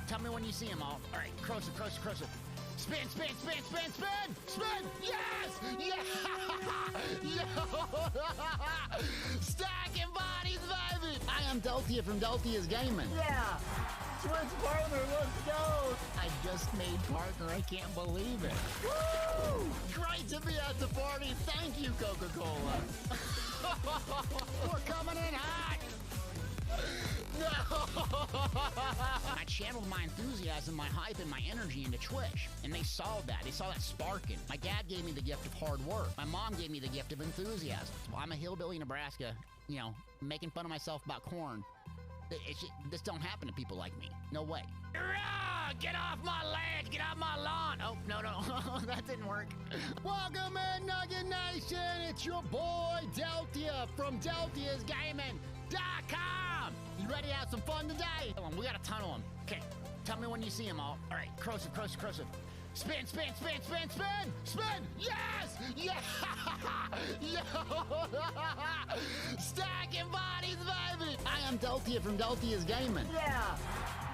Tell me when you see them all. All right, Crowster. Spin. Yes! Yeah! Stacking bodies, baby! I am Deltia from Deltia's Gaming. Yeah! Switch partner, let's go! I just made partner. I can't believe it. Woo! Great to be at the party. Thank you, Coca-Cola. We're coming in hot. No! I channeled my enthusiasm, my hype, and my energy into Twitch, and they saw that. They saw that sparking. My dad gave me the gift of hard work. My mom gave me the gift of enthusiasm. Well, I'm a hillbilly in Nebraska, you know, making fun of myself about corn. This don't happen to people like me. No way. Get off my ledge! Get off my lawn! Oh, no, that didn't work. Welcome in, Nugget Nation! It's your boy, Deltia, from DeltiasGaming.com! You ready to have some fun today? We got a ton of them. Okay, tell me when you see them all. All right, Crowster. Spin! Yes! Yeah! Stacking bodies, baby! I am Deltia from Deltia's Gaming. Yeah!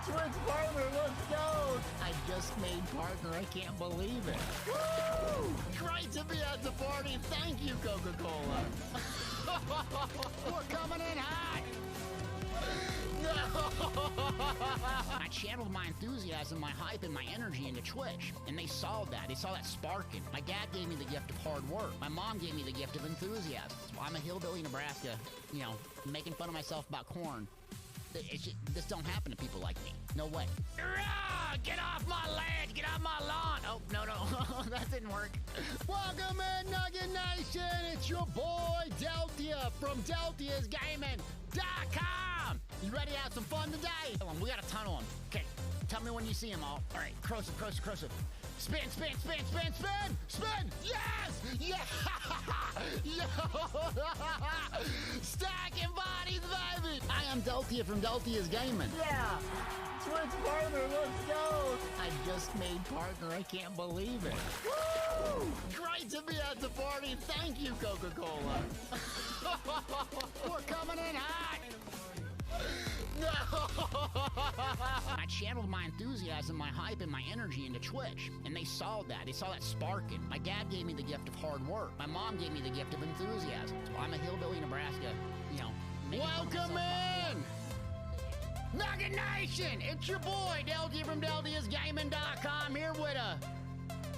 Switch partner, let's go! I just made partner. I can't believe it. Woo! Great to be at the party. Thank you, Coca-Cola. We're coming in hot. No! I channeled my enthusiasm, my hype, and my energy into Twitch, and they saw that. They saw that sparking. My dad gave me the gift of hard work. My mom gave me the gift of enthusiasm. Well, I'm a hillbilly in Nebraska, you know, making fun of myself about corn. This don't happen to people like me. No way. Get off my ledge! Get off my lawn! Oh, no, that didn't work. Welcome in, Nugget Nation! It's your boy, Deltia, from DeltiasGaming.com! You ready to have some fun today? We got a ton of them. Okay, tell me when you see them all. All right, Crowster. Spin! Yes! Yeah! Stacking bodies, baby! I am Deltia from Deltia's Gaming. Yeah! Switch partner, let's go! I just made partner. I can't believe it. Woo! Great to be at the party. Thank you, Coca-Cola. We're coming in hot. No! I channeled my enthusiasm, my hype, and my energy into Twitch, and they saw that. They saw that sparking. My dad gave me the gift of hard work. My mom gave me the gift of enthusiasm. Well, I'm a hillbilly in Nebraska, you know. Welcome in! Nugget Nation! It's your boy, Deltia from DeltiasGaming.com, here with a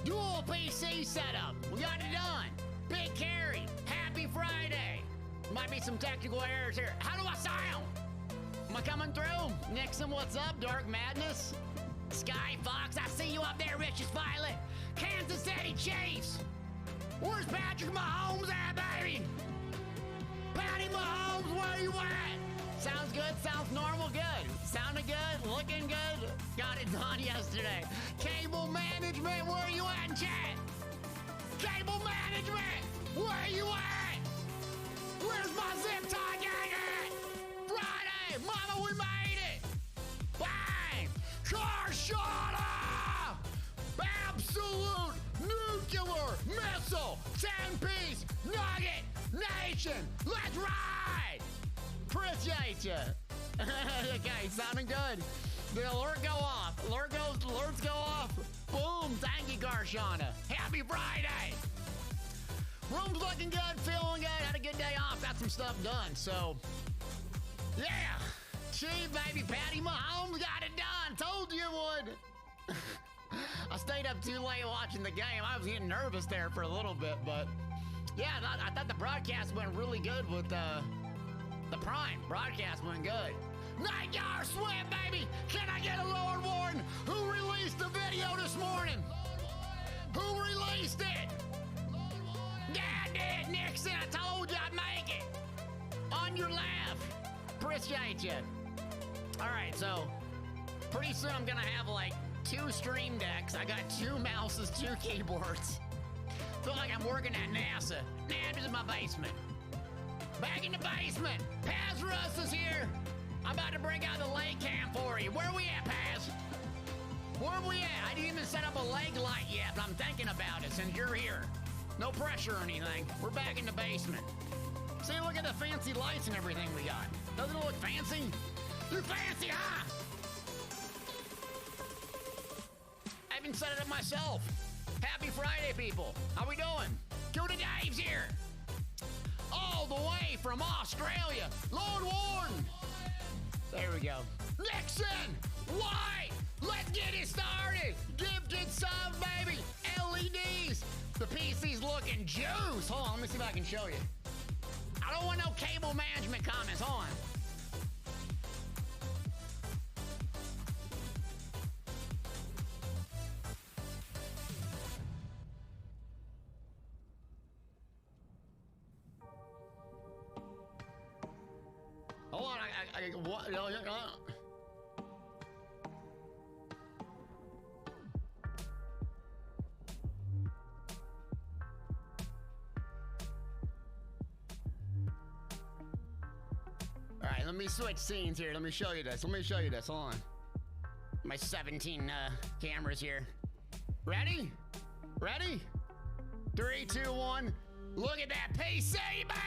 dual PC setup. We got it done. Big carry. Happy Friday. Might be some technical errors here. How do I sound? Am I coming through? Nixon, what's up? Dark Madness? Sky Fox, I see you up there, Rich's Violet. Kansas City Chiefs. Where's Patrick Mahomes at, baby? Patty Mahomes, where you at? Sounds good, sounds normal, good. Sounding good, looking good. Got it done yesterday. Cable management, where you at in chat? Cable management, where you at? Where's my zip tie gang at? Friday, mama, we made it. Bang! Car shot off! Absolute nuclear missile 10-piece Nugget Nation. Let's ride! Appreciate you. Okay, sounding good. The alert go off. Alerts go off. Boom! Thank you, Garshana. Happy Friday. Room's looking good, feeling good. Had a good day off. Got some stuff done. So, yeah. Gee, baby, Patty Mahomes got it done. Told you would. I stayed up too late watching the game. I was getting nervous there for a little bit, but yeah, I thought the broadcast went really good with the Prime. Broadcast went good. Nightjar Swim, baby! Can I get a Lord Warden? Who released the video this morning? Who released it? Yeah, I did, Nixon. I told you I'd make it. On your left. Appreciate you. All right, so pretty soon I'm gonna have like 2 stream decks. I got 2 mouses, 2 keyboards. Feel like I'm working at NASA. Nah, this is my basement. Back in the basement. Paz Russ is here. I'm about to bring out the leg cam for you. Where we at, Paz? Where we at? I didn't even set up a leg light yet, but I'm thinking about it since you're here. No pressure or anything. We're back in the basement. See, look at the fancy lights and everything we got. Doesn't it look fancy? You're fancy, huh? even set it up myself. Happy Friday, people. How we doing? Cuda Dave's here. All the way from Australia, Lord Warden. There we go. Nixon, White. Let's get it started. Gifted sub, baby. LEDs. The PC's looking juice. Hold on, let me see if I can show you. I don't want no cable management comments. Hold on. Hold on, what? All right, let me switch scenes here. Let me show you this. Hold on. My 17 cameras here. Ready? Ready? 3, 2, 1. Look at that PC,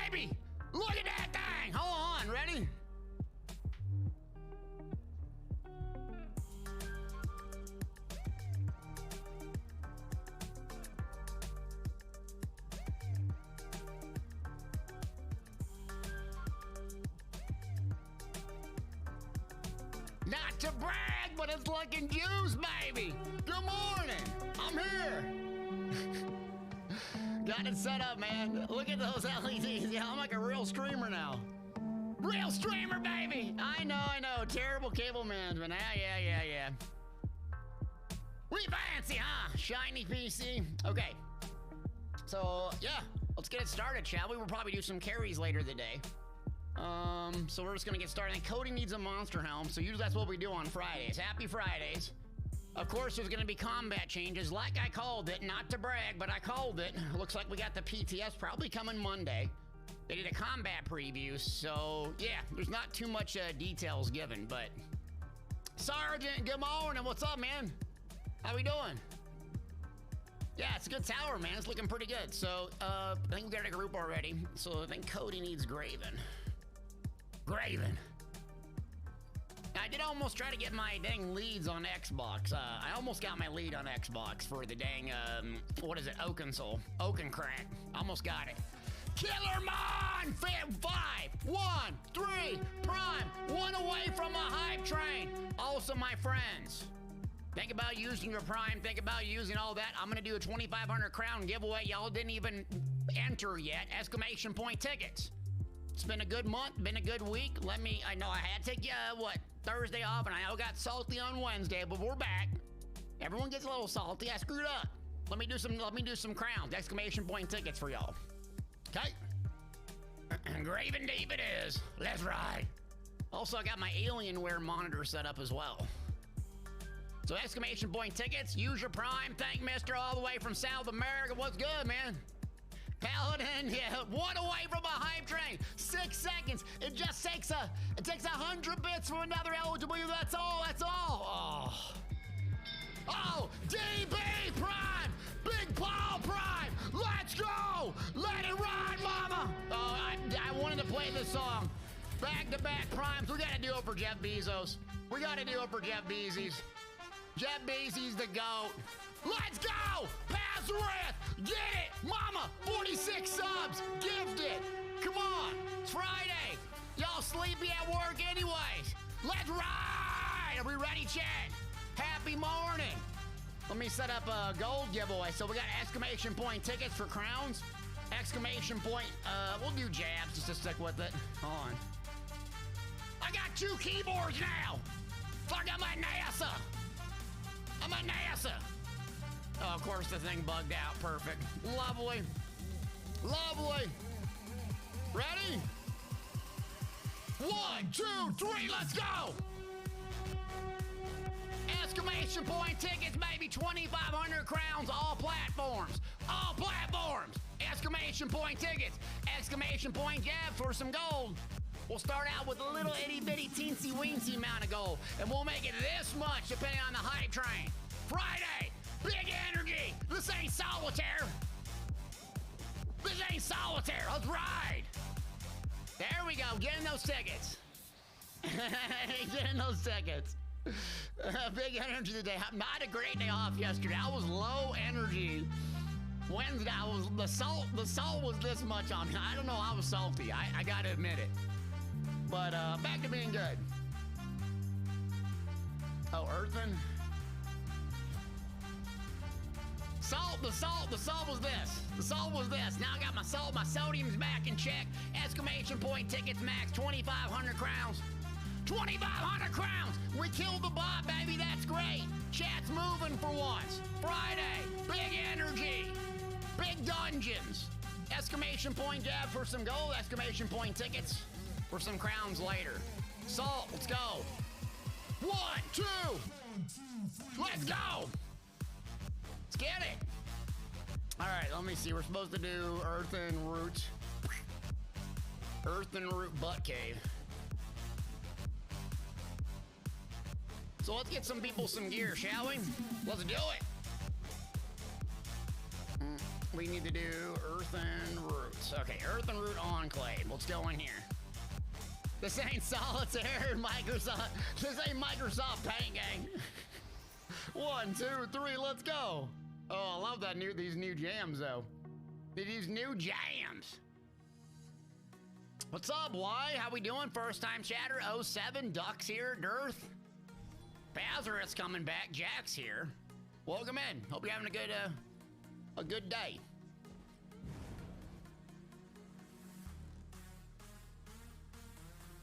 baby! Look at that thing! Hold on, ready? Not to brag, but it's looking juice, baby! Good morning! I'm here! Got it set up, man. Look at those LEDs. Yeah, I'm like a real streamer now. Real streamer, baby! I know. Terrible cable management. Yeah. We fancy, huh? Shiny PC. Okay. So, yeah. Let's get it started, shall we? We'll probably do some carries later today. So we're just gonna get started. And Cody needs a monster helm, so usually that's what we do on Fridays. Happy Fridays. Of course, there's gonna be combat changes, like I called it. Not to brag, but I called it. Looks like we got the PTS probably coming Monday. They did a combat preview, so yeah, there's not too much details given, but... Sergeant, good morning. What's up, man? How we doing? Yeah, it's a good tower, man. It's looking pretty good. So, I think we got a group already. So I think Cody needs Graven. Graven. I did almost try to get my dang leads on Xbox. I almost got my lead on Xbox for the dang, what is it, Oakensole. Oakencrack. Almost got it. Killermon! 5, 1, 3, Prime, 1 away from a hype train. Also, my friends, think about using your Prime. Think about using all that. I'm gonna do a 2,500 crown giveaway. Y'all didn't even enter yet. Exclamation point tickets. It's been a good month, been a good week. I know I had to take, Thursday off, and I got salty on Wednesday, but we're back. Everyone gets a little salty. I screwed up. Let me do some crowns. Exclamation point tickets for y'all. Okay. Graven Deep it is. Let's ride. Also, I got my Alienware monitor set up as well. So exclamation point tickets. Use your Prime. Thank Mister all the way from South America. What's good, man? Paladin, yeah, 1 away from a hype train. 6 seconds. It just takes 100 bits for another eligible. That's all. Oh, DB Prime, Big Paul Prime. Let's go. Let it ride, mama. Oh, I wanted to play this song. Back-to-back primes. We gotta do it for Jeff Bezos. Jeff Bezos the GOAT. Let's go! Pazareth! Get it! Mama! 46 subs! Gifted! Come on! It's Friday! Y'all sleepy at work anyways! Let's ride! Are we ready, chat? Happy morning! Let me set up a gold giveaway. So we got exclamation point tickets for crowns. Exclamation point, we'll do jabs just to stick with it. Hold on. I got 2 keyboards now! Fuck, I'm at NASA! Oh, of course the thing bugged out. Perfect. Lovely. Ready? 1, 2, 3, let's go! Exclamation point tickets, baby. 2,500 crowns, all platforms. Exclamation point tickets. Exclamation point jab for some gold. We'll start out with a little itty bitty teensy weensy amount of gold, and we'll make it this much depending on the hype train. Friday, big energy. This ain't solitaire. Let's ride. There we go. Getting those tickets. Big energy today. Not a great day off yesterday. I was low energy. Wednesday, the salt was this much on me. I don't know, I was salty. I gotta admit it. But back to being good. Oh, earthen. The salt was this. The salt was this. Now I got my salt, my sodium's back in check. Exclamation point tickets max, 2,500 crowns. 2,500 crowns! We killed the bot, baby, that's great. Chat's moving for once. Friday, big energy. Big dungeons. Exclamation point jab for some gold. Exclamation point tickets for some crowns later. Salt, let's go. 1, 2. Let's go. Let's get it. All right, let me see. We're supposed to do earthen root. Earthen root butt cave. So let's get some people some gear, shall we? Let's do it. We need to do earthen roots. Okay, earthen root enclave. Let's go in here. This ain't solitaire, Microsoft. This ain't Microsoft Paint, gang. 1, 2, 3, let's go. Oh, I love that these new jams, though. These new jams. What's up, Y? How we doing? First time chatter, 07, Ducks here, Dearth. Bazarus coming back, Jack's here. Welcome in. Hope you're having a good day.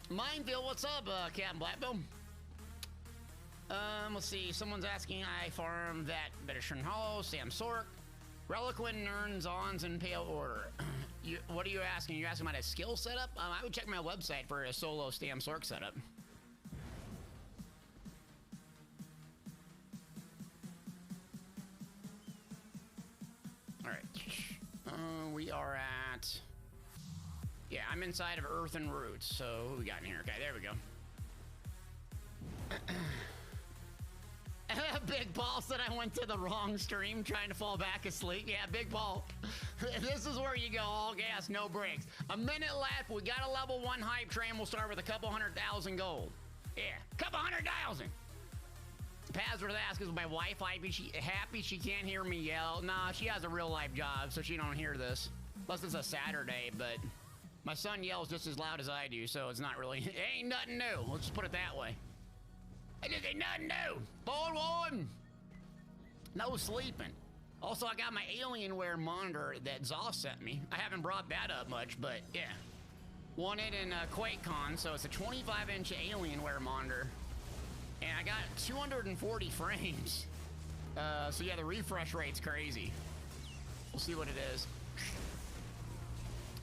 Minefield, what's up, Captain Blackbill? Let's see. Someone's asking. I farm that Bedishon Hollow, Sam Sork, Reliquin, Nerns, Ons, in pale order. What are you asking? You're asking about a skill setup? I would check my website for a solo Sam Sork setup. All right. We are at... Yeah, I'm inside of Earthen Roots, so who we got in here? Okay, there we go. Big Paul said I went to the wrong stream trying to fall back asleep. Yeah, Big Paul. This is where you go, all gas, no brakes. A minute left. We got a level 1 hype train. We'll start with a couple 100,000 gold. Yeah, couple 100,000. Pazworth asks, is my wife happy she can't hear me yell? Nah, she has a real life job, so she don't hear this. Unless it's a Saturday, but my son yells just as loud as I do, so it's not really, it ain't nothing new. Let's just put it that way. It just ain't nothing new. Bold one. No sleeping. Also, I got my Alienware monitor that Zoss sent me. I haven't brought that up much, but yeah. Won it in QuakeCon, so it's a 25-inch Alienware monitor. And I got 240 frames. So yeah, the refresh rate's crazy. We'll see what it is.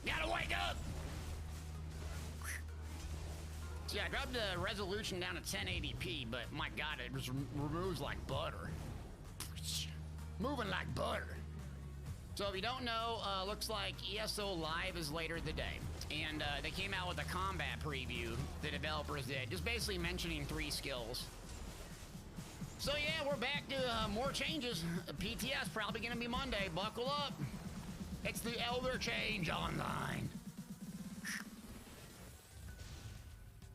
Gotta wake up! So yeah, I dropped the resolution down to 1080p, but my God, it just removes like butter. Moving like butter. So if you don't know, looks like ESO Live is later today. And they came out with a combat preview, the developers did, just basically mentioning 3 skills. So yeah, we're back to more changes. PTS probably gonna be Monday, buckle up. It's the Elder Change Online.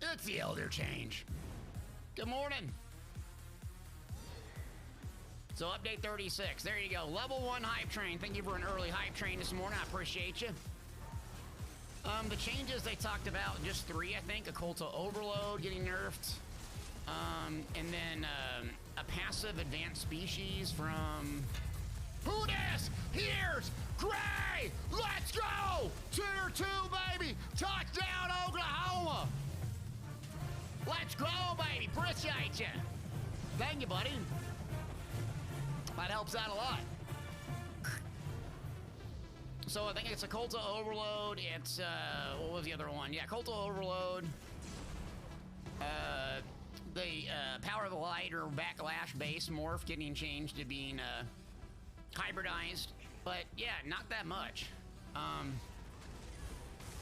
It's the Elder Change. Good morning. So update 36, there you go. Level 1 hype train. Thank you for an early hype train this morning. I appreciate you. The changes they talked about, just 3, I think. Occulto Overload getting nerfed. And then a passive advanced species from... Who dis? Here's Gray! Let's go! Tier 2, baby! Touchdown, Oklahoma! Let's go, baby! Appreciate you. Thank you, buddy. That helps out a lot. So I think it's a Occulto Overload. It's, what was the other one? Yeah, Occulto Overload. The Power of the Light or Backlash base morph getting changed to being hybridized. But yeah, not that much.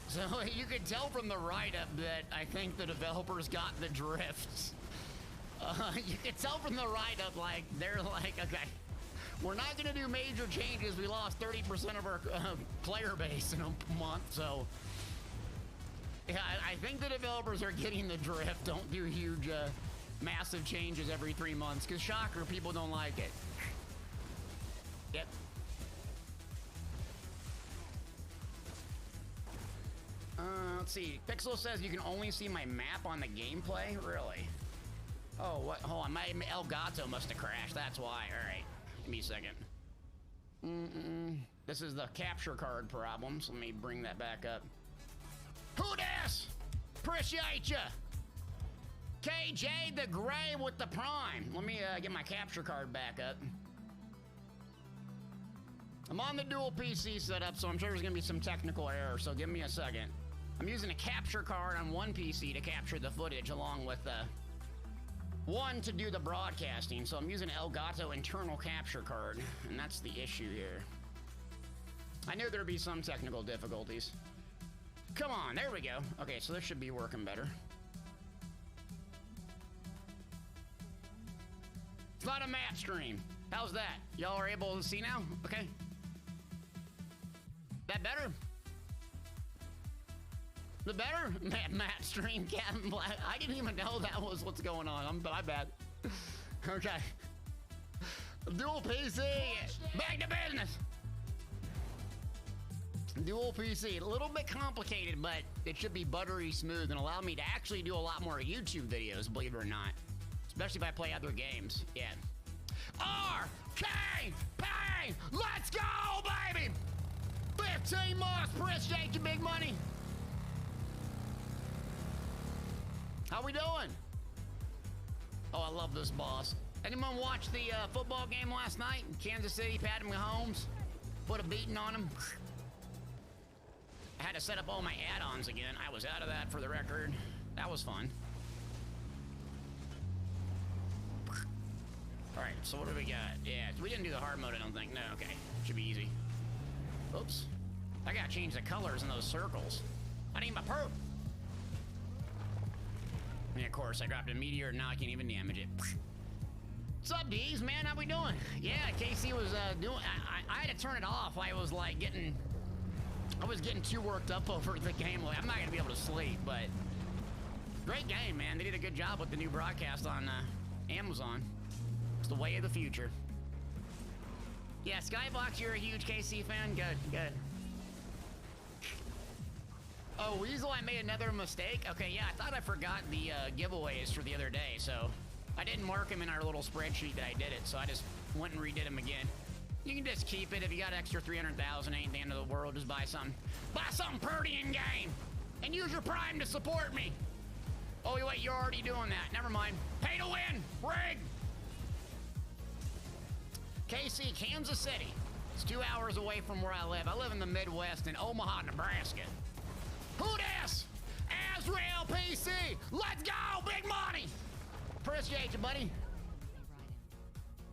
So you could tell from the write-up that I think the developers got the drift. You could tell from the write-up, like, they're like, okay, we're not going to do major changes. We lost 30% of our player base in a month, so... Yeah, I think the developers are getting the drift. Don't do huge massive changes every 3 months, because shocker, people don't like it. Yep. Let's see. Pixel says you can only see my map on the gameplay? Really? Oh, what? Hold on. My Elgato must have crashed. That's why. All right. Give me a second. This is the capture card problem, so let me bring that back up. Who dis? Appreciate ya. KJ the Gray with the Prime. Let me get my capture card back up. I'm on the dual PC setup, so I'm sure there's gonna be some technical error, so give me a second. I'm using a capture card on one PC to capture the footage along with one to do the broadcasting, so I'm using an Elgato internal capture card, and that's the issue here. I knew there'd be some technical difficulties. Come on, there we go. Okay, so this should be working better. It's not a match stream. How's that? Y'all are able to see now? Okay. That better? The better? Matt stream, Captain Black. I didn't even know that was what's going on. My bad. Okay. Dual PC. Back to business. Dual PC. A little bit complicated, but it should be buttery smooth and allow me to actually do a lot more YouTube videos, believe it or not. Especially if I play other games. Yeah. RKP! Let's go, baby! 15 months. Appreciate you, big money. How we doing? Oh, I love this boss. Anyone watch the football game last night? Kansas City, Patrick Mahomes put a beating on him. I had to set up all my add-ons again. I was out of that for the record. That was fun. All right, so what do we got? Yeah, we didn't do the hard mode, I don't think. No, okay. Should be easy. Oops. I gotta change the colors in those circles. I need my perp. And of course, I dropped a meteor, and now I can't even damage it. What's up, D's, man? How we doing? Yeah, Casey was doing... I had to turn it off. I was like getting too worked up over the game. Like, I'm not gonna be able to sleep, but... Great game, man. They did a good job with the new broadcast on Amazon. It's the way of the future. Yeah, Skybox, you're a huge KC fan? Good, good. Oh, Weasel, I made another mistake? Okay, yeah, I thought I forgot the giveaways for the other day, so I didn't mark them in our little spreadsheet that I did it, so I just went and redid them again. You can just keep it. If you got extra 300,000, ain't the end of the world. Just buy something. Buy something pretty in game, and use your Prime to support me. Oh, wait, you're already doing that. Never mind. Pay to win. Rig. KC, Kansas City. It's 2 hours away from where I live. I live in the Midwest in Omaha, Nebraska. Who dis? Azrael PC. Let's go, big money. Appreciate you, buddy.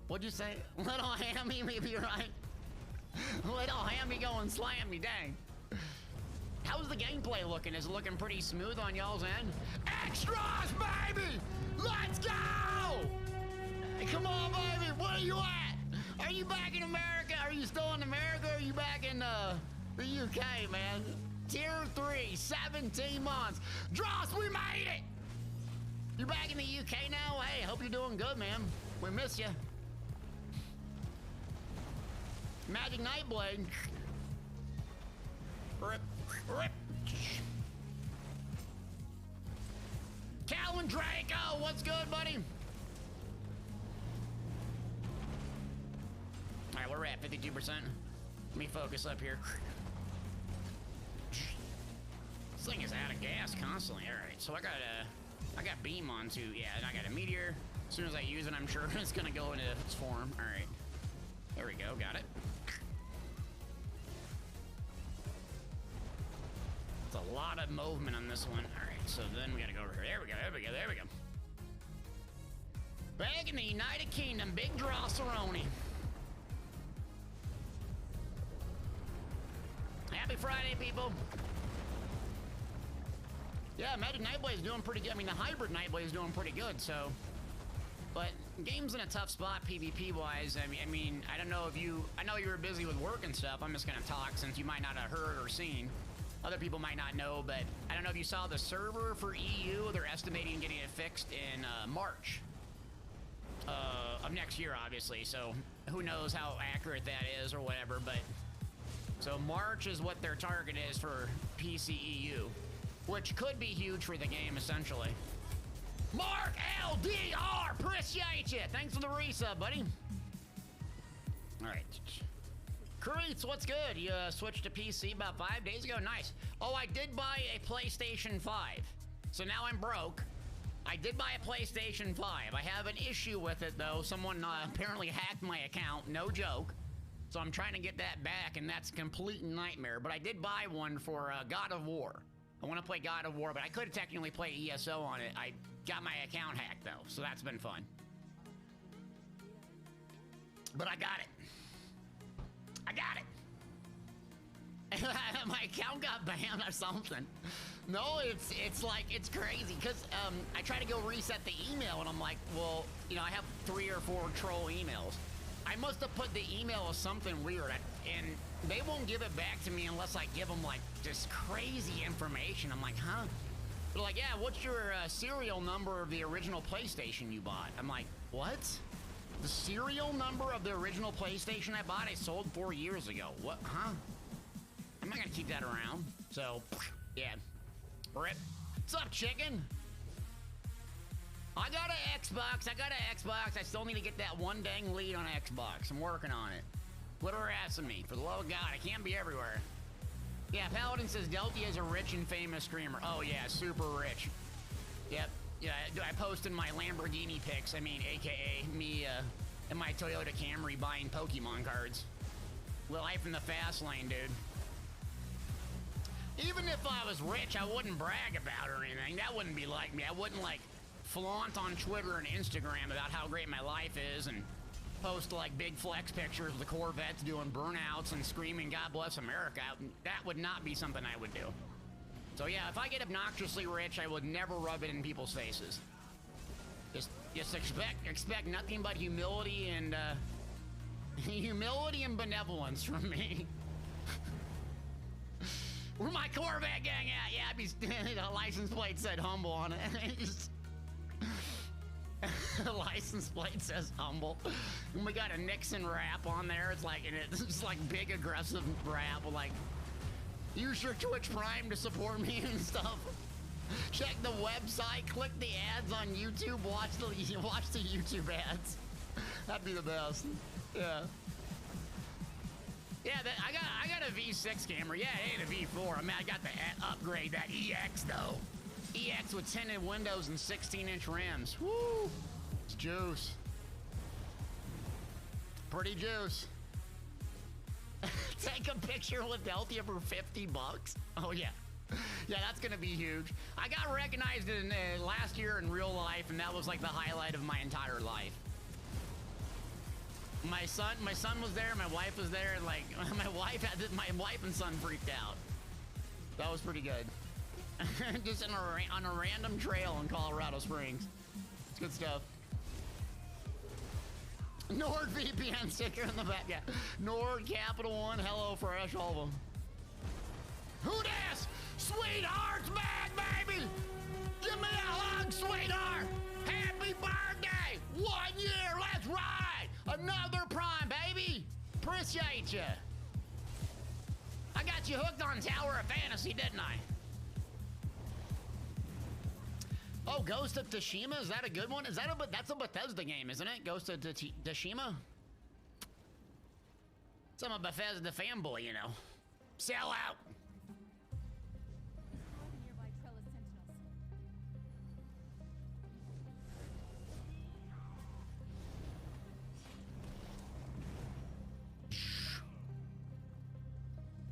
What'd you say? Little Hammy, maybe you're right. Little Hammy going slam me, dang. How's the gameplay looking? Is it looking pretty smooth on y'all's end? Extras, baby! Let's go! Hey, come on, baby, where are you at? Are you back in America? Are you still in America? Or are you back in the UK, man? Tier 3, 17 months. Dross, we made it! You back in the UK now? Hey, hope you're doing good, man. We miss you. Magic Nightblade. Rip, rip. Calvin Draco, what's good, buddy? All right, we're at 52%. Let me focus up here. This thing is out of gas constantly. All right, so I got beam on too. Yeah, and I got a meteor. As soon as I use it, I'm sure it's gonna go into its form. All right, there we go. Got it. It's a lot of movement on this one. All right, so then we gotta go over here. There we go. There we go. There we go. Back in the United Kingdom, Big Drosseroni. Happy Friday, people. Yeah, Magic Nightblade is doing pretty good. I mean, the hybrid Nightblade is doing pretty good, so. But game's in a tough spot PvP-wise. I mean, I don't know if you... I know you were busy with work and stuff. I'm just going to talk since you might not have heard or seen. Other people might not know, but I don't know if you saw the server for EU. They're estimating getting it fixed in March of next year, obviously. So who knows how accurate that is or whatever. But so March is what their target is for PC EU, which could be huge for the game, essentially. Mark LDR, appreciate you. Thanks for the resub, buddy. All right. Creets, what's good? You switched to PC about 5 days ago? Nice. Oh, I did buy a PlayStation 5. So now I'm broke. I did buy a PlayStation 5. I have an issue with it, though. Someone apparently hacked my account. No joke. So I'm trying to get that back, and that's a complete nightmare. But I did buy one for God of War. I want to play God of War, but I could technically play ESO on it. I got my account hacked, though, so that's been fun. But I got it. I got it. My account got banned or something. No, it's like, it's crazy because I try to go reset the email and I'm like, well, you know, I have 3 or 4 troll emails. I must have put the email as something weird, and they won't give it back to me unless I give them like this crazy information. I'm like, huh? They're like, yeah, what's your serial number of the original PlayStation you bought? I'm like, what? The serial number of the original PlayStation I bought, I sold 4 years ago. What? Huh? I'm not gonna keep that around. So, yeah. Rip. What's up, chicken? I got an Xbox. I still need to get that one dang lead on Xbox. I'm working on it. Quit harassing me. For the love of God, I can't be everywhere. Yeah, Paladin says Delty is a rich and famous streamer. Oh, yeah, super rich. Yep. Yeah, I posted my Lamborghini pics. I mean, AKA me in my Toyota Camry buying Pokemon cards. Life in the fast lane, dude. Even if I was rich, I wouldn't brag about it or anything. That wouldn't be like me. I wouldn't, like, flaunt on Twitter and Instagram about how great my life is and post, like, big flex pictures of the Corvettes doing burnouts and screaming, God bless America. That would not be something I would do. So, yeah, if I get obnoxiously rich, I would never rub it in people's faces. Just expect nothing but humility and, humility and benevolence from me. Where my Corvette gang at? Yeah, I'd be, the license plate said humble on it. The license plate says humble. And we got a Nixon rap on there. It's like, and it's like big aggressive rap. Like, use your Twitch Prime to support me and stuff. Check the website, click the ads on YouTube, watch the YouTube ads. That'd be the best. Yeah. Yeah, I got a V6 camera. Yeah, it ain't a V4. I mean, I got the upgrade, that EX though. EX with tinted windows and 16-inch rims. Woo! It's juice. Pretty juice. Take a picture with Deltia for $50. Oh yeah. Yeah, that's gonna be huge. I got recognized in last year in real life, and that was like the highlight of my entire life. My son was there, my wife was there, and like my wife and son freaked out. That was pretty good. Just on a random trail in Colorado Springs. It's good stuff. NordVPN sticker in the back. Yeah. Nord, Capital One, Hello Fresh, all of them. Who das? Sweetheart's back, baby! Give me a hug, sweetheart! Happy birthday! 1 year, let's ride! Another Prime, baby! Appreciate you. I got you hooked on Tower of Fantasy, didn't I? Oh, Ghost of Tsushima, is that a good one? That's a Bethesda game, isn't it? Ghost of Tsushima? So I'm a Bethesda fanboy, you know. Sell out.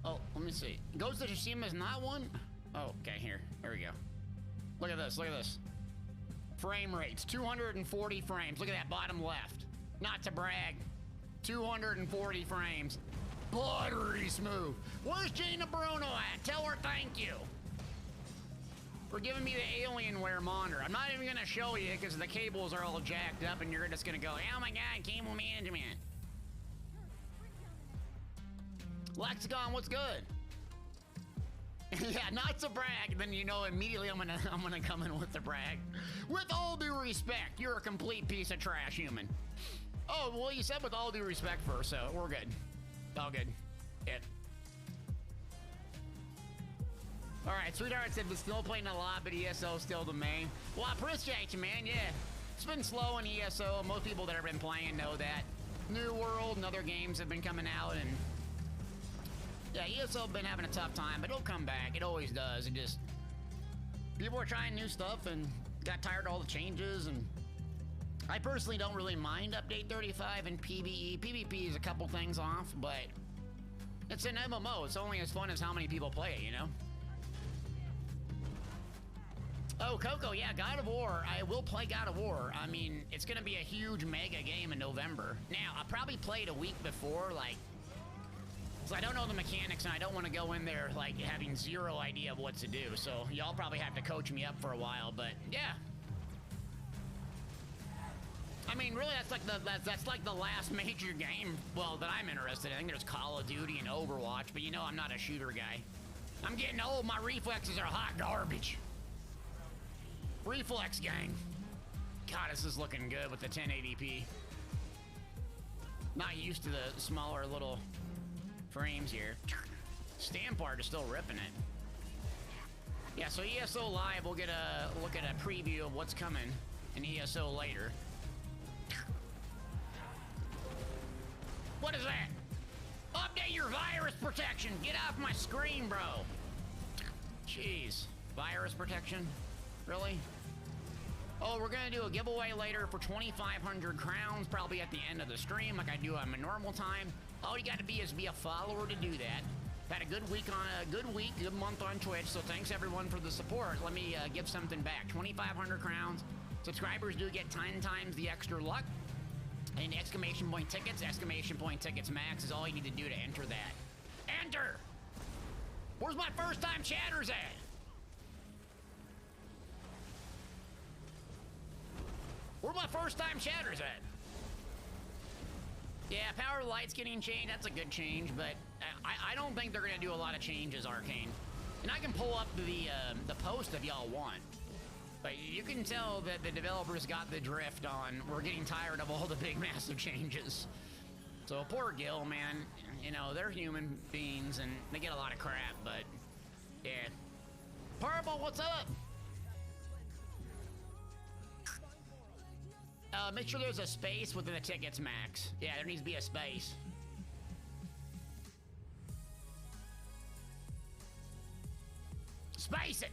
Oh, let me see. Ghost of Tsushima is not one? Oh, okay, here we go. Look at this, look at this. Frame rates, 240 frames. Look at that bottom left. Not to brag, 240 frames. Buttery smooth. Where's Gina Bruno at? Tell her thank you for giving me the Alienware monitor. I'm not even gonna show you because the cables are all jacked up and you're just gonna go, oh my God, cable management. Lexicon, what's good? Yeah, not to brag. Then you know immediately I'm gonna come in with the brag. With all due respect, you're a complete piece of trash human. Oh well, you said with all due respect first, so we're good. All good. Yeah. All right, Sweetheart said, but still playing a lot, but ESO still the main. Well, I appreciate you, man. Yeah, it's been slow in ESO. Most people that have been playing know that. New World and other games have been coming out, and yeah, ESO been having a tough time, but it'll come back. It always does. It just people are trying new stuff and got tired of all the changes. And I personally don't really mind update 35 and PvE. PvP is a couple things off, but it's an MMO. It's only as fun as how many people play it, you know. Oh, Coco, yeah, God of War. I will play God of War. I mean, it's gonna be a huge mega game in November. Now, I probably played a week before, like, so I don't know the mechanics and I don't want to go in there, like, having zero idea of what to do. So y'all probably have to coach me up for a while, but yeah. I mean, really, that's like the last major game, well, that I'm interested in. I think there's Call of Duty and Overwatch, but you know I'm not a shooter guy. I'm getting old. My reflexes are hot garbage. Reflex gang. God, this is looking good with the 1080p. Not used to the smaller little frames here. Stampart is still ripping it. Yeah, so ESO Live, we'll get a look at a preview of what's coming in ESO later. What is that? Update your virus protection. Get off my screen, bro. Jeez. Virus protection? Really? Oh, we're gonna do a giveaway later for 2,500 crowns, probably at the end of the stream, like I do on my normal time. All you gotta be is be a follower to do that. Had a good week, good month on Twitch, so thanks everyone for the support. Let me give something back. 2,500 crowns. Subscribers do get 10 times the extra luck. And exclamation point tickets max is all you need to do to enter that. Enter! Where's my first time chatters at? Where my first time chatters at? Yeah, Power of the Light's getting changed. That's a good change, but I don't think they're gonna do a lot of changes, Arcane. And I can pull up the post if y'all want. But you can tell that the developers got the drift on. We're getting tired of all the big, massive changes. So poor Gil, man. You know, they're human beings and they get a lot of crap, but yeah. Purple, what's up? Make sure there's a space within the tickets max. Yeah, there needs to be a space. Space it!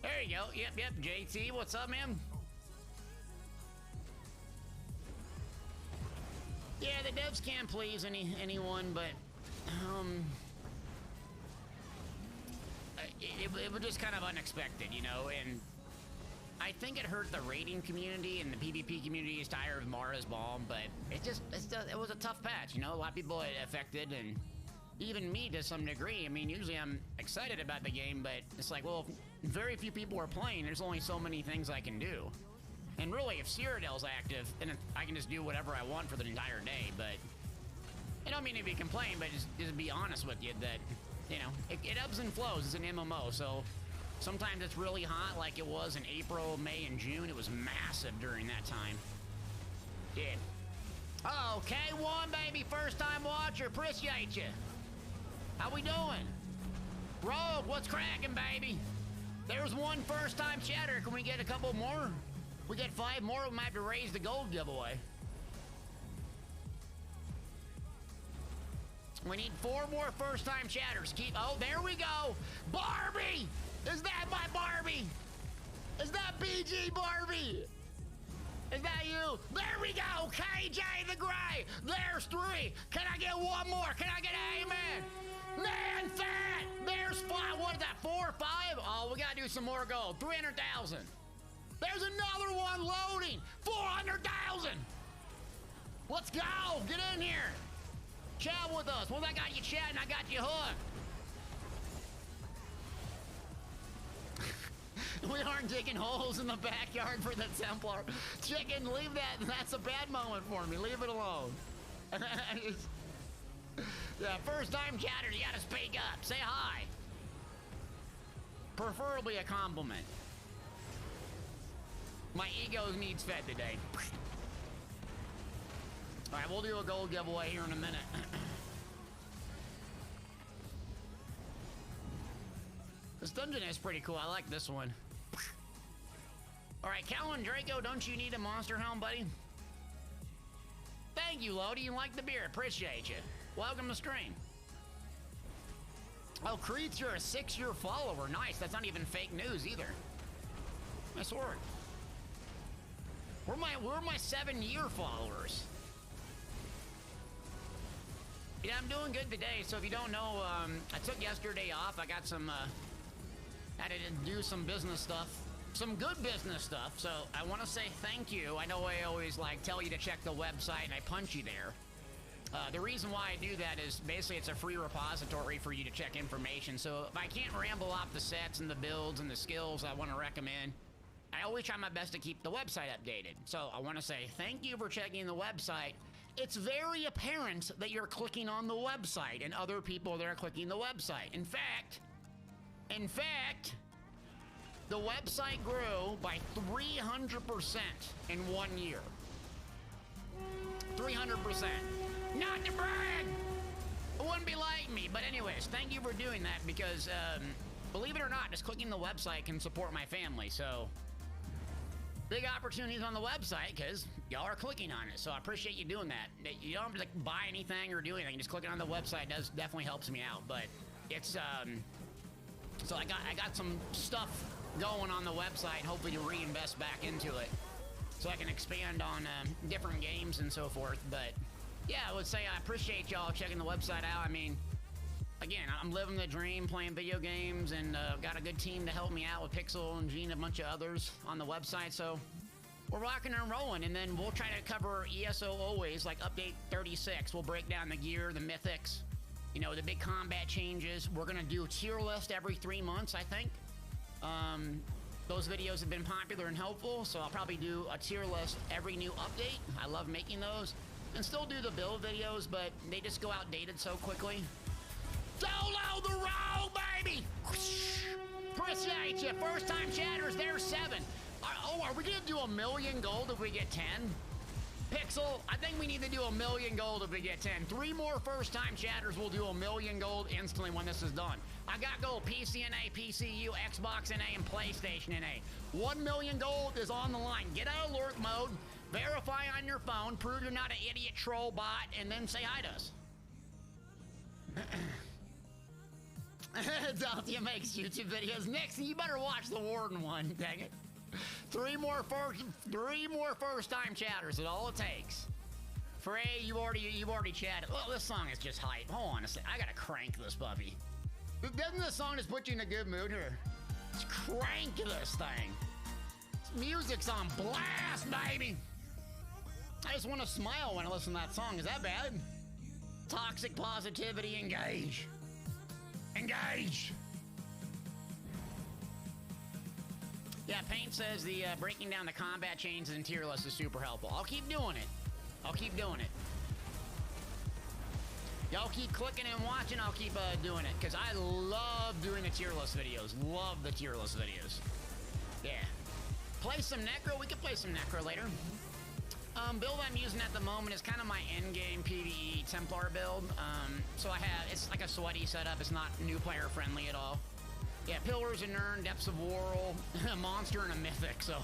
There you go. Yep. JT, what's up, man? Yeah, the devs can't please anyone, but it was just kind of unexpected, you know, and I think it hurt the raiding community, and the PvP community is tired of Mara's bomb, but it was a tough patch, you know, a lot of people affected, and even me to some degree. I mean, usually I'm excited about the game, but it's like, well, if very few people are playing, there's only so many things I can do. And really, if Cyrodiil's active, then I can just do whatever I want for the entire day, but I don't mean to be complaining, but just be honest with you that, you know, it ebbs and flows. It's an MMO, so sometimes it's really hot like it was in April, May, and June. It was massive during that time. Yeah. Oh, K1, baby, first time watcher, appreciate you. How we doing? Rogue, what's cracking, baby? There's one first time chatter. Can we get a couple more? We get 5 more, we might have to raise the gold giveaway. We need 4 more first time chatters. Oh, there we go. Barbie! Is that my Barbie? Is that BG Barbie? Is that you? There we go, KJ the Gray. There's 3. Can I get one more? Can I get an amen? Man, fat. There's 5. What is that, 4 or 5? Oh, we gotta do some more gold. 300,000. There's another one loading. 400,000. Let's go. Get in here. Chat with us. Well, I got you chatting. I got you hooked. We aren't digging holes in the backyard for the Templar. Chicken, leave that. That's a bad moment for me. Leave it alone. Yeah, first time chatter, you gotta speak up. Say hi. Preferably a compliment. My ego needs fed today. All right, we'll do a gold giveaway here in a minute. This dungeon is pretty cool. I like this one. All right, Calvin Draco, don't you need a monster helm, buddy? Thank you, Lodi. You like the beer. Appreciate you. Welcome to stream. Oh, Creeds, you're a 6-year follower. Nice. That's not even fake news either. Nice work. We're my 7-year followers. Yeah, I'm doing good today. So if you don't know, I took yesterday off. I got some, had to do some business stuff. Some good business stuff, so I want to say thank you. I know I always tell you to check the website and I punch you there. The reason why I do that is basically it's a free repository for you to check information. So if I can't ramble off the sets and the builds and the skills I want to recommend, I always try my best to keep the website updated. So I want to say thank you for checking the website. It's very apparent that you're clicking on the website and other people that are clicking the website. In fact, the website grew by 300% in 1 year. 300%. Not to brag! It wouldn't be like me, but anyways, thank you for doing that because, believe it or not, just clicking the website can support my family, so big opportunities on the website because y'all are clicking on it, so I appreciate you doing that. You don't have to buy anything or do anything, just clicking on the website definitely helps me out, but it's, so I got some stuff going on the website, hopefully to reinvest back into it so I can expand on different games and so forth. But yeah, I would say I appreciate y'all checking the website out. I mean, again, I'm living the dream playing video games and got a good team to help me out with Pixel and Gene, a bunch of others on the website. So we're rocking and rolling, and then we'll try to cover ESO always, like update 36. We'll break down the gear, the mythics, you know, the big combat changes. We're gonna do a tier list every 3 months, I think. Those videos have been popular and helpful, so I'll probably do a tier list every new update. I love making those. And still do the build videos, but they just go outdated so quickly. Solo the road, baby! Appreciate you. First time chatters, there's 7. Are we gonna do 1,000,000 gold if we get 10? Pixel, I think we need to do 1,000,000 gold if we get 10. 3 more first time chatters will do 1,000,000 gold instantly when this is done. I got gold PC NA, PCU, Xbox NA, and PlayStation NA. 1,000,000 gold is on the line. Get out of lurk mode, verify on your phone, prove you're not an idiot troll bot, and then say hi to us. Daltia makes YouTube videos. Nixon, you better watch the Warden one, dang it. 3 more first time chatters is all it takes. Frey, you've already chatted. Well, this song is just hype. Hold on a sec. I gotta crank this puppy. Doesn't this song just put you in a good mood here? Let's crank this thing. This music's on blast, baby. I just want to smile when I listen to that song. Is that bad? Toxic positivity, engage. Engage. Yeah, Paint says the breaking down the combat chains and tier list is super helpful. I'll keep doing it. I'll keep doing it. Y'all keep clicking and watching, I'll keep doing it, because I love doing the tier list videos. Love the tier list videos. Yeah. Play some Necro. We could play some Necro later. Build I'm using at the moment is kind of my end-game PvE Templar build. So it's like a sweaty setup. It's not new player friendly at all. Yeah, Pillars and Urn, Depths of Whirl, a Monster, and a Mythic, so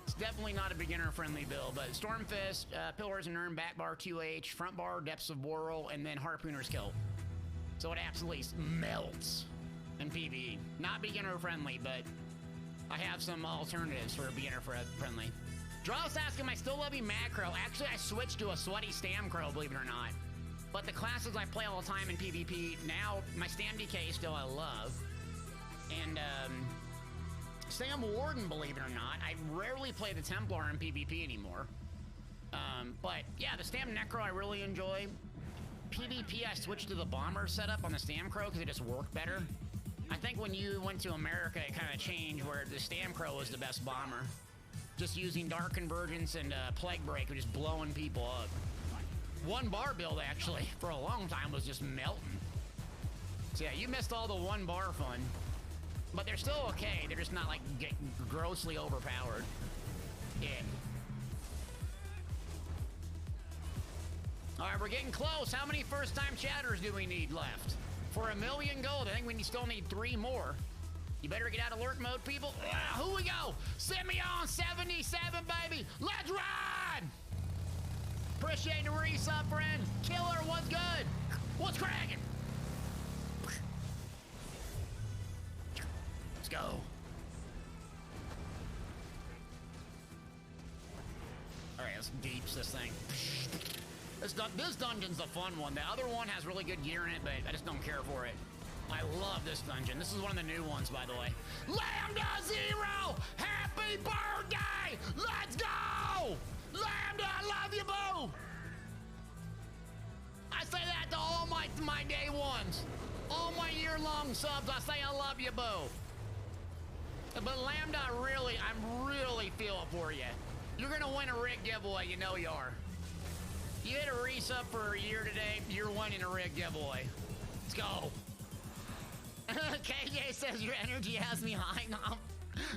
it's definitely not a beginner-friendly build, but Stormfist, Pillars and Urn, back bar 2H, front bar, Depths of Whirl, and then Harpooner's Kilt. So it absolutely melts in PvE. Not beginner-friendly, but I have some alternatives for beginner-friendly. Draw's asking, am I still loving Macro? Actually, I switched to a sweaty Stamcrow, believe it or not. But the classes I play all the time in PvP, now my Stam DK still I love. And, Sam Warden, believe it or not. I rarely play the Templar in PvP anymore. But, yeah, the Stam Necro I really enjoy. PvP, I switched to the Bomber setup on the Stamcrow because it just worked better. I think when you went to America, it kind of changed where the Stamcrow was the best bomber. Just using Dark Convergence and Plague Break, just blowing people up. One bar build, actually, for a long time was just melting. So yeah, you missed all the one bar fun. But they're still okay. They're just not, like, grossly overpowered. Yeah. All right, we're getting close. How many first-time chatters do we need left? For 1 million gold, I think we still need 3 more. You better get out of alert mode, people. Who we go? Simeon 77, baby. Let's ride! Appreciate the resub, friend. Killer, what's good? What's cracking? Let's go. All right, let's deeps this thing. This dungeon's the fun one. The other one has really good gear in it, but I just don't care for it. I love this dungeon. This is one of the new ones, by the way. Lambda Zero! Happy birthday! Let's go! Lambda, I love you, boo! I say that to all my day ones. All my year-long subs, I say I love you, boo. But Lambda, I'm really feeling for you. You're gonna win a rig giveaway, you know you are. You hit a resub for a year today, you're winning a rig giveaway. Let's go. KJ says your energy has me high now.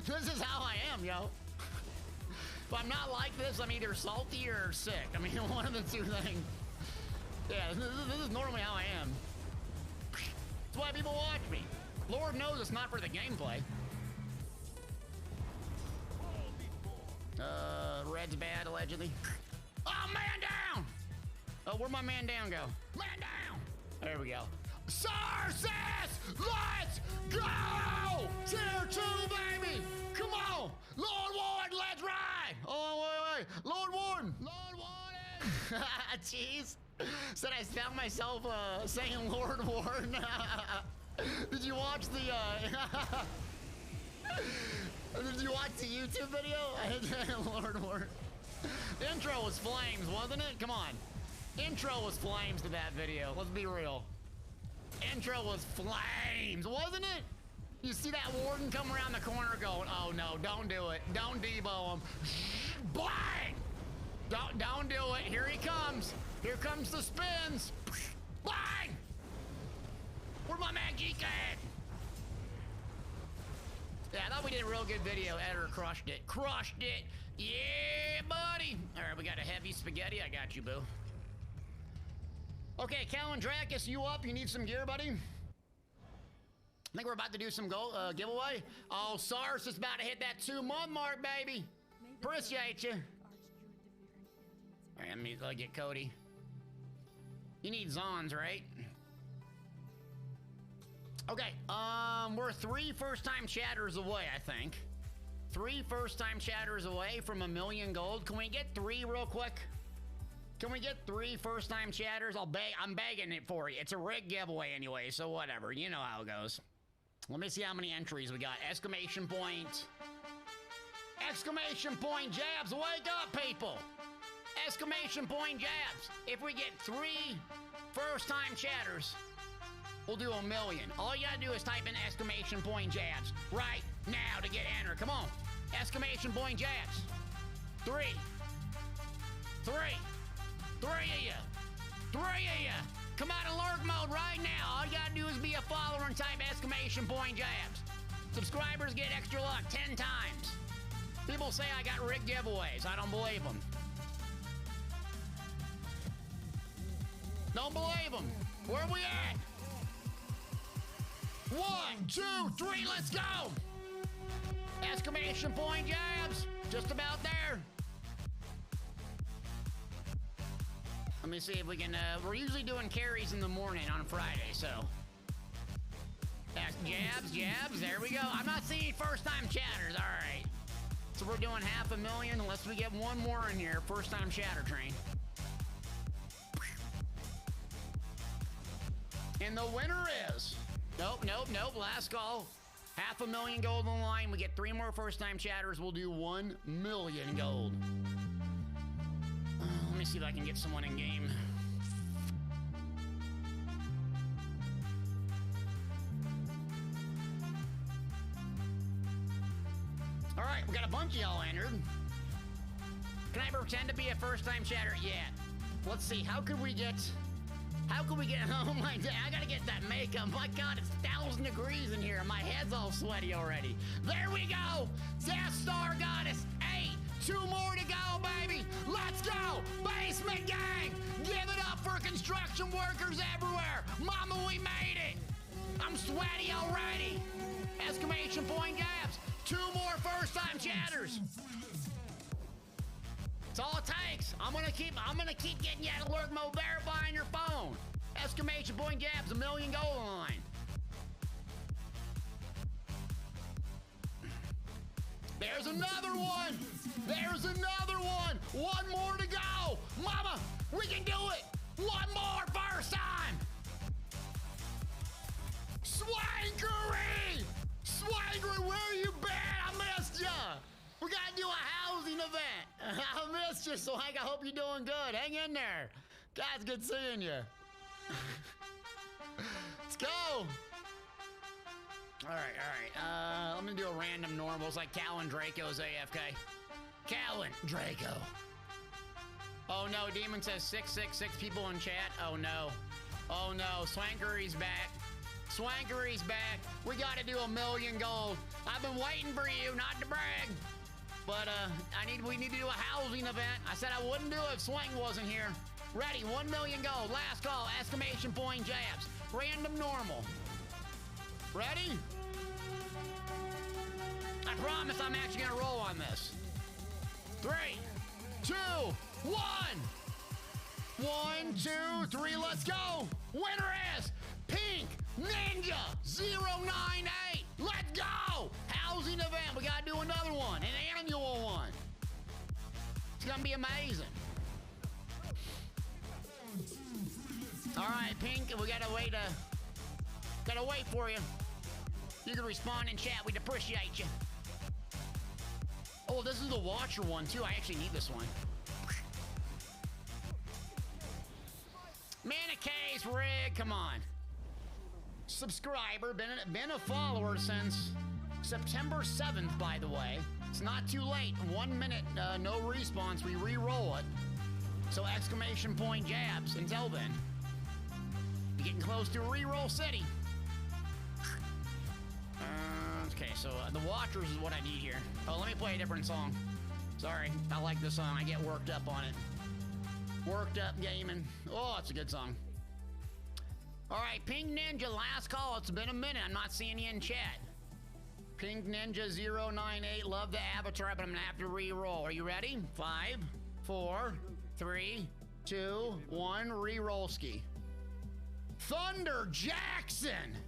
This is how I am, yo. If I'm not like this, I'm either salty or sick. I mean, one of the two things. Yeah, this is normally how I am. That's why people watch me. Lord knows it's not for the gameplay. Red's bad, allegedly. Oh, man down! Oh, where'd my man down go? Man down! There we go. Sarsis! Let's go! Tier 2, baby! Come on! Lord Warden, let's ride! Oh, wait. Lord Warden! Lord Warden! Jeez. Said I found myself saying Lord Warden. Did you watch the Did you watch the YouTube video? Lord Warden. The intro was flames, wasn't it? Come on. Intro was flames to that video. Let's be real. Intro was flames, wasn't it? You see that warden come around the corner going, oh no, don't do it. Don't debo him. Bang! Don't do it. Here he comes. Here comes the spins. Bang! Where's my man Geek at? Yeah, I thought we did a real good video. Editor crushed it. Crushed it. Yeah, buddy. All right, we got a heavy spaghetti. I got you, boo. Okay, Calendrakis, you up? You need some gear, buddy? I think we're about to do some giveaway. Oh, Sars is about to hit that 2-month mark, baby. Appreciate you. All right, let me get Cody. You need Zons, right? Okay, we're 3 first-time chatters away, I think. 3 first-time chatters away from 1 million gold. Can we get 3 real quick? Can we get 3 first-time chatters? I'm begging it for you. It's a rig giveaway anyway, so whatever. You know how it goes. Let me see how many entries we got. Exclamation point. Exclamation point jabs. Wake up, people. Exclamation point jabs. If we get 3 first-time chatters, we'll do 1 million. All you gotta do is type in exclamation point jabs right now to get entered. Come on. Exclamation point jabs. 3. 3 of you. 3 of you. Come out of alert mode right now. All you gotta do is be a follower and type exclamation point jabs. Subscribers get extra luck 10 times. People say I got rigged giveaways. I don't believe them. Don't believe them. Where we at? 1, 2, 3, let's go! Exclamation point jabs. Just about there. Let me see if we can, we're usually doing carries in the morning on Friday, so. That's jabs, there we go. I'm not seeing first-time chatters, all right. So we're doing 500,000 unless we get 1 more in here, first-time chatter train. And the winner is, nope, last call. 500,000 gold on the line. We get 3 more first-time chatters. We'll do 1 million gold. Let me see if I can get someone in game. All right, we got a bunch of y'all entered. Can I pretend to be a first-time chatter? Yeah. Let's see, how could we get, oh my God, I gotta get that makeup. My God, it's 1,000 degrees in here. My head's all sweaty already. There we go. Death Star Goddess. 8, 2 more to go, baby. Let's go. Basement Gang. Give it up for construction workers everywhere. Mama, we made it. I'm sweaty already. Exclamation point gaps. 2 more first-time chatters. That's all it takes. I'm gonna keep getting you out of alert mode, verifying your phone. Exclamation point gaps, a million goal line. There's another one. There's another one. 1 more to go. Mama, we can do it. 1 more first time. Swankery! Swankery, where you been? I missed ya. We gotta do a housing event. I missed you, Swank. I hope you're doing good. Hang in there. Guys, good seeing you. Let's go. All right. Let me do a random normal. It's like Callan Draco's AFK. Callan Draco. Oh no, Demon says 666 people in chat. Oh no. Oh no, Swankery's back. Swankery's back. We gotta do a million gold. I've been waiting for you, not to brag. But we need to do a housing event. I said I wouldn't do it if Swank wasn't here. Ready, 1 million gold. Last call, exclamation point jabs. Random normal. Ready? I promise I'm actually gonna roll on this. 3, 2, 1. 1, 2, 3, let's go. Winner is Pink Ninja 098. Let's go. Housing event. We gotta do another one, an annual one. It's gonna be amazing. All right, Pink, we gotta wait for you. You can respond in chat. We'd appreciate you. Oh, this is the Watcher one too. I actually need this one. Manicase rig, come on. Subscriber, been a follower since September 7th, by the way. It's not too late. 1 minute, no response. We re-roll it. So exclamation point jabs until then. You're getting close to re-roll city. Okay, so the Watchers is what I need here. Oh, let me play a different song. Sorry, I like this song. I get worked up on it. Worked up gaming. Oh, it's a good song. All right, Pink Ninja, last call. It's been a minute. I'm not seeing you in chat. Pink Ninja 098, love the avatar, but I'm gonna have to re-roll. Are you ready? 5, 4, 3, 2, 1, re-roll ski. Thunder Jackson!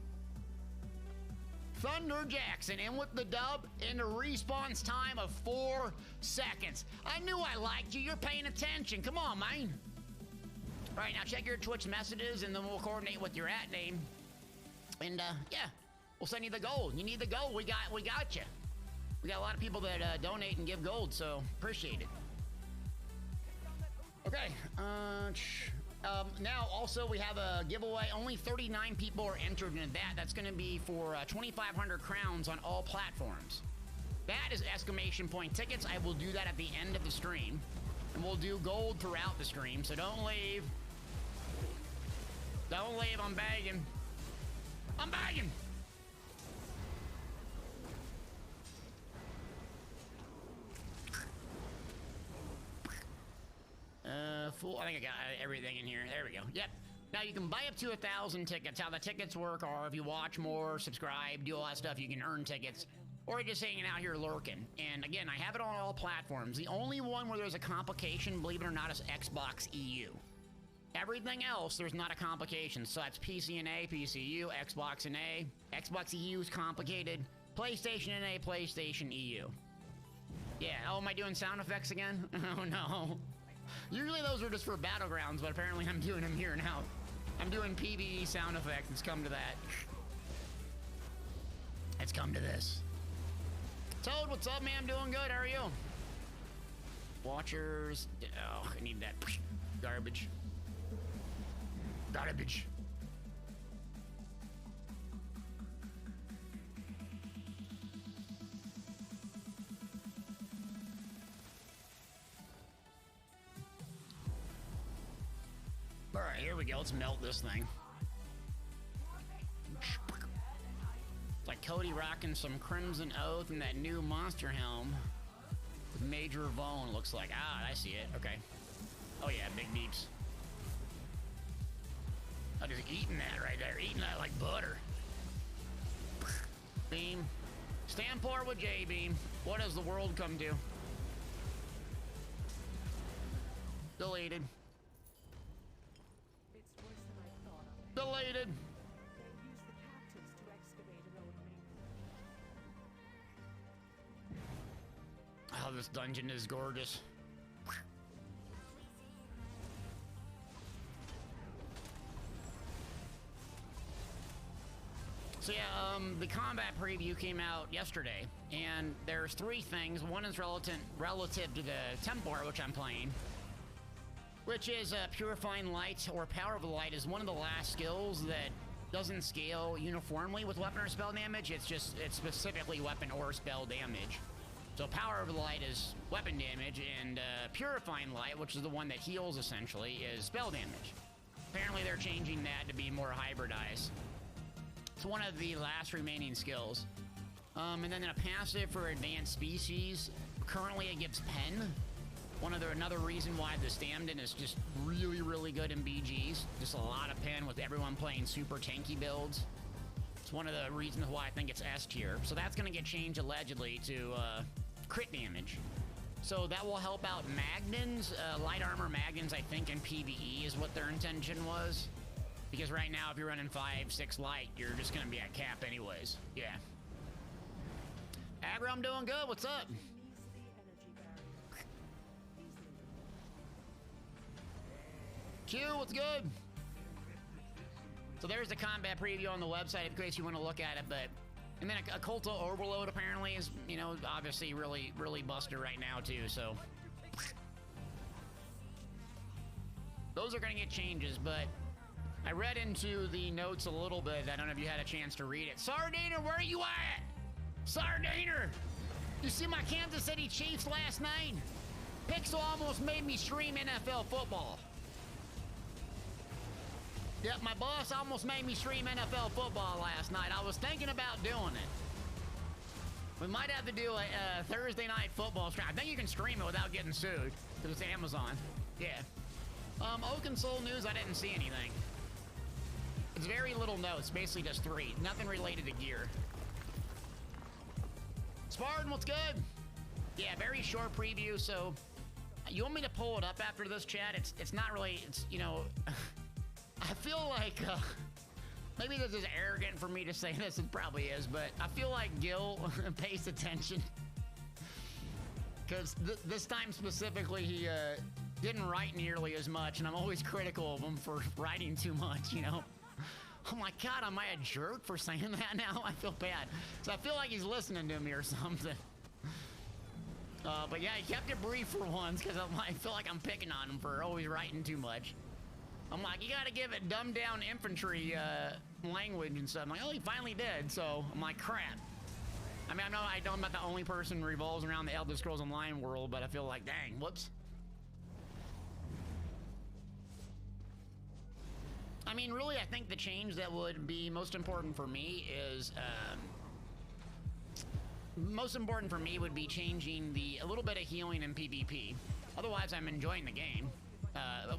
Thunder Jackson in with the dub in a response time of 4 seconds. I knew I liked you. You're paying attention. Come on, man. All right, now check your Twitch messages, and then we'll coordinate with your @ name. And yeah, we'll send you the gold. You need the gold. We got you. We got a lot of people that donate and give gold, so appreciate it. Okay. Now, also, we have a giveaway. Only 39 people are entered in that. That's going to be for 2,500 crowns on all platforms. That is exclamation point tickets. I will do that at the end of the stream. And we'll do gold throughout the stream, so don't leave. Don't leave. I'm begging. I'm begging. Full. I think I got everything in here. There we go. Yep. Now you can buy up to 1,000 tickets. How the tickets work are if you watch more, subscribe, do all that stuff, you can earn tickets. Or you're just hanging out here lurking. And again, I have it on all platforms. The only one where there's a complication, believe it or not, is Xbox EU. Everything else, there's not a complication. So that's PC and A, PCU, Xbox and A. Xbox EU is complicated. PlayStation and A, PlayStation EU. Yeah. Oh, am I doing sound effects again? Oh no. Usually those are just for Battlegrounds, but apparently I'm doing them here now. I'm doing PvE sound effects. It's come to that. It's come to this. Toad, what's up, man? I'm doing good. How are you? Watchers. Oh, I need that garbage. Garbage. There we go. Let's melt this thing. It's like Cody rocking some Crimson Oath and that new monster helm with Major Vone, looks like. Ah, I see it. Okay. Oh yeah, big beeps. I'm just eating that right there. Eating that like butter. Beam. Stand par with J-Beam. What does the world come to? Deleted. It's worse than I thought. Deleted. They use the cactus to excavate an old ring. Oh, this dungeon is gorgeous. So yeah, the combat preview came out yesterday, and there's 3 things. One is relative to the Templar, which I'm playing, which is Purifying Light, or Power of the Light, is one of the last skills that doesn't scale uniformly with weapon or spell damage. It's specifically weapon or spell damage. So Power of the Light is weapon damage, and Purifying Light, which is the one that heals essentially, is spell damage. Apparently they're changing that to be more hybridized. It's one of the last remaining skills. And then a passive for advanced species. Currently it gives Pen. Another reason why the Stamden is just really, really good in BGs. Just a lot of Pen with everyone playing super tanky builds. It's one of the reasons why I think it's S tier. So that's going to get changed allegedly to crit damage. So that will help out Magnans. Light armor Magnans, I think, in PvE is what their intention was. Because right now, if you're running 5-6 light, you're just going to be at cap anyways. Yeah. Aggro, I'm doing good. What's up? Q, what's good? So there's the combat preview on the website in case you want to look at it, but... And then a Culto Overload apparently is, you know, obviously really, really buster right now too, so... Those are going to get changes, but... I read into the notes a little bit. I don't know if you had a chance to read it. Sardiner, where are you at? Sardiner! You see my Kansas City Chiefs last night? Pixel almost made me stream NFL football. Yep, my boss almost made me stream NFL football last night. I was thinking about doing it. We might have to do a Thursday night football stream. I think you can stream it without getting sued, because it's Amazon. Yeah. Oaken Soul News, I didn't see anything. It's very little notes, basically just 3. Nothing related to gear. Spartan, what's good? Yeah, very short preview, so... You want me to pull it up after this, chat? It's not really... It's, you know... I feel like... maybe this is arrogant for me to say this, it probably is, but I feel like Gil pays attention. Because this time specifically, he didn't write nearly as much, and I'm always critical of him for writing too much, you know? Oh my God, am I a jerk for saying that now? I feel bad. So I feel like he's listening to me or something. But yeah, he kept it brief for once because I feel like I'm picking on him for always writing too much. I'm like, you gotta give it dumbed down infantry language and stuff. I'm like, oh, he finally did. So I'm like, crap. I mean, I know I'm not the only person who revolves around the Elder Scrolls Online world, but I feel like, dang, whoops. I mean, really, I think the change that would be most important for me is, most important for me would be changing a little bit of healing in PvP. Otherwise, I'm enjoying the game.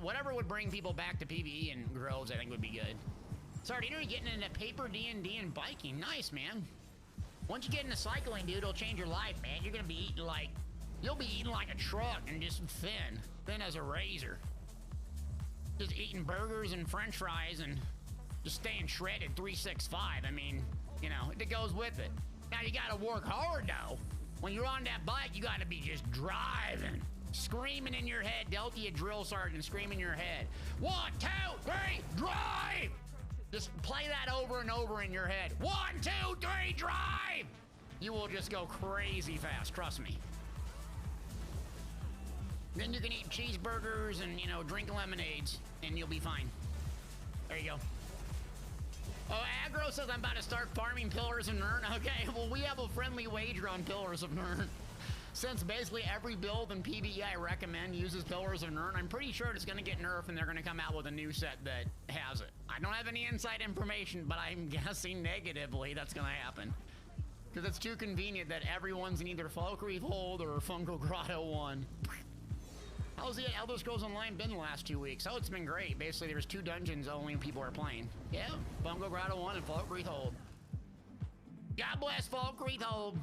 Whatever would bring people back to PvE and Groves, I think would be good. Sorry, you're getting into paper D&D and biking. Nice, man. Once you get into cycling, dude, it'll change your life, man. You're gonna be eating like, you'll be eating like a truck and just thin as a razor. Just eating burgers and french fries and just staying shredded 365. I mean, you know, it goes with it. Now you gotta work hard though. When you're on that bike, you gotta be just driving, screaming in your head. Delta drill sergeant screaming in your head. 1, 2, 3, drive! Just play that over and over in your head. 1, 2, 3, drive! You will just go crazy fast, trust me. Then you can eat cheeseburgers and, you know, drink lemonades, and you'll be fine. There you go. Oh, Aggro says I'm about to start farming Pillars of Nirn. Okay, well, we have a friendly wager on Pillars of Nirn. since basically every build in PvE I recommend uses Pillars of Nirn, I'm pretty sure it's going to get nerfed and they're going to come out with a new set that has it. I don't have any inside information, but I'm guessing negatively that's going to happen. Because it's too convenient that everyone's in either Falkreath Hold or Fungal Grotto 1. How's the Elder Scrolls Online been the last 2 weeks? Oh, it's been great. Basically, there's 2 dungeons only when people are playing. Yeah, Fungal Grotto 1 and Falkreath Hold. God bless Falkreath Hold.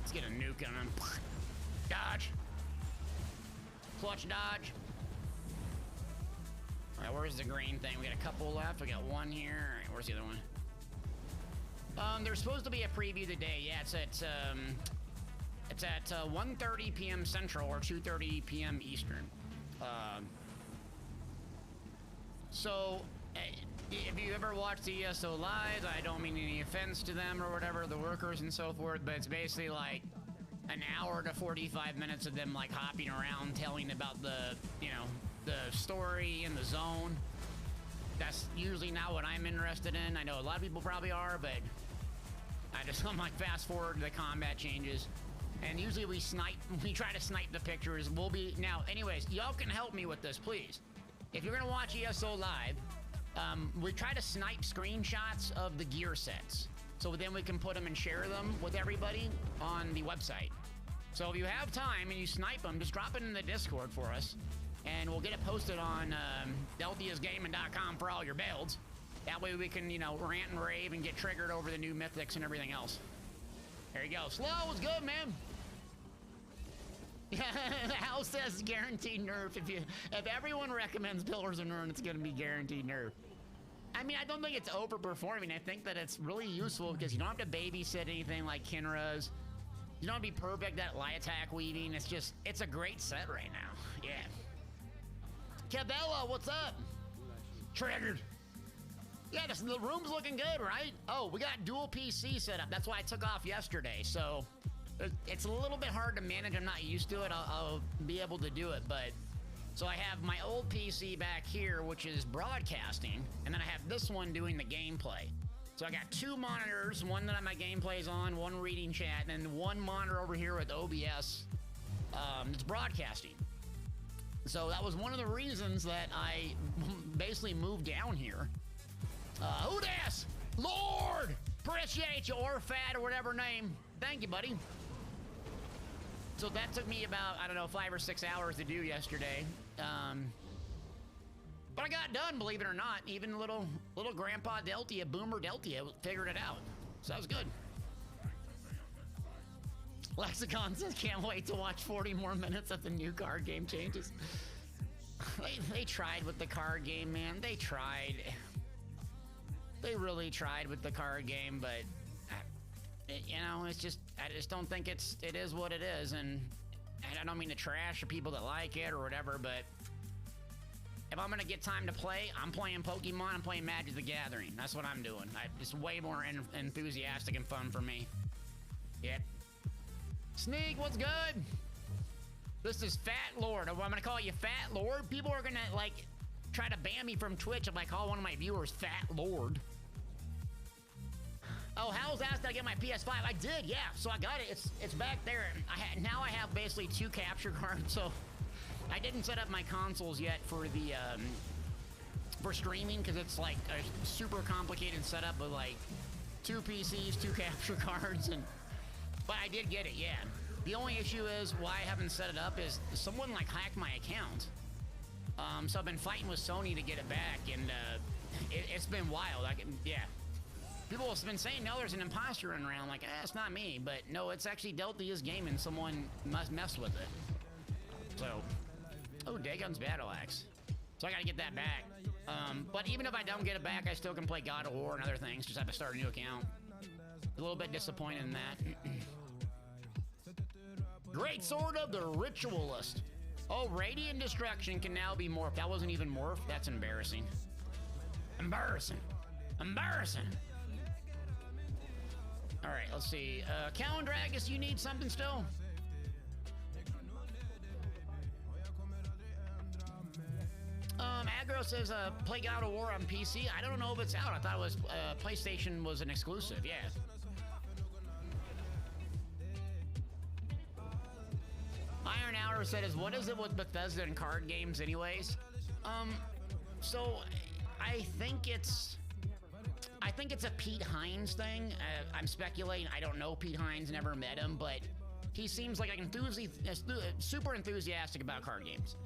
Let's get a nuke on him. Dodge. Clutch dodge. All right, where's the green thing? We got a couple left. We got one here. All right, where's the other one? There's supposed to be a preview today. Yeah, it's at 1:30 p.m. Central or 2:30 p.m. Eastern. So, if you ever watched the ESO Live, I don't mean any offense to them or whatever, the workers and so forth, but it's basically like an hour to 45 minutes of them like hopping around telling about the, you know, the story and the zone. That's usually not what I'm interested in. I know a lot of people probably are, but I'm like fast forward to the combat changes. And usually we try to snipe the pictures. Now, anyways, y'all can help me with this, please. If you're gonna watch ESO Live, we try to snipe screenshots of the gear sets. So then we can put them and share them with everybody on the website. So if you have time and you snipe them, just drop it in the Discord for us. And we'll get it posted on deltiasgaming.com for all your builds. That way we can, you know, rant and rave and get triggered over the new mythics and everything else. There you go. Slow was good, man. The house says guaranteed nerf. If everyone recommends Pillars of Nirn, it's going to be guaranteed nerf. I mean, I don't think it's overperforming. I think that it's really useful because you don't have to babysit anything like Kinra's. You don't have to be perfect at light attack weaving. It's a great set right now. Yeah. Cabela, what's up? Triggered. Yeah, the room's looking good, right? Oh, we got dual PC set up. That's why I took off yesterday. So it's a little bit hard to manage. I'm not used to it. I'll be able to do it, but so I have my old PC back here, which is broadcasting, and then I have this one doing the gameplay. So I got 2 monitors, one that my gameplay's on, one reading chat, and then one monitor over here with OBS. It's broadcasting. So that was one of the reasons that I basically moved down here. Who das? Lord! Appreciate you, Orfat, or whatever name. Thank you, buddy. So that took me about, I don't know, 5 or 6 hours to do yesterday. But I got done, believe it or not. Even little Grandpa Deltia, Boomer Deltia, figured it out. So that was good. Lexicon says, can't wait to watch 40 more minutes of the new card game changes. They tried with the card game, man. They tried. They really tried with the card game, but you know, it's just, I just don't think it is what it is. And I don't mean to trash the people that like it or whatever, but if I'm gonna get time to play, I'm playing Pokemon, I'm playing Magic the Gathering. That's what I'm doing. It's way more enthusiastic and fun for me. Yep. Sneak, what's good? This is Fat Lord. I'm gonna call you Fat Lord. People are gonna like try to ban me from Twitch if I call one of my viewers Fat Lord. Oh, Hal's asked did I get my PS5. I did, yeah. So I got it. It's back there. Now I have basically 2 capture cards. So I didn't set up my consoles yet for the for streaming because it's like a super complicated setup with like 2 PCs, 2 capture cards, but I did get it, yeah. The only issue is why I haven't set it up is someone like hacked my account. So I've been fighting with Sony to get it back, and it's been wild. Yeah. People have been saying, no, there's an imposter running around. Like, it's not me. But no, it's actually Deltia's game, and someone must mess with it. So, oh, Dagon's Battle Axe. So I gotta get that back. But even if I don't get it back, I still can play God of War and other things. Just have to start a new account. A little bit disappointed in that. Great Sword of the Ritualist. Oh, Radiant Destruction can now be morphed. That wasn't even morphed. That's embarrassing. Embarrassing. Embarrassing. All right, let's see. Calendragus, you need something still? Aggro says, play God of War on PC. I don't know if it's out. I thought it was, PlayStation was an exclusive, yeah. Iron Hour says, what is it with Bethesda and card games anyways? So I think it's a Pete Hines thing. I'm speculating. I don't know Pete Hines, never met him, but he seems like super enthusiastic about card games.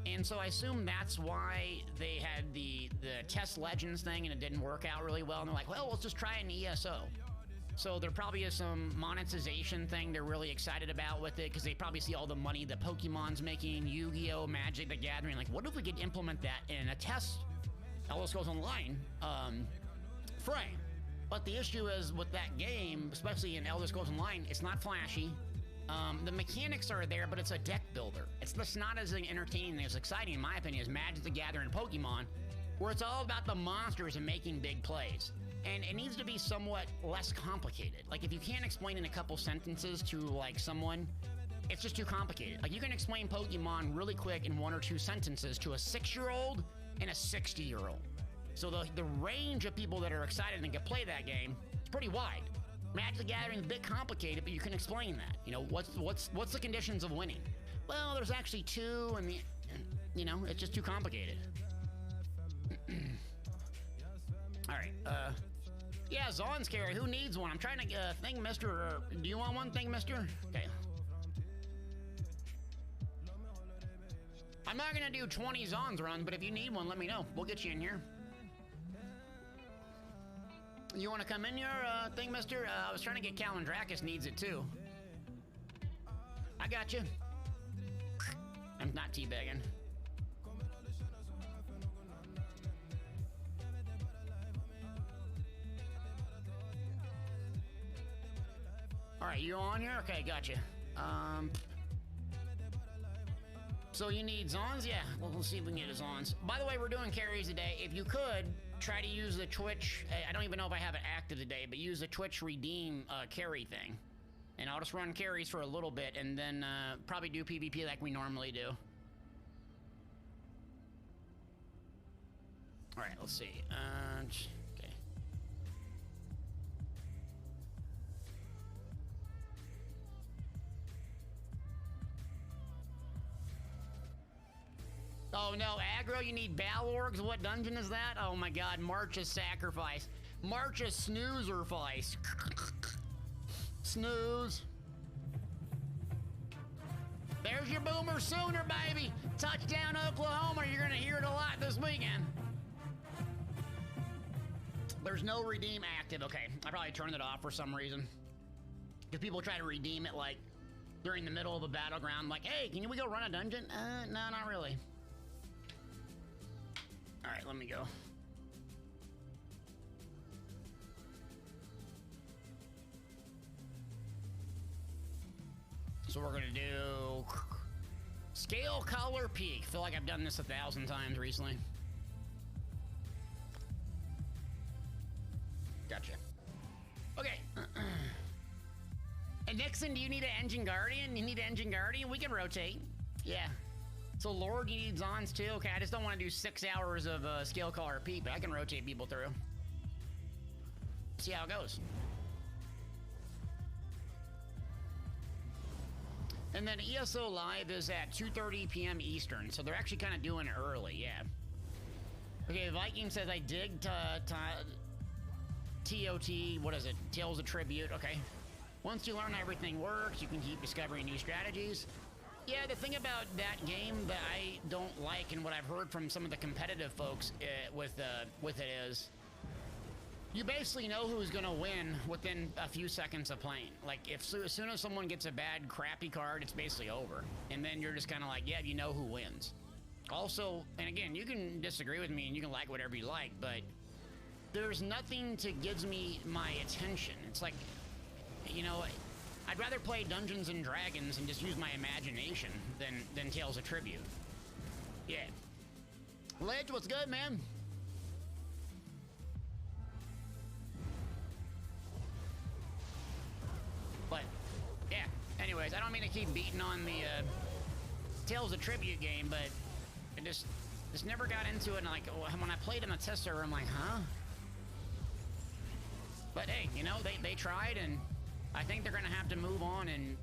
And so I assume that's why they had the Test Legends thing and it didn't work out really well. And they're like, well, let's just try an ESO. So there probably is some monetization thing they're really excited about with it because they probably see all the money that Pokemon's making, Yu-Gi-Oh, Magic the Gathering. Like, what if we could implement that in a test Elder Scrolls Online frame? But the issue is with that game, especially in Elder Scrolls Online, it's not flashy. The mechanics are there, but it's a deck builder. It's just not as entertaining and as exciting, in my opinion, as Magic the Gathering and Pokemon, where it's all about the monsters and making big plays. And it needs to be somewhat less complicated. Like, if you can't explain in a couple sentences to, like, someone, it's just too complicated. Like, you can explain Pokemon really quick in 1 or 2 sentences to a 6-year-old and a 60-year-old. So the range of people that are excited and can play that game is pretty wide. Magic the Gathering is a bit complicated, but you can explain that. You know, what's the conditions of winning? Well, there's actually 2, and you know, it's just too complicated. All right, yeah, Zon's carry. Who needs one? I'm trying to think, Mister. Do you want one thing, Mister? Okay. I'm not gonna do 20 Zons runs, but if you need one, let me know. We'll get you in here. You want to come in your thing, Mister? I was trying to get Calendrakis needs it too. I got you. I'm not teabagging. All right, you on here? Okay, gotcha. So you need Zons? Yeah, well, we'll see if we can get a Zons. By the way, we're doing carries today. If you could, try to use the Twitch, I don't even know if I have it active today, but use the Twitch redeem carry thing. And I'll just run carries for a little bit and then probably do PvP like we normally do. All right, let's see. Okay. Oh no, aggro, you need Balorgs? What dungeon is that? Oh my god, March's Sacrifice. March's Snoozerfice. Snooze. There's your Boomer Sooner, baby. Touchdown, Oklahoma. You're gonna hear it a lot this weekend. There's no redeem active. Okay, I probably turned it off for some reason. If people try to redeem it like during the middle of a battleground, like, hey, can we go run a dungeon? No, not really. All right, let me go. So we're gonna do Scale Color Peak. Feel like I've done this 1,000 times recently. Gotcha. Okay. And Nixon, do you need an Engine Guardian? You need an Engine Guardian? We can rotate. Yeah. So Lord, you need Zons too? Okay, I just don't want to do 6 hours of Scale Color Peak, but I can rotate people through. See how it goes. And then ESO Live is at 2:30 p.m. Eastern, so they're actually kind of doing it early, yeah. Okay, Viking says, I dig TOT, what is it? Tales of Tribute, okay. Once you learn how everything works, you can keep discovering new strategies. Yeah, the thing about that game that I don't like, and what I've heard from some of the competitive folks with it is, you basically know who's gonna win within a few seconds of playing. Like, as soon as someone gets a bad, crappy card, it's basically over. And then you're just kind of like, yeah, you know who wins. Also, and again, you can disagree with me and you can like whatever you like, but there's nothing to gives me my attention. It's like, you know, I'd rather play Dungeons and Dragons and just use my imagination than Tales of Tribute. Yeah. Ledge, what's good, man? But, yeah. Anyways, I don't mean to keep beating on the Tales of Tribute game, but Just never got into it, and like when I played in the test server, I'm like, huh? But hey, you know, they tried, and I think they're gonna have to move on, and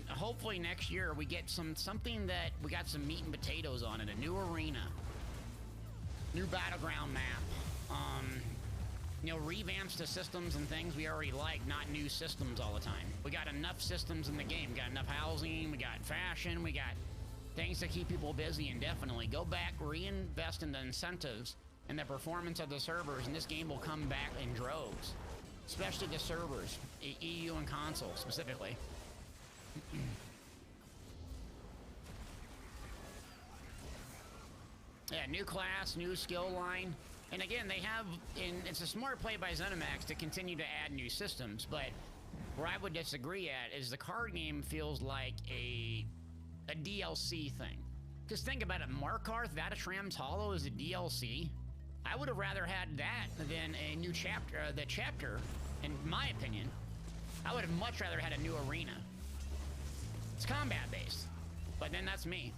hopefully next year we get something that we got some meat and potatoes on it, a new arena, new battleground map, you know, revamps to systems and things we already like, not new systems all the time. We got enough systems in the game. We got enough housing, we got fashion, we got things to keep people busy indefinitely. Go back, reinvest in the incentives and the performance of the servers, and this game will come back in droves. Especially the servers, EU and console specifically. Yeah, new class, new skill line. And again, they have, it's a smart play by ZeniMax to continue to add new systems, but where I would disagree at is the card game feels like a DLC thing. Just think about it, Markarth, Vatashram's Hollow is a DLC. I would have rather had that than a new chapter, the chapter, in my opinion. I would have much rather had a new arena. It's combat based, but then that's me.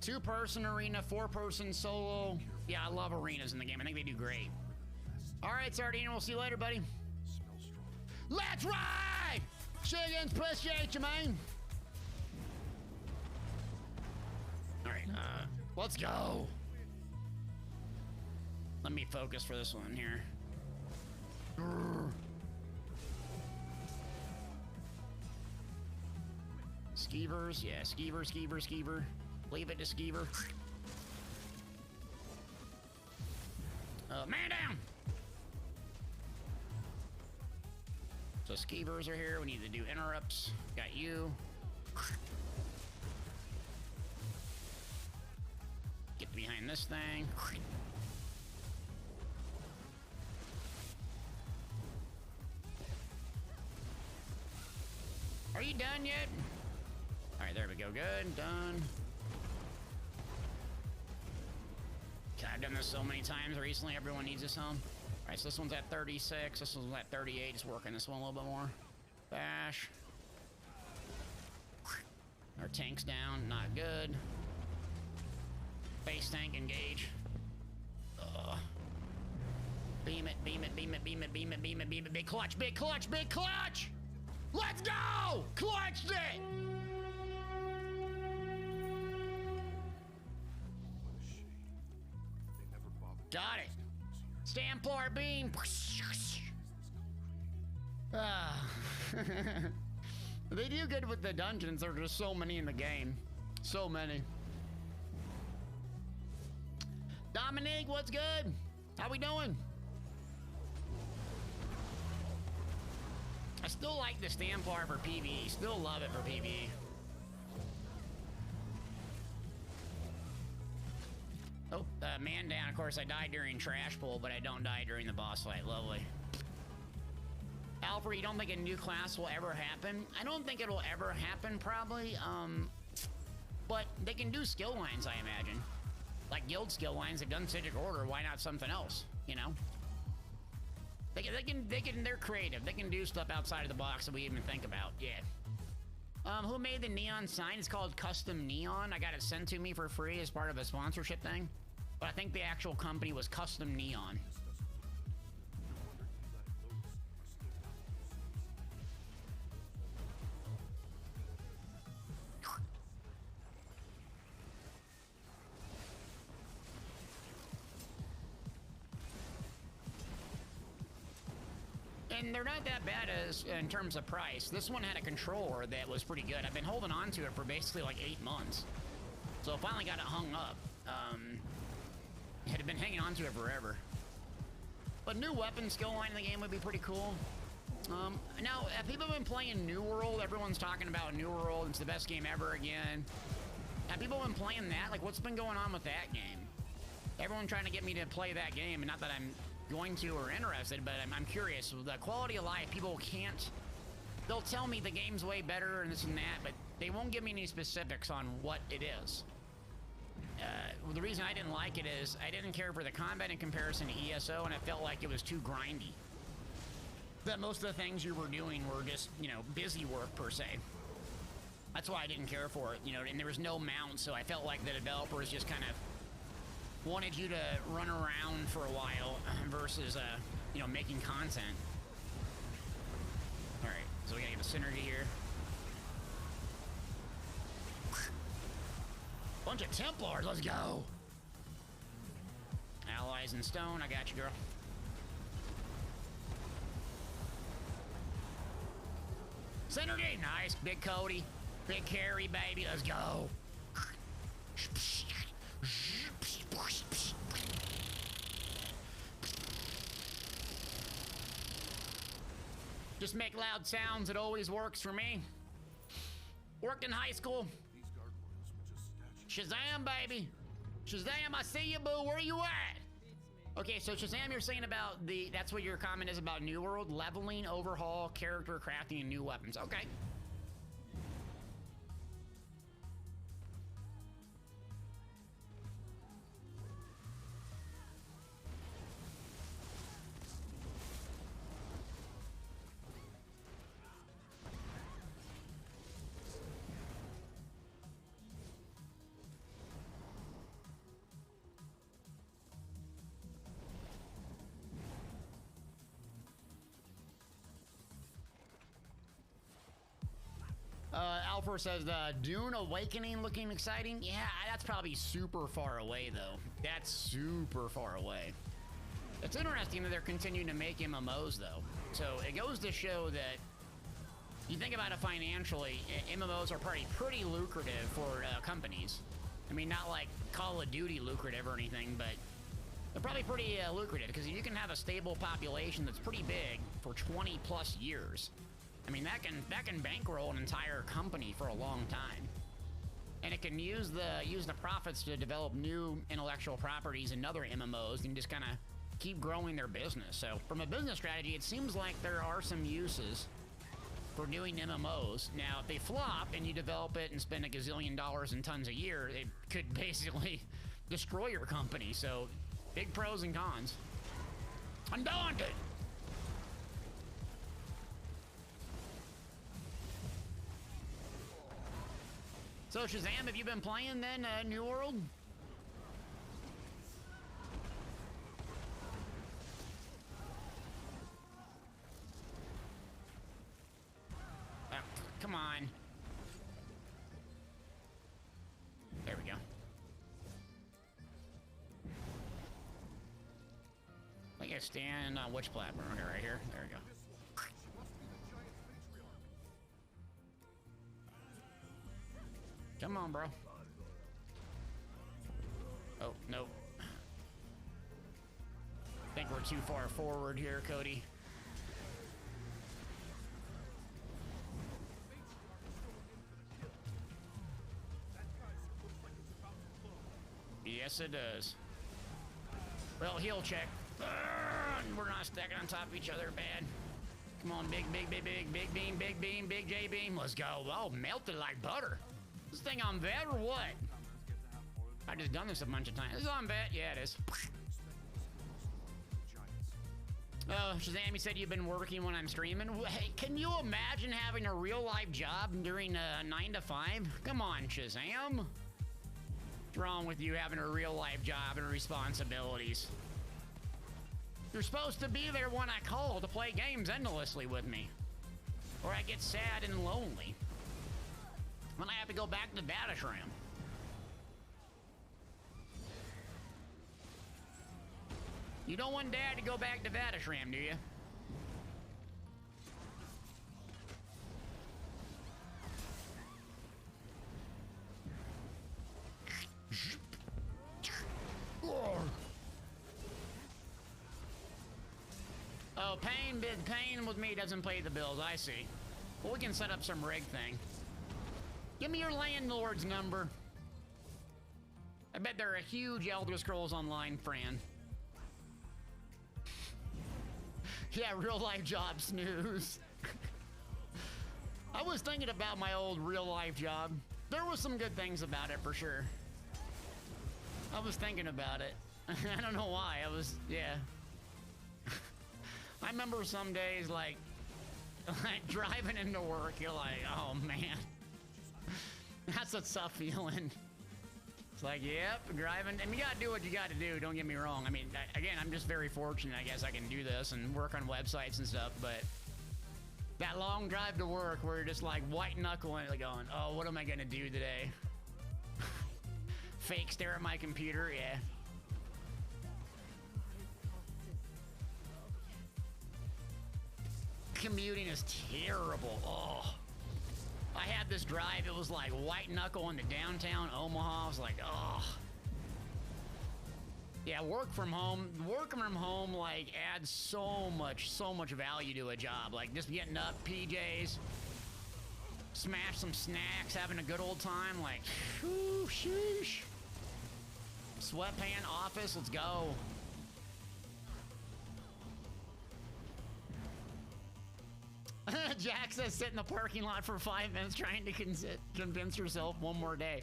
Two-person arena, four-person solo. Yeah, I love arenas in the game. I think they do great. All right, Sardine, we'll see you later, buddy. Let's ride! Shiggins, appreciate you, man. All right, let's go. Let me focus for this one here. Grr. Skeevers, yeah, skeever. Leave it to skeever. Man down! So skeevers are here, we need to do interrupts. Got you. Get behind this thing. Are you done yet? All right, there we go. Good, done. God, I've done this so many times recently. Everyone needs this home. All right, so this one's at 36. This one's at 38. Just working this one a little bit more. Bash. Our tank's down. Not good. Base tank engage. Beam it, beam it, beam it, beam it, beam it, beam it, beam it. Big clutch, big clutch, big clutch! Let's go! Clutched it! Got it. Stamplar beam. They do good with the dungeons. There are just so many in the game. So many. Dominique, what's good? How we doing? I still like the Stamplar for PvE. Still love it for PvE. Oh, man down. Of course, I died during Trash Pull, but I don't die during the boss fight. Lovely. Alfred, you don't think a new class will ever happen? I don't think it'll ever happen, probably. But they can do skill lines, I imagine. Like guild skill lines, they've done Civic Order. Why not something else? You know? They're creative. They can do stuff outside of the box that we even think about. Yeah. Who made the neon sign? It's called Custom Neon. I got it sent to me for free as part of a sponsorship thing. But I think the actual company was Custom Neon. And they're not that bad as in terms of price. This one had a controller that was pretty good. I've been holding on to it for basically like 8 months. So I finally got it hung up. Had been hanging on to it forever. But new weapon skill line in the game would be pretty cool. Now, have people been playing New World? Everyone's talking about New World. It's the best game ever again. Have people been playing that? Like, what's been going on with that game? Everyone trying to get me to play that game, and not that I'm going to or interested, but I'm curious. The quality of life, people can't... They'll tell me the game's way better and this and that, but they won't give me any specifics on what it is. The reason I didn't like it is I didn't care for the combat in comparison to ESO, and it felt like it was too grindy. That most of the things you were doing were just, you know, busy work per se. That's why I didn't care for it, you know, and there was no mount, so I felt like the developers just kind of wanted you to run around for a while versus, you know, making content. All right, so we gotta get a synergy here. Bunch of Templars, let's go. Allies in stone, I got you, girl. Synergy, nice, big Cody. Big carry, baby, let's go. Just make loud sounds, it always works for me. Worked in high school. Shazam, baby. Shazam, I see you, boo, where you at? Okay, so Shazam, you're saying about that's what your comment is about New World, leveling, overhaul, character crafting, and new weapons, okay. Alfor says, Dune Awakening looking exciting. Yeah, that's probably super far away, though. That's super far away. It's interesting that they're continuing to make MMOs, though. So it goes to show that you think about it financially, MMOs are pretty lucrative for companies. I mean, not like Call of Duty lucrative or anything, but they're probably pretty lucrative because you can have a stable population that's pretty big for 20 plus years. I mean, that can bankroll an entire company for a long time, and it can use the profits to develop new intellectual properties and other MMOs and just kind of keep growing their business. So, from a business strategy, it seems like there are some uses for doing MMOs. Now, if they flop and you develop it and spend $1 gazillion and tons a year, it could basically destroy your company. So, big pros and cons. Undaunted. So Shazam, have you been playing then, New World? Come on. There we go. I gotta stand on which platform? Okay, right here. There we go. Come on, bro. Oh, nope. I think we're too far forward here, Cody. Yes, it does. Well, heal check. We're not stacking on top of each other bad. Come on, big beam, big J beam. Let's go. Oh, melted like butter. This thing on vet or what? I just done this a bunch of times. Is it on vet? Yeah, it is. Oh, Shazam, you said you've been working when I'm streaming. Hey, can you imagine having a real life job during 9 to 5? Come on, Shazam. What's wrong with you having a real life job and responsibilities? You're supposed to be there when I call to play games endlessly with me. Or I get sad and lonely. When I have to go back to Datashram. You don't want Dad to go back to Datashram, do you? Oh, Pain with me doesn't pay the bills, I see. Well, we can set up some rig thing. Give me your landlord's number. I bet they're a huge Elder Scrolls Online fan. Yeah, real life job snooze. I was thinking about my old real life job. There was some good things about it for sure. I was thinking about it. I don't know why. Yeah. I remember some days like driving into work, you're like, oh man. That's a tough feeling. It's like, yep, driving. And you gotta do what you gotta do, don't get me wrong. I mean, again, I'm just very fortunate, I guess I can do this and work on websites and stuff, but that long drive to work where you're just like white knuckling, like going, oh, what am I gonna do today? Fake stare at my computer, yeah. Commuting is terrible. Oh, I had this drive. It was like white knuckle into downtown Omaha. I was like, oh. Yeah, working from home, like adds so much value to a job. Like just getting up, PJs, smash some snacks, having a good old time. Like, whew, sheesh. Sweatpant office, let's go. Jack says sit in the parking lot for 5 minutes trying to convince yourself one more day.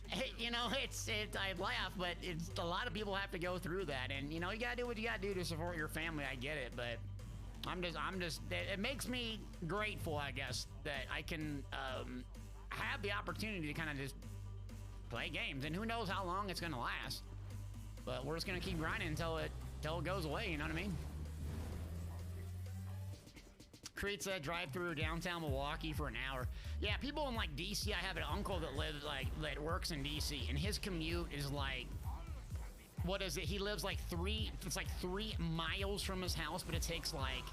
Hey, you know, I laugh, but it's a lot of people have to go through that, and you know, you gotta do what you gotta do to support your family. I get it, but it makes me grateful, I guess, that I can have the opportunity to kind of just play games, and who knows how long it's gonna last. But we're just gonna keep grinding until it goes away. You know what I mean? Create said drive through downtown Milwaukee for an hour. Yeah, people in like DC. I have an uncle that that works in DC, and his commute is like, what is it? He lives like 3 miles from his house, but it takes like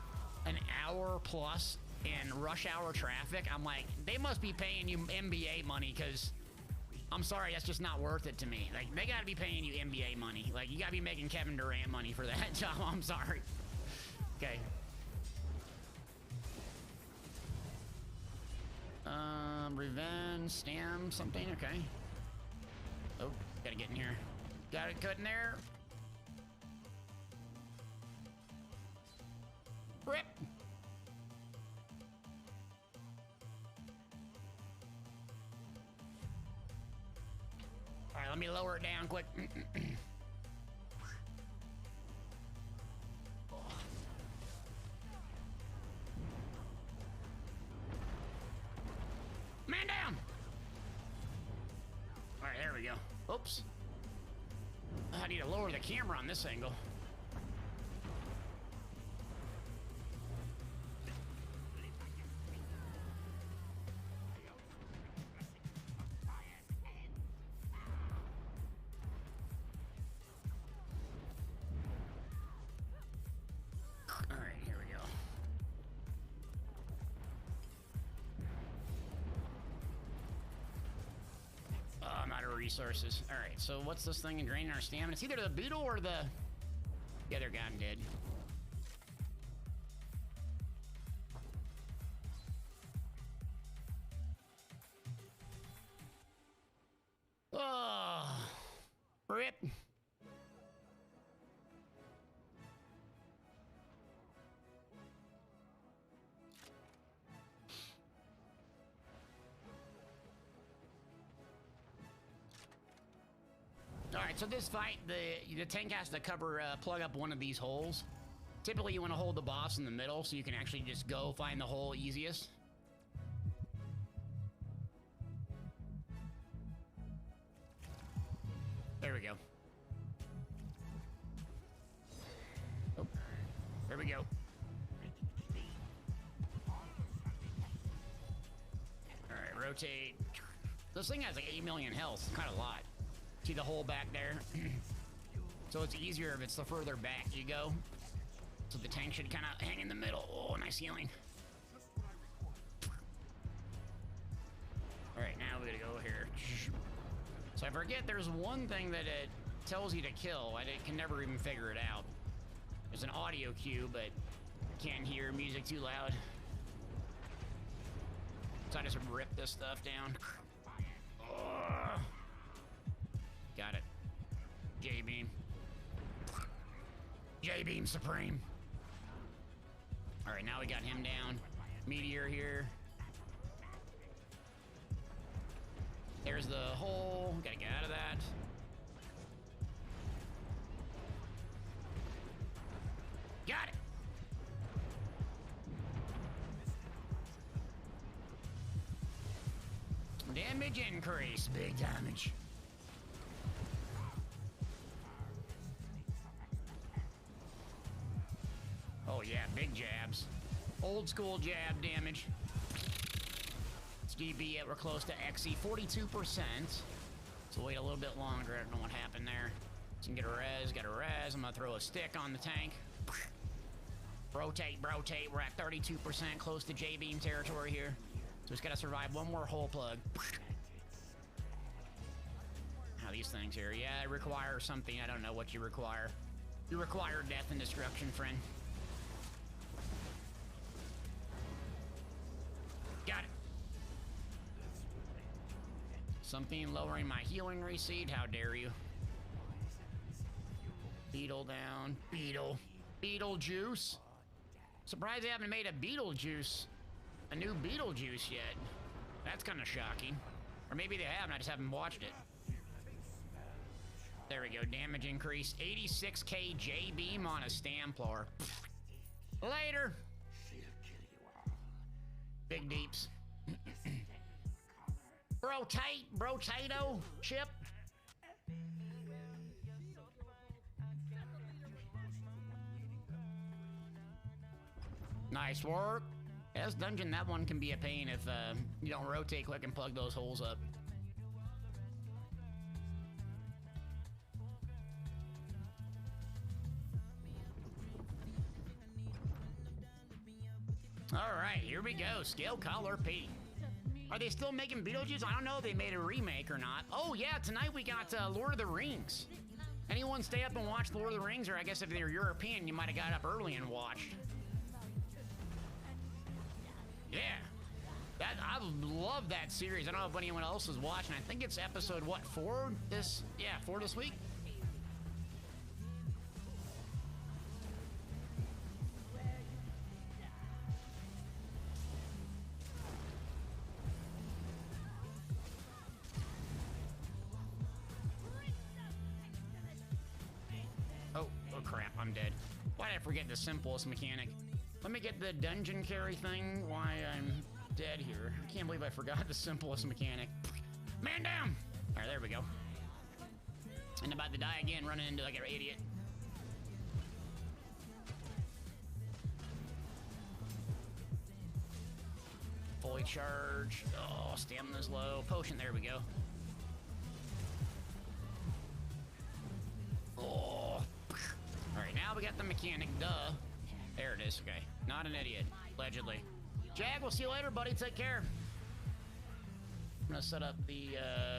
an hour plus in rush hour traffic. I'm like, they must be paying you NBA money, because I'm sorry, that's just not worth it to me. Like, they gotta be paying you NBA money. Like, you gotta be making Kevin Durant money for that job. I'm sorry. Okay. Revenge, stam, something, okay. Oh, gotta get in here. Got it cut in there. Rip. All right, let me lower it down quick. Man down! All right, there we go. Oops. I need to lower the camera on this angle. All right, here we go. I'm out of resources. All right, so what's this thing in draining our stamina? It's either the beetle or the other guy I'm dead. Oh, rip. All right, so this fight, the tank has to plug up one of these holes. Typically, you want to hold the boss in the middle so you can actually just go find the hole easiest. There we go. Oh, there we go. All right, rotate. This thing has like 8 million health, kind of a lot. See the hole back there? So it's easier if it's the further back you go. So the tank should kind of hang in the middle. Oh, nice healing. All right, now we gotta go here. So I forget there's one thing that it tells you to kill. I can never even figure it out. There's an audio cue, but I can't hear music too loud. So I just rip this stuff down. Oh. Got it. J-beam. J-beam supreme. All right, now we got him down. Meteor here. There's the hole. Gotta get out of that. Got it. Damage increase. Big damage. Oh yeah, big jabs. Old school jab damage. It's DB yet we're close to XE, 42%. So wait a little bit longer. I don't know what happened there. So you can get a res, got a res. I'm gonna throw a stick on the tank. Rotate, rotate. We're at 32%, close to J-beam territory here. So it's gotta survive one more hole plug. How these things here? Yeah, it requires something. I don't know what you require. You require death and destruction, friend. Got it. Something lowering my healing receipt. How dare you? Beetle down. Beetle. Beetlejuice. Surprised they haven't made a Beetlejuice. A new Beetlejuice yet. That's kind of shocking. Or maybe they have and I just haven't watched it. There we go. Damage increase. 86k J-beam on a Stamplar. Later. Big deeps. Brotato chip. Nice work. Yeah, this dungeon, that one can be a pain if you don't rotate quick and plug those holes up. All right, here we go. Scale Collar P. Are they still making Beetlejuice? I don't know if they made a remake or not. Oh yeah, tonight we got Lord of the Rings. Anyone stay up and watch Lord of the Rings? Or I guess if they're European, you might have got up early and watched. Yeah. I love that series. I don't know if anyone else is watching. I think it's episode, what, 4 this? Yeah, 4 this week? Oh crap, I'm dead. Why did I forget the simplest mechanic? Let me get the dungeon carry thing why I'm dead here. I can't believe I forgot the simplest mechanic. Man down! Alright, there we go. And about to die again, running into like an idiot. Fully charged. Oh, stamina's low. Potion, there we go. Oh. Alright, now we got the mechanic, duh. There it is, okay. Not an idiot, allegedly. Jag, we'll see you later, buddy. Take care. I'm gonna set up the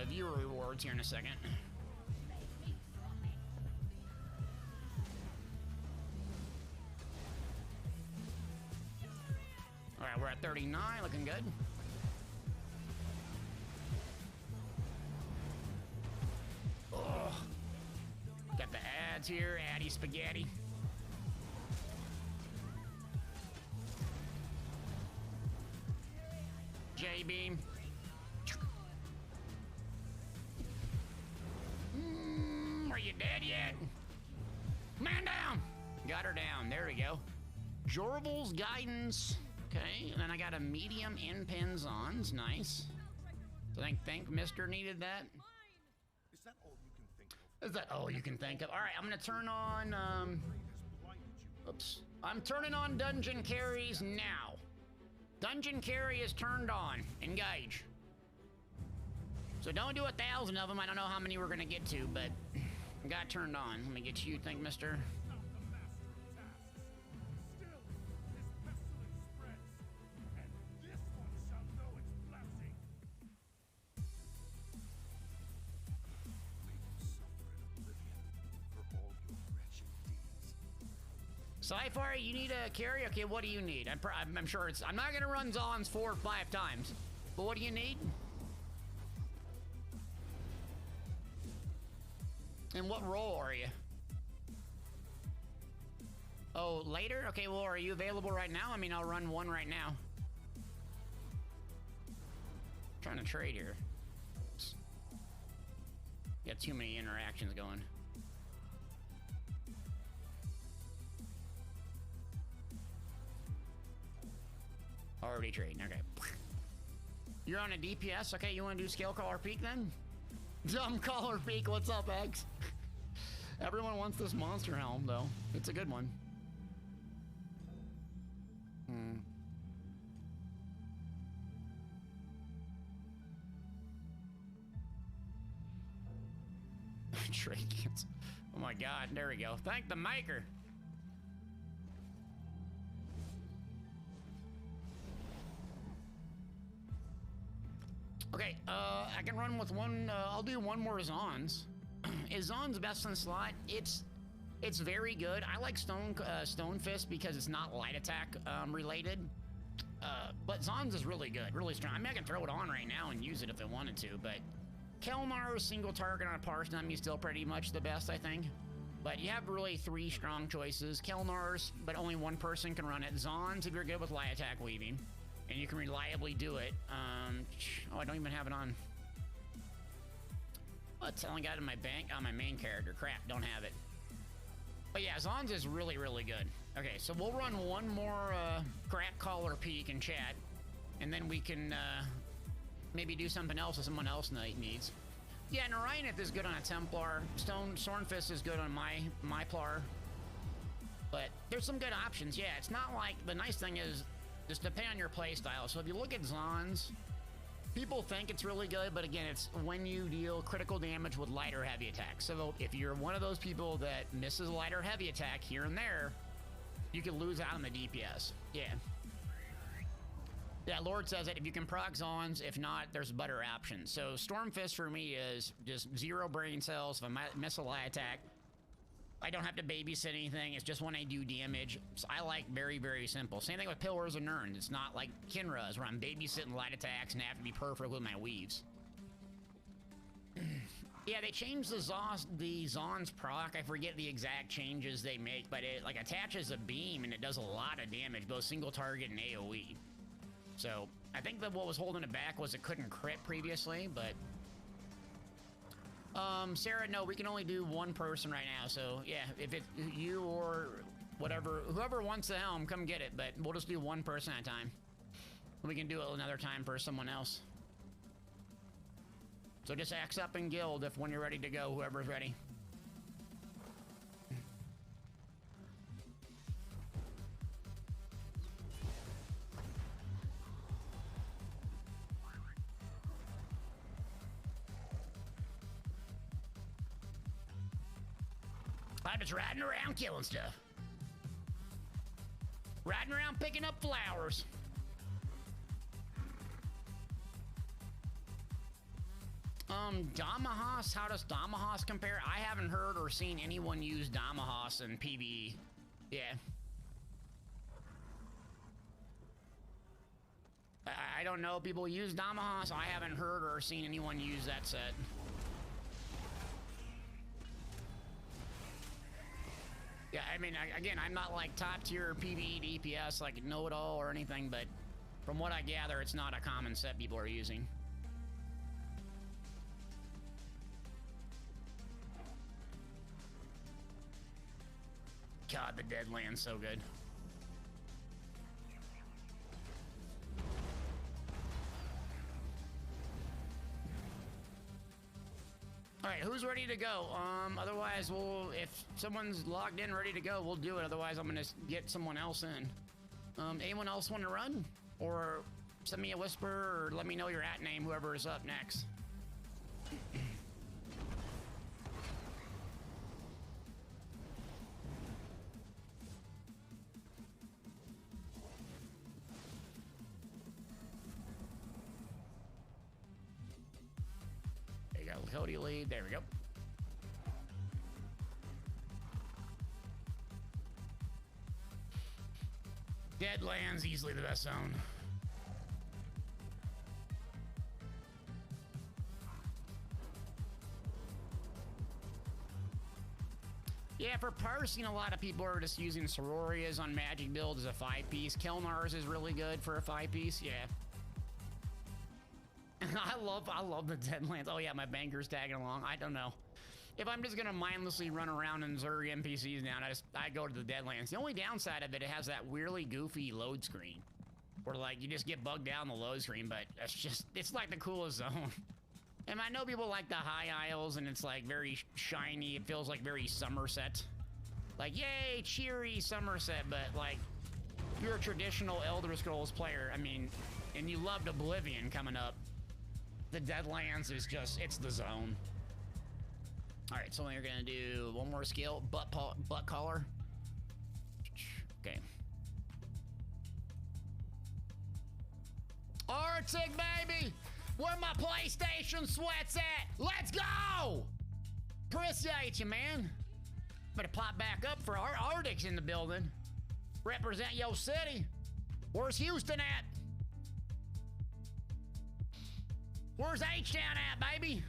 viewer rewards here in a second. Alright, we're at 39, looking good. Oh. Got the ads here, Addy Spaghetti. J-beam. Are you dead yet? Man down! Got her down. There we go. Jorbil's Guidance. Okay, and then I got a medium in Penzons. Nice. So I think Mister needed that. Is that all you can think of? Is that all you can think of? All right, I'm gonna turn on. Oops. I'm turning on dungeon carries now. Dungeon carry is turned on. Engage. So don't do 1,000 of them. I don't know how many we're gonna get to, but got turned on. Let me get you, think, Mister. Sci-Fi, you need a carry? Okay, what do you need? I'm sure it's... I'm not gonna run Zons 4 or 5 times. But what do you need? And what role are you? Oh, later? Okay, well, are you available right now? I mean, I'll run one right now. I'm trying to trade here. Got too many interactions going. Already trading, okay. You're on a DPS? Okay, you want to do Scale Caller Peak then? Dumb Caller Peak, what's up, Eggs? Everyone wants this monster helm, though. It's a good one. Dragons. Oh my god, there we go. Thank the maker. Okay, I can run with one, I'll do one more Zons. Is Zon's best in slot? It's very good. I like Stone Fist because it's not light attack related. But Zon's is really good, really strong. I mean, I can throw it on right now and use it if I wanted to, but Kelnar's single target on a Parson enemy is still pretty much the best, I think. But you have really 3 strong choices. Kelnar's, but only one person can run it. Zon's, if you're good with light attack weaving, and you can reliably do it. Oh, I don't even have it on. Oh, it's only got it in my bank on my main character. Crap, don't have it. But yeah, Zon's is really, really good. Okay, so we'll run one more crap caller peak in chat, and then we can maybe do something else if someone else needs. Yeah, Narayanth is good on a Templar. Stormfist is good on my Plar. But there's some good options. Yeah, it's not like, the nice thing is, just depend on your playstyle. So if you look at Zons, people think it's really good, but again, it's when you deal critical damage with light or heavy attack. So if you're one of those people that misses light or heavy attack here and there, you can lose out on the DPS. Yeah. Yeah, Lord says that if you can proc Zons, if not, there's better options. So Stormfist for me is just 0 brain cells. If I miss a light attack, I don't have to babysit anything. It's just when I do damage. So I like very, very simple. Same thing with Pillars and Nirns. It's not like Kinra's where I'm babysitting light attacks and I have to be perfect with my weaves. Yeah, they changed the Zon's proc. I forget the exact changes they make, but it like attaches a beam and it does a lot of damage, both single target and AoE. So I think that what was holding it back was it couldn't crit previously, but Sarah, no, we can only do one person right now. So yeah, if it's you or whatever, whoever wants the helm, come get it. But we'll just do one person at a time. We can do it another time for someone else. So just X up in guild if when you're ready to go, whoever's ready. I'm just riding around killing stuff. Riding around picking up flowers. Damahos, how does Damahos compare? I haven't heard or seen anyone use Damahos in PvE. Yeah. I don't know if people use Damahos. I haven't heard or seen anyone use that set. Yeah, I mean, again, I'm not like top tier PvE DPS, like know-it-all or anything, but from what I gather, it's not a common set people are using. God, the Deadland's so good. All right, who's ready to go? Otherwise, if someone's logged in, ready to go, we'll do it. Otherwise, I'm gonna get someone else in. Anyone else want to run? Or send me a whisper, or let me know your @name, whoever is up next. Cody lead, there we go. Deadland's easily the best zone. Yeah, for parsing, a lot of people are just using Sororias on Magic build as a 5-piece. Kelnar's is really good for a 5-piece, yeah. I love the Deadlands. Oh yeah, my banker's tagging along. I don't know. If I'm just gonna mindlessly run around and zerg NPCs down, I go to the Deadlands. The only downside of it has that weirdly goofy load screen. where like you just get bugged down the low screen, but it's like the coolest zone. And I know people like the high aisles, and it's like very shiny. It feels like very Somerset. Like, yay, cheery Somerset, but like, if you're a traditional Elder Scrolls player, I mean, and you loved Oblivion coming up, the Deadlands is just, it's the zone. All right, so we're gonna do one more skill, butt collar. Okay. Arctic, baby! Where my PlayStation sweats at? Let's go! Appreciate you, man. Better pop back up for our Arctic's in the building. Represent your city. Where's Houston at? Where's H-Town at, baby?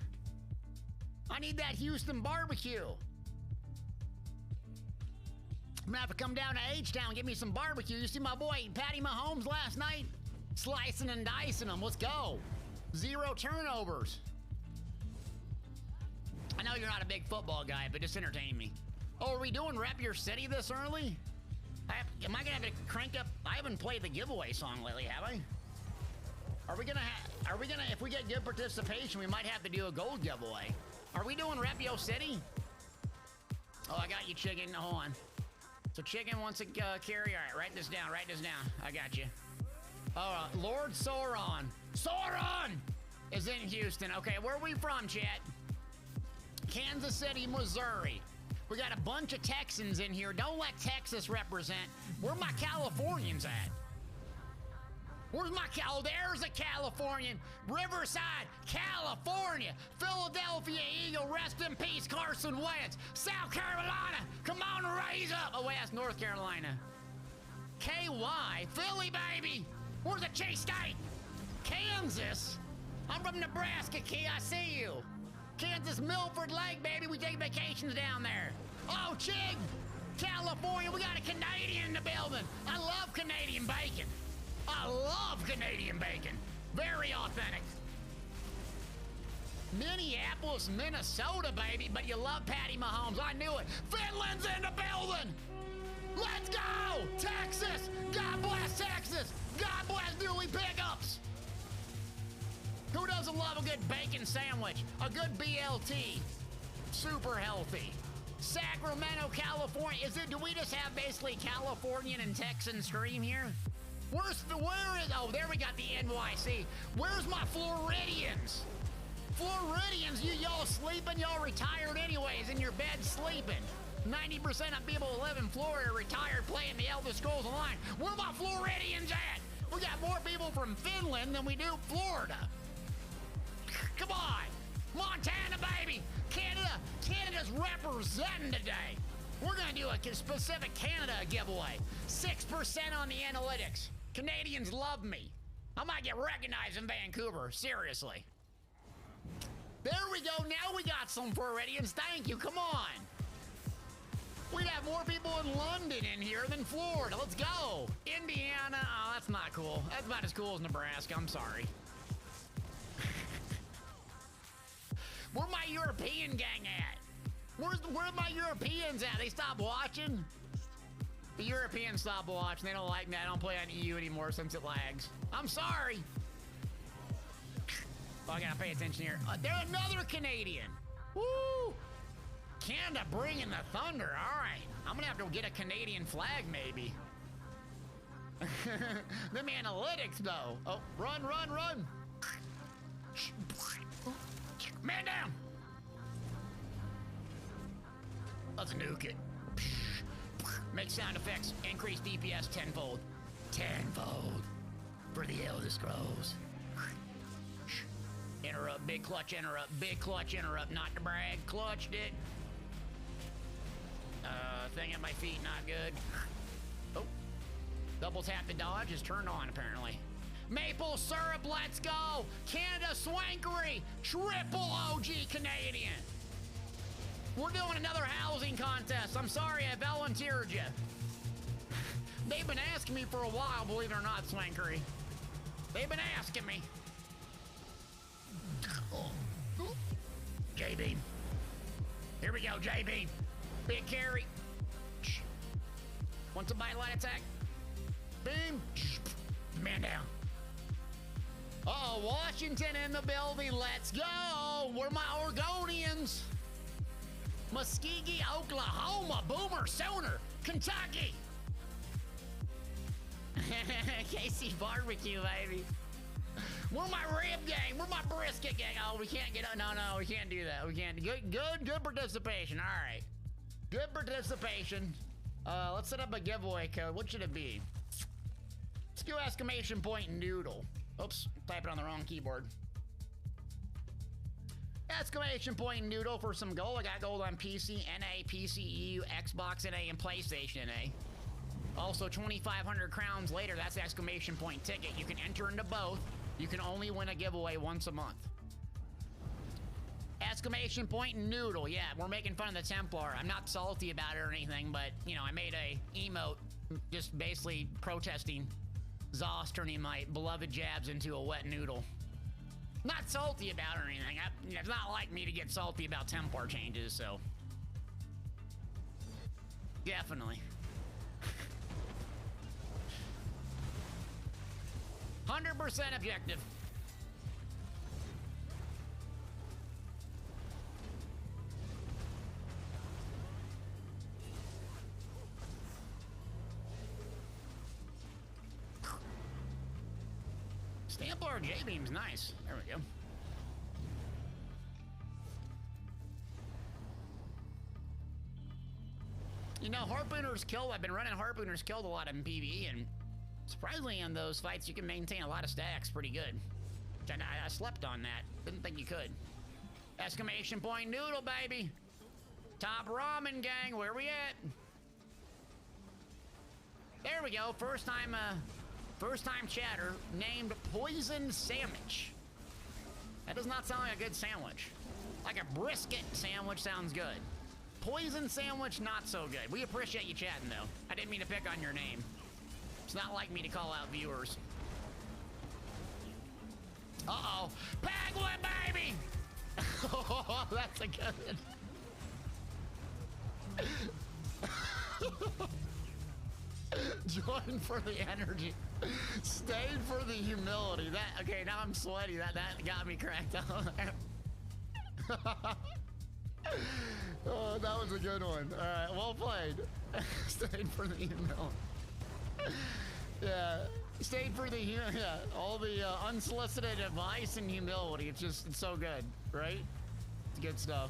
I need that Houston barbecue. I'm gonna have to come down to H-Town and get me some barbecue. You see my boy Patty Mahomes last night? Slicing and dicing them. Let's go. 0 turnovers. I know you're not a big football guy, but just entertain me. Oh, are we doing Rep Your City this early? Am I gonna have to crank up? I haven't played the giveaway song lately, have I? Are we gonna, if we get good participation, we might have to do a gold giveaway. Are we doing Rep Your City? Oh, I got you, Chicken. Hold on. So Chicken wants to carry. All right, write this down. Write this down. I got you. Lord Sauron. Sauron is in Houston. Okay, where are we from, chat? Kansas City, Missouri. We got a bunch of Texans in here. Don't let Texas represent. Where my Californians at? Where's my there's a Californian. Riverside, California. Philadelphia Eagle, rest in peace, Carson Wentz. South Carolina, come on, raise up. Oh, wait, that's North Carolina. KY, Philly, baby. Where's the Chase State? Kansas. I'm from Nebraska, Key. I see you. Kansas, Milford Lake, baby. We take vacations down there. Oh, Chig, California. We got a Canadian in the building. I love Canadian bacon. I love Canadian bacon. Very authentic. Minneapolis, Minnesota, baby. But you love Patty Mahomes. I knew it. Finland's in the building. Let's go! Texas! God bless Texas! God bless Dewey Pickups! Who doesn't love a good bacon sandwich? A good BLT. Super healthy. Sacramento, California. Do we just have basically Californian and Texan stream here? Where is, oh, there we got the NYC. Where's my Floridians? Floridians, y'all sleeping? Y'all retired anyways, in your bed sleeping. 90% of people who live in Florida are retired playing the Elder Scrolls Online. Where my Floridians at? We got more people from Finland than we do Florida. Come on. Montana, baby. Canada's representing today. We're gonna do a specific Canada giveaway. 6% on the analytics. Canadians love me. I might get recognized in Vancouver, seriously. There we go, now we got some Floridians, thank you, come on. We'd have more people in London in here than Florida, let's go. Indiana, oh, that's not cool. That's about as cool as Nebraska, I'm sorry. Where my European gang at? Where my Europeans at? They stopped watching? The Europeans stopped watching. They don't like me. I don't play on EU anymore since it lags. I'm sorry. Oh, I gotta pay attention here. They're another Canadian. Woo! Canada bringing the thunder. All right. I'm gonna have to get a Canadian flag, maybe. Them analytics, though. Oh, run, run, run. Man down. Let's nuke it. Make sound effects. Increase DPS tenfold. Tenfold. For the Elder Scrolls. Interrupt. Big clutch interrupt. Big clutch interrupt. Not to brag. Clutched it. Thing at my feet. Not good. Oh. Double tap to dodge is turned on, apparently. Maple syrup. Let's go. Canada Swankery. Triple OG Canadian. We're doing another housing contest. I'm sorry I volunteered you. They've been asking me for a while, believe it or not, Swankery. They've been asking me. JB. Here we go, JB. Big carry. Want to buy light attack? Beam. Man down. Washington in the building. Let's go. We're my Oregonians. Muskegee, Oklahoma. Boomer, Sooner, Kentucky. KC barbecue, baby. We're my rib gang. We're my brisket gang. Oh, we can't get. No, we can't do that. We can't. Good participation. All right. Good participation. Let's set up a giveaway code. What should it be? Let's do exclamation point noodle. Oops, type it on the wrong keyboard. Exclamation point noodle for some gold. I got gold on PC, NA, PCEU, Xbox NA, and PlayStation NA. Also, 2,500 crowns later, that's the exclamation point ticket. You can enter into both. You can only win a giveaway once a month. Exclamation point noodle. Yeah, we're making fun of the Templar. I'm not salty about it or anything, but, you know, I made a emote just basically protesting Zoss turning my beloved jabs into a wet noodle. Not salty about it or anything. It's not like me to get salty about Templar changes, so. Definitely. 100% objective. Stamplar J-Beam's nice. There we go. You know, Harpooner's Killed. I've been running Harpooner's Killed a lot in PvE, and surprisingly in those fights, you can maintain a lot of stacks pretty good. I slept on that. Didn't think you could. Exclamation point noodle, baby. Top ramen gang, where we at? There we go. First time chatter named Poison Sandwich. That does not sound like a good sandwich. Like a brisket sandwich sounds good. Poison Sandwich, not so good. We appreciate you chatting, though. I didn't mean to pick on your name. It's not like me to call out viewers. Uh-oh. Penguin, baby! Oh, that's a good... Join for the energy. Stayed for the humility. That okay, now I'm sweaty. That got me cracked up. Oh, that was a good one. All right, well played. Stayed for the humility. Yeah, stayed for the yeah. All the unsolicited advice and humility. It's so good, right? It's good stuff.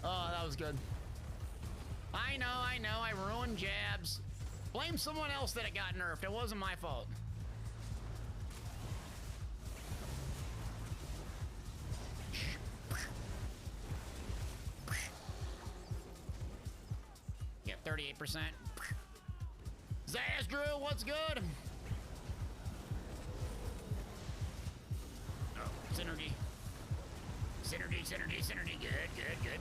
Oh, that was good. I know, I ruined jabs. Blame someone else that it got nerfed. It wasn't my fault. Yep, 38%. Zazdrew, what's good? Oh, synergy. Synergy. Good.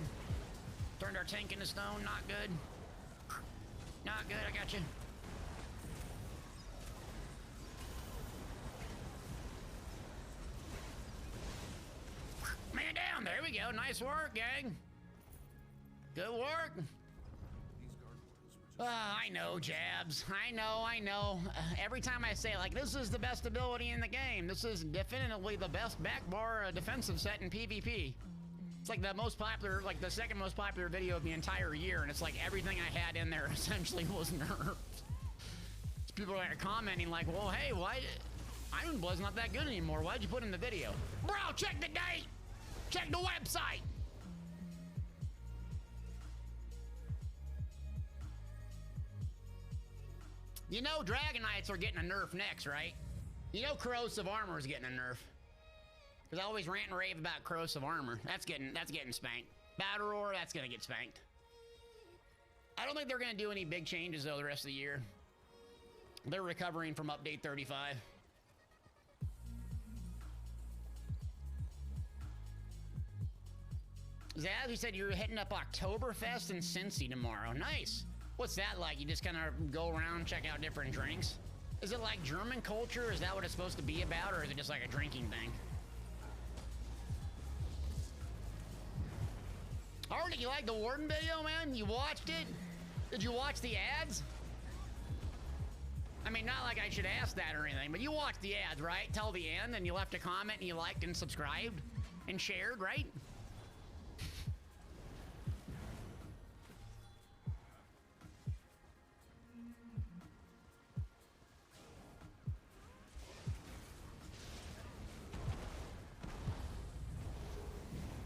Turned our tank into stone, not good. Not good, I got you. Man down, there we go. Nice work, gang. Good work. I know, Jabs. I know. Every time I say, like, this is the best ability in the game. This is definitively the best back bar defensive set in PvP. It's like the most popular, like the second most popular video of the entire year, and it's like everything I had in there essentially was nerfed. People are commenting like, well, hey, why? Iron Blood's not that good anymore. Why'd you put in the video? Bro, check the date! Check the website! You know Dragon Knights are getting a nerf next, right? You know Corrosive Armor is getting a nerf. Because I always rant and rave about Corrosive Armor. That's getting spanked. Battle Roar, that's gonna get spanked. I don't think they're gonna do any big changes though the rest of the year. They're recovering from update 35. Zaz, you said you're hitting up Oktoberfest in Cincy tomorrow. Nice. What's that like? You just kind of go around, check out different drinks? Is it like German culture? Is that what it's supposed to be about? Or is it just like a drinking thing? Hardy, you like the Warden video, man? You watched it? Did you watch the ads? I mean, not like I should ask that or anything, but you watched the ads, right? Till the end, and you left a comment, and you liked and subscribed and shared, right?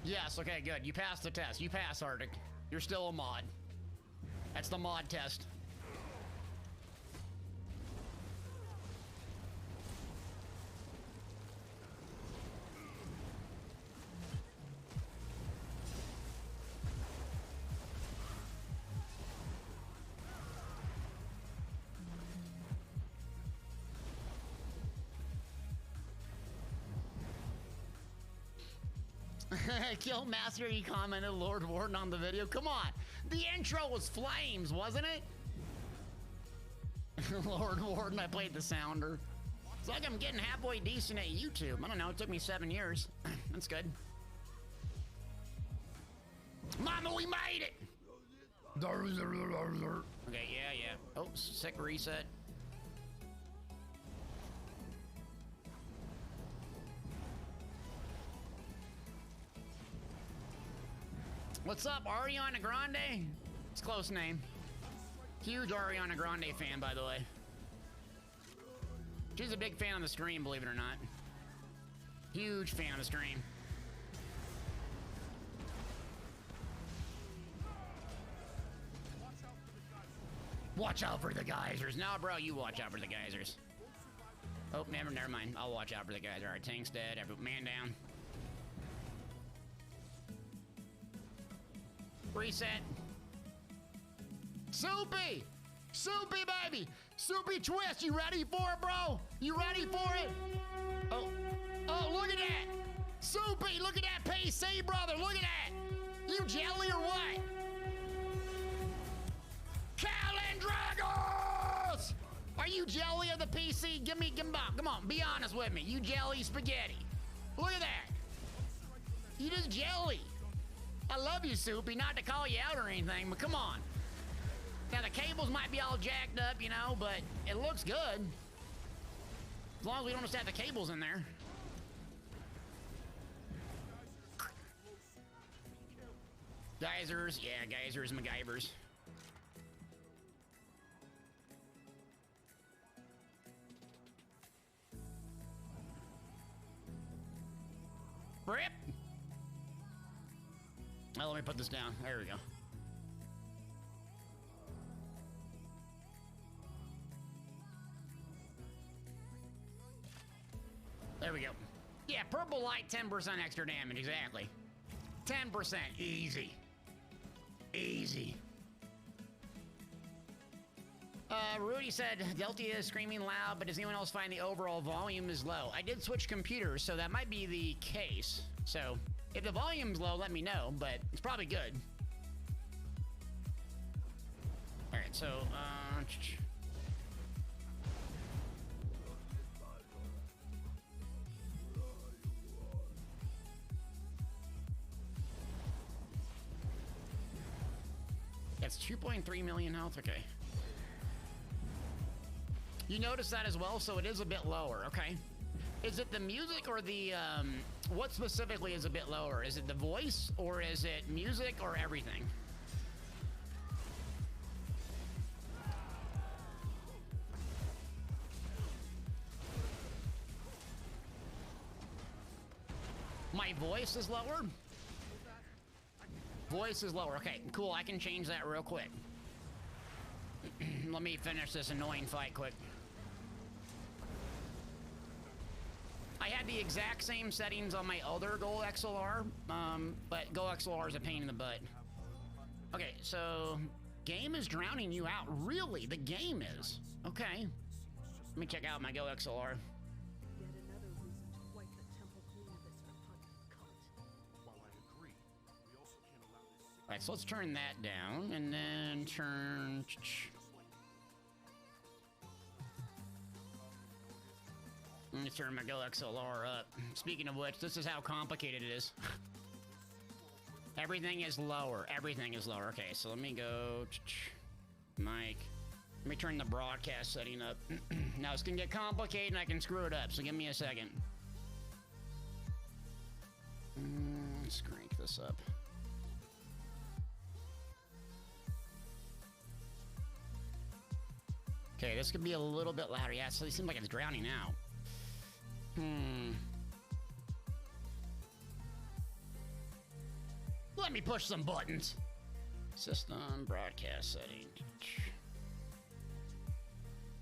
Yes, okay, good. You passed the test. You passed, Arctic. You're still a mod. That's the mod test. Kill Master, he commented Lord Warden on the video. Come on. The intro was flames, wasn't it? Lord Warden, I played the sounder. It's like I'm getting halfway decent at YouTube. I don't know, it took me 7 years. That's good. Mama, we made it! Okay, yeah. Oh, sick reset. What's up, Ariana Grande? It's a close name. Huge Ariana Grande fan, by the way. She's a big fan of the stream, believe it or not. Huge fan of the stream. Watch out for the geysers. No, bro, you watch out for the geysers. Oh, never mind. I'll watch out for the geysers. All right, tank's dead. Man down. Reset. Soupy! Soupy, baby! Soupy twist, you ready for it, bro? You ready for it? Oh, look at that! Soupy, look at that PC, brother, look at that! You jelly or what? Calendragos! Are you jelly of the PC? Give me, come on, be honest with me. You jelly spaghetti. Look at that. You just jelly. I love you, Soupy, not to call you out or anything, but come on. Now, the cables might be all jacked up, you know, but it looks good. As long as we don't just have the cables in there. Geysers, yeah, geysers, MacGyvers. Rip! Oh, let me put this down. There we go. There we go. Yeah, purple light, 10% extra damage, exactly. 10%, easy. Easy. Rudy said, Delta is screaming loud, but does anyone else find the overall volume is low? I did switch computers, so that might be the case. So, if the volume's low, let me know, but it's probably good. Alright, so, that's 2.3 million health, okay. You notice that as well, so it is a bit lower, okay. Is it the music or the, what specifically is a bit lower? Is it the voice, or is it music, or everything? My voice is lower? Voice is lower. Okay, cool. I can change that real quick. Let me finish this annoying fight quick. I had the exact same settings on my other Go XLR, but Go XLR is a pain in the butt. Okay, so game is drowning you out. Really? The game is? Okay. Let me check out my Go XLR. Yet another reason to wipe the temple clean of this repugnant cult. While I agree, we also can't allow this sick Alright, so let's turn that down, and then turn... Let me turn my Go XLR up. Speaking of which, this is how complicated it is. Everything is lower. Everything is lower. Okay, so let me go... Mic. Let me turn the broadcast setting up. Now it's gonna get complicated and I can screw it up, so give me a second. Let's crank this up. Okay, this could be a little bit louder. Yeah, so it seems like it's drowning out. Let me push some buttons. System broadcast setting.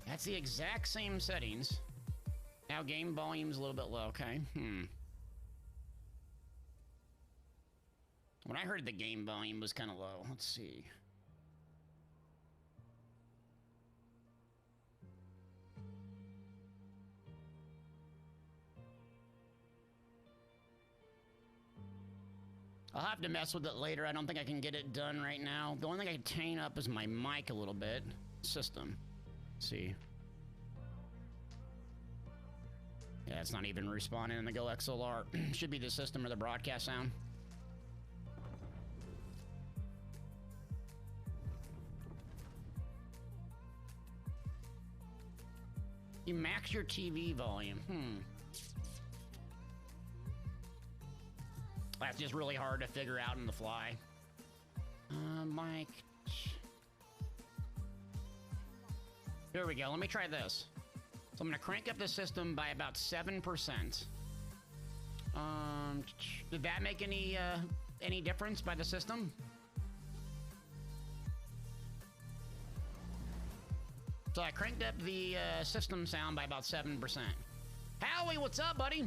That's the exact same settings. Now game volume's a little bit low, okay? When I heard the game volume was kind of low, let's see. I'll have to mess with it later. I don't think I can get it done right now. The only thing I can tune up is my mic a little bit. System. Let's see. Yeah, it's not even responding in the Go XLR. Should be the system or the broadcast sound. You max your TV volume. That's just really hard to figure out on the fly. Mike. Here we go. Let me try this. So I'm gonna crank up the system by about 7%. Did that make any difference by the system? So I cranked up the system sound by about 7%. Howie, what's up, buddy?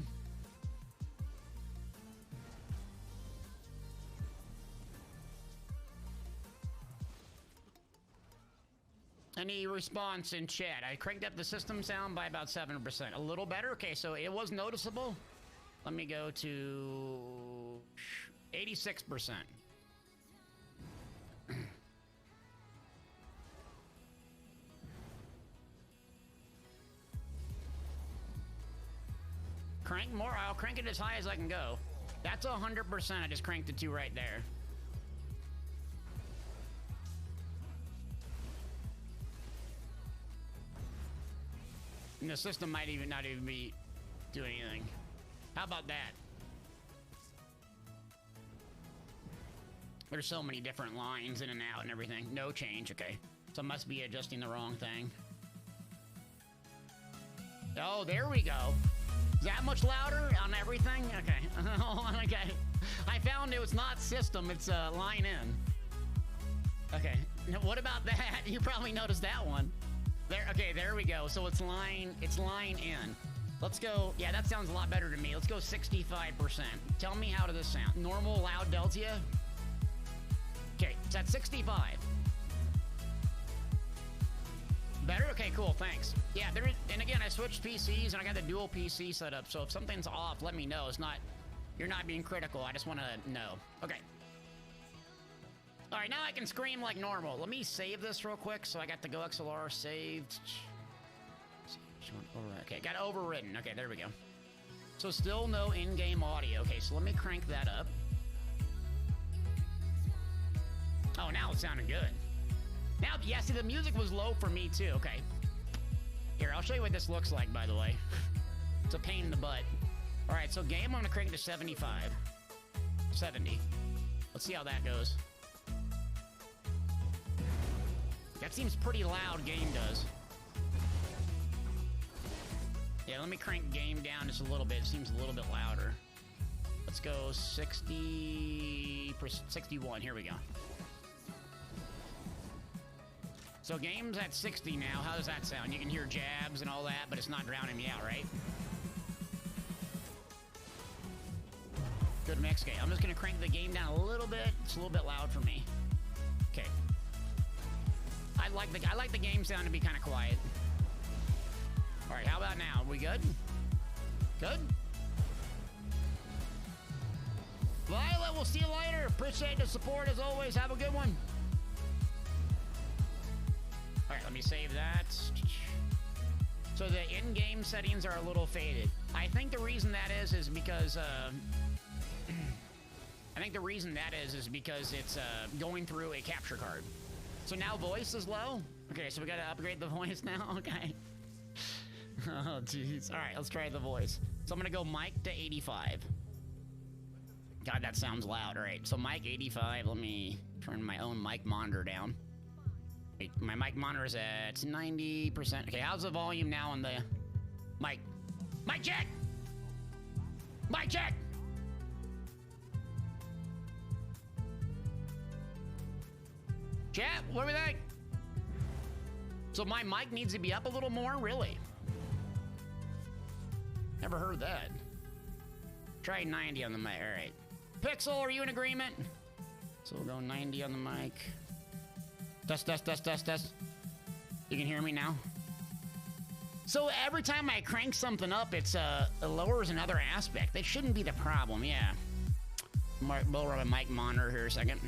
Any response in chat? I cranked up the system sound by about 7%. A little better? Okay, so it was noticeable. Let me go to 86%. Crank more? I'll crank it as high as I can go. That's 100%. I just cranked it to right there. And the system might not even be doing anything. How about that? There's so many different lines in and out and everything. No change, okay. So I must be adjusting the wrong thing. Oh, there we go. Is that much louder on everything? Okay. Okay. I found it was not system, it's line in. Okay. Now, what about that? You probably noticed that one. There, okay, there we go. So it's line in. Let's go. Yeah, that sounds a lot better to me. Let's go 65%. Tell me how does this sound? Normal, loud delta? Okay, it's at 65. Better? Okay, cool, thanks. Yeah, there is, and again, I switched PCs and I got the dual PC set up, so if something's off, let me know. It's not, you're not being critical. I just want to know. Okay. All right, now I can scream like normal. Let me save this real quick. So I got the Go XLR saved. Okay, got overridden. Okay, there we go. So still no in-game audio. Okay, so let me crank that up. Oh, now it's sounding good. Now, yeah, see, the music was low for me too. Okay. Here, I'll show you what this looks like, by the way. It's a pain in the butt. All right, so game, I'm gonna crank it to 75. 70. Let's see how that goes. That seems pretty loud, game does. Yeah, let me crank game down just a little bit. It seems a little bit louder. Let's go 61. Here we go. So game's at 60 now. How does that sound? You can hear jabs and all that, but it's not drowning me out, right? Good mix. Okay, I'm just gonna crank the game down a little bit. It's a little bit loud for me. Okay. I like the game sound to be kind of quiet. All right, how about now? We good? Good? Violet, we'll see you later. Appreciate the support as always. Have a good one. All right, let me save that. So the in-game settings are a little faded. I think the reason that is because it's going through a capture card. So now voice is low. Okay, so we gotta upgrade the voice now? Okay. Oh, jeez. Alright, let's try the voice. So I'm gonna go mic to 85. God, that sounds loud. Alright, so mic 85. Let me turn my own mic monitor down. Wait, my mic monitor is at 90%. Okay, how's the volume now on the mic? Mic check! Mic check! Chat, what do we think? So my mic needs to be up a little more? Really? Never heard that. Try 90 on the mic. All right. Pixel, are you in agreement? So we'll go 90 on the mic. Test, test, test, test, test. You can hear me now? So every time I crank something up, it lowers another aspect. That shouldn't be the problem, yeah. We'll run a mic monitor here a second.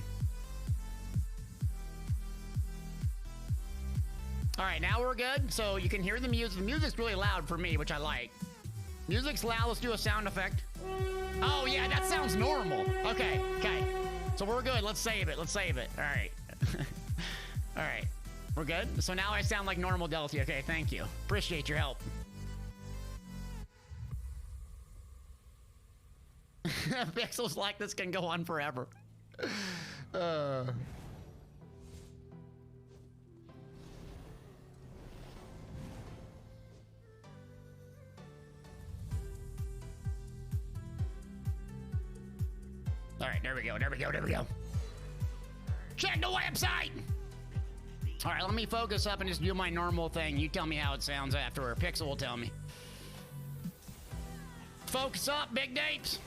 All right, now we're good. So you can hear the music. The music's really loud for me, which I like. Music's loud. Let's do a sound effect. Oh, yeah, that sounds normal. Okay, okay. So we're good. Let's save it. Let's save it. All right. All right. We're good? So now I sound like normal Delty. Okay, thank you. Appreciate your help. Pixels like this can go on forever. All right, there we go, there we go, there we go. Check the website! All right, let me focus up and just do my normal thing. You tell me how it sounds afterward. Pixel will tell me. Focus up, big dapes.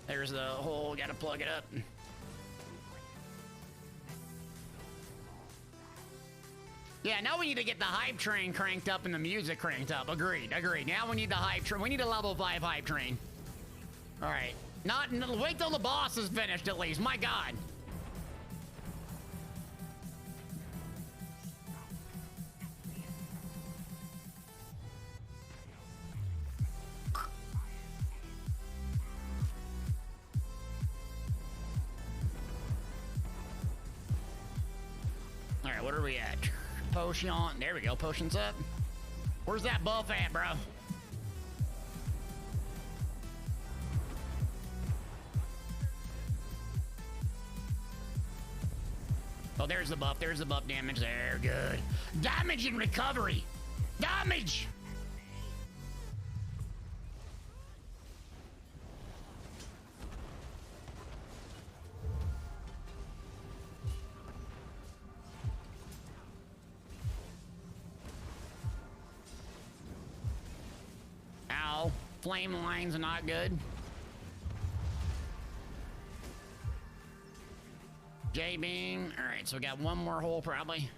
There's the hole, gotta plug it up. Yeah, now we need to get the hype train cranked up and the music cranked up. Agreed, agreed. Now we need the hype train. We need a level 5 hype train. All right. Wait till the boss is finished at least. My God. All right, what are we at? Potion. There we go. Potion's up. Where's that buff at, bro? Oh, there's the buff. There's the buff damage there. Good. Damage and recovery. Damage! Ow. Flame lines are not good. J-beam. All right, so we got one more hole probably.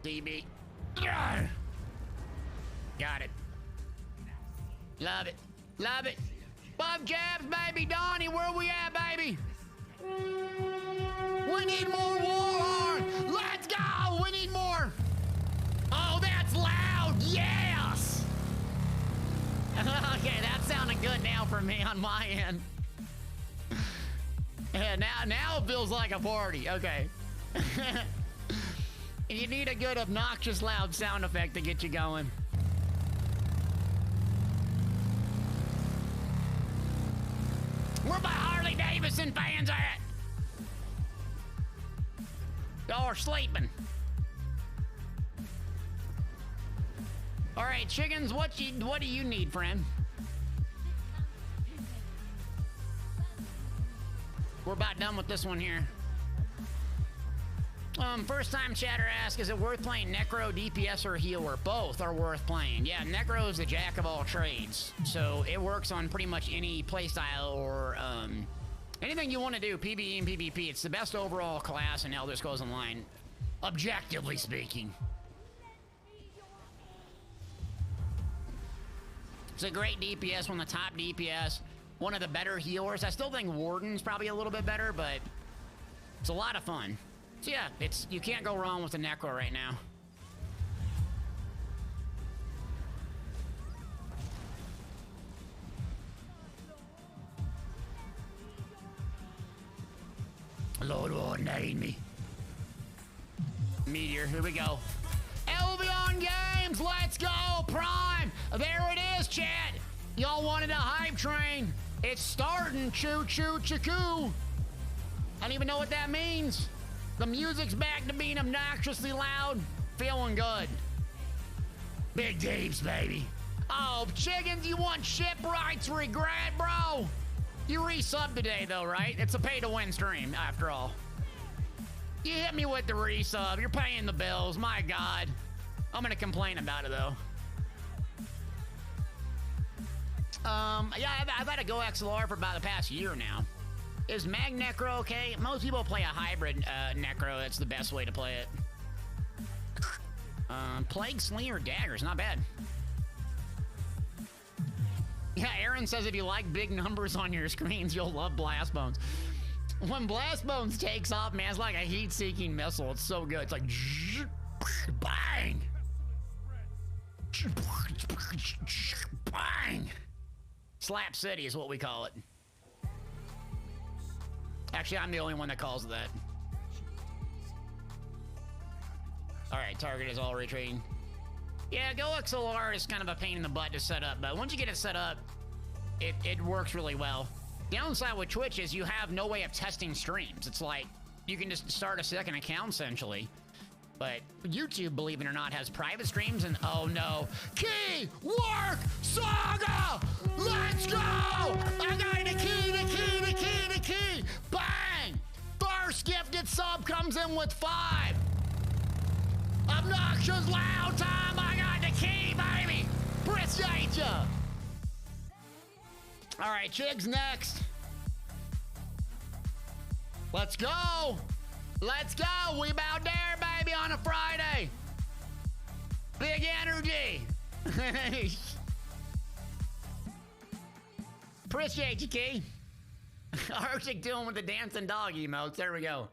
DB. Got it. Love it. Love it. Bub jabs, baby. Donnie, where we at, baby? We need more Warhorn. Let's go. We need more. Oh, that's loud. Yes. Okay, that sounded good now for me on my end. Yeah, now it feels like a party. Okay. You need a good obnoxious loud sound effect to get you going. Where my Harley Davidson fans at? Y'all are sleeping. All right, chickens, what do you need, friend? We're about done with this one here. First time chatter asks, is it worth playing Necro, DPS, or healer? Both are worth playing. Yeah, Necro is the jack of all trades. So it works on pretty much any playstyle or anything you want to do, PvE and PvP. It's the best overall class in Elder Scrolls Online, objectively speaking. It's a great DPS, one of the top DPS, one of the better healers. I still think Warden's probably a little bit better, but it's a lot of fun. So yeah, you can't go wrong with the Necro right now. Lord won't need me. Meteor, here we go. Elvion Games, let's go, Prime. There it is, chat. Y'all wanted a hype train. It's starting, choo choo choo. I don't even know what that means. The music's back to being obnoxiously loud. Feeling good. Big Deeps, baby. Oh, chickens, you want shipwrights regret, bro? You resub today, though, right? It's a pay-to-win stream, after all. You hit me with the resub. You're paying the bills. My God. I'm gonna complain about it, though. Yeah, I've had a Go XLR for about the past year now. Is Mag Necro okay? Most people play a hybrid Necro. That's the best way to play it. Plague Slinger Daggers, not bad. Yeah, Aaron says if you like big numbers on your screens, you'll love Blast Bones. When Blast Bones takes off, man, it's like a heat-seeking missile. It's so good. It's like bang, bang. Slap City is what we call it. Actually, I'm the only one that calls it that. All right, target is all retreating. Yeah, Go XLR is kind of a pain in the butt to set up, but once you get it set up, it works really well. The downside with Twitch is you have no way of testing streams. It's like you can just start a second account essentially. But YouTube, believe it or not, has private streams and oh no. Key! Work! Saga! Let's go! I got the key, the key, the key, the key! Bang! First gifted sub comes in with 5. Obnoxious loud time! I got the key, baby! Appreciate ya! Alright, Chig's next. Let's go! Let's go! We about there, baby, on a Friday! Big energy! Appreciate you, Key. Arctic doing with the dancing dog emotes. There we go.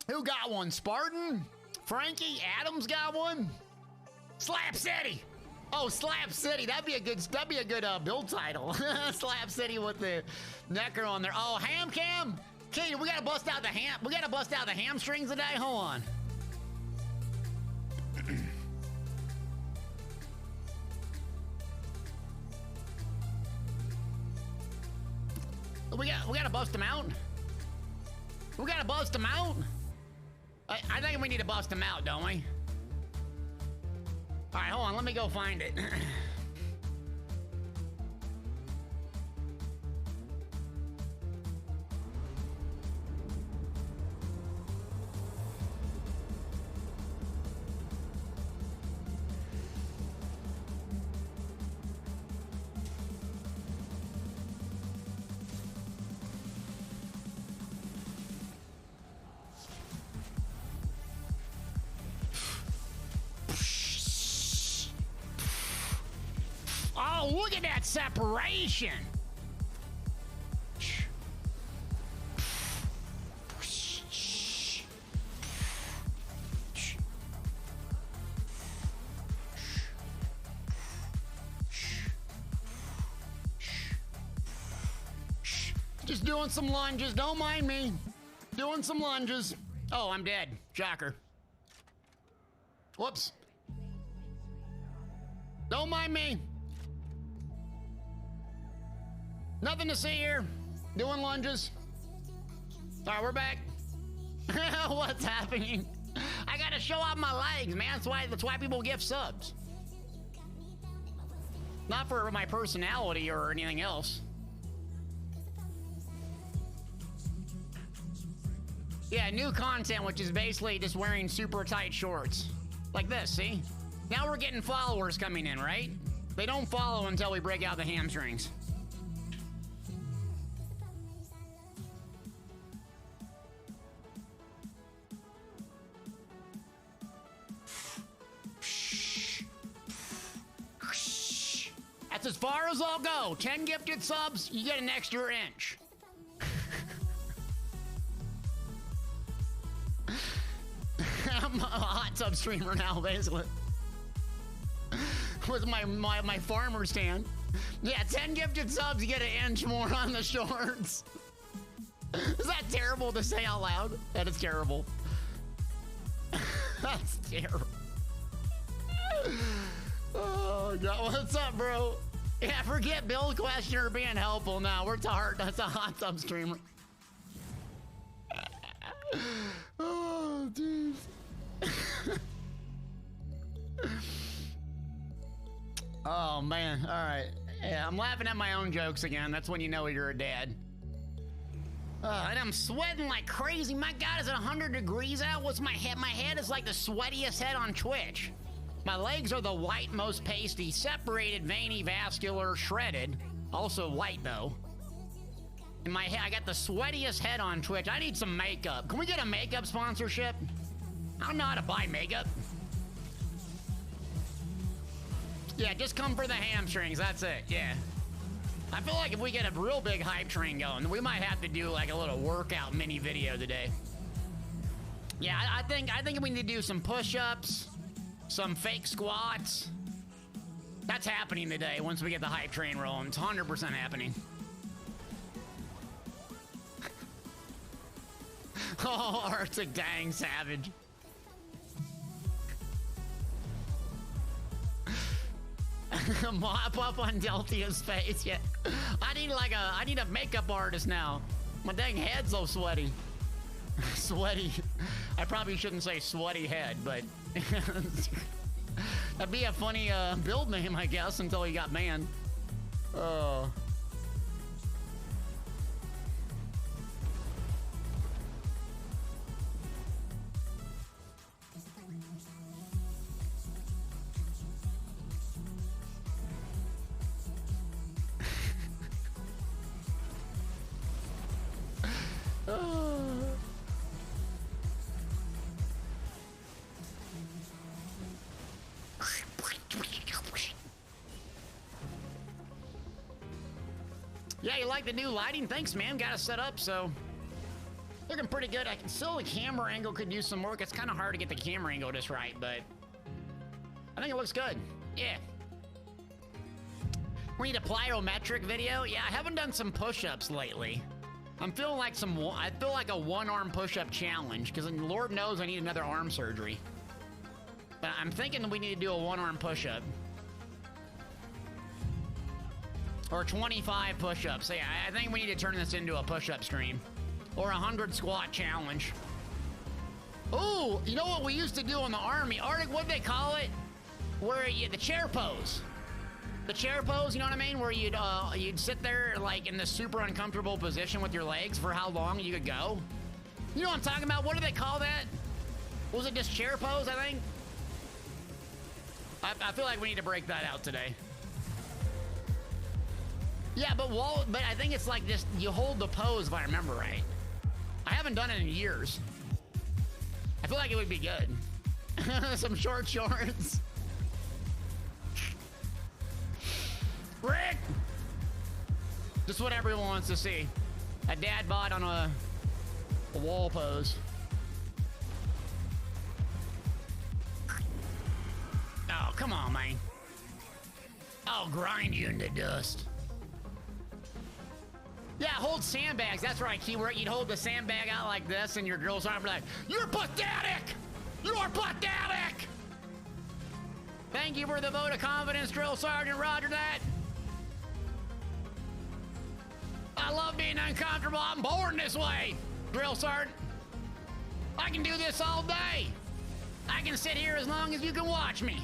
Who got one? Spartan? Frankie? Adams got one? Slap City! Oh, Slap City. That'd be a good build title. Slap City with the Necro on there. Oh, Ham Cam? Key, we gotta bust out the hamstrings today. Hold on. We gotta bust them out. We gotta bust them out. I think we need to bust them out, don't we? All right, hold on. Let me go find it. Oh, look at that separation. Just doing some lunges. Don't mind me. Doing some lunges. Oh, I'm dead. Shocker. Whoops. Don't mind me. Nothing to see here. Doing lunges. All right, we're back. What's happening? I gotta show off my legs, man. That's why people give subs. Not for my personality or anything else. Yeah, new content, which is basically just wearing super tight shorts. Like this, see? Now we're getting followers coming in, right? They don't follow until we break out the hamstrings. That's as far as I'll go. 10 gifted subs, you get an extra inch. I'm a hot tub streamer now, basically. With my farmer stand. Yeah, 10 gifted subs, you get an inch more on the shorts. Is that terrible to say out loud? That is terrible. That's terrible. Oh God, what's up, bro? Yeah, forget Bill Questioner being helpful now. That's a hot tub streamer. Oh, jeez. Oh, man. All right. Yeah, I'm laughing at my own jokes again. That's when you know you're a dad. And I'm sweating like crazy. My God, is it 100 degrees out? What's my head? My head is like the sweatiest head on Twitch. My legs are the white, most pasty, separated, veiny, vascular, shredded. Also white, though. In my head, I got the sweatiest head on Twitch. I need some makeup. Can we get a makeup sponsorship? I don't know how to buy makeup. Yeah, just come for the hamstrings. That's it. Yeah. I feel like if we get a real big hype train going, we might have to do like a little workout mini video today. Yeah, I think we need to do some push-ups, some fake squats. That's happening today once we get the hype train rolling. It's 100% happening. Oh, Arctic, dang savage. Mop up on Deltia's face. Yeah, I need a makeup artist now. My dang head's so sweaty. Sweaty. I probably shouldn't say sweaty head, but that'd be a funny build name, I guess, until he got banned. Oh. Yeah, you like the new lighting? Thanks, man. Got it set up, so looking pretty good. I can still, the camera angle could use some work. It's kind of hard to get the camera angle just right, but I think it looks good. Yeah. We need a plyometric video. Yeah, I haven't done some push-ups lately. I'm feeling like I feel like a one-arm push-up challenge, because Lord knows I need another arm surgery. But I'm thinking we need to do a one-arm push-up. Or 25 push-ups. So yeah, I think we need to turn this into a push-up stream. Or a 100 squat challenge. Ooh, you know what we used to do in the army? Arctic, what'd they call it? Where the chair pose. The chair pose, you know what I mean? Where you'd sit there like in this super uncomfortable position with your legs for how long you could go. You know what I'm talking about? What do they call that? Was it just chair pose, I think? I feel like we need to break that out today. Yeah, but I think it's like just you hold the pose if I remember right. I haven't done it in years. I feel like it would be good. Some short shorts. Rick! Just what everyone wants to see. A dad bod on a wall pose. Oh, come on, man. I'll grind you into dust. Yeah, hold sandbags. That's right, keyword. You'd hold the sandbag out like this, and your girl's arm would be like, "You're pathetic! You're pathetic!" Thank you for the vote of confidence, Drill Sergeant. Roger that. I love being uncomfortable. I'm born this way, Drill Sergeant. I can do this all day. I can sit here as long as you can watch me.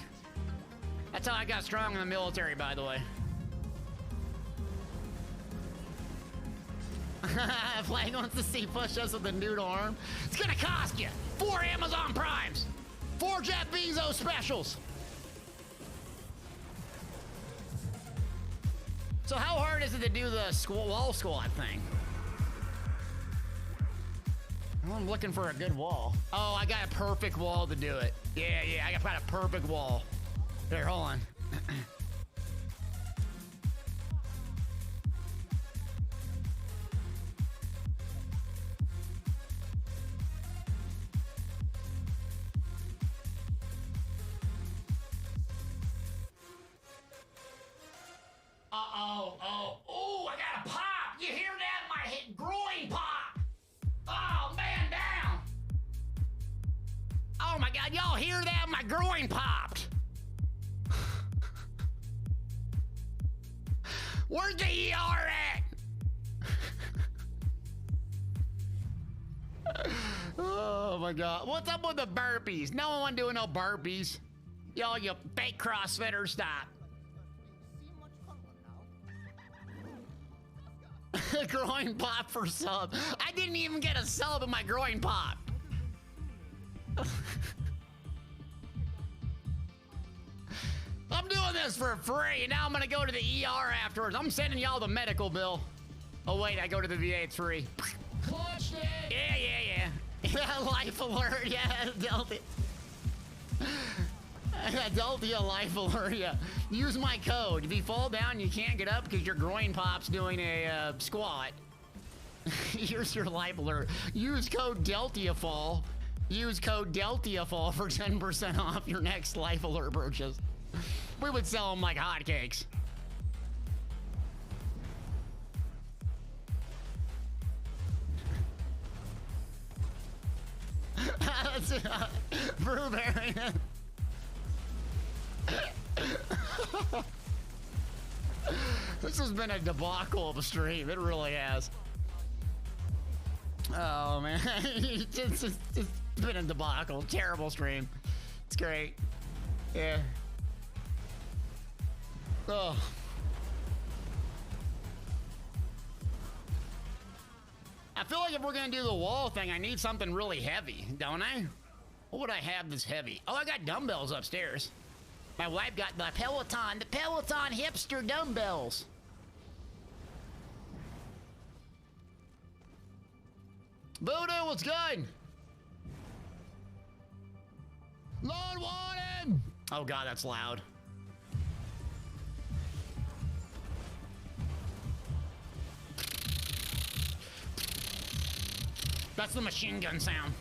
That's how I got strong in the military, by the way. Flag wants to see push-ups with a noodle arm. It's gonna cost you 4 Amazon Primes, 4 Jeff Bezos specials. So how hard is it to do the wall squat thing? I'm looking for a good wall. Oh, I got a perfect wall to do it. Yeah, I got a perfect wall. Here, hold on. Oh, I got a pop. You hear that? My groin pop. God, y'all hear that? My groin popped. Where's the ER at? Oh my God. What's up with the burpees? No one doing no burpees. Y'all, you fake CrossFitters, stop. Groin pop for sub. I didn't even get a sub in my groin pop. I'm doing this for free, and now I'm gonna go to the ER afterwards. I'm sending y'all the medical bill. Oh wait, I go to the VA, it's free. Clutched it. Yeah. Yeah, life alert, yeah, Delta. Delta life alert, yeah. Use my code. If you fall down, you can't get up because your groin pop's doing a squat. Here's your life alert. Use code DeltiaFall. Use code DeltiaFall for 10% off your next life alert purchase. We would sell them like hotcakes. Brewberry. This has been a debacle of a stream. It really has. Oh man, it's been a debacle. Terrible stream. It's great. Yeah. Oh. I feel like if we're gonna do the wall thing, I need something really heavy, don't I? What would I have that's heavy? Oh, I got dumbbells upstairs. My wife got the Peloton hipster dumbbells. Voodoo, what's good? Lord Warden! Oh God, that's loud. That's the machine gun sound.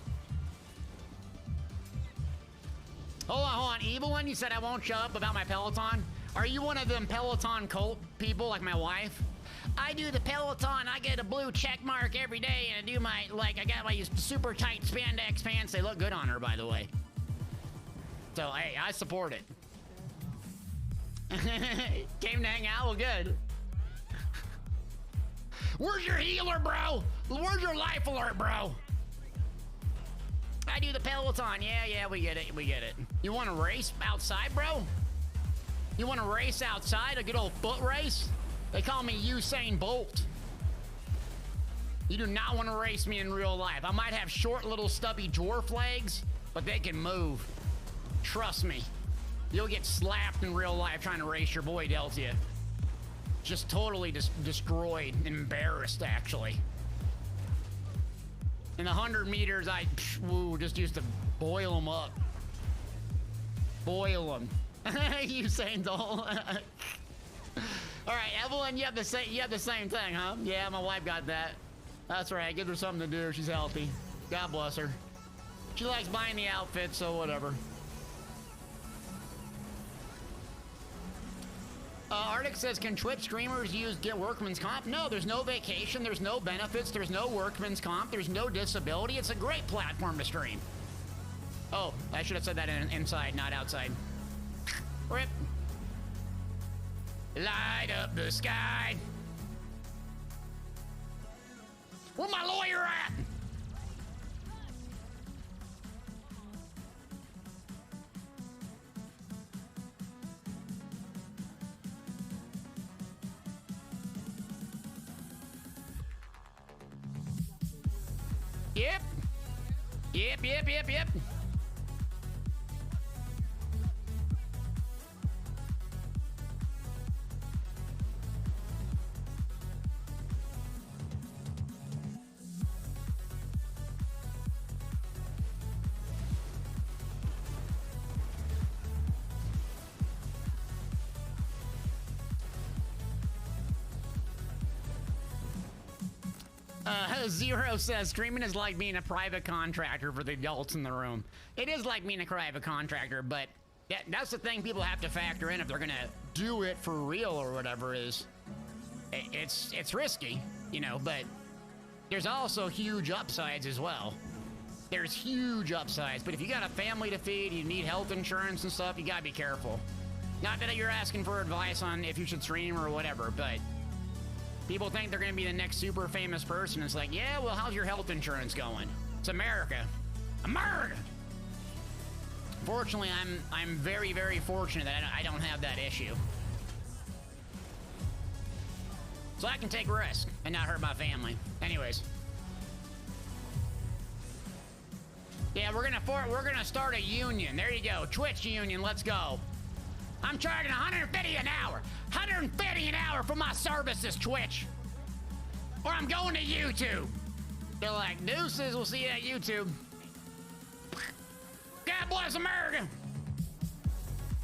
Hold on. Evil One, you said I won't shut up about my Peloton? Are you one of them Peloton cult people like my wife? I do the Peloton, I get a blue check mark every day, and I do my, I got my super tight spandex pants. They look good on her, by the way. So, hey, I support it. Came to hang out, well, good. Where's your healer, bro? Where's your life alert, bro? I do the Peloton. Yeah, we get it. You want to race outside, bro? You want to race outside? A good old foot race? They call me Usain Bolt. You do not want to race me in real life. I might have short little stubby dwarf legs, but they can move. Trust me. You'll get slapped in real life trying to race your boy Deltia. Just totally destroyed, embarrassed actually. In the 100 meters, I just used to boil them up. Boil them. Usain Bolt. All right, Evelyn, you have the same thing, huh? Yeah, my wife got that. That's right. Give her something to do. She's healthy. God bless her. She likes buying the outfits, so whatever. Arctic says, can Twitch streamers get workman's comp? No, there's no vacation, there's no benefits, there's no workman's comp, there's no disability. It's a great platform to stream. Oh, I should have said that inside, not outside. Rip. Light up the sky. Where my lawyer at? Yep. Zero says streaming is like being a private contractor for the adults in the room. It is like being a private contractor, but that's the thing people have to factor in if they're gonna do it for real or whatever. Is it's risky, you know, but there's also huge upsides as well. there's huge upsides. But if you got a family to feed, you need health insurance and stuff, you gotta be careful. Not that you're asking for advice on if you should stream or whatever, but people think they're gonna be the next super famous person. It's like, yeah, well, how's your health insurance going? It's America. America! Fortunately, I'm very, very fortunate that I don't have that issue. So I can take risks and not hurt my family. Anyways. Yeah, we're gonna start a union. There you go, Twitch union. Let's go. I'm charging 150 an hour. 150 an hour for my services, Twitch. Or I'm going to YouTube. They're like, deuces. We'll see you at YouTube. God bless America.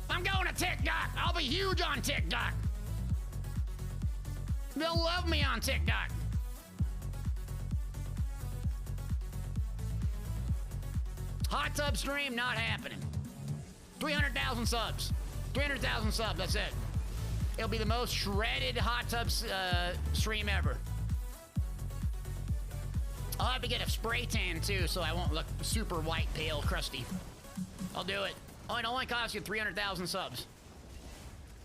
I'm going to TikTok. I'll be huge on TikTok. They'll love me on TikTok. Hot tub stream, not happening. 300,000 subs. 300,000 subs, that's it. It'll be the most shredded hot tub stream ever. I'll have to get a spray tan too, so I won't look super white, pale, crusty. I'll do it. Oh, it only costs you 300,000 subs.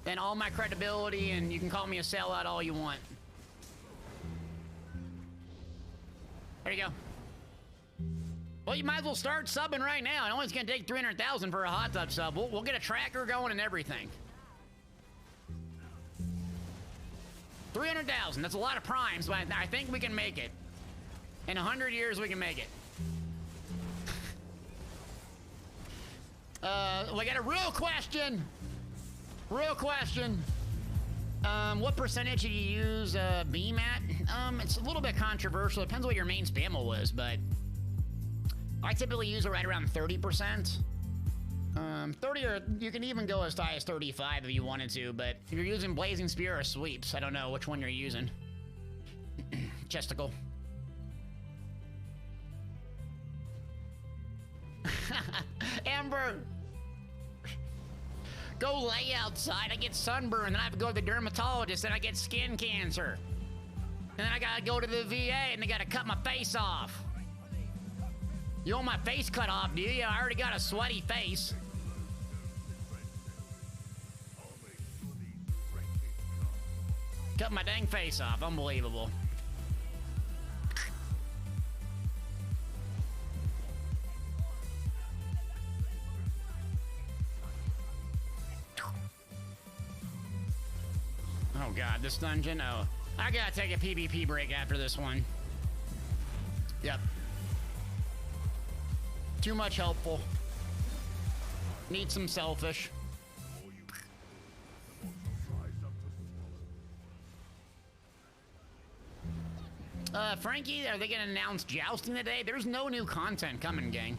Then all my credibility, and you can call me a sellout all you want. There you go. Well, you might as well start subbing right now. It only is going to take 300,000 for a hot tub sub. We'll get a tracker going and everything. 300,000. That's a lot of primes, but I think we can make it. In 100 years, we can make it. We got a real question. Real question. What percentage do you use Beam at? It's a little bit controversial. It depends what your main spam was, but I typically use it right around 30%. 30, or you can even go as high as 35 if you wanted to, but if you're using Blazing Spear or Sweeps, I don't know which one you're using. Chesticle. Amber! Go lay outside, I get sunburn, then I have to go to the dermatologist, then I get skin cancer. And then I gotta go to the VA, and they gotta cut my face off. You want my face cut off, do you? I already got a sweaty face. Cut my dang face off, unbelievable. Oh god, this dungeon? Oh, I gotta take a PvP break after this one. Yep. Too much helpful. Need some selfish. Frankie, are they gonna announce jousting today? There's no new content coming, gang.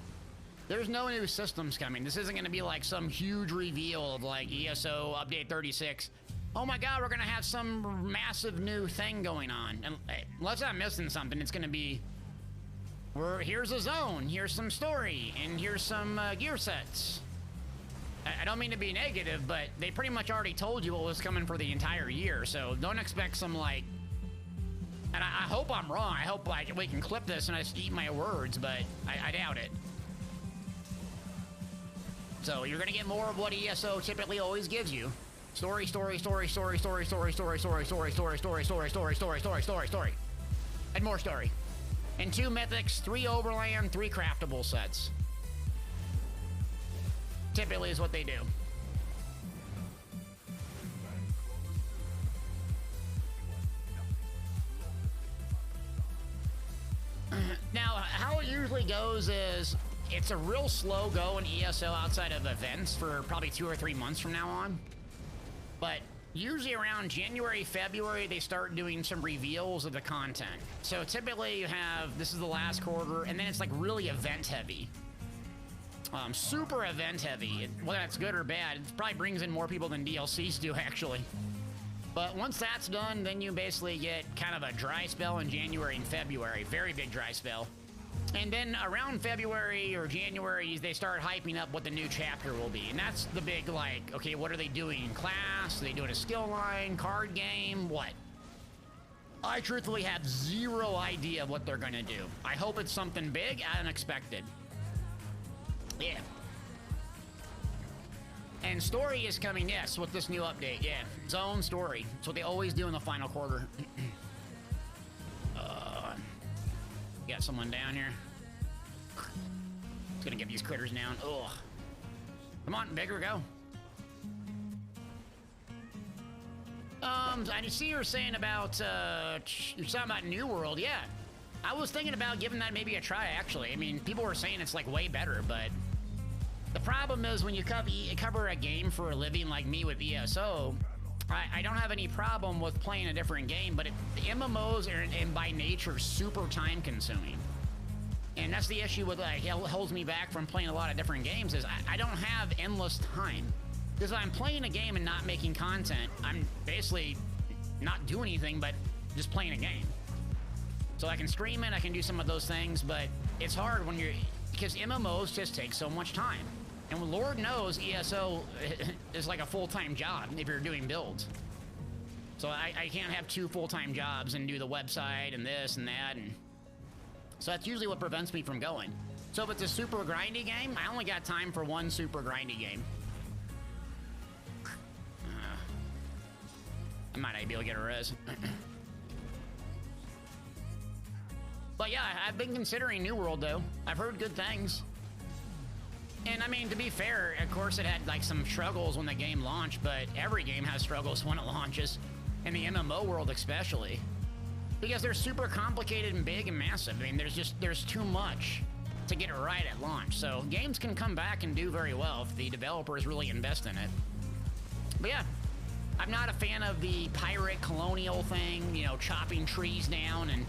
There's no new systems coming. This isn't gonna be like some huge reveal of like ESO Update 36. Oh my god, we're gonna have some massive new thing going on. And hey, unless I'm missing something, it's gonna be... here's a zone, here's some story, and here's some gear sets. I don't mean to be negative, but they pretty much already told you what was coming for the entire year, so don't expect some like... And I hope I'm wrong. I hope like we can clip this and I just eat my words, but I doubt it. So you're gonna get more of what ESO typically always gives you. Story, story, story, story, story, story, story, story, story, story, story, story, story, story, story, story, story. And more story. And 2 mythics, 3 overland, 3 craftable sets. Typically is what they do. Now, how it usually goes is it's a real slow go in ESO outside of events for probably 2 or 3 months from now on. But usually around January, February, they start doing some reveals of the content. So typically you have, this is the last quarter, and then it's like really event heavy. Super event heavy. Whether that's good or bad, it probably brings in more people than DLCs do, actually. But once that's done, then you basically get kind of a dry spell in January and February. Very big dry spell. And then around February or January, they start hyping up what the new chapter will be. And that's the big, like, okay, what are they doing in class? Are they doing a skill line, card game, what? I truthfully have zero idea of what they're gonna do. I hope it's something big and unexpected. Yeah. And story is coming, yes, with this new update, yeah. Zone story. It's what they always do in the final quarter. Got someone down here. It's gonna get these critters down. Ugh. Come on, bigger, go. I see you were saying about, you're talking about New World, yeah. I was thinking about giving that maybe a try, actually. I mean, people were saying it's, like, way better, but the problem is when you cover a game for a living like me with ESO, I don't have any problem with playing a different game, but the MMOs are, and by nature, super time-consuming. And that's the issue with, like, it holds me back from playing a lot of different games, is I don't have endless time. Because if I'm playing a game and not making content, I'm basically not doing anything but just playing a game. So I can stream it, I can do some of those things, but it's hard when you're, because MMOs just take so much time. And Lord knows ESO is like a full-time job if you're doing builds. So I can't have 2 full-time jobs and do the website and this and that, and so that's usually what prevents me from going. So if it's a super grindy game, I only got time for 1 super grindy game. I might be able to get a res. But yeah, I've been considering New World though. I've heard good things. And I mean, to be fair, of course it had like some struggles when the game launched, but every game has struggles when it launches. In the MMO world especially. Because they're super complicated and big and massive. I mean, there's too much to get it right at launch. So games can come back and do very well if the developers really invest in it. But yeah, I'm not a fan of the pirate colonial thing, you know, chopping trees down and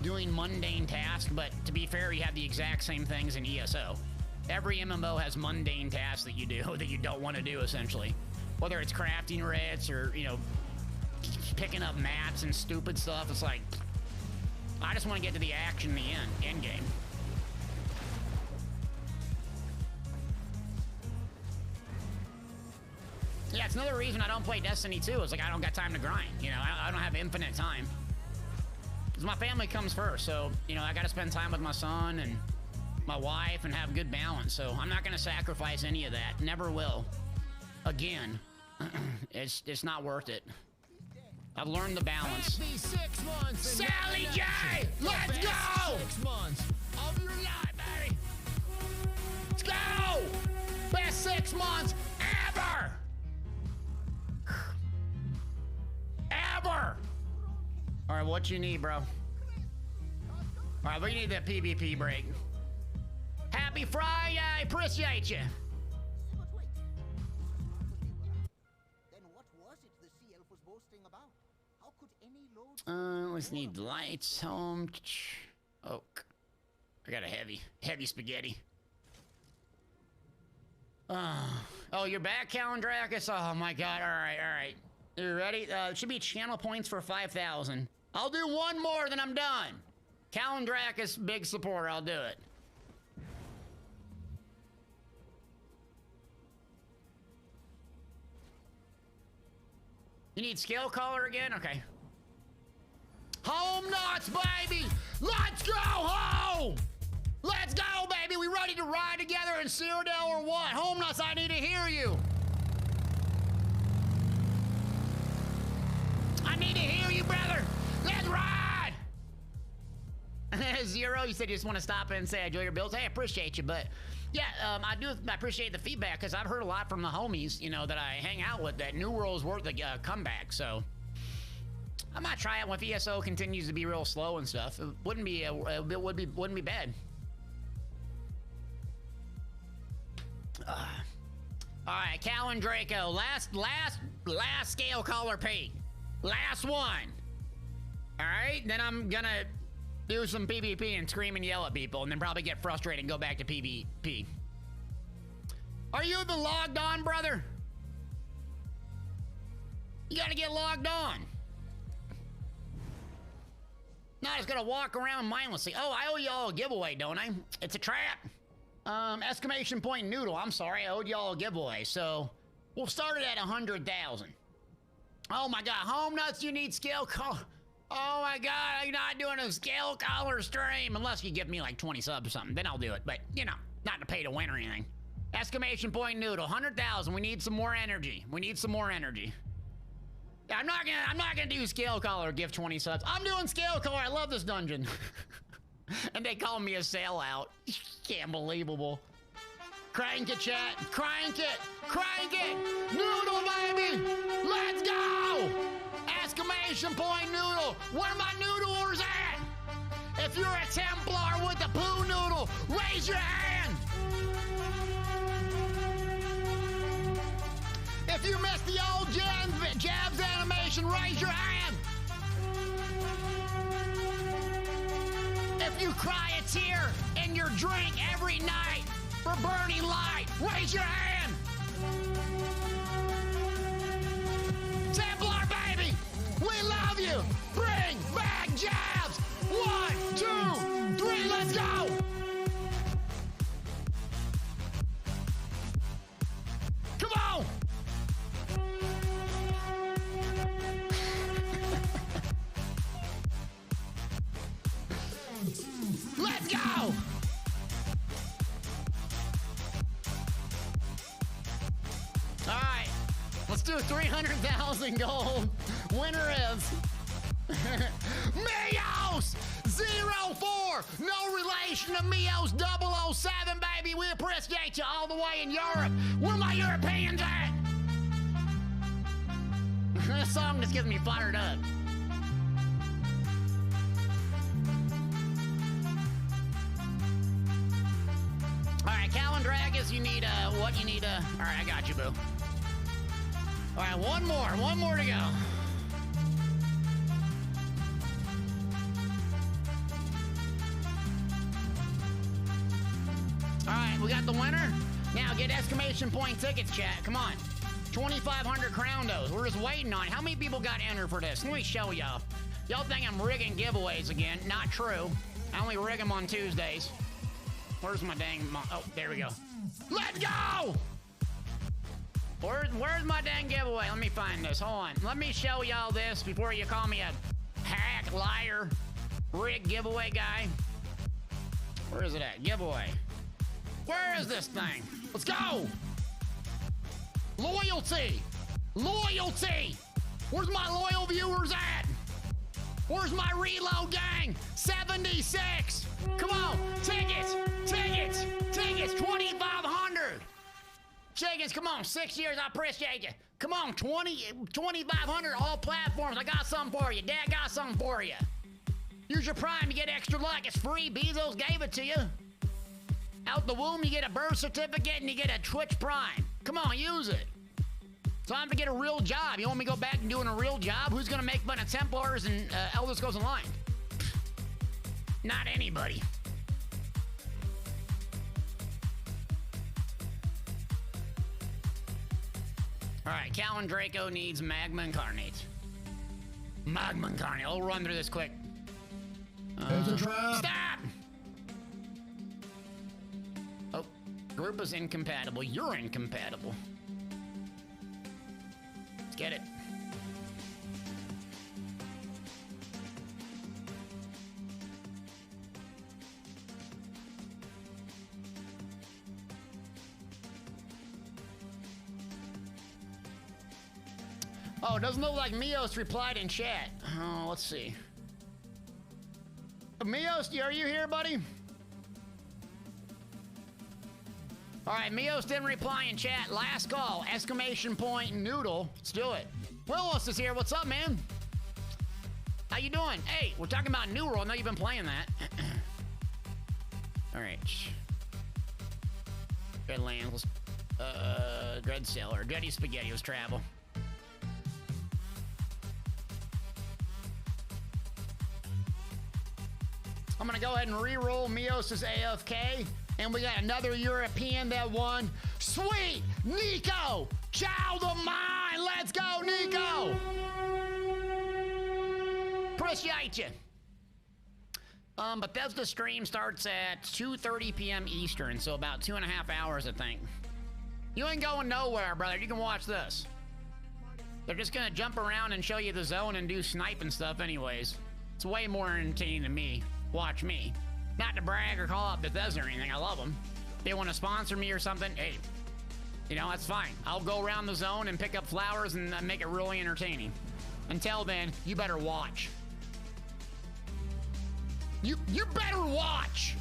doing mundane tasks, but to be fair, you have the exact same things in ESO. Every MMO has mundane tasks that you do that you don't want to do, essentially. Whether it's crafting writs or, you know, picking up mats and stupid stuff, it's like, I just want to get to the action in the end game. Yeah, it's another reason I don't play Destiny 2. It's like I don't got time to grind. You know, I don't have infinite time. Because my family comes first, so, you know, I got to spend time with my son and my wife and have good balance. So I'm not going to sacrifice any of that. Never will. Again. It's not worth it. I've learned the balance. Happy 6 months. Sally J! Let's go! 6 months of your life, baby. Let's go! Best 6 months ever! Ever! Alright, what you need, bro? Alright, we need that PvP break. Happy Friday! Appreciate you! But wait. Then what was it the sea elf was boasting about? How could any load... Let's need lights, home, oak. I got a heavy spaghetti. Oh, you're back, Calendrakis? Oh my god, alright. You ready? It should be channel points for 5,000. I'll do one more, then I'm done. Calendrakis, big supporter, I'll do it. You need skill caller again? Okay. Home nuts, baby! Let's go home! Let's go, baby! We ready to ride together in Cyrodiil or what? Home nuts, I need to hear you! I need to hear you, brother! Let's ride! Zero, you said you just want to stop in and say I enjoy your builds. Hey, I appreciate you, but yeah, I appreciate the feedback because I've heard a lot from the homies, you know, that I hang out with that New World's worth a comeback, so I might try it when ESO continues to be real slow and stuff. It wouldn't be bad. All right, Cal and Draco, last scale caller P, last one. All right, then I'm gonna do some PvP and scream and yell at people, and then probably get frustrated and go back to PvP. Are you even logged on, brother? You gotta get logged on. Not just gonna walk around mindlessly. Oh, I owe y'all a giveaway, don't I? It's a trap. Exclamation point noodle. I'm sorry, I owed y'all a giveaway. So we'll start it at 100,000. Oh my God, home nuts, you need skill call. Oh my god, I'm not doing a scale collar stream unless you give me like 20 subs or something. Then I'll do it. But you know, not to pay to win or anything. Exclamation point noodle, 100,000. We need some more energy. We need some more energy. Yeah, I'm not gonna do scale collar. Give 20 subs. I'm doing scale collar. I love this dungeon. And they call me a sellout. Can't believable. Crank it, chat. Crank it. Crank it. Noodle, baby. Let's go. Exclamation point noodle. Where my noodlers at? If you're a Templar with the poo noodle, raise your hand. If you missed the old Jabs animation, raise your hand. If you cry a tear in your drink every night for Burning Light, raise your hand. Templar, baby, we love you. Bring back Jabs. 1, 2, 3, let's go. Come on. Let's go! Alright, let's do 300,000 gold. Winner is Mios 04. No relation to Mios 007, baby. We appreciate you all the way in Europe. Where my Europeans at? This song just gets me fired up. All right, Calendragus, you need, what you need, all right, I got you, boo. All right, one more to go. All right, we got the winner. Now get exclamation point tickets, chat. Come on. 2,500 crown those. We're just waiting on it. How many people got entered for this? Let me show y'all. Y'all think I'm rigging giveaways again. Not true. I only rig them on Tuesdays. Where's my dang... Oh, there we go. Let's go! Where's my dang giveaway? Let me find this. Hold on. Let me show y'all this before you call me a hack, liar, rig giveaway guy. Where is it at? Giveaway. Where is this thing? Let's go! Loyalty! Loyalty! Where's my loyal viewers at? Where's my reload gang? 76! Come on! Tickets! Tickets! Tickets! 2,500! Chickens, come on! 6 years, I appreciate you. Come on, 2,500 all platforms. I got something for you. Dad got something for you. Use your Prime, you get extra luck. It's free. Bezos gave it to you. Out the womb, you get a birth certificate and you get a Twitch Prime. Come on, use it. Time to get a real job. You want me to go back and doing a real job? Who's gonna make fun of Templars and Elder Scrolls Online? Not anybody. All right, Callan Draco needs Magma Incarnate. Magma Incarnate. I'll run through this quick. It's a trap. Stop! Oh, group is incompatible. You're incompatible. Let's get it. Oh, it doesn't look like Mios replied in chat. Oh, let's see. Mios, are you here, buddy? All right, Mios didn't reply in chat. Last call, exclamation point, noodle. Let's do it. Willis is here. What's up, man? How you doing? Hey, we're talking about New World. I know you've been playing that. All right. Dreadlands. Dread Sailor. Dready Spaghettios travel. I'm gonna go ahead and re-roll Mios' AFK, and we got another European that won. Sweet Nico, child of mine. Let's go, Nico. Appreciate you. Bethesda stream starts at 2:30 p.m. Eastern, so about 2.5 hours, I think. You ain't going nowhere, brother. You can watch this. They're just gonna jump around and show you the zone and do sniping stuff anyways. It's way more entertaining to me. Watch me. Not to brag or call out Bethesda or anything, I love them. They want to sponsor me or something, hey, you know, that's fine. I'll go around the zone and pick up flowers and make it really entertaining. Until then, you better watch. You better watch!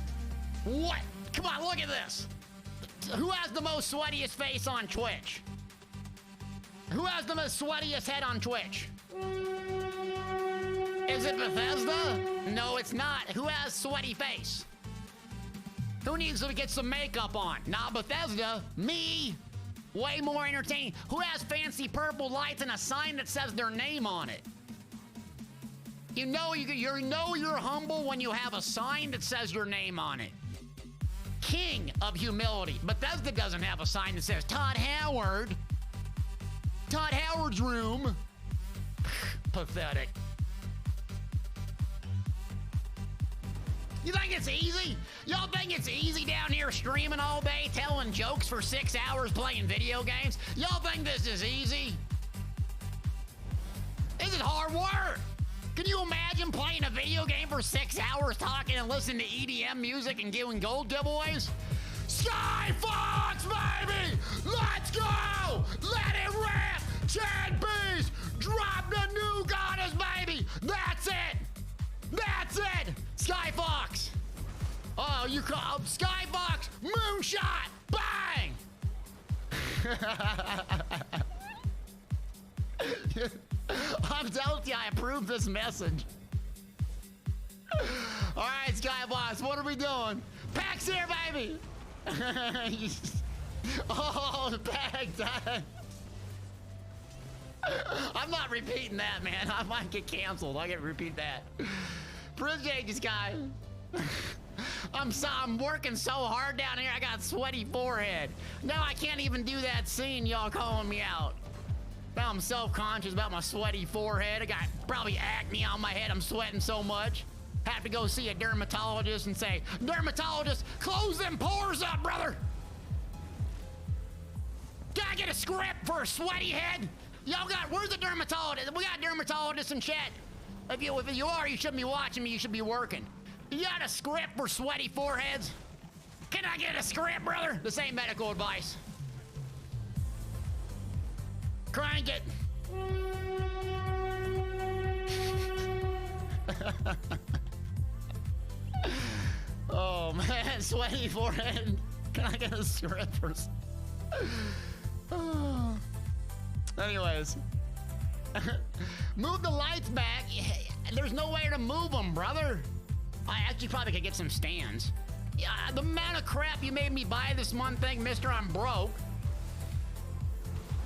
What? Come on, look at this. Who has the most sweatiest face on Twitch? Who has the most sweatiest head on Twitch? Is it Bethesda? No, it's not. Who has sweaty face? Who needs to get some makeup on? Not Bethesda. Me. Way more entertaining. Who has fancy purple lights and a sign that says their name on it? You know you're humble when you have a sign that says your name on it. King of humility. Bethesda doesn't have a sign that says Todd Howard. Todd Howard's room. Pathetic. You think it's easy? Y'all think it's easy down here streaming all day, telling jokes for 6 hours, playing video games? Y'all think this is easy? This is hard work. Can you imagine playing a video game for 6 hours, talking and listening to EDM music and doing gold giveaways? Sky Fox, baby! Let's go! Let it rip! Chad Beast! Drop the new goddess, baby! That's it! That's it! Sky Fox! Oh, you call Sky Fox Moonshot! Bang! I'm telling you, I approve this message. All right, Skybox, what are we doing? PAX here, baby. Oh, the PAX. I'm not repeating that, man. I might get canceled. I can repeat that. Appreciate you, Sky. I'm working so hard down here. I got sweaty forehead. Now I can't even do that scene. Y'all calling me out. Now I'm self-conscious about my sweaty forehead. I got probably acne on my head. I'm sweating so much. Have to go see a dermatologist and say, dermatologist, close them pores up, brother. Can I get a script for a sweaty head? Y'all got, where's the dermatologist? We got dermatologists in chat. If you are, you shouldn't be watching me. You should be working. You got a script for sweaty foreheads? Can I get a script, brother? This ain't medical advice. Crank it. Oh man, sweaty forehead. Can I get a script for? Oh. Anyways, move the lights back. There's no way to move them, brother. I actually probably could get some stands. Yeah, the amount of crap you made me buy this month, thing, Mister, I'm broke.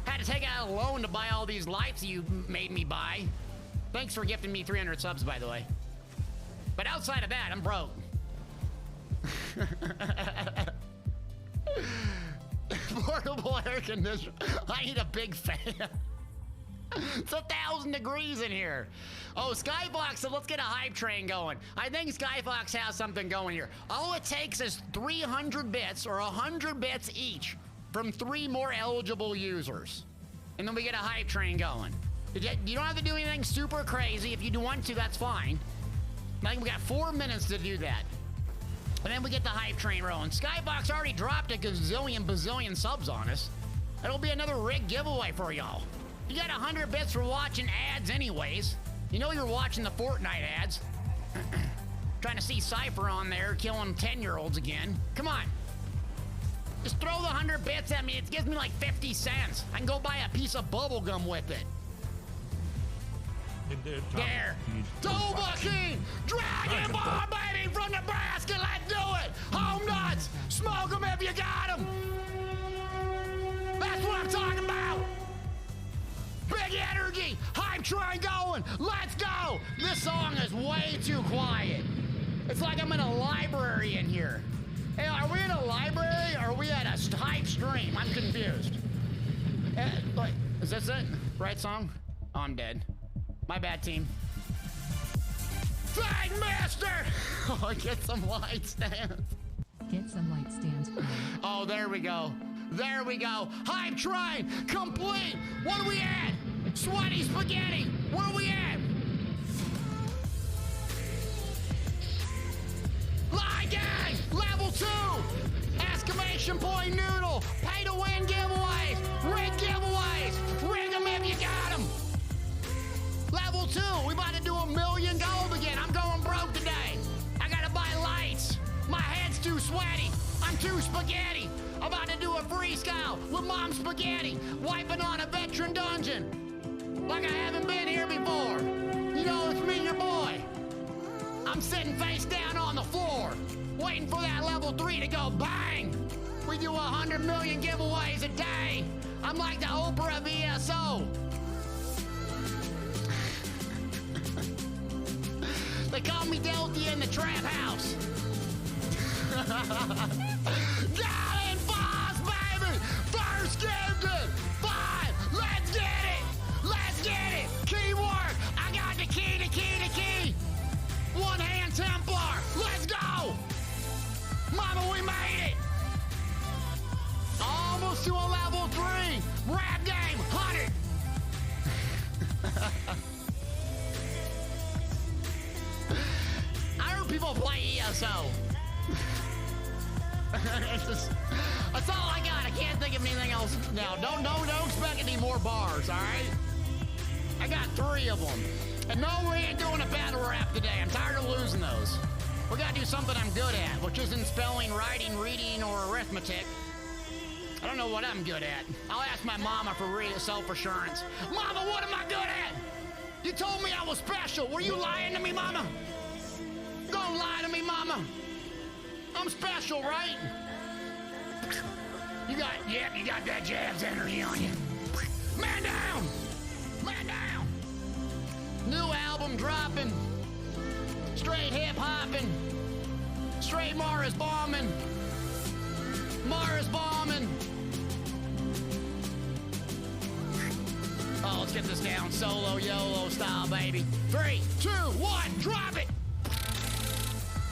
Had to take out a loan to buy all these lights you made me buy. Thanks for gifting me 300 subs, by the way. But outside of that, I'm broke. Portable air conditioner. I need a big fan. It's 1,000 degrees in here. Oh, Skyfox, so let's get a hype train going. I think Skyfox has something going here. All it takes is 300 bits or 100 bits each from 3 more eligible users. And then we get a hype train going. You don't have to do anything super crazy. If you want to, that's fine. I think we got 4 minutes to do that. And then we get the hype train rolling. Skybox already dropped a bazillion subs on us. It'll be another rig giveaway for y'all. You got 100 bits for watching ads anyways. You know you're watching the Fortnite ads. Trying to see Cypher on there killing 10-year-olds again. Come on. Just throw the 100 bits at me. It gives me like 50 cents. I can go buy a piece of bubble gum with it. There. Dovahkiin! Dragon Ball, baby, from Nebraska. Let's do it. Home nuts. Smoke them if you got them. That's what I'm talking about. Big energy. Hype train going. Let's go. This song is way too quiet. It's like I'm in a library in here. Hey, are we in a library or are we at a hype stream? I'm confused. Wait, is this it? Right song? Oh, I'm dead. My bad, team. Fang Master! Oh, get some light stands. Get some light stands, please. Oh, there we go. There we go. Hype train complete. What are we at? Sweaty spaghetti! Where we at? Lie gang! Level 2! Exclamation point noodle! Pay to win giveaways! Rig giveaways! Rig them if you got them! Level 2! We about to do $1 million gold again! I'm going broke today! I gotta buy lights! My head's too sweaty! I'm too spaghetti! I'm about to do a freestyle with Mom Spaghetti! Wiping on a veteran dungeon! Like I haven't been here before! You know, it's me, your boy! I'm sitting face down on the floor, waiting for that level 3 to go bang! We do 100 million giveaways a day! I'm like the Oprah of ESO! They call me Delty in the trap house! Got it, boss, baby! First gifted! 5! Let's get it! Let's get it! Keyword! I got the key, the key, the key! One hand Templar! Let's go! Mama, we made it! Almost to a level 3! Rap game, 100! I heard people play ESO. That's all I got. I can't think of anything else now. Don't expect any more bars, all right? I got 3 of them. And no, we ain't doing a battle rap today. I'm tired of losing those. We gotta do something I'm good at, which isn't spelling, writing, reading, or arithmetic. I don't know what I'm good at. I'll ask my mama for self-assurance. Mama, what am I good at? You told me I was special. Were you lying to me, mama? Don't lie to me, mama. I'm special, right? You got that Jabs energy on you. Man down! Man down! New album dropping. Straight hip hopping. Straight Mars bombing. Mars bombing. Oh, let's get this down solo YOLO style, baby. 3, 2, 1, drop it!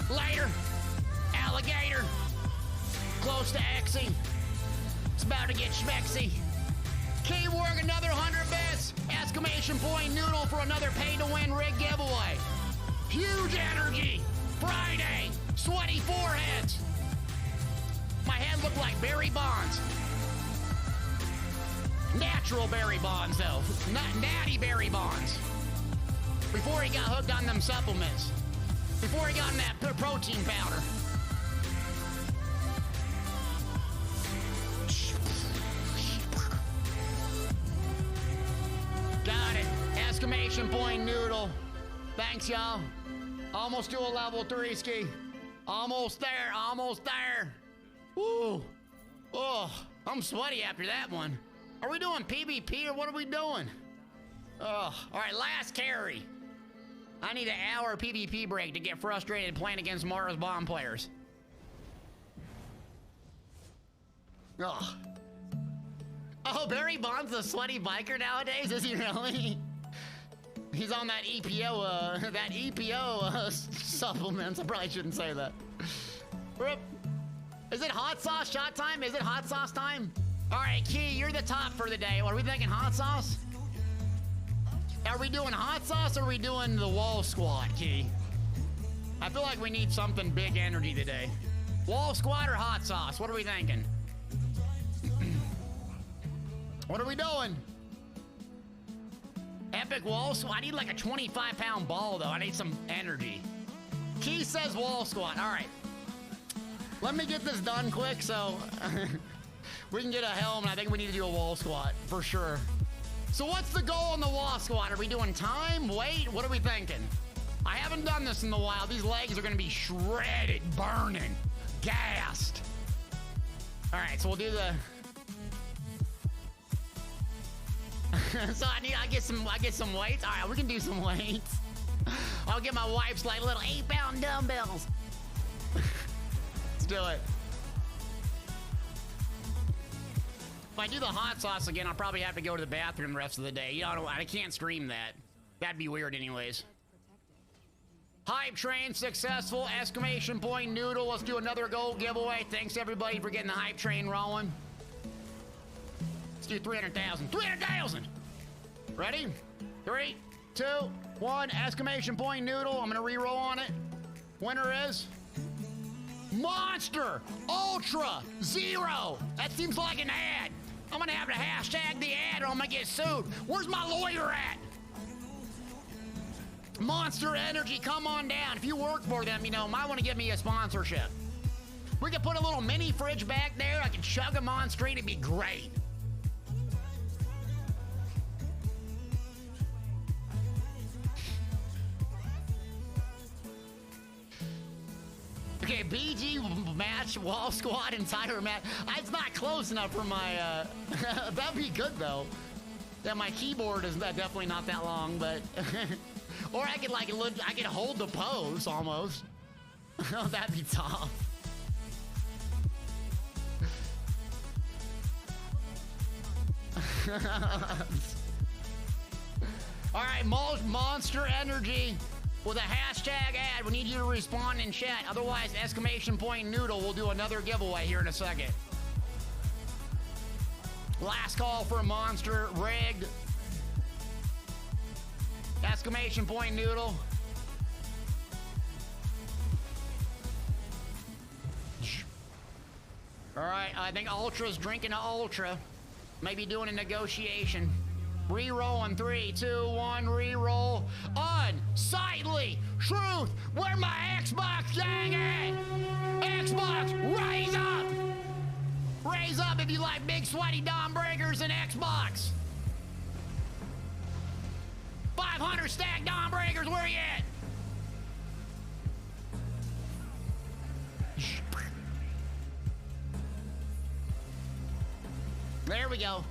Later. Alligator. Close to Exy. It's about to get schmexy. Keyword, another 100 bits. Exclamation point noodle for another pay-to-win rig giveaway. Huge energy. Friday. Sweaty foreheads. My head looked like Barry Bonds. Natural Barry Bonds, though. Not natty Barry Bonds. Before he got hooked on them supplements. Before he got in that protein powder. Got it. Exclamation point noodle. Thanks, y'all. Almost to a level 3 ski. Almost there. Almost there. Woo. Oh, I'm sweaty after that one. Are we doing PvP or what are we doing? Oh, all right, last carry. I need an hour PvP break to get frustrated playing against Mars bomb players. Oh. Oh, Barry Bonds a sweaty biker nowadays? Is he really? He's on that EPO, supplements. I probably shouldn't say that. Rip. Is it hot sauce shot time? Is it hot sauce time? All right, Key, you're the top for the day. Are we thinking hot sauce? Are we doing hot sauce or are we doing the wall squat, Key? I feel like we need something big energy today. Wall squat or hot sauce? What are we thinking? What are we doing? Epic wall squat? I need like a 25-pound ball, though. I need some energy. Key says wall squat. All right. Let me get this done quick so we can get a helmet. I think we need to do a wall squat for sure. So what's the goal on the wall squat? Are we doing time, weight? What are we thinking? I haven't done this in a while. These legs are going to be shredded, burning, gassed. All right, so we'll do the... So I get some weights. All right, we can do some weights. I'll get my wife's like little 8-pound dumbbells. Let's do it. If I do the hot sauce again, I'll probably have to go to the bathroom the rest of the day. You know, I can't stream that. That'd be weird anyways. Hype train successful! Exclamation point noodle. Let's do another gold giveaway. Thanks everybody for getting the hype train rolling. Let's do 300,000. 300,000! Ready? 3, 2, 1. Exclamation point noodle. I'm gonna re-roll on it. Winner is Monster Ultra Zero. That seems like an ad. I'm gonna have to hashtag the ad or I'm gonna get sued. Where's my lawyer at? Monster Energy, come on down. If you work for them, you know, might want to give me a sponsorship. We could put a little mini fridge back there. I could chug them on straight. It'd be great. Okay, BG match, wall squat, entire match. It's not close enough for my, that'd be good though. Yeah, my keyboard is definitely not that long, but, or I could like, I could hold the pose almost. Oh, that'd be tough. All right, Monster Energy. With a hashtag ad, we need you to respond in chat. Otherwise, exclamation point noodle. We'll do another giveaway here in a second. Last call for Monster rigged. Exclamation point noodle. All right, I think Ultra's drinking an Ultra. Maybe doing a negotiation. Reroll in 3, 2, 1, reroll. Unsightly truth! Where my Xbox gang at? Xbox, raise up! Raise up if you like big sweaty Dawn Breakers and Xbox. 500 stack Dawn Breakers, where you at? There we go.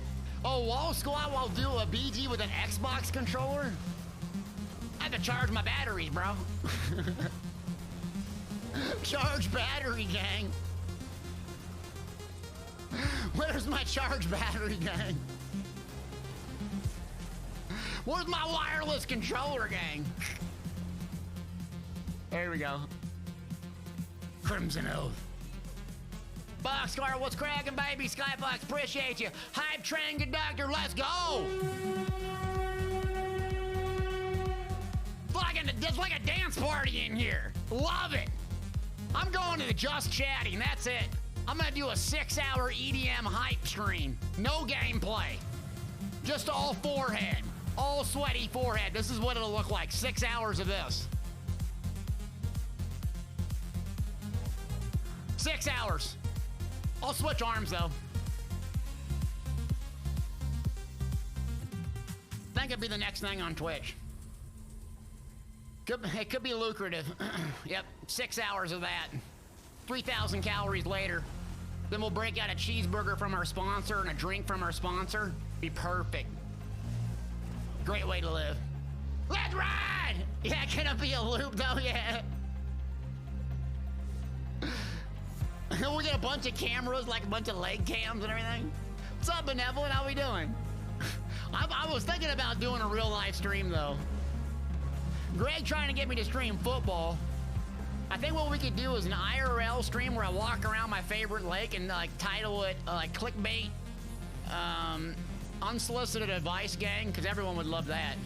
Oh, wall squat while do a BG with an Xbox controller? I have to charge my batteries, bro. Charge battery, gang. Where's my charge battery, gang? Where's my wireless controller, gang? There we go. Crimson Oath. Boxcar, what's cracking, baby? Skybox, appreciate you. Hype train conductor, let's go! It's like a dance party in here. Love it. I'm going to the Just Chatting, that's it. I'm gonna do a 6-hour EDM hype stream. No gameplay. Just all forehead. All sweaty forehead. This is what it'll look like. 6 hours of this. 6 hours. I'll switch arms though. I think it'd be the next thing on Twitch. It could be lucrative. Yep, 6 hours of that. 3,000 calories later. Then we'll break out a cheeseburger from our sponsor and a drink from our sponsor. Be perfect. Great way to live. Let's ride! Yeah, can it be a loop though? Yeah. We get a bunch of cameras, like a bunch of leg cams and everything. What's up, Benevolent? How we doing? I was thinking about doing a real live stream though. Greg trying to get me to stream football. I think what we could do is an IRL stream where I walk around my favorite lake and like title it like clickbait, unsolicited advice gang, because everyone would love that.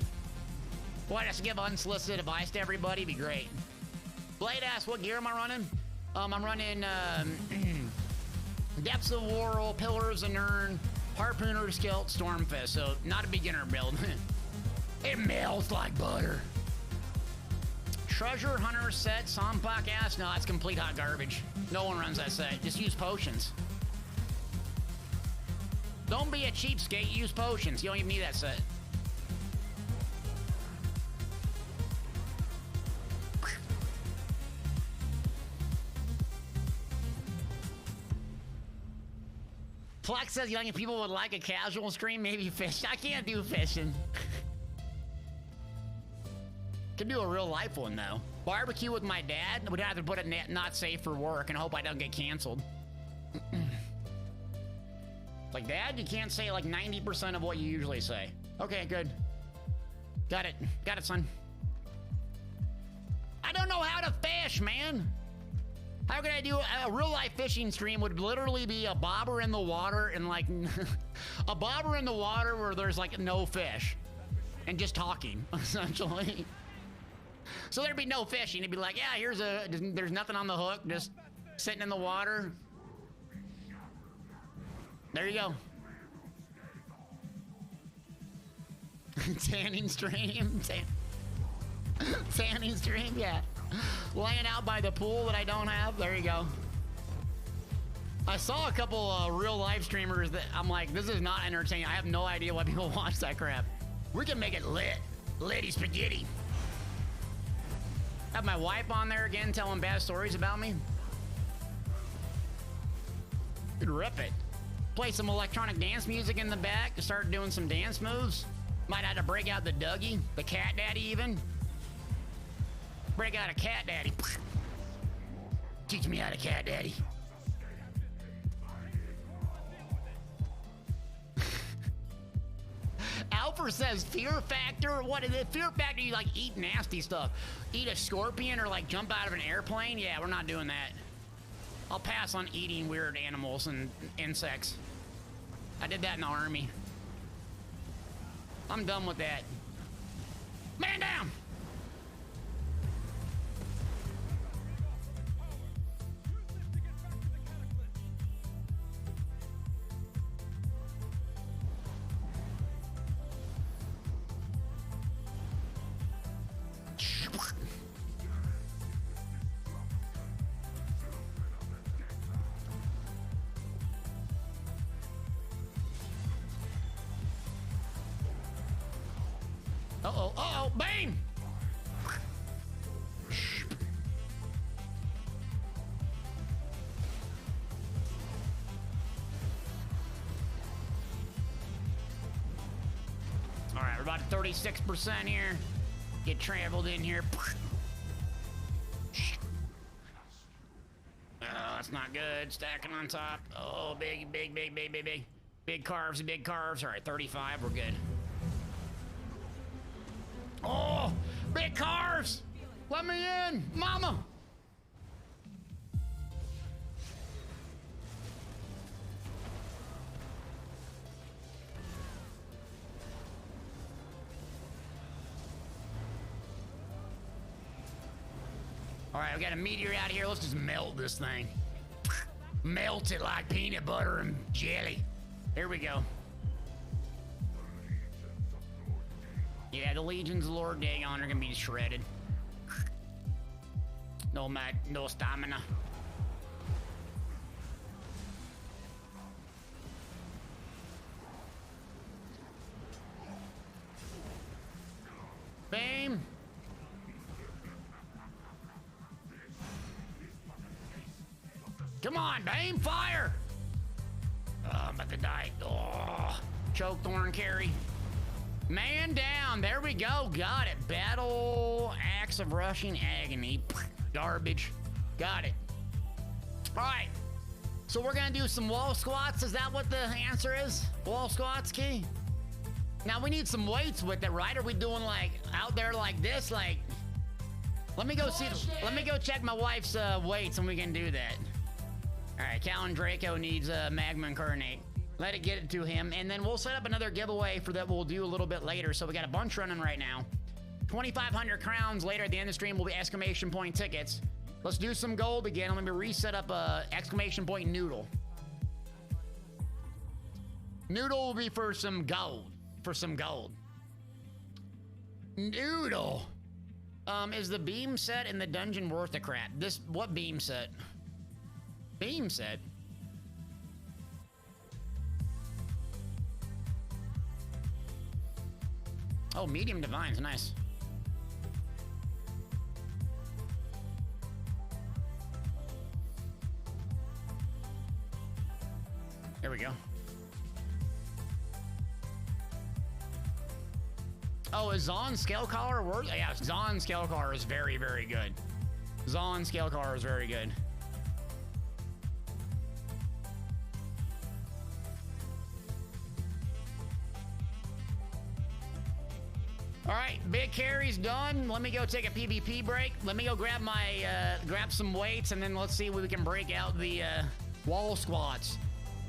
Boy, just give unsolicited advice to everybody, be great. Blade asks, what gear am I running? I'm running Depths of Whirl, Pillars of Nirn, Harpooner's Kilt, Stormfist, so not a beginner build. It melts like butter. Treasure Hunter set, Sompak ass, no, it's complete hot garbage. No one runs that set, just use potions. Don't be a cheapskate, use potions, you don't even need that set. Flex says young people would like a casual stream, maybe fish. I can't do fishing. Could do a real life one though. Barbecue with my dad, would have to put it not safe for work and hope I don't get canceled. Like, Dad, you can't say like 90% of what you usually say. Okay, good. Got it, son. I don't know how to fish, man. How can I do a real life fishing stream? Would literally be a bobber in the water and like a bobber in the water where there's like no fish. and just talking, essentially. So there'd be no fishing. It'd be like, yeah, there's nothing on the hook, just sitting in the water. There you go. Tanning stream. Tanning stream, yeah. Laying out by the pool that I don't have. There you go. I saw a couple real live streamers that I'm like, this is not entertaining. I have no idea why people watch that crap. We can make it lit. Litty spaghetti. Have my wife on there again telling bad stories about me. Could rip it. Play some electronic dance music in the back to start doing some dance moves. Might have to break out the Dougie, the cat daddy even. Break out a cat daddy. Teach me how to cat daddy. Alfred says fear factor. What is it? Fear factor, you like eat nasty stuff. Eat a scorpion or like jump out of an airplane? Yeah, we're not doing that. I'll pass on eating weird animals and insects. I did that in the army. I'm done with that. Man down! Uh-oh, uh-oh, bang! All right, we're about 36% here. Get traveled in here. Oh, that's not good. Stacking on top. Oh, big. Big carves. All right, 35, we're good. Oh, big cars! Let me in, mama! All right, we got a meteor out here. Let's just melt this thing. Melt it like peanut butter and jelly. Here we go. Yeah, the legions of Lord Dagon are gonna be shredded. No stamina. Bam! Come on, Bam, fire! Oh, I'm about to die. Oh, choke thorn carry. Man down, there we go, got it. Battle axe of rushing agony. Garbage, got it. All right, so we're gonna do some wall squats. Is that what the answer is? Wall squats, Key? Now we need some weights with it, right? Are we doing like out there like this? Like, let me go see, let me go check my wife's weights and we can do that. All right, Callan Draco needs magma incarnate. Let it get it to him, and then we'll set up another giveaway for that we'll do a little bit later. So we got a bunch running right now. 2,500 crowns later at the end of the stream will be exclamation point tickets. Let's do some gold again. Let me reset up exclamation point noodle. Noodle will be for some gold. Noodle. Is the beam set in the dungeon worth the crap? What beam set? Beam set? Oh, medium divine's nice. There we go. Oh, is Zon Scalecaller worth? Yeah, Zon Scalecaller is very, very good. Zon Scalecaller is very good. All right, big carry's done. Let me go take a PvP break. Let me go grab some weights, and then let's see if we can break out the wall squats.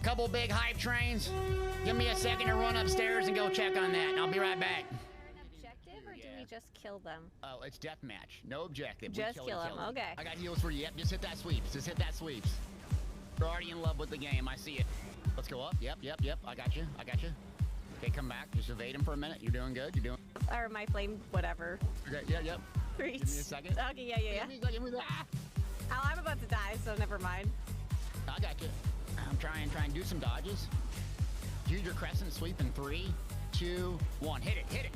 Couple big hype trains. Give me a second to run upstairs and go check on that, and I'll be right back. just kill them? Oh, it's deathmatch. No objective. We Just kill kill you, him, okay. I got heals for you. Yep, just hit that sweeps. Just hit that sweeps. You're already in love with the game. I see it. Let's go up. Yep. I got you. Okay, come back. Just evade him for a minute. You're doing good. You're doing. Or my flame, whatever. Okay, yep. Reach. Give me a second. Okay, yeah. Give me that. Oh, I'm about to die, so never mind. I got you. I'm trying to do some dodges. Use your crescent sweep in 3, 2, 1. Hit it.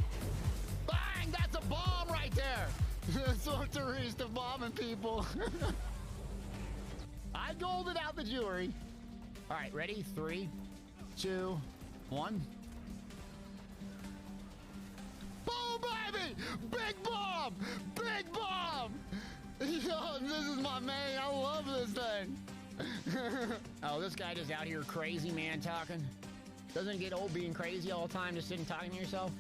Bang! That's a bomb right there. Sorceries to bombing people. I golded out the jewelry. All right, ready? 3, 2, 1. Boom, baby! Big bomb! Yo, this is my man. I love this thing. Oh, this guy just out here crazy, man, talking. Doesn't it get old being crazy all the time, just sitting talking to yourself?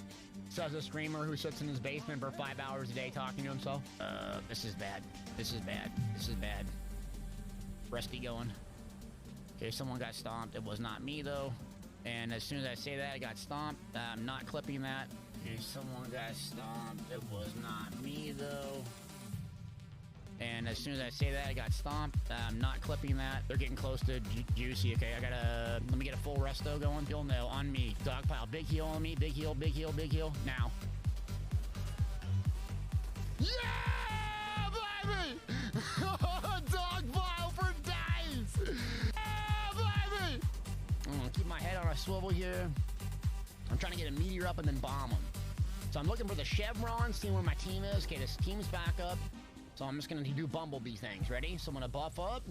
Says a streamer who sits in his basement for 5 hours a day talking to himself. This is bad. Rusty going. Okay, someone got stomped. It was not me, though. And as soon as I say that, I got stomped. I'm not clipping that. Okay, someone got stomped. It was not me, though. And as soon as I say that, I got stomped. I'm not clipping that. They're getting close to Juicy. Okay, let me get a full resto going. You'll know, on me. Dogpile, big heal on me. Big heal. Now. Yeah, baby! Dogpile for days! Yeah, baby! I'm gonna keep my head on a swivel here. I'm trying to get a meteor up and then bomb them. So I'm looking for the chevron, seeing where my team is. Okay, this team's back up. So I'm just gonna do bumblebee things. Ready? So I'm gonna buff up.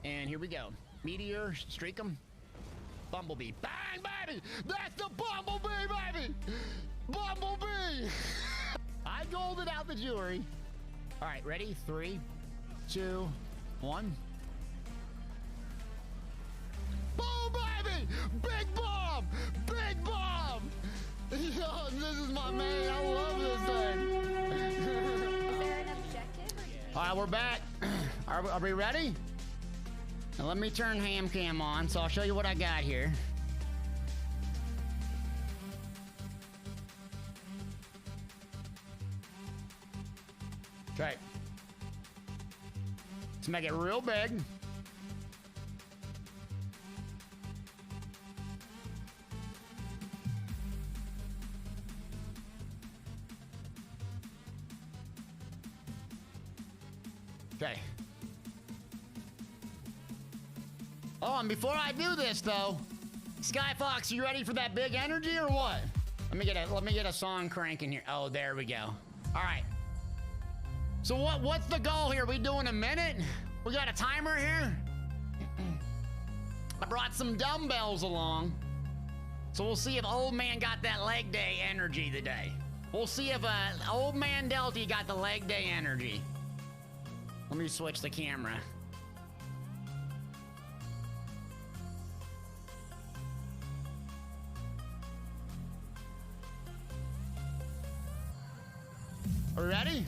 And here we go. Meteor, streak them. Bumblebee. Bang, baby! That's the bumblebee, baby! Bumblebee! I golded out the jewelry. All right, ready? 3, 2, 1. Boom, baby! Big bomb! Yo, this is my man. I love this thing. Is there an objective? All right, we're back. Are we ready? Now let me turn ham cam on, so I'll show you what I got here. Okay. Let's make it real big. Okay. Oh, and before I do this though, Skyfox, you ready for that big energy or what? Let me get a song cranking here. Oh, there we go. All right. So what's the goal here? We doing a minute? We got a timer here? I brought some dumbbells along. So we'll see if old man got that leg day energy today. We'll see if old man Delty got the leg day energy. Let me switch the camera. Are we ready?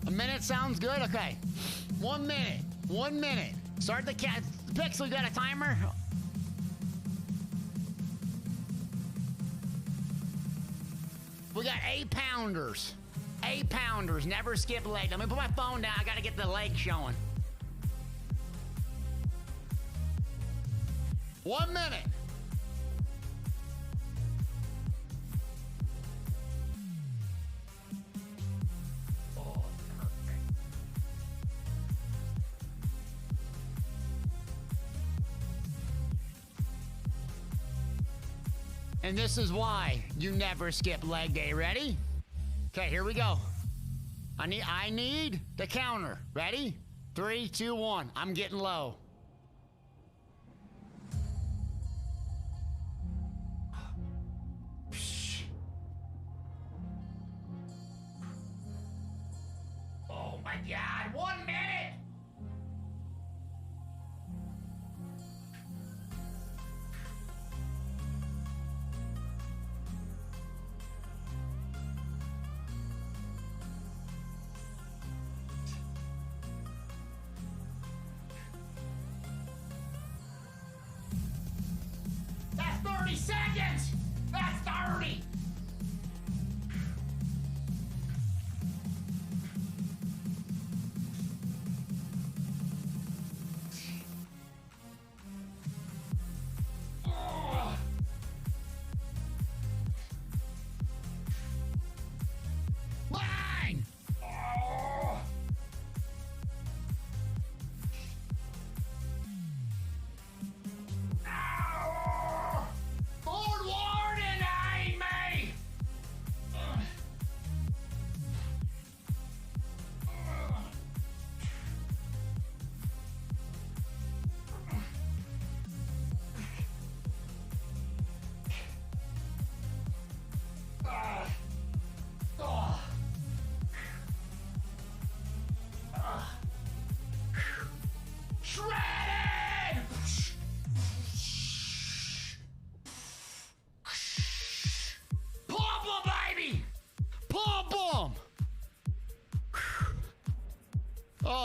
A minute sounds good? Okay. 1 minute. 1 minute. Start the cat. Pixel, you got a timer? We got 8 pounders. 8 pounders. Never skip leg. Let me put my phone down. I gotta get the leg showing. 1 minute. Oh, perfect. And this is why you never skip leg day. Ready? Okay, here we go. I need the counter. Ready? 3, 2, 1. I'm getting low. Oh my God, 1 minute! That's 30 seconds! That's 30!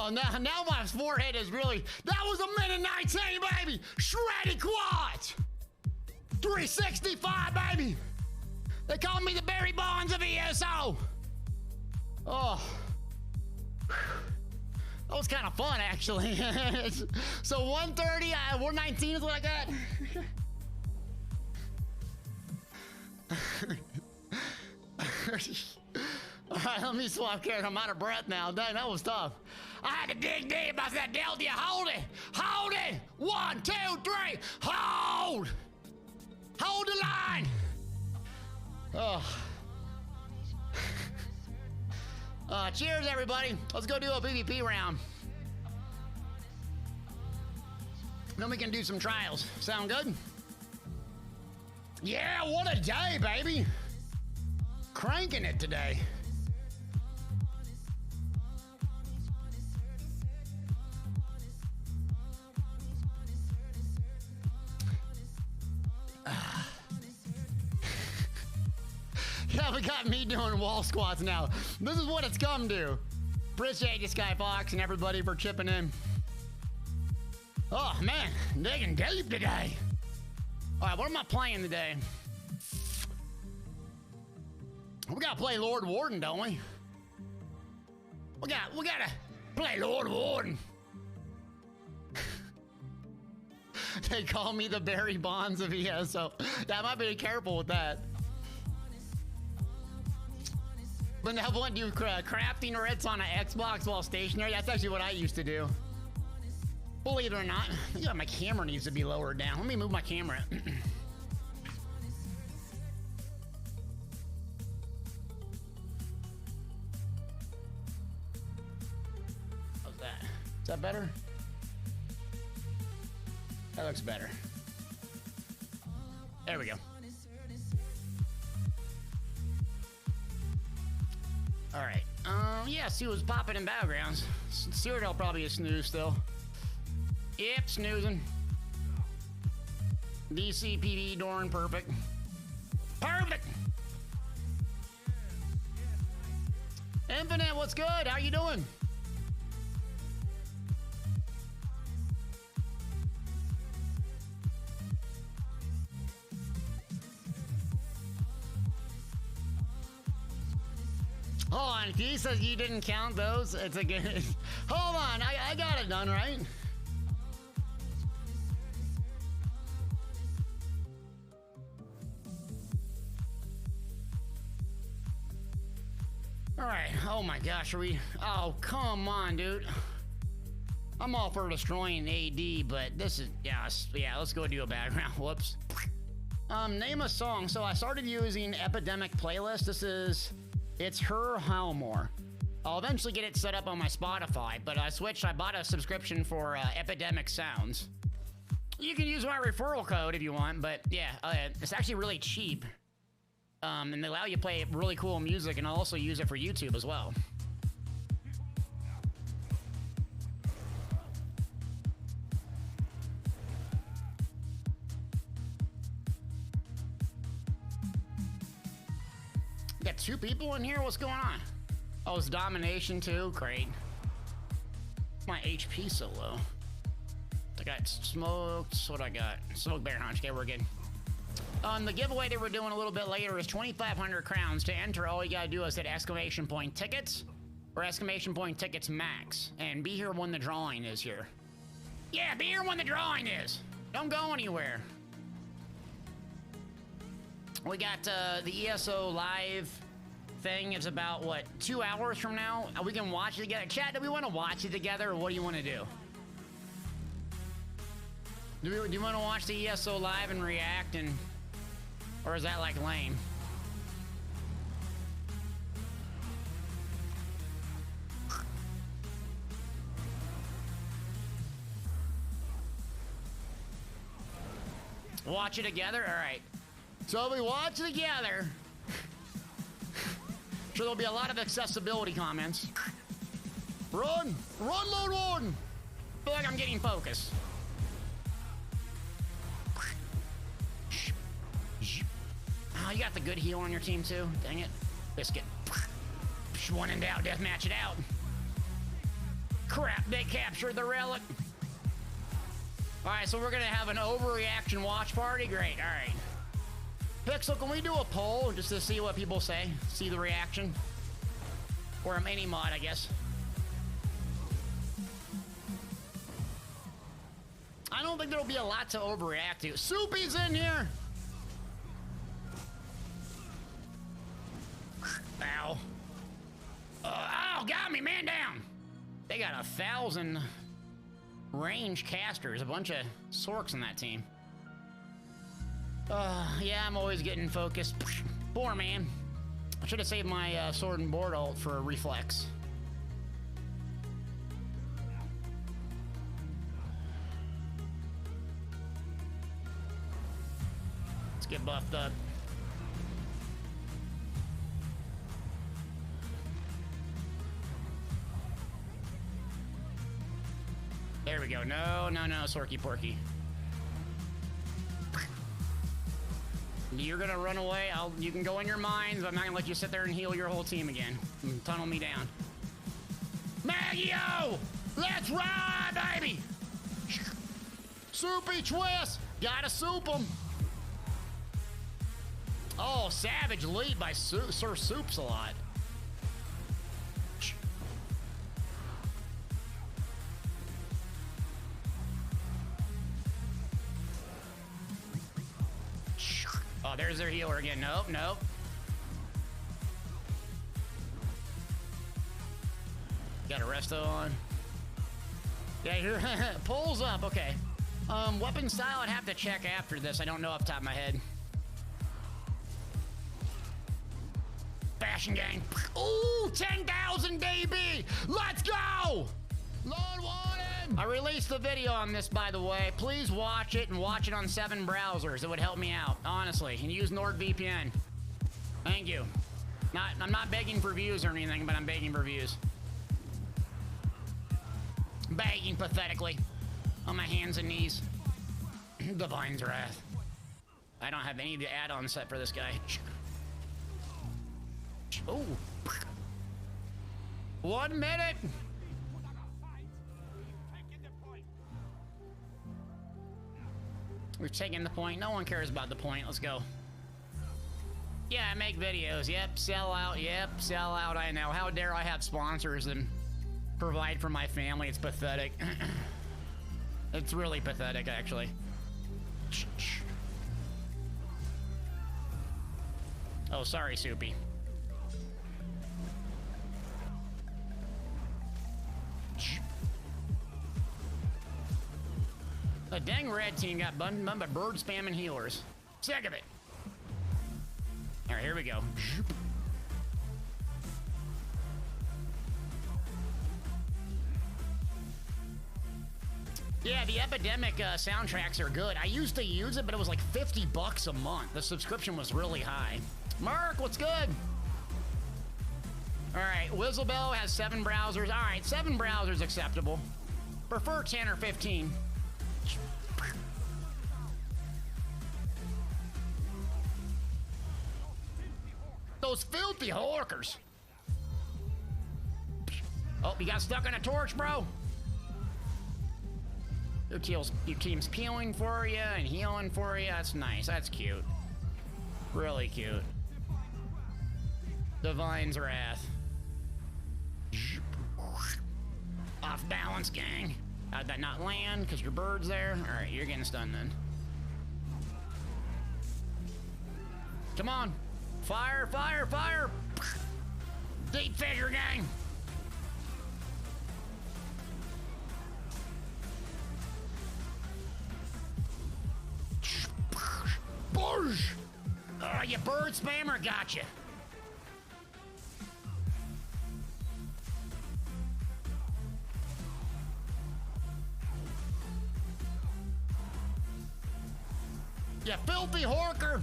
Oh, now my forehead is really... That was a minute 19, baby! Shredded quads! 365, baby! They call me the Barry Bonds of ESO! Oh. That was kind of fun, actually. So 130, 119 is what I got. All right, let me swap character. I'm out of breath now. Dang, that was tough. I had to dig deep. I said, Delta, hold it. Hold it. 1, 2, 3. Hold. Hold the line. Oh. Cheers, everybody. Let's go do a PvP round. Then we can do some trials. Sound good? Yeah, what a day, baby. Cranking it today. Yeah, we got me doing wall squats now. This is what it's come to. Appreciate you, Sky Fox, and everybody for chipping in. Oh, man, digging deep today. All right, what am I playing today? We gotta play Lord Warden, don't we? We gotta play Lord Warden. They call me the Barry Bonds of ESO. Yeah, I might be careful with that. But now when do crafting writs on an Xbox while stationary? That's actually what I used to do. Believe it or not, I think my camera needs to be lowered down. Let me move my camera. How's that? Is that better? That looks better. There we go. All right. Yeah, see what's popping in battlegrounds. Cyrodiil probably a snooze still. Yep, snoozing. DC PD Dorn, perfect. Perfect! Infinite, what's good? How you doing? Hold on, he says you didn't count those. It's a good. Hold on, I got it done, right? All right. Oh my gosh, are we? Oh, come on, dude. I'm all for destroying AD, but this is yeah. Let's go do a background. Whoops. Name a song. So I started using Epidemic Playlist. It's Her Howmore. I'll eventually get it set up on my Spotify, but I bought a subscription for Epidemic Sounds. You can use my referral code if you want, but yeah, it's actually really cheap. And they allow you to play really cool music, and I'll also use it for YouTube as well. Got 2 people in here? What's going on? Oh, it's domination too? Great. My HP so low. I got smoked. What I got? Smoke bear hunch. Okay, we're good. The giveaway that we're doing a little bit later is 2,500 crowns. To enter, all you gotta do is hit exclamation point tickets or exclamation point tickets max, and be here when the drawing is here. Yeah, be here when the drawing is. Don't go anywhere. We got the ESO live thing. It's about what, 2 hours from now? We can watch it together. Chat, do we want to watch it together, or what do you want to do? Do you want to watch the ESO live and react, or is that like lame? Watch it together? All right. So we watch it together. Sure, there'll be a lot of accessibility comments. Run! Run, Lord Warden! Feel like I'm getting focus. Oh, you got the good heal on your team too? Dang it. Biscuit. One and out, deathmatch it out. Crap, they captured the relic. Alright, so we're gonna have an overreaction watch party? Great, alright. Pixel, can we do a poll just to see what people say? See the reaction? Or a mini mod, I guess. I don't think there'll be a lot to overreact to. Soupy's in here! Ow. Oh, got me, man down! They got 1,000 range casters, a bunch of Sorks in that team. Yeah, I'm always getting focused. Poor man. I should have saved my sword and board ult for a reflex. Let's get buffed up. There we go. No, no, no, Sorky Porky. You're gonna run away. You can go in your mines. I'm not gonna let you sit there and heal your whole team again. And tunnel me down. Maggio! Let's ride, baby! Soupy twist! Gotta soup him. Oh, savage lead by Sir Soups a lot. Oh, there's their healer again. Nope, nope. Got a resto on. Yeah, here. Pulls up. Okay. Weapon style, I'd have to check after this. I don't know off the top of my head. Fashion gang. Ooh, 10,000 DB. Let's go. Lord wanted. I released the video on this, by the way. Please watch it and watch it on 7 browsers. It would help me out, honestly. And use NordVPN. Thank you. I'm not begging for views or anything, but I'm begging for views. Begging pathetically. On my hands and knees. Divine's Wrath. I don't have any of the add-ons set for this guy. Oh. 1 minute. We're taking the point. No one cares about the point. Let's go. Yeah, I make videos. Yep, sell out. Yep, sell out. I know. How dare I have sponsors and provide for my family? It's pathetic. It's really pathetic, actually. Oh, sorry, Soupy. The dang red team got bun by bird spamming healers. Sick of it. All right, here we go. Yeah, the Epidemic soundtracks are good. I used to use it, but it was like $50 a month. The subscription was really high. Mark, what's good? All right, Wizzlebell has 7 browsers. All right, 7 browsers acceptable. Prefer 10 or 15. Those filthy hawkers. Oh, you got stuck on a torch, bro. Your team's peeling for you and healing for you. That's nice. That's cute. Really cute. Divine's Wrath. Off balance, gang. How'd that not land? Because your bird's there? Alright, you're getting stunned then. Come on. Fire, fire, fire! Deep fissure, gang! Boosh! Oh, you bird spammer got you. You filthy horker!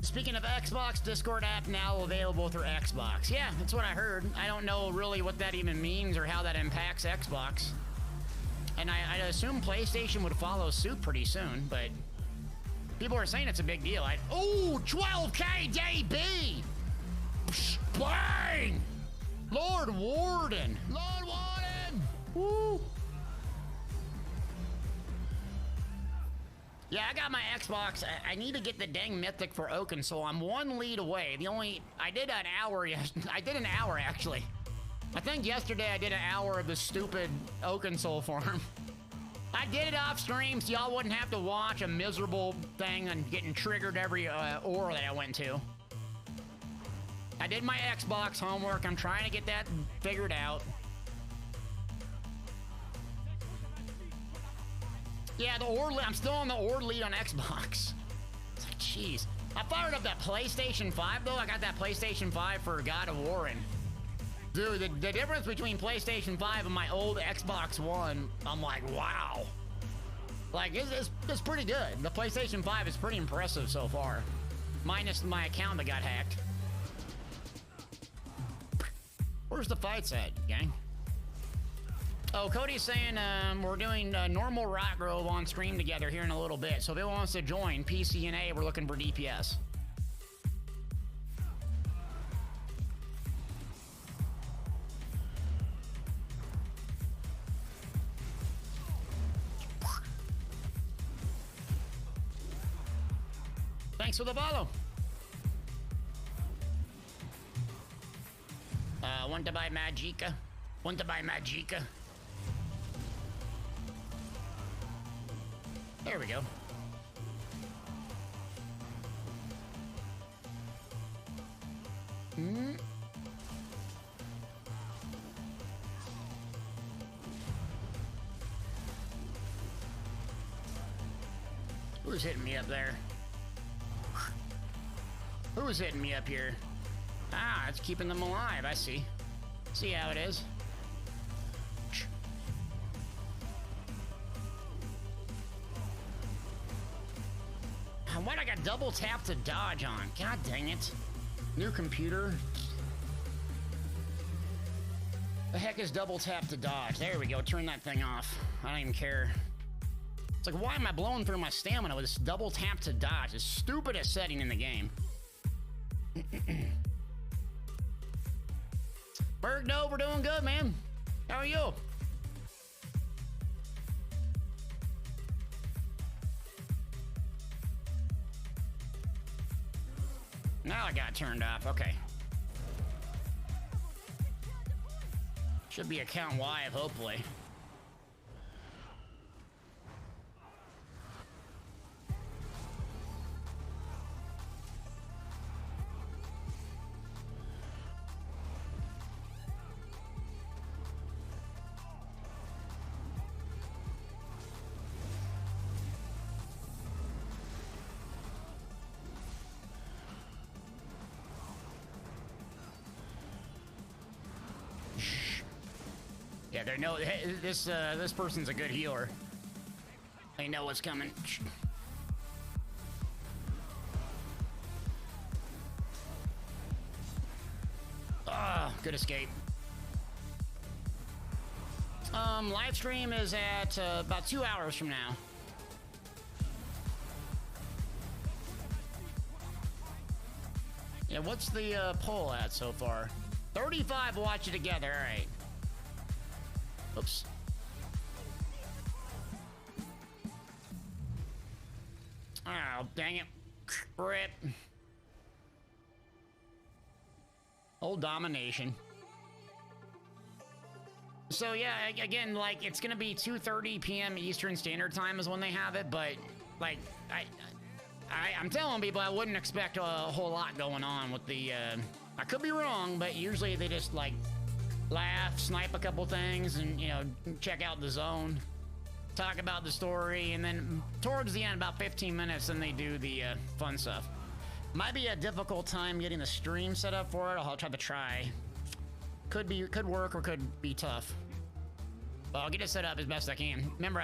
Speaking of Xbox, Discord app now available through Xbox. Yeah, that's what I heard. I don't know really what that even means or how that impacts Xbox. And I assume PlayStation would follow suit pretty soon, but People are saying it's a big deal. Oh, 12K DB! Psh, bang! Lord Warden! Lord Warden! Woo! Yeah, I got my Xbox. I need to get the dang mythic for Oaken, so I'm one lead away. I did an hour I did an hour, actually. I think yesterday I did an hour of the stupid Oaken Soul farm. I did it off stream so y'all wouldn't have to watch a miserable thing and getting triggered every ore that I went to. I did my Xbox homework. I'm trying to get that figured out. Yeah, the ore I'm still on the ore lead on Xbox. It's like, jeez. I fired up that PlayStation 5 though. I got that PlayStation 5 for God of War, and dude, the difference between PlayStation 5 and my old Xbox One, I'm like, wow. Like, it's pretty good. The PlayStation 5 is pretty impressive so far. Minus my account that got hacked. Where's the fights at, gang? Oh, Cody's saying we're doing normal Rock Grove on stream together here in a little bit. So if anyone wants to join PCNA, we're looking for DPS. Thanks for the follow. Want to buy Magicka? Want to buy Magicka? There we go. Who's hitting me up there? Who's hitting me up here? Ah, it's keeping them alive, I see. See how it is. What I got double tap to dodge on? God dang it. New computer. The heck is double tap to dodge? There we go, turn that thing off. I don't even care. It's like, why am I blowing through my stamina with this double tap to dodge? The stupidest setting in the game. Berg, no, we're doing good, man. How are you? Now I got turned off. Okay. Should be account live, hopefully. Yeah, they know this person's a good healer. They know what's coming. Ah, good escape. Live stream is at about 2 hours from now. Yeah, what's the poll at so far? 35 watch it together. All right. Oops. Oh, dang it. Rip. Old domination. So yeah, again, like, it's gonna be 2:30 p.m. Eastern Standard Time is when they have it, but like, I'm telling people I wouldn't expect a whole lot going on with the, I could be wrong, but usually they just like laugh, snipe a couple things, and, you know, check out the zone, talk about the story, and then towards the end, about 15 minutes, then they do the fun stuff. Might be a difficult time getting the stream set up for it. I'll try. Could work or could be tough. But I'll get it set up as best I can. Remember,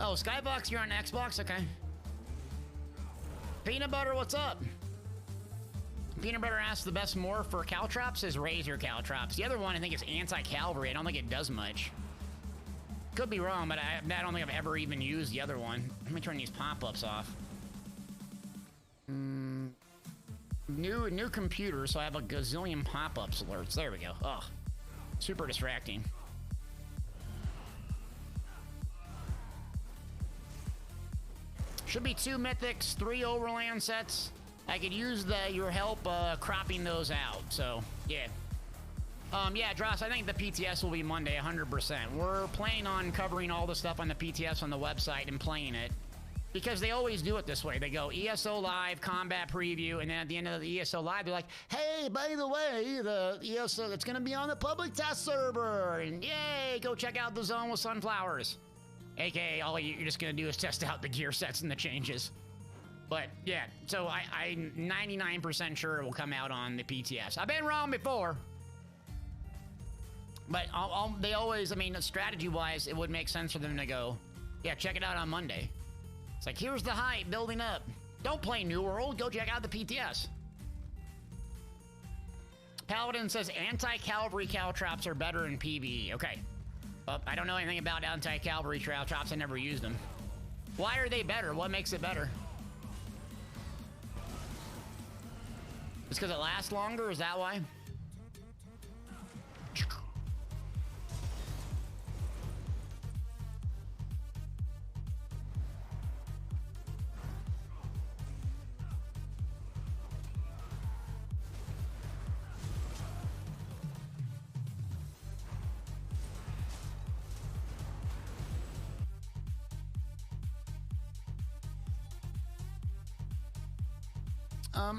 oh, Skybox, you're on Xbox? Okay. Peanut Butter, what's up? Peanut Butter asks the best morph for Caltrops is Razor Caltrops. The other one I think is Anti-Cavalry. I don't think it does much. Could be wrong, but I don't think I've ever even used the other one. Let me turn these pop-ups off. New computer, so I have a gazillion pop-ups alerts. There we go. Ugh. Super distracting. Should be 2 mythics, 3 overland sets. I could use your help cropping those out, so yeah. Yeah, Dross, I think the PTS will be Monday, 100%. We're planning on covering all the stuff on the PTS on the website and playing it. Because they always do it this way. They go ESO Live, Combat Preview, and then at the end of the ESO Live, they're like, hey, by the way, the ESO, it's going to be on the public test server. And yay, go check out the zone with sunflowers. AKA, all you're just going to do is test out the gear sets and the changes. But, yeah, so I'm 99% sure it will come out on the PTS. I've been wrong before. But they always, I mean, strategy-wise, it would make sense for them to go, yeah, check it out on Monday. It's like, here's the hype building up. Don't play New World, go check out the PTS. Paladin says anti-cavalry caltrops are better in PvE. Okay. Well, I don't know anything about anti-cavalry caltrops. I never used them. Why are they better? What makes it better? It's because it lasts longer? Is that why?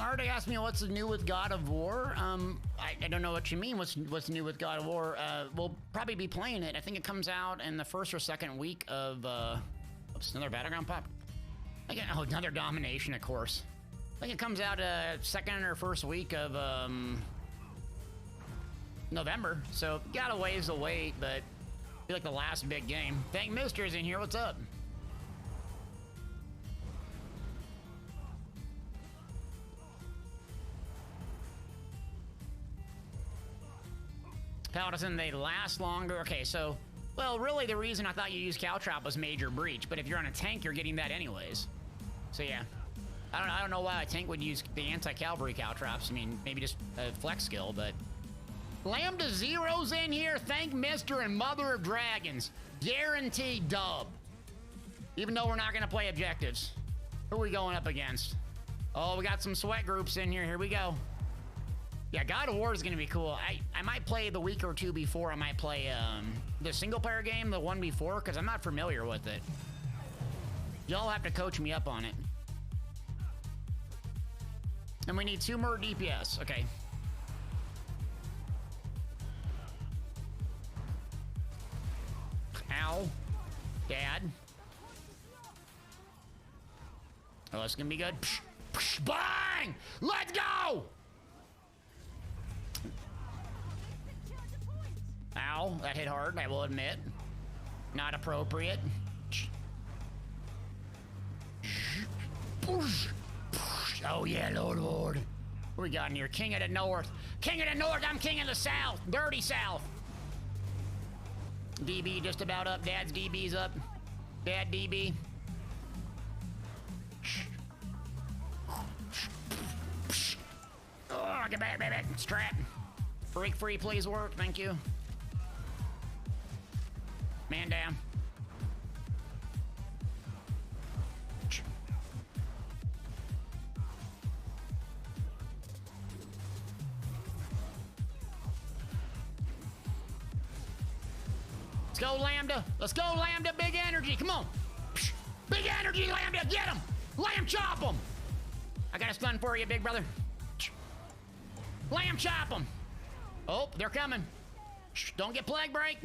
Artie asked me what's new with God of War. I don't know what you mean. What's new with God of War? We'll probably be playing it. I think it comes out in the first or second week of. Oops, another battleground pop. Oh, another domination, of course. I think it comes out second or first week of November. So got a ways to wait, but I feel like the last big game. Thank Mister's in here. What's up? Paladin, they last longer. Okay, so, well, really the reason I thought you used Caltrop was Major Breach, but if you're on a tank, you're getting that anyways. So yeah, I don't know why a tank would use the anti-cavalry Caltrops. I mean, maybe just a flex skill, but Lambda Zero's in here. Thank Mister and Mother of Dragons. Guaranteed dub. Even though we're not gonna play objectives. Who are we going up against? Oh, we got some sweat groups in here. Here we go. Yeah, God of War is going to be cool. I might play the week or two before. I might play the single-player game, the one before, because I'm not familiar with it. Y'all have to coach me up on it. And we need 2 more DPS. Okay. Ow. Dad. Oh, it's going to be good. Psh, psh, bang! Let's go! Ow, that hit hard, I will admit. Not appropriate. Oh yeah, Lord. What we got in here? King of the North. King of the North, I'm King of the South. Dirty South. DB just about up. Dad's DB's up. Dad DB. Oh, get back, baby. Strap. Break free, please work. Thank you. Man down. Let's go, Lambda. Let's go, Lambda. Big energy. Come on. Big energy, Lambda. Get him. Lamb chop him. I got a stun for you, big brother. Lamb chop him. Oh, they're coming. Don't get plague break.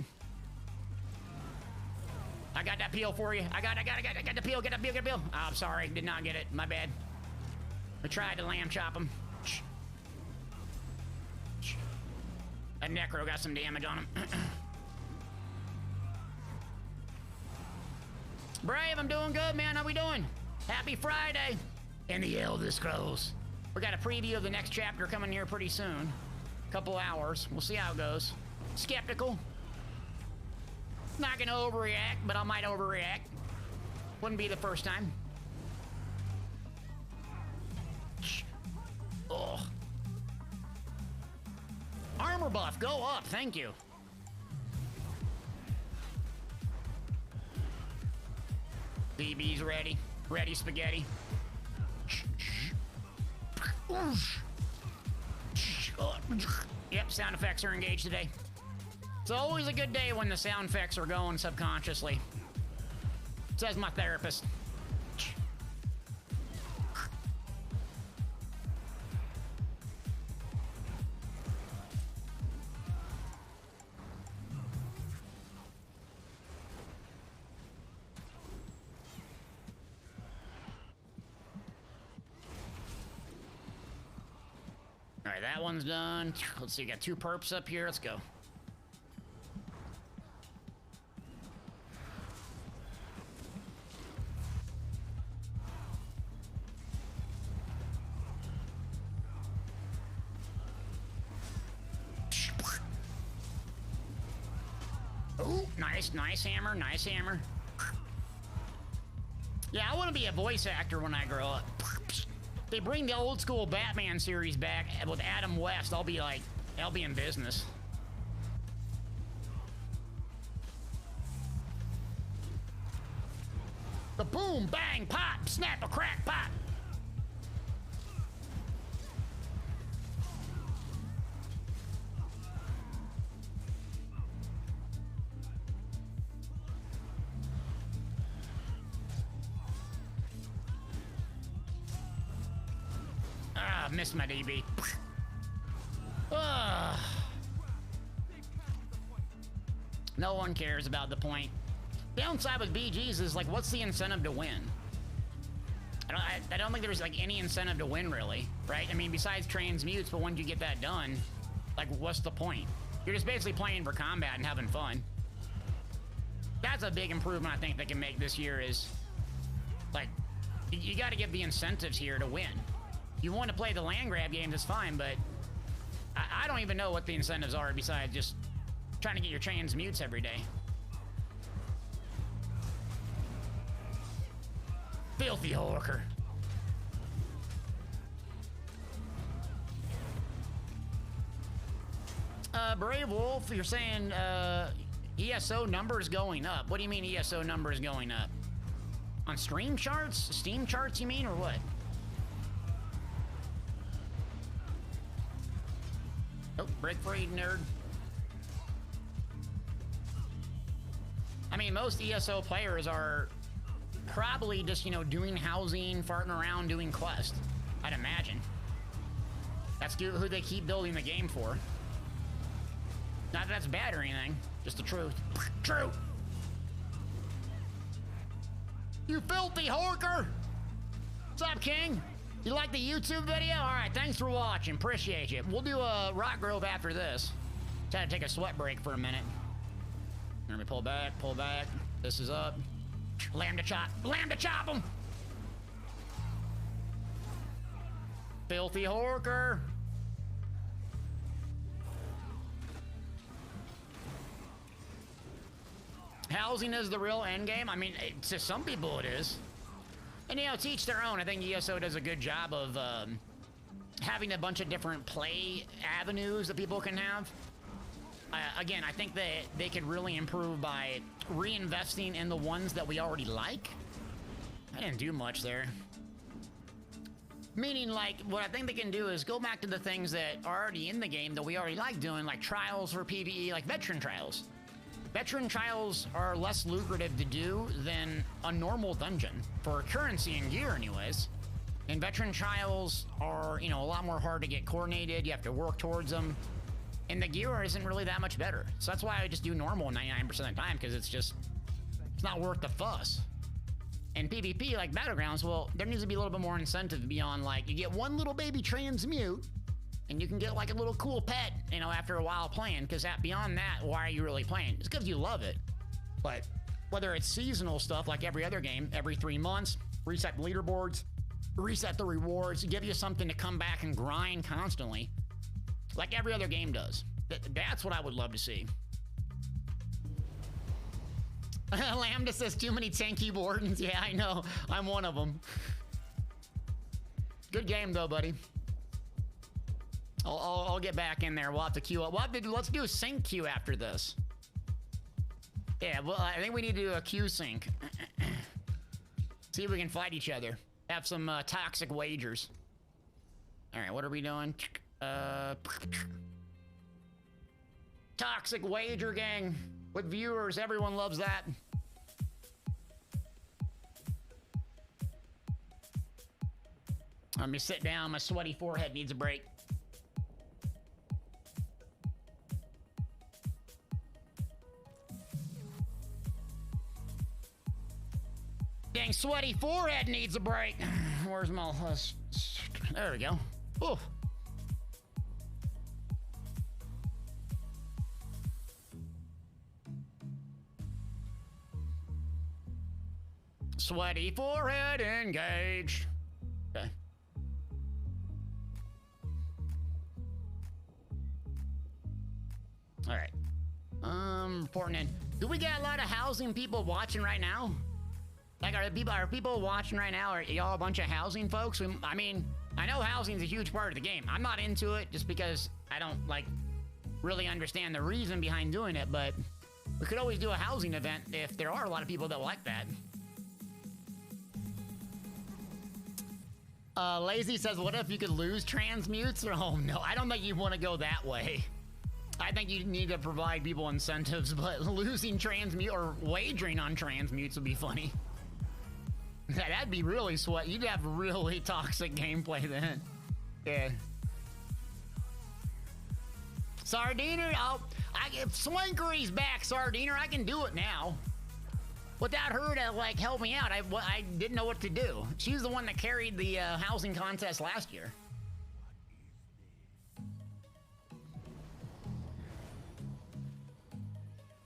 I got that peel for you. I got the peel. Get the peel. Oh, I'm sorry. Did not get it. My bad. I tried to lamb chop him. That Necro got some damage on him. Brave, I'm doing good, man. How we doing? Happy Friday. In the Elder Scrolls. We got a preview of the next chapter coming here pretty soon. Couple hours. We'll see how it goes. Skeptical. Not gonna overreact, but I might overreact. Wouldn't be the first time. Ugh. Armor buff, go up, thank you. DB's ready. Ready, spaghetti. Yep, sound effects are engaged today. It's always a good day when the sound effects are going subconsciously. Says my therapist. All right, that one's done. Let's see, we got 2 perps up here. Let's go. Oh, nice hammer, nice hammer. Yeah, I want to be a voice actor when I grow up. They bring the old school Batman series back with Adam West, I'll be in business. The boom, bang, pop, snap, a crack, pop. Missed my DB. No one cares about the point. Downside with BGs is like, what's the incentive to win? I don't think there's like any incentive to win really, right? I mean, besides transmutes, but once you get that done, like, what's the point? You're just basically playing for combat and having fun. That's a big improvement I think they can make this year is, like, you got to give the incentives here to win. You want to play the land grab games, it's fine, but I don't even know what the incentives are besides just trying to get your transmutes every day. Filthy Horker. Brave Wolf, you're saying ESO numbers going up. What do you mean ESO numbers going up? On stream charts? Steam charts, you mean, or what? Oh, break free, nerd. I mean, most ESO players are probably just, you know, doing housing, farting around, doing quest. I'd imagine. That's who they keep building the game for. Not that that's bad or anything, just the truth. True. You filthy horker! What's up, King? You like the YouTube video? All right, thanks for watching. Appreciate you. We'll do a Rock Grove after this. Just had to take a sweat break for a minute. Let me pull back, pull back. This is up. Lambda chop him! Filthy Horker! Housing is the real end game. I mean, to some people it is. And, you know, to each their own. I think ESO does a good job of having a bunch of different play avenues that people can have. Again, I think that they could really improve by reinvesting in the ones that we already like. I didn't do much there. Meaning, like, what I think they can do is go back to the things that are already in the game that we already like doing, like trials for PvE, like veteran trials. Veteran trials are less lucrative to do than a normal dungeon, for currency and gear anyways. And veteran trials are, you know, a lot more hard to get coordinated, you have to work towards them. And the gear isn't really that much better. So that's why I just do normal 99% of the time, because it's not worth the fuss. And PvP, like Battlegrounds, well, there needs to be a little bit more incentive beyond, like, you get one little baby transmute, and you can get like a little cool pet, you know, after a while playing, because beyond that, why are you really playing? It's because you love it. But whether it's seasonal stuff like every other game, every 3 months, reset the leaderboards, reset the rewards, give you something to come back and grind constantly, like every other game does. That's what I would love to see. Lambda says too many tanky wardens. Yeah, I know. I'm one of them. Good game though, buddy. I'll get back in there. We'll have to queue up. Let's do a sync queue after this. Yeah, well, I think we need to do a queue sync. See if we can fight each other. Have some toxic wagers. All right, what are we doing? Toxic wager gang with viewers. Everyone loves that. Let me sit down. My sweaty forehead needs a break. Dang, sweaty forehead needs a break. Where's my... there we go. Ooh. Sweaty forehead engaged. Okay. All right. Reporting in. Do we got a lot of housing people watching right now? Like, are people watching right now? Are y'all a bunch of housing folks? I mean, I know housing's a huge part of the game. I'm not into it just because I don't, like, really understand the reason behind doing it, but we could always do a housing event if there are a lot of people that like that. Lazy says, what if you could lose transmutes? Oh, no, I don't think you want to go that way. I think you need to provide people incentives, but losing transmute or wagering on transmutes would be funny. That'd be really sweat. You'd have really toxic gameplay then. Yeah. Sardiner, if Swankery's back, Sardiner, I can do it now. Without her to, like, help me out, I didn't know what to do. She's the one that carried the housing contest last year.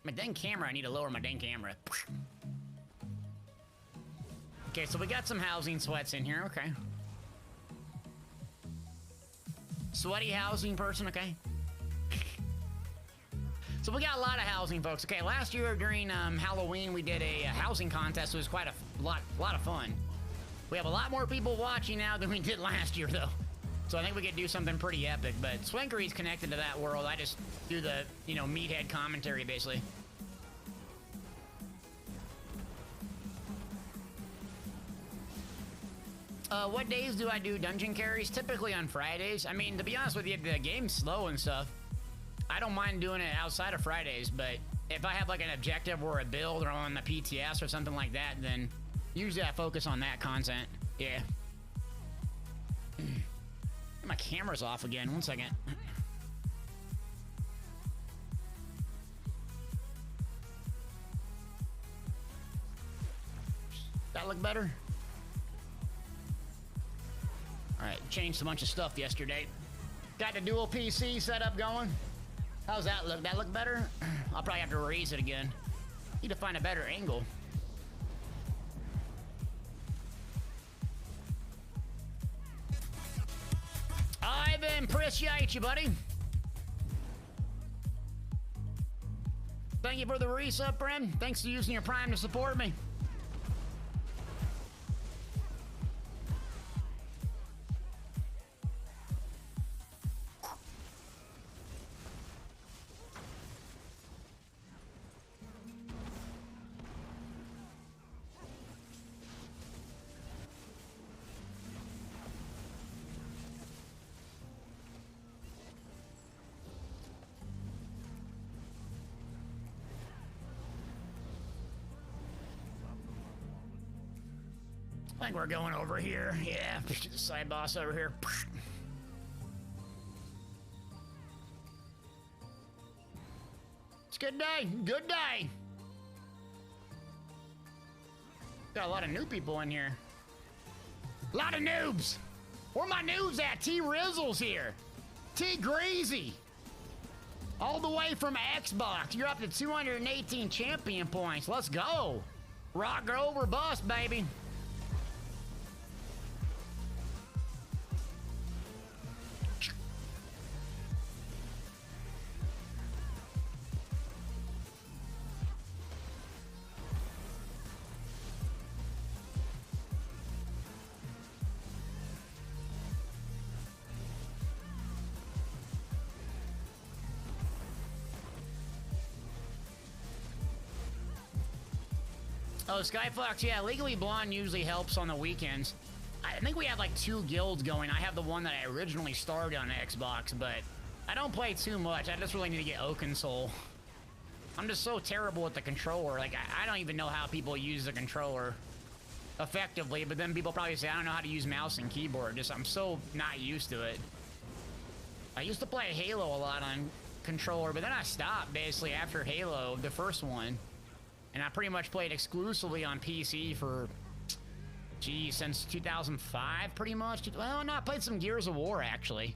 My dang camera, I need to lower my dang camera. Okay, so we got some housing sweats in here, okay. Sweaty housing person, okay. So we got a lot of housing, folks. Okay, last year during Halloween, we did a housing contest. It was quite a lot of fun. We have a lot more people watching now than we did last year, though. So I think we could do something pretty epic. But Swankery's connected to that world. I just do the, you know, meathead commentary, basically. What days do I do dungeon carries? Typically on Fridays. I mean, to be honest with you, the game's slow and stuff. I don't mind doing it outside of Fridays, but if I have like an objective or a build or on the PTS or something like that, then usually I focus on that content. Yeah. My camera's off again. One second. That look better? All right, changed a bunch of stuff yesterday. Got the dual PC setup going. How's that look? That look better? I'll probably have to raise it again. Need to find a better angle. Ivan, appreciate you, buddy. Thank you for the resub, friend. Thanks for using your Prime to support me. I think we're going over here. Yeah, the side boss over here. It's a good day. Good day. Got a lot of new people in here. A lot of noobs. Where my noobs at? T Rizzle's here. T Greasy. All the way from Xbox. You're up to 218 champion points. Let's go. Rock over bust, baby. Oh, Skyfox, yeah, Legally Blonde usually helps on the weekends. I think we have like 2 guilds going. I have the one that I originally started on Xbox, but I don't play too much. I just really need to get Oakensoul. I'm just so terrible with the controller. Like, I don't even know how people use the controller effectively, but then people probably say, I don't know how to use mouse and keyboard. Just, I'm so not used to it. I used to play Halo a lot on controller, but then I stopped basically after Halo, the first one. And I pretty much played exclusively on PC for, geez, since 2005, pretty much. Well, no, I played some Gears of War, actually.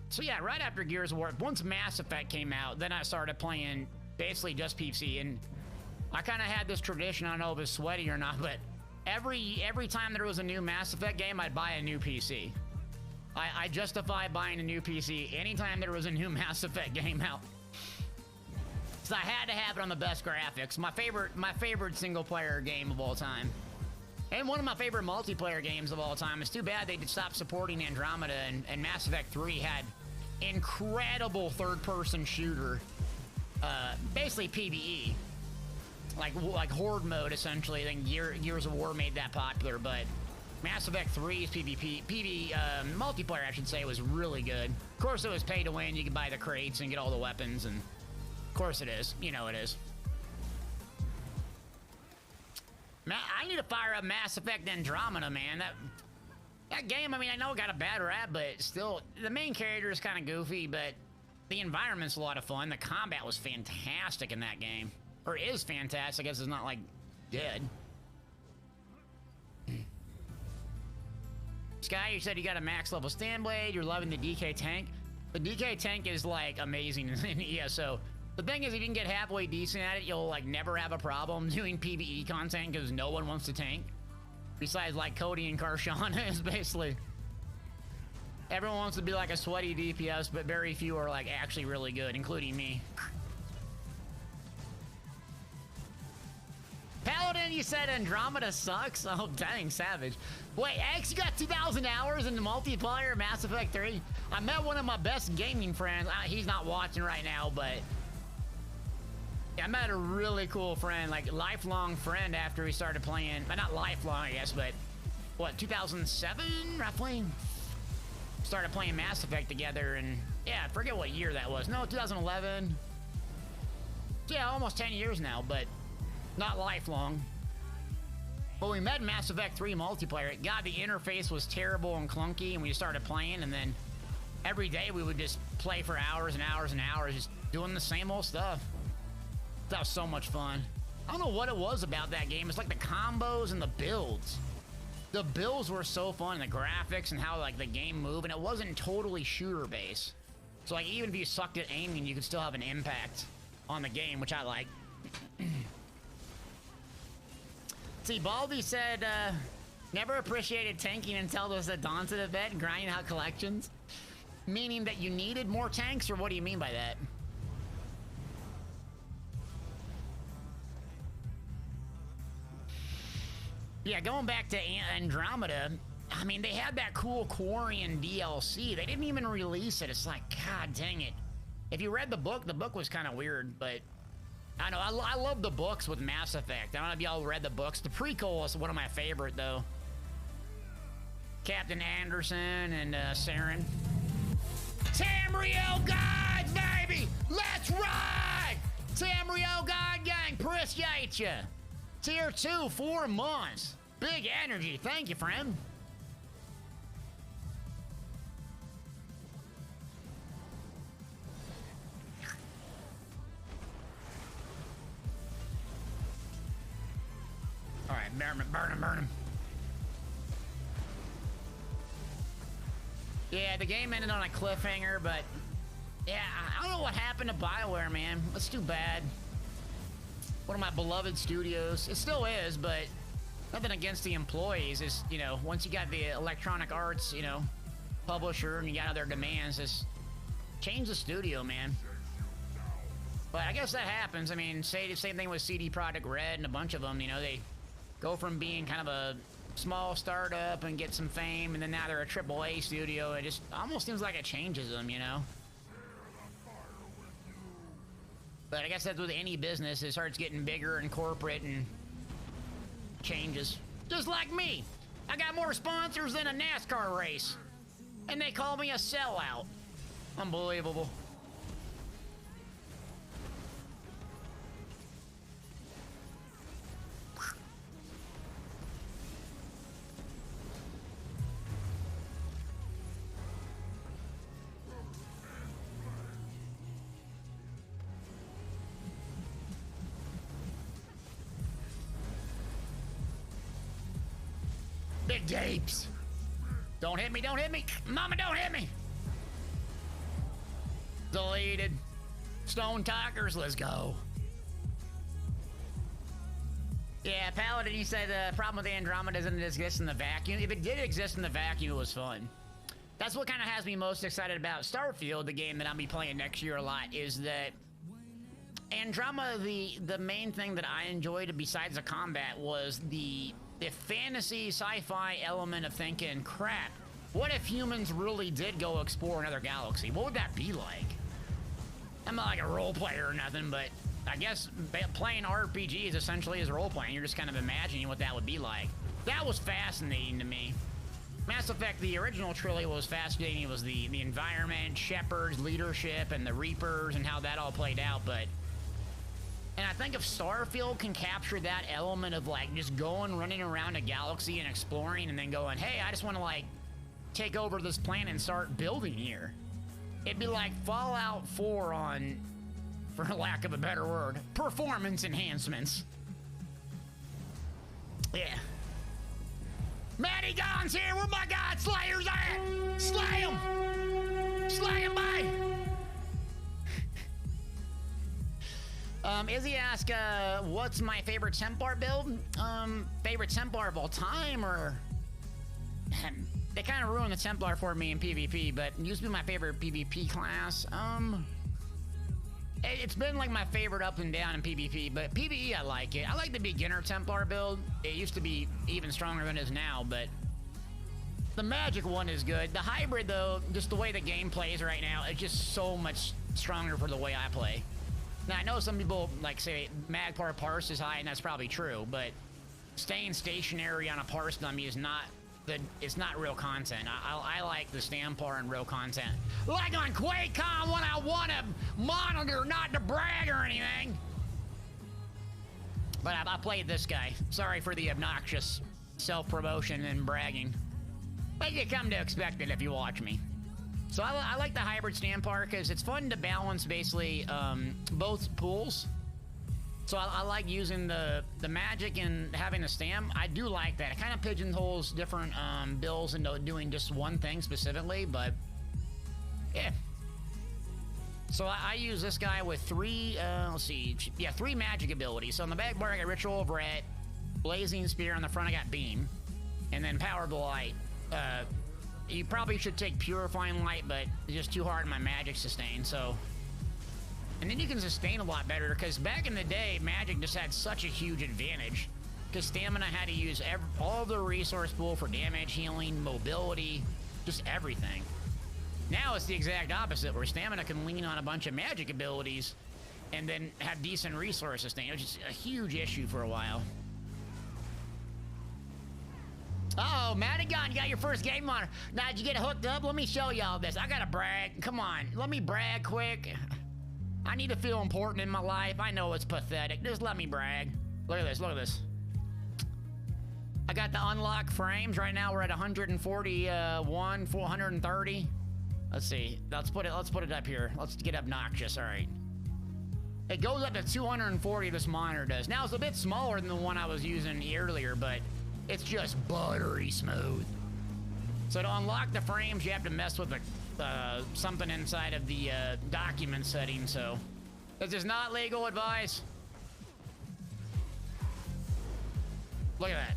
So yeah, right after Gears of War, once Mass Effect came out, then I started playing basically just PC. And I kind of had this tradition, I don't know if it's sweaty or not, but every time there was a new Mass Effect game, I'd buy a new PC. I justify buying a new PC anytime there was a new Mass Effect game out. So I had to have it on the best graphics. My favorite single player game of all time. And one of my favorite multiplayer games of all time. It's too bad they stopped supporting Andromeda, and Mass Effect 3 had incredible third-person shooter. Basically PvE. Like Horde mode, essentially. I think Gears of War made that popular, but Mass Effect 3's PvP multiplayer, I should say, was really good. Of course, it was pay to win. You could buy the crates and get all the weapons, and of course it is. You know it is. I need to fire up Mass Effect Andromeda, man. That game, I mean, I know it got a bad rap, but still, the main character is kind of goofy, but the environment's a lot of fun. The combat was fantastic in that game. Or is fantastic, I guess it's not, like, dead. Sky, you said you got a max level stand blade, you're loving the DK tank. The DK tank is, like, amazing in ESO. The thing is, if you can get halfway decent at it, you'll, like, never have a problem doing PvE content because no one wants to tank. Besides, like, Cody and Karshana is basically... Everyone wants to be, like, a sweaty DPS, but very few are, like, actually really good, including me. Paladin, you said Andromeda sucks? Oh, dang, savage. Wait, X, you got 2,000 hours in the multiplayer Mass Effect 3? I met one of my best gaming friends. He's not watching right now, but... I met a really cool friend, like lifelong friend after we started playing. Not lifelong, I guess, but what, 2007, roughly? Started playing Mass Effect together, and yeah, I forget what year that was. No, 2011. Yeah, almost 10 years now, but not lifelong. But we met Mass Effect 3 multiplayer. God, the interface was terrible and clunky, and we started playing, and then every day we would just play for hours and hours and hours, just doing the same old stuff. That was so much fun. I don't know what it was about that game. It's like the combos and the builds. The builds were so fun, the graphics and how like the game moved, and it wasn't totally shooter based. So like even if you sucked at aiming, you could still have an impact on the game, which I like. See, Baldy said, never appreciated tanking until there was a Daunted event and grinding out collections. Meaning that you needed more tanks, or what do you mean by that? Yeah, going back to Andromeda, I mean, they had that cool Quarian DLC. They didn't even release it. It's like, God dang it. If you read the book was kind of weird, but I know, I love the books with Mass Effect. I don't know if y'all read the books. The prequel is one of my favorite, though. Captain Anderson and Saren. Tamriel Gods, baby! Let's ride! Tamriel God Gang, appreciate ya! Tier 2, 4 months. Big energy. Thank you, friend. All right, burn him, burn him, burn him. Yeah, the game ended on a cliffhanger, but yeah, I don't know what happened to BioWare, man. That's too bad. One of my beloved studios. It still is, but nothing against the employees. Is, you know, once you got the Electronic Arts, you know, publisher, and you got other demands, just change the studio, man. But I guess that happens. I mean, say the same thing with CD Projekt Red and a bunch of them. You know, they go from being kind of a small startup and get some fame, and then now they're a AAA studio. It just almost seems like it changes them, you know. But I guess that's with any business. It starts getting bigger and corporate, and changes. Just like me. I got more sponsors than a NASCAR race. And they call me a sellout. Unbelievable. Big Japes. Don't hit me, don't hit me. Mama, don't hit me. Deleted. Stone Talkers, let's go. Yeah, Paladin, you said the problem with Andromeda doesn't exist in the vacuum. If it did exist in the vacuum, it was fun. That's what kind of has me most excited about Starfield, the game that I'll be playing next year a lot, is that Andromeda, the main thing that I enjoyed besides the combat was the fantasy sci-fi element of thinking, crap, what if humans really did go explore another galaxy? What would that be like? I'm not like a role player or nothing, but I guess playing RPGs essentially is role playing. You're just kind of imagining what that would be like. That was fascinating to me. Mass Effect, the original trilogy, was fascinating. It was the environment, Shepard's leadership, and the Reapers, and how that all played out, but and I think if Starfield can capture that element of like just going, running around a galaxy and exploring and then going, hey, I just want to like take over this planet and start building here. It'd be like Fallout 4 on, for lack of a better word, performance enhancements. Yeah. Matty Gon's here. Where my God Slayers at? Slay him. Slay him, bye. Izzy asked, what's my favorite Templar build? Favorite Templar of all time, or... They kind of ruined the Templar for me in PvP, but it used to be my favorite PvP class. It's been like my favorite up and down in PvP, but PvE I like it. I like the beginner Templar build. It used to be even stronger than it is now, but the magic one is good. The hybrid, though, just the way the game plays right now, it's just so much stronger for the way I play. Now, I know some people, like, say Magpar parse is high, and that's probably true, but staying stationary on a parse dummy is not it's not real content. I like the Stampar and real content. Like on QuakeCon when I want a monitor, not to brag or anything. But I played this guy. Sorry for the obnoxious self-promotion and bragging. But you come to expect it if you watch me. So I like the hybrid Stampar because it's fun to balance basically both pools. So I like using the magic and having the stam. I do like that. It kind of pigeonholes different builds into doing just one thing specifically, but yeah. So I use this guy with three, let's see, yeah, 3 magic abilities. So on the back bar I got Ritual of Ret, Blazing Spear, on the front I got Beam, and then Power of the Light. You probably should take Purifying Light, but it's just too hard in my magic sustain, so... And then you can sustain a lot better, because back in the day, magic just had such a huge advantage. Because stamina had to use all the resource pool for damage, healing, mobility, just everything. Now it's the exact opposite, where stamina can lean on a bunch of magic abilities and then have decent resource sustain, which is a huge issue for a while. Uh-oh, Madigan, you got your first game monitor. Now, did you get hooked up? Let me show y'all this. I gotta brag. Come on, let me brag quick. I need to feel important in my life. I know it's pathetic. Just let me brag. Look at this, look at this. I got the unlock frames. Right now we're at 141, 430. Let's see. Let's put it up here. Let's get obnoxious. All right. It goes up to 240, this monitor does. Now it's a bit smaller than the one I was using earlier, but it's just buttery smooth. So to unlock the frames, you have to mess with something inside of the document setting, so this is not legal advice. Look at that.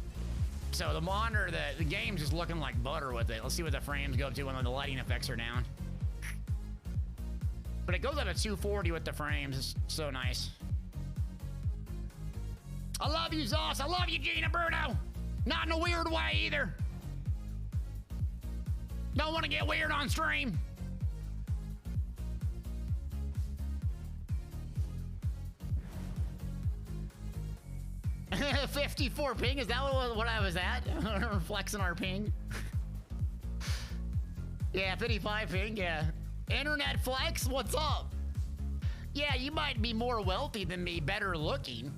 So the monitor, the game's just looking like butter with it. Let's see what the frames go up to when the lighting effects are down. But it goes up to 240 with the frames. It's so nice. I love you, Zoss. I love you, Gina Bruno. Not in a weird way either. Don't want to get weird on stream. 54 ping, is that what I was at? Flexing our ping. Yeah, 55 ping, yeah. Internet flex, what's up? Yeah, you might be more wealthy than me, better looking,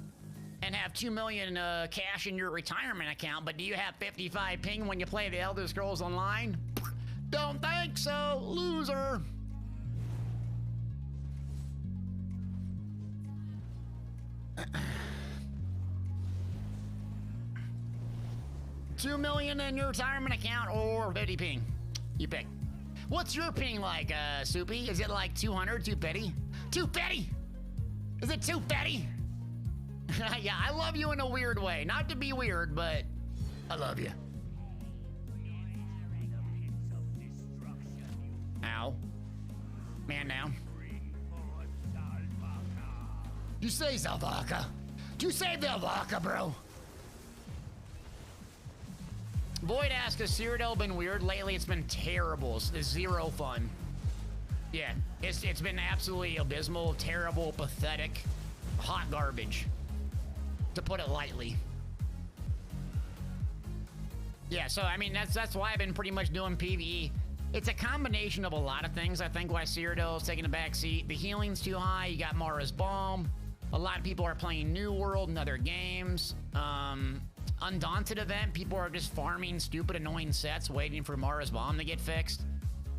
and have 2 million cash in your retirement account, but do you have 55 ping when you play the Elder Scrolls Online? Don't think so, loser. $2 million in your retirement account or 50 ping. You pick. What's your ping like, Soupy? Is it like 200, too petty? Too petty? Is it too petty? Yeah, I love you in a weird way. Not to be weird, but I love you. Ow. Man down. You say Zalvaka? Do you say Zalvaka, bro? Void asks, has Cyrodiil been weird? Lately, it's been terrible. It's zero fun. Yeah, it's been absolutely abysmal, terrible, pathetic, hot garbage, to put it lightly. Yeah, so, I mean, that's why I've been pretty much doing PvE. It's a combination of a lot of things, I think, why Cyrodiil is taking a back seat. The healing's too high, you got Mara's Balm. A lot of people are playing New World and other games. Undaunted event, people are just farming stupid, annoying sets, waiting for Mara's Bomb to get fixed.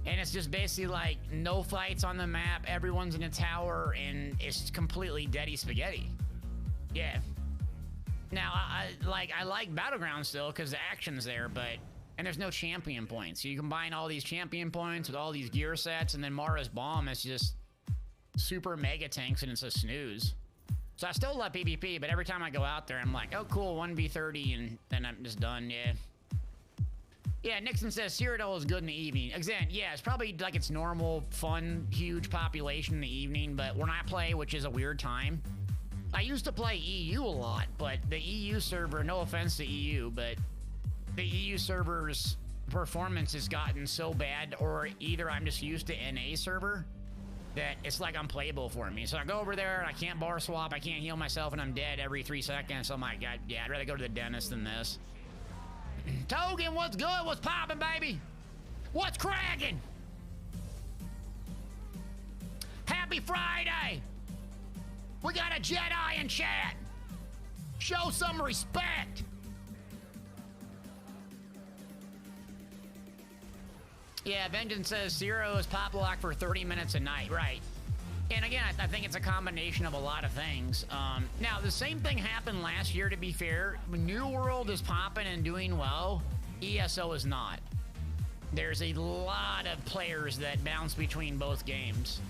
And it's just basically like no fights on the map, everyone's in a tower, and it's completely deady spaghetti. Yeah. Now, I like Battleground still, because the action's there, but... And there's no champion points. So you combine all these champion points with all these gear sets, and then Mara's Bomb is just super mega tanks, and it's a snooze. So I still love PvP, but every time I go out there, I'm like, oh, cool, 1v30, and then I'm just done, yeah. Yeah, Nixon says Cyrodiil is good in the evening. Again, yeah, it's probably like its normal, fun, huge population in the evening, but when I play, which is a weird time, I used to play EU a lot, but the EU server, no offense to EU, but the EU server's performance has gotten so bad, or either I'm just used to NA server, that it's like unplayable for me. So I go over there and I can't bar swap, I can't heal myself, and I'm dead every 3 seconds. So I'm like, God, yeah, I'd rather go to the dentist than this. Togen, what's good? What's poppin', baby? What's cracking? Happy Friday! We got a Jedi in chat! Show some respect! Yeah, Vengeance says Zero is pop lock for 30 minutes a night, right? And again, I think it's a combination of a lot of things. Now, the same thing happened last year, to be fair. New World is popping and doing well. ESO is not. There's a lot of players that bounce between both games.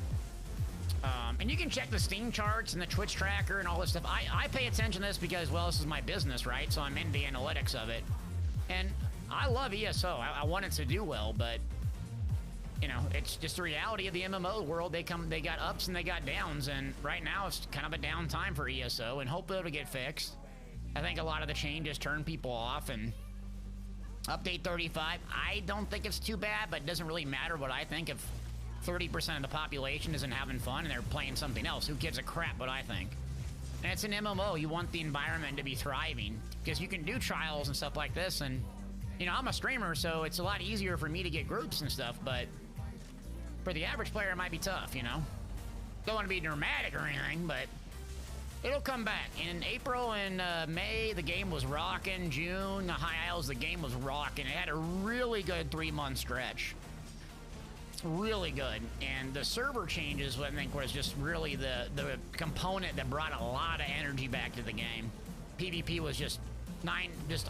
And you can check the Steam charts and the Twitch tracker and all this stuff. I pay attention to this because, well, this is my business, right? So I'm in the analytics of it. And I love ESO. I want it to do well, but... You know, it's just the reality of the MMO world. They got ups and they got downs, and right now it's kind of a down time for ESO, and hopefully it'll get fixed. I think a lot of the changes turn people off, and update 35, I don't think it's too bad, but it doesn't really matter what I think if 30% of the population isn't having fun and they're playing something else. Who gives a crap what I think? And it's an MMO. You want the environment to be thriving, because you can do trials and stuff like this, and, you know, I'm a streamer, so it's a lot easier for me to get groups and stuff, but... For the average player, it might be tough, you know? Don't want to be dramatic or anything, but it'll come back. In April and May, the game was rocking. June, the High Isles, the game was rocking. It had a really good 3-month stretch. Really good. And the server changes, I think, was just really the component that brought a lot of energy back to the game. PvP was just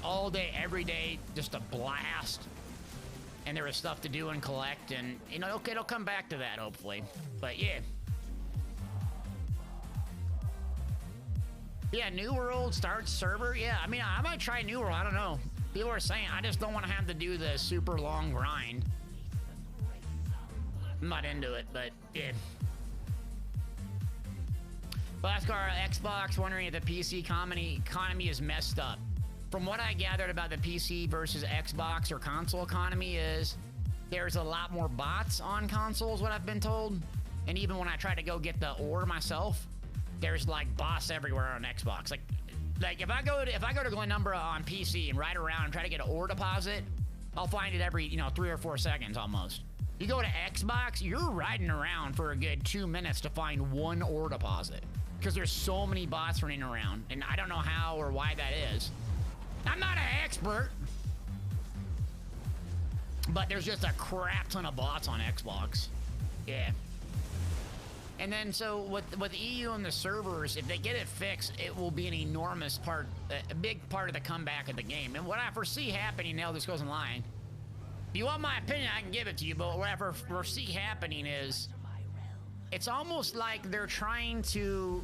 all day, every day, just a blast. And there was stuff to do and collect, and, you know, okay, it'll come back to that, hopefully. But, yeah. Yeah, New World starts server. Yeah, I mean, I might try New World. I don't know. People are saying I just don't want to have to do the super long grind. I'm not into it, but, yeah. Blaskar Xbox wondering if the PC economy is messed up. From what I gathered about the PC versus Xbox or console economy is there's a lot more bots on consoles, what I've been told. And even when I try to go get the ore myself, there's like bots everywhere on Xbox. Like, Like if I go to Glenumbra on PC and ride around and try to get an ore deposit, I'll find it every 3 or 4 seconds almost. You go to Xbox, you're riding around for a good 2 minutes to find one ore deposit because there's so many bots running around, and I don't know how or why that is. I'm not an expert, but there's just a crap ton of bots on Xbox. Yeah. And then so with EU and the servers, if they get it fixed, it will be an enormous part, a big part of the comeback of the game. And what I foresee happening, now this goes in line. If you want my opinion, I can give it to you, but what I foresee happening is it's almost like they're trying to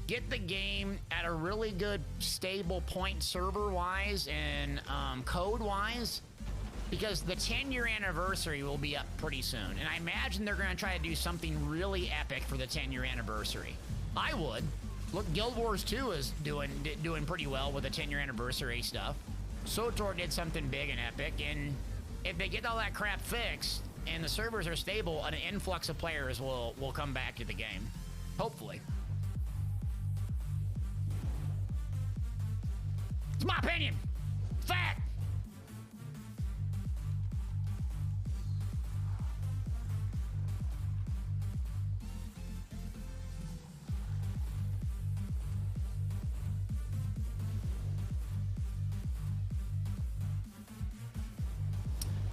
get the game at a really good stable point server-wise and code-wise, because the 10-year anniversary will be up pretty soon, and I imagine they're going to try to do something really epic for the 10-year anniversary. I would. Look, Guild Wars 2 is doing pretty well with the 10-year anniversary stuff. SWTOR did something big and epic, and if they get all that crap fixed and the servers are stable, an influx of players will come back to the game. Hopefully. It's my opinion. Fact.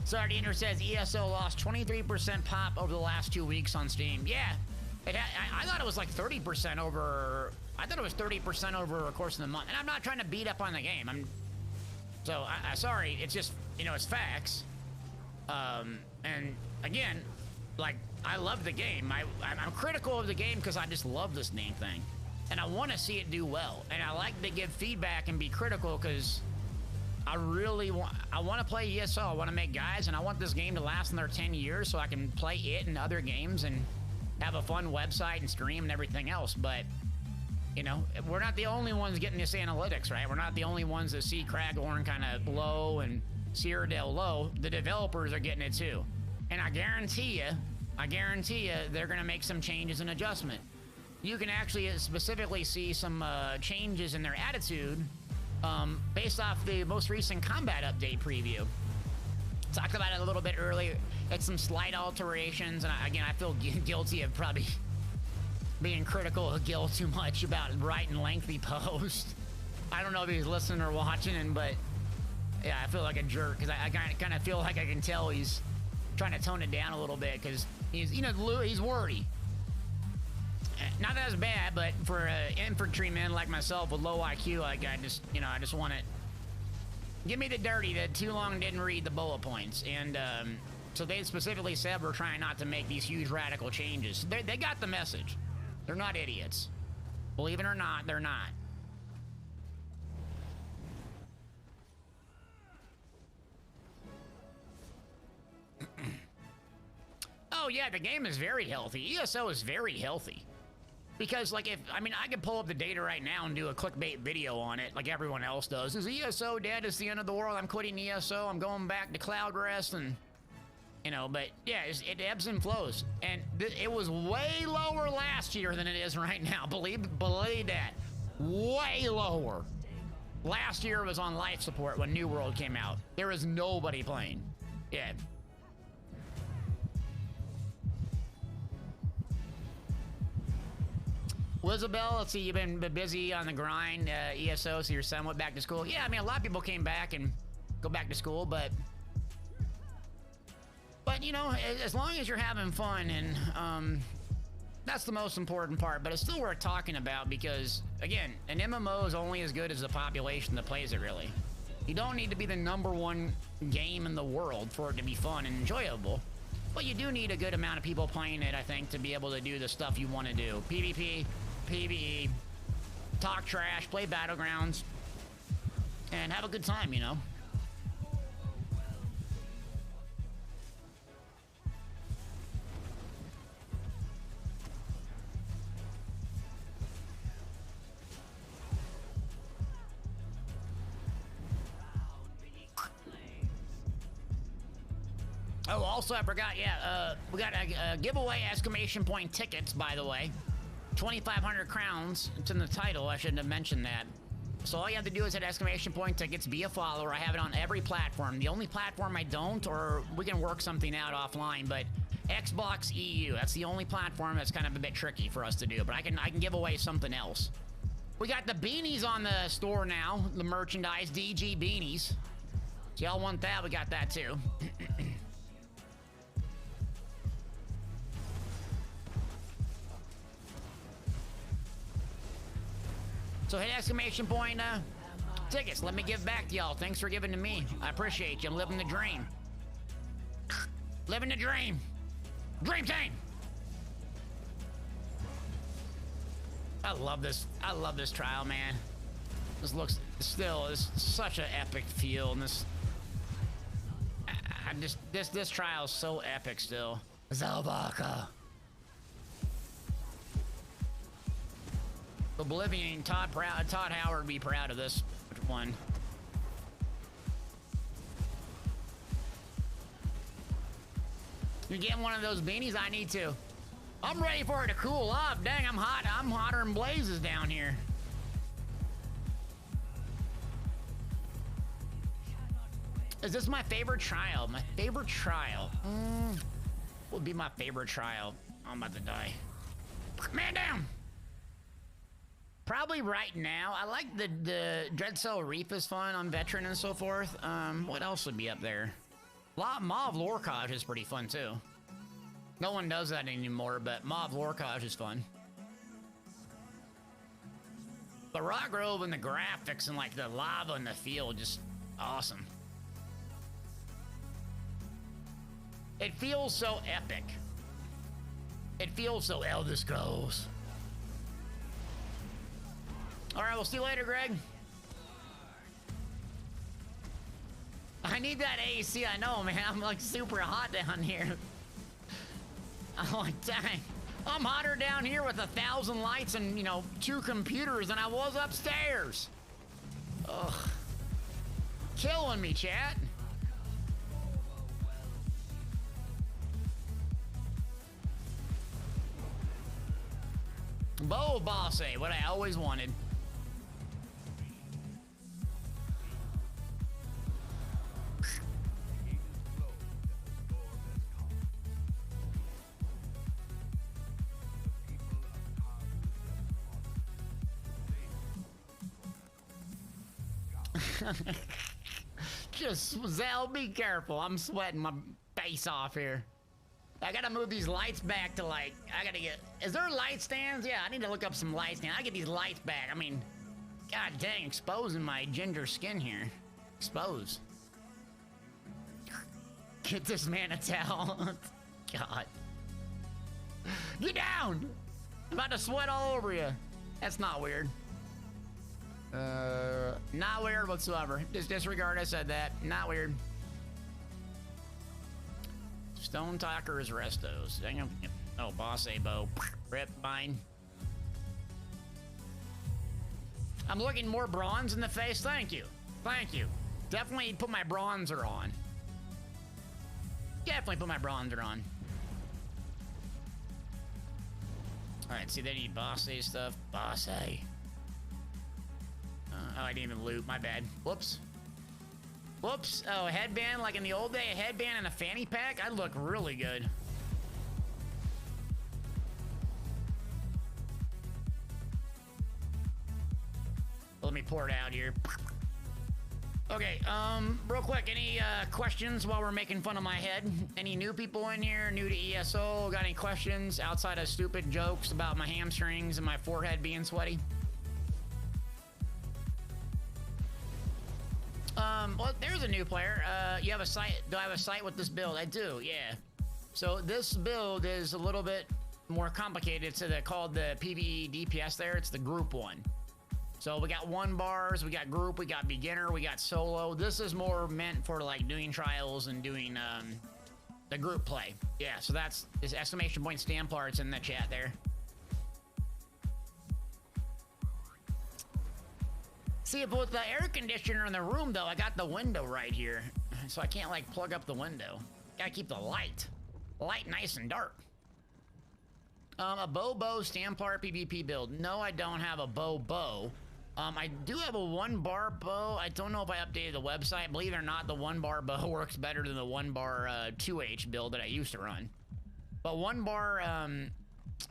Sardiner says ESO lost 23% pop over the last 2 weeks on Steam. Yeah, I thought it was like 30% over. I thought it was 30% over the course of the month. And I'm not trying to beat up on the game. Sorry. It's just, it's facts. And again, like, I love the game. I'm critical of the game because I just love this damn thing, and I want to see it do well. And I like to give feedback and be critical because I want to play ESO. I want to make guys, and I want this game to last another 10 years so I can play it and other games and have a fun website and stream and everything else. But, we're not the only ones getting this analytics, right? We're not the only ones that see Craghorn kind of low and Cyrodiil low. The developers are getting it too. And I guarantee you, they're going to make some changes and adjustment. You can actually specifically see some changes in their attitude based off the most recent combat update preview. Talked about it a little bit earlier. It's some slight alterations, and I feel guilty of probably being critical of Gil too much about writing lengthy posts. I don't know if he's listening or watching, but yeah, I feel like a jerk because I kind of feel like I can tell he's trying to tone it down a little bit because he's wordy. Not as bad, but for an infantryman like myself with low IQ, I just want it. Give me the dirty that too long didn't read the bullet points. And so they specifically said we're trying not to make these huge radical changes. They got the message. They're not idiots. Believe it or not, they're not. Oh yeah, the game is very healthy. ESO is very healthy. Because, like, I could pull up the data right now and do a clickbait video on it, like everyone else does. Is ESO dead? It's the end of the world. I'm quitting ESO. I'm going back to Cloud Rest, and, but yeah, it ebbs and flows. And it was way lower last year than it is right now. Believe that. Way lower. Last year was on life support when New World came out. There was nobody playing. Yeah. Elizabeth, let's see, you've been busy on the grind, ESO, so your son went back to school. Yeah, a lot of people came back and go back to school, but as long as you're having fun, and that's the most important part, but it's still worth talking about because, again, an MMO is only as good as the population that plays it, really. You don't need to be the #1 game in the world for it to be fun and enjoyable, but you do need a good amount of people playing it, I think, to be able to do the stuff you want to do. PvP, PvE, talk trash, play Battlegrounds, and have a good time, Oh, also, I forgot, we got a giveaway exclamation point tickets, by the way. 2,500 crowns. It's in the title. I shouldn't have mentioned that. So all you have to do is hit exclamation point tickets, be a follower. I have it on every platform. The only platform I don't, or we can work something out offline, but Xbox EU, that's the only platform that's kind of a bit tricky for us to do, but I can give away something else. We got the beanies on the store now, the merchandise, DG beanies. So y'all want that, we got that too. So hit exclamation point, tickets. Let me give back to y'all. Thanks for giving to me. I appreciate you. I'm living the dream. Living the dream. Dream team. I love this trial, man. This looks still is such an epic feel, and this trial is so epic still. Zalbaka. Oblivion, Todd Howard would be proud of this one. You're getting one of those beanies? I need to. I'm ready for it to cool off. Dang, I'm hot. I'm hotter than blazes down here. Is this my favorite trial? My favorite trial? What would be my favorite trial? I'm about to die. Man down! Probably right now. I like the Dread Cell Reef is fun on Veteran and so forth. What else would be up there? Mauve Lorcage is pretty fun too. No one does that anymore, but Mauve Lorcage is fun. The Rock Grove and the graphics and like the lava in the field, just awesome. It feels so epic. It feels so Elder Scrolls. All right, we'll see you later, Greg. I need that AC, I know, man. I'm like super hot down here. I'm like, dang. I'm hotter down here with 1,000 lights and, 2 computers than I was upstairs. Ugh. Killing me, chat. Bo Bosse, what I always wanted. Just, Zell, be careful. I'm sweating my face off here. I gotta move these lights back to like, is there light stands? Yeah, I need to look up some light stands. I get these lights back. I mean, god dang, exposing my ginger skin here. Expose. Get this man a towel. God. Get down! I'm about to sweat all over you. That's not weird. Not weird whatsoever. Just disregard I said that. Not weird. Stone Talkers Restos. Oh, Boss Abo. Rip mine. I'm looking more bronze in the face. Thank you. Thank you. Definitely put my bronzer on. Definitely put my bronzer on. Alright, see, they need Boss A stuff. Boss A. Oh, I didn't even loot. My bad. Whoops. Whoops. Oh, a headband like in the old day. A headband and a fanny pack. I'd look really good. Let me pour it out here. Okay, real quick, any questions while we're making fun of my head? Any new people in here, new to ESO? Got any questions outside of stupid jokes about my hamstrings and my forehead being sweaty? Well, there's a new player. You have a site. Do I have a site with this build? I do, yeah. So this build is a little bit more complicated. It's called the PvE DPS there. It's the group one. So we got 1 bars, we got group, we got beginner, we got solo. This is more meant for like doing trials and doing the group play. Yeah, so that's this exclamation point stamp arts in the chat there. See, with the air conditioner in the room though, I got the window right here. So I can't like plug up the window. Gotta keep the light nice and dark. A Bobo Stampart PvP build. No, I don't have a Bobo. I do have a 1-bar bow. I don't know if I updated the website. Believe it or not, the 1-bar bow works better than the 1-bar 2H build that I used to run. But 1-bar,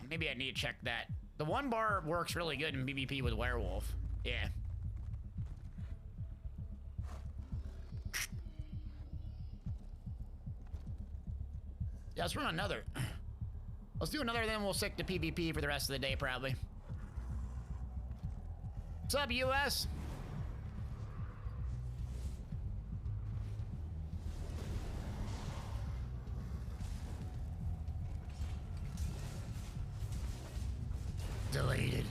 maybe I need to check that. The 1-bar works really good in PvP with Werewolf. Yeah. Yeah, let's run another. Let's do another, then we'll stick to PvP for the rest of the day, probably. What's up, US? Deleted.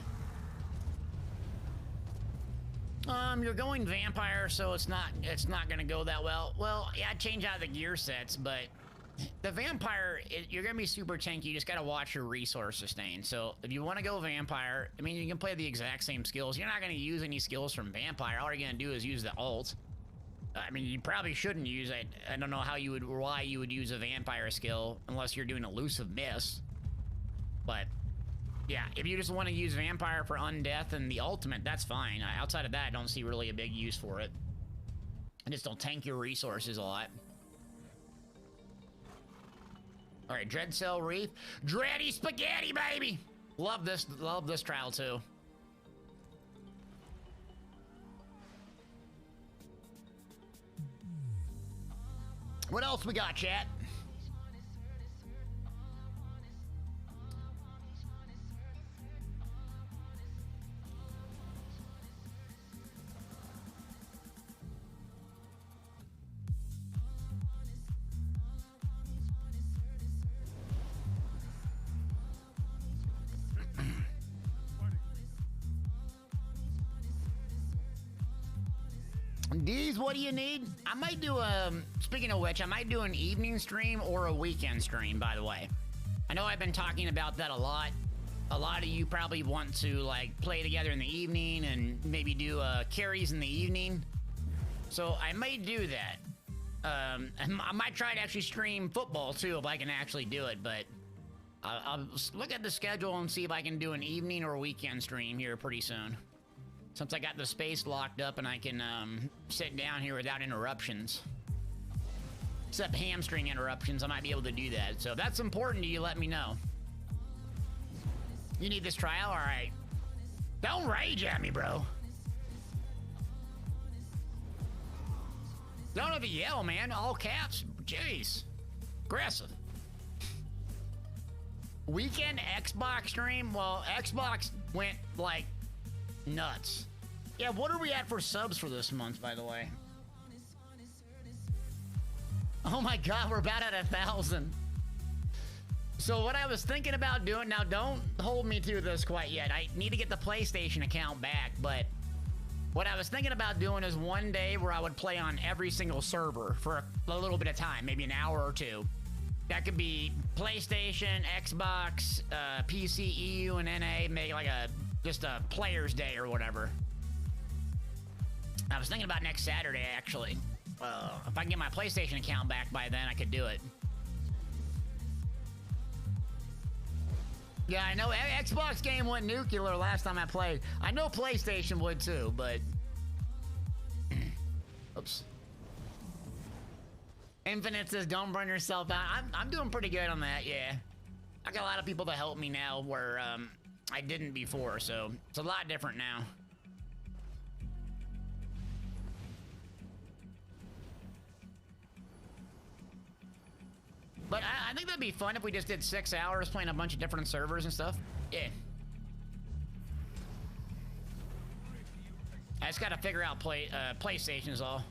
You're going vampire, so it's not gonna go that well. Well, yeah, change out the gear sets, but the vampire, you're gonna be super tanky. You just gotta watch your resource sustain. So if you want to go vampire, I mean, you can play the exact same skills. You're not gonna use any skills from vampire. All you're gonna do is use the ult. I mean, you probably shouldn't use it. I don't know how you would, why you would use a vampire skill unless you're doing elusive miss. But yeah, if you just want to use vampire for undeath and the ultimate, that's fine. Outside of that, I don't see really a big use for it. I just don't tank your resources a lot. All right, Dread Cell Reef. Dready Spaghetti, baby! Love this trial too. What else we got, chat? D's, what do you need? I might do a, speaking of which, I might do an evening stream or a weekend stream, by the way. I know I've been talking about that a lot. A lot of you probably want to, like, play together in the evening and maybe do carries in the evening. So I may do that. I might try to actually stream football, too, if I can actually do it, but I'll look at the schedule and see if I can do an evening or a weekend stream here pretty soon. Since I got the space locked up and I can sit down here without interruptions. Except hamstring interruptions, I might be able to do that. So if that's important to you, let me know. You need this trial? All right. Don't rage at me, bro. Don't have to yell, man. All caps. Jeez. Aggressive. Weekend Xbox stream? Well, Xbox went, like, nuts. Yeah, what are we at for subs for this month, by the way? Oh my god, we're about at 1,000. So what I was thinking about doing, now don't hold me to this quite yet. I need to get the PlayStation account back, but what I was thinking about doing is one day where I would play on every single server for a little bit of time, maybe an hour or two. That could be PlayStation, Xbox, PC, EU, and NA, make like just a player's day or whatever. I was thinking about next Saturday, actually. If I can get my PlayStation account back by then, I could do it. Yeah, I know Xbox game went nuclear last time I played. I know PlayStation would too, but... Oops. Infinite says, don't burn yourself out. I'm doing pretty good on that, yeah. I got a lot of people that help me now where I didn't before, so it's a lot different now. But I think that'd be fun if we just did 6 hours playing a bunch of different servers and stuff. Yeah. I just gotta figure out PlayStation is all.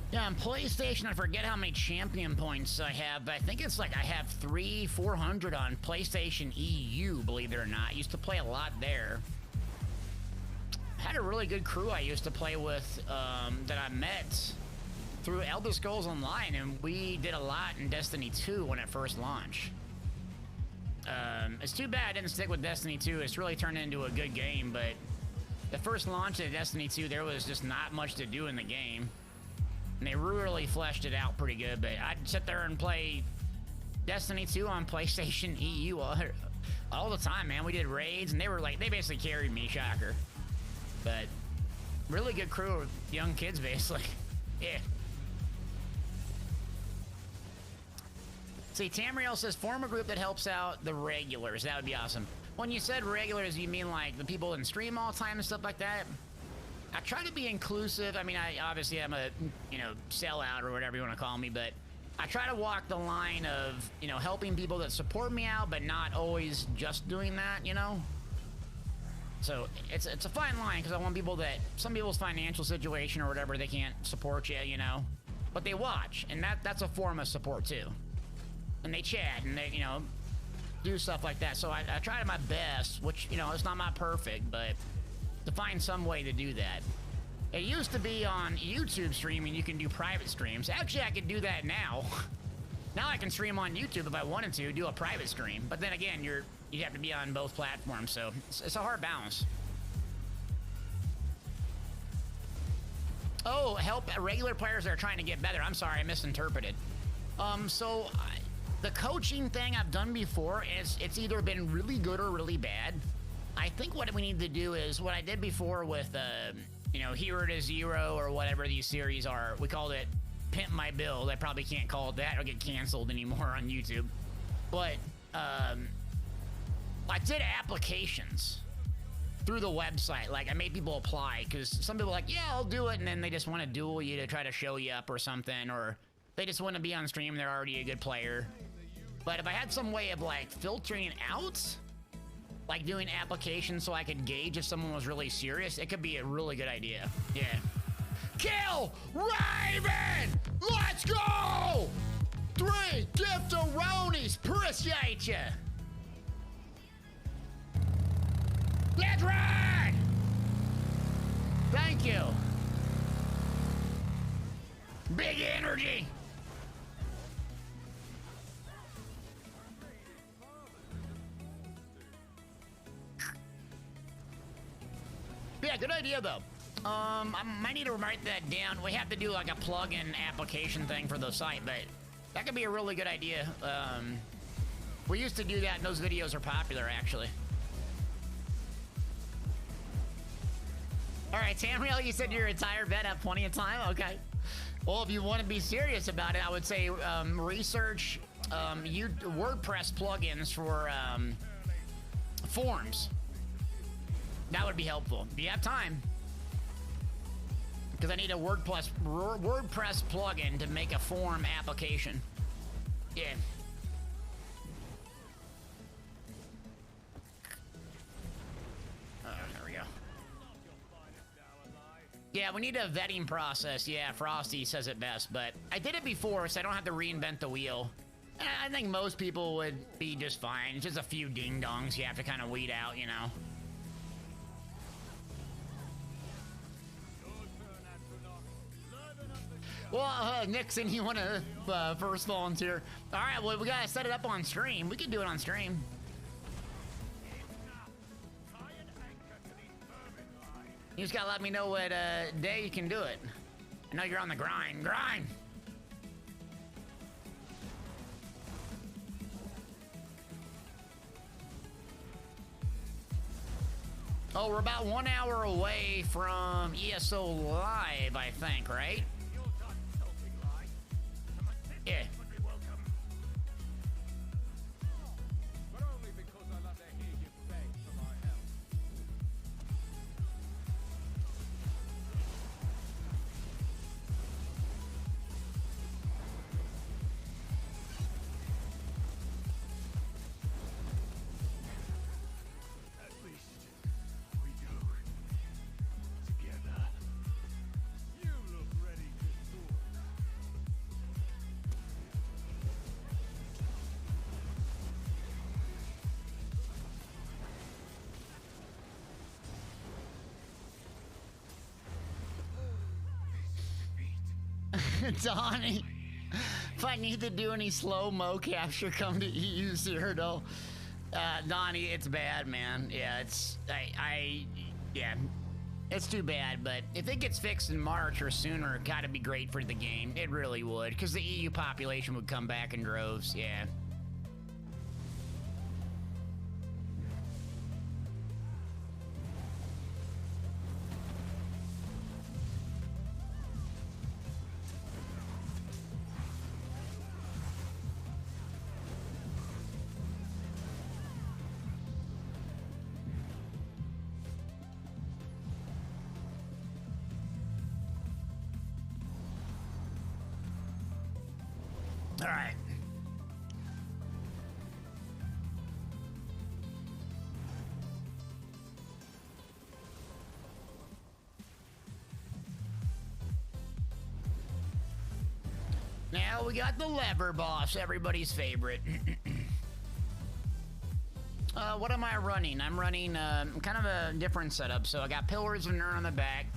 Yeah, on PlayStation, I forget how many champion points I have, but I think it's like I have 400 on PlayStation EU, believe it or not. I used to play a lot there. had a really good crew I used to play with that I met through Elder Scrolls Online, and we did a lot in Destiny 2 when it first launched. It's too bad I didn't stick with Destiny 2. It's really turned into a good game, but the first launch of Destiny 2, there was just not much to do in the game. And they really fleshed it out pretty good, but I'd sit there and play Destiny 2 on PlayStation EU all the time, man. We did raids, and they were like, they basically carried me, shocker. But really good crew of young kids, basically. Yeah. See, Tamriel says, form a group that helps out the regulars. That would be awesome. When you said regulars, you mean like the people in stream all the time and stuff like that? I try to be inclusive. I mean, obviously I'm a, you know, sellout or whatever you want to call me, but I try to walk the line of, you know, helping people that support me out, but not always just doing that, you know? So it's a fine line, because I want people that, some people's financial situation or whatever, they can't support you, you know? But they watch, and that's a form of support too. And they chat, and they, you know, do stuff like that. So I try my best, which, you know, it's not perfect, but to find some way to do that. It used to be on YouTube streaming, you can do private streams. Actually, I can do that now. Now I can stream on YouTube if I wanted to, do a private stream. But then again, you have to be on both platforms, so it's a hard balance. Oh, help regular players that are trying to get better. I'm sorry, I misinterpreted. The coaching thing I've done before, it's either been really good or really bad. I think what we need to do is what I did before with, you know, Hero to Zero or whatever these series are. We called it Pimp My Build. I probably can't call it that. It'll get canceled anymore on YouTube. But I did applications through the website. Like, I made people apply, because some people are like, yeah, I'll do it, and then they just want to duel you to try to show you up or something, or they just want to be on stream, they're already a good player. But if I had some way of, like, filtering out, like doing applications so I could gauge if someone was really serious, it could be a really good idea. Yeah. Kill Raven! Let's go! 3 Gifteronies! Appreciate ya! Let's ride! Thank you. Big energy. Yeah, good idea though. I might need to write that down. We have to do like a plug-in application thing for the site, but that could be a really good idea. We used to do that, and those videos are popular actually. All right, Tamriel, you said your entire vet have plenty of time? Okay. Well, if you want to be serious about it, I would say research WordPress plugins for forms. That would be helpful. If you have time. Because I need a WordPress plugin to make a form application. Yeah. There we go. Yeah, we need a vetting process. Yeah, Frosty says it best, but I did it before, so I don't have to reinvent the wheel. And I think most people would be just fine. It's just a few ding-dongs you have to kind of weed out, you know? Well, Nixon, you want to first volunteer? All right, well, we got to set it up on stream. We can do it on stream. You just got to let me know what day you can do it. I know you're on the grind. Grind! Oh, we're about 1 hour away from ESO Live, I think, right? Yeah. Donnie, if I need to do any slow-mo capture, come to EU Cyrodiil. Donnie, it's bad, man. Yeah, yeah, it's too bad, but if it gets fixed in March or sooner, it gotta be great for the game. It really would, because the EU population would come back in droves, yeah. All right. Now we got the lever boss, everybody's favorite. What am I running? I'm running kind of a different setup. So I got Pillars of Nirn on the back,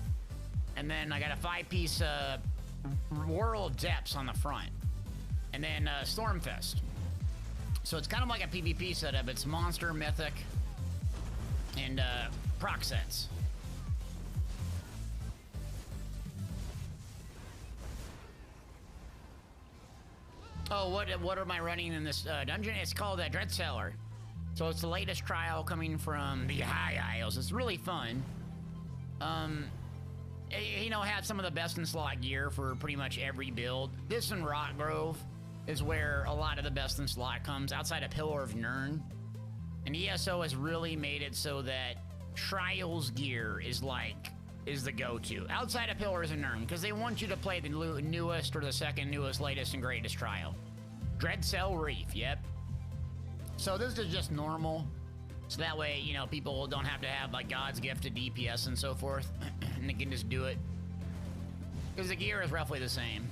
and then I got a 5-piece World Depths on the front. And then Stormfist. So it's kind of like a PvP setup. It's Monster, Mythic, and proc sets. Oh, what am I running in this dungeon? It's called Dreadseller. So it's the latest trial coming from the High Isles. It's really fun. You know, had some of the best in slot gear for pretty much every build. This and Rockgrove is where a lot of the best in slot comes, outside of Pillar of Nirn. And ESO has really made it so that Trials gear is the go-to, outside of Pillars of Nirn, because they want you to play the newest or the second newest, latest, and greatest trial. Dreadcell Reef, yep. So this is just normal, so that way, you know, people don't have to have, like, God's Gift to DPS and so forth, and they can just do it. Because the gear is roughly the same.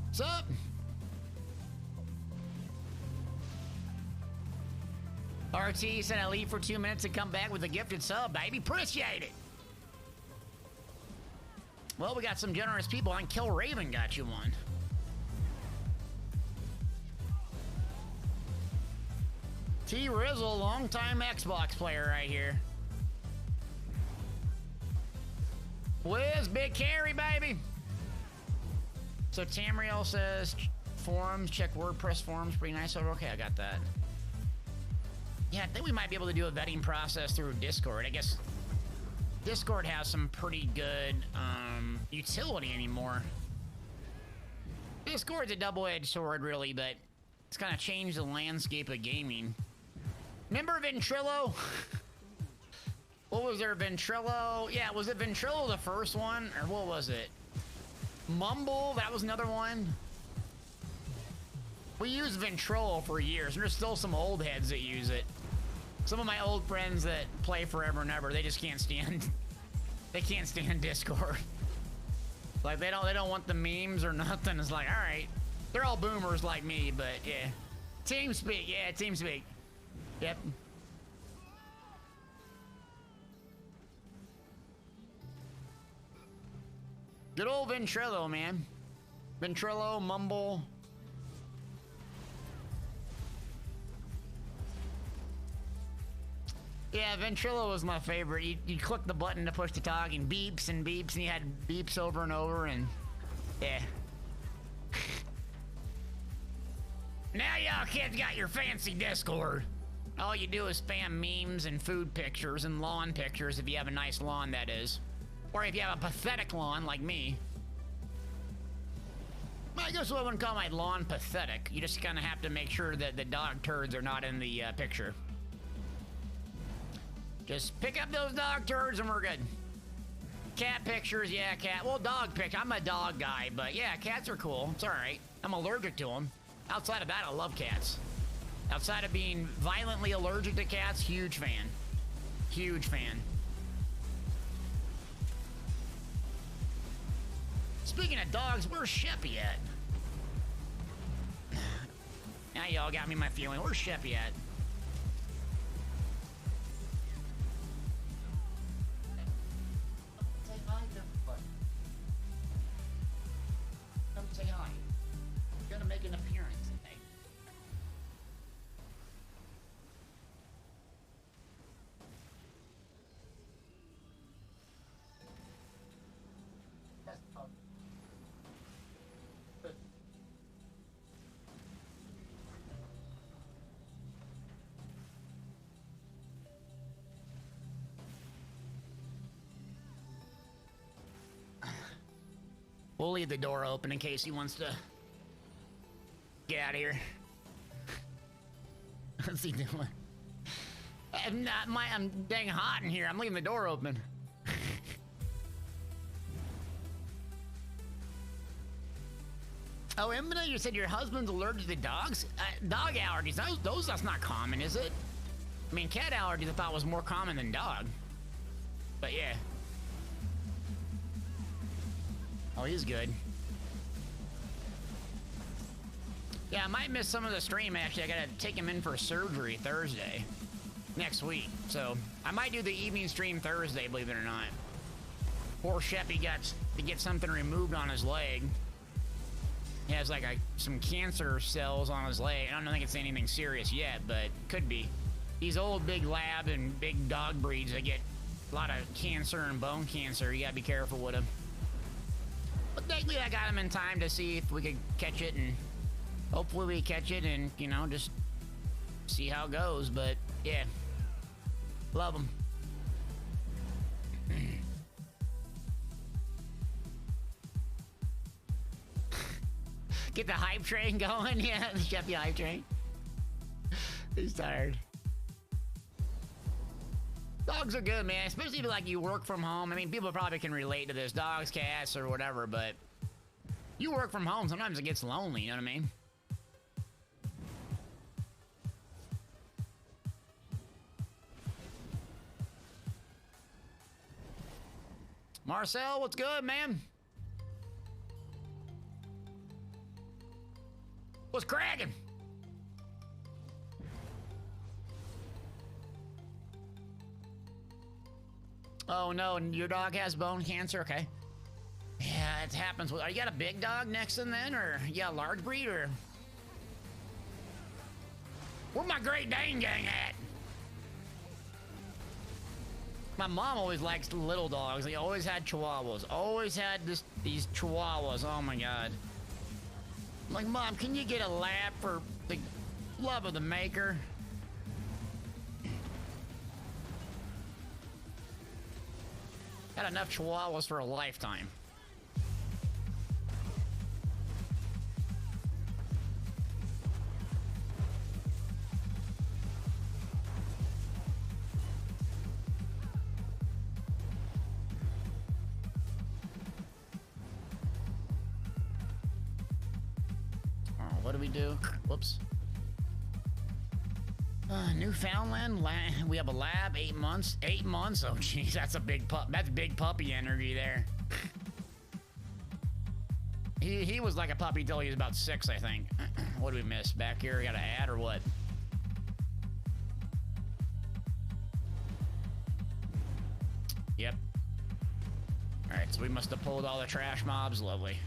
What's up? RT said I leave for 2 minutes and come back with a gifted sub, baby. Appreciate it. Well, we got some generous people. And Kill Raven got you one. T Rizzle, longtime Xbox player right here. Wiz, Big Carry, baby. So Tamriel says forums, check WordPress forums, pretty nice over. Okay, I got that. Yeah, I think we might be able to do a vetting process through Discord. I guess Discord has some pretty good utility anymore. Discord's a double-edged sword, really, but it's kind of changed the landscape of gaming. Remember Ventrilo? What was there, Ventrilo? Yeah, was it Ventrilo the first one? Or what was it? Mumble, that was another one. We used Ventrilo for years, and there's still some old heads that use it. Some of my old friends that play forever and ever, they just can't stand, they can't stand Discord. Like, they don't want the memes or nothing. It's like, all right. They're all boomers like me, but yeah. TeamSpeak, yeah, TeamSpeak. Yep. Good old Ventrilo, man. Ventrilo, Mumble. Yeah, Ventrilo was my favorite. You click the button to push to talk, and beeps, and you had beeps over and over, and yeah. Now y'all kids got your fancy Discord. All you do is spam memes and food pictures and lawn pictures, if you have a nice lawn, that is. Or if you have a pathetic lawn, like me. I guess I wouldn't call my lawn pathetic. You just kind of have to make sure that the dog turds are not in the picture. Just pick up those dog turds and we're good. Cat pictures, yeah, cat. Well, dog pictures. I'm a dog guy, but yeah, cats are cool. It's all right. I'm allergic to them. Outside of that, I love cats. Outside of being violently allergic to cats, huge fan. Huge fan. Speaking of dogs, where's Sheppy at? Now y'all got me my feeling. Where's Sheppy at? We'll leave the door open in case he wants to get out of here. What's he doing? I'm dang hot in here. I'm leaving the door open. Oh, Embina, you said your husband's allergic to dogs? Dog allergies, that's not common, is it? I mean, cat allergies I thought was more common than dog. But yeah. Oh, he's good. Yeah, I might miss some of the stream, actually. I gotta take him in for surgery Thursday. Next week. So, I might do the evening stream Thursday, believe it or not. Poor Sheppy got to get something removed on his leg. He has like some cancer cells on his leg. I don't think it's anything serious yet, but could be. These old big lab and big dog breeds, they get a lot of cancer and bone cancer. You gotta be careful with them. But thankfully I got him in time to see if we could catch it, and hopefully we catch it and, you know, just see how it goes. But yeah, love him. Get the hype train going. Yeah, the Sheppy hype train. He's tired. Dogs are good, man. Especially if like you work from home. I mean, people probably can relate to this. Dogs, cats, or whatever, but you work from home, sometimes it gets lonely, you know what I mean? Marcel, what's good, man? What's cracking? Oh no, and your dog has bone cancer? Okay. Yeah, it happens. Are you got a big dog next in then, or you got a large breed, or? Where my Great Dane gang at? My mom always likes the little dogs. They always had Chihuahuas. Always had these Chihuahuas. Oh my God. I'm like, Mom, can you get a lap for the love of the maker? Had enough Chihuahuas for a lifetime. What do we do? Whoops. Newfoundland, we have a lab, 8 months. 8 months? Oh, jeez, that's a big pup. That's big puppy energy there. he was like a puppy till he was about 6, I think. What do we miss back here? We got to add or what? Yep. All right, so we must have pulled all the trash mobs. Lovely.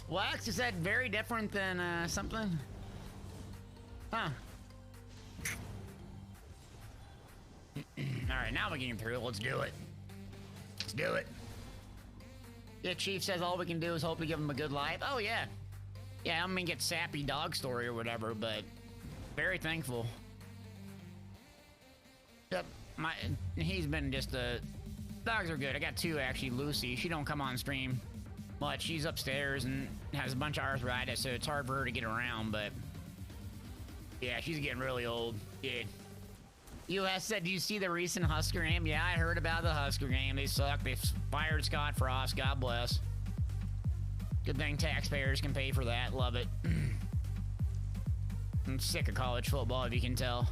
Wax, is that very different than something? Huh. Alright, now we're getting through it. Let's do it. Let's do it. Yeah, Chief says all we can do is hope we give him a good life. Oh, yeah. Yeah, I'm gonna get sappy dog story or whatever, but very thankful. Yep, he's been just a... Dogs are good. I got 2, actually. Lucy, she don't come on stream much. She's upstairs and has a bunch of arthritis, so it's hard for her to get around, but yeah, she's getting really old. Yeah. US said, do you see the recent Husker game? Yeah, I heard about the Husker game. They suck. They fired Scott Frost. God bless. Good thing taxpayers can pay for that. Love it. I'm sick of college football, if you can tell.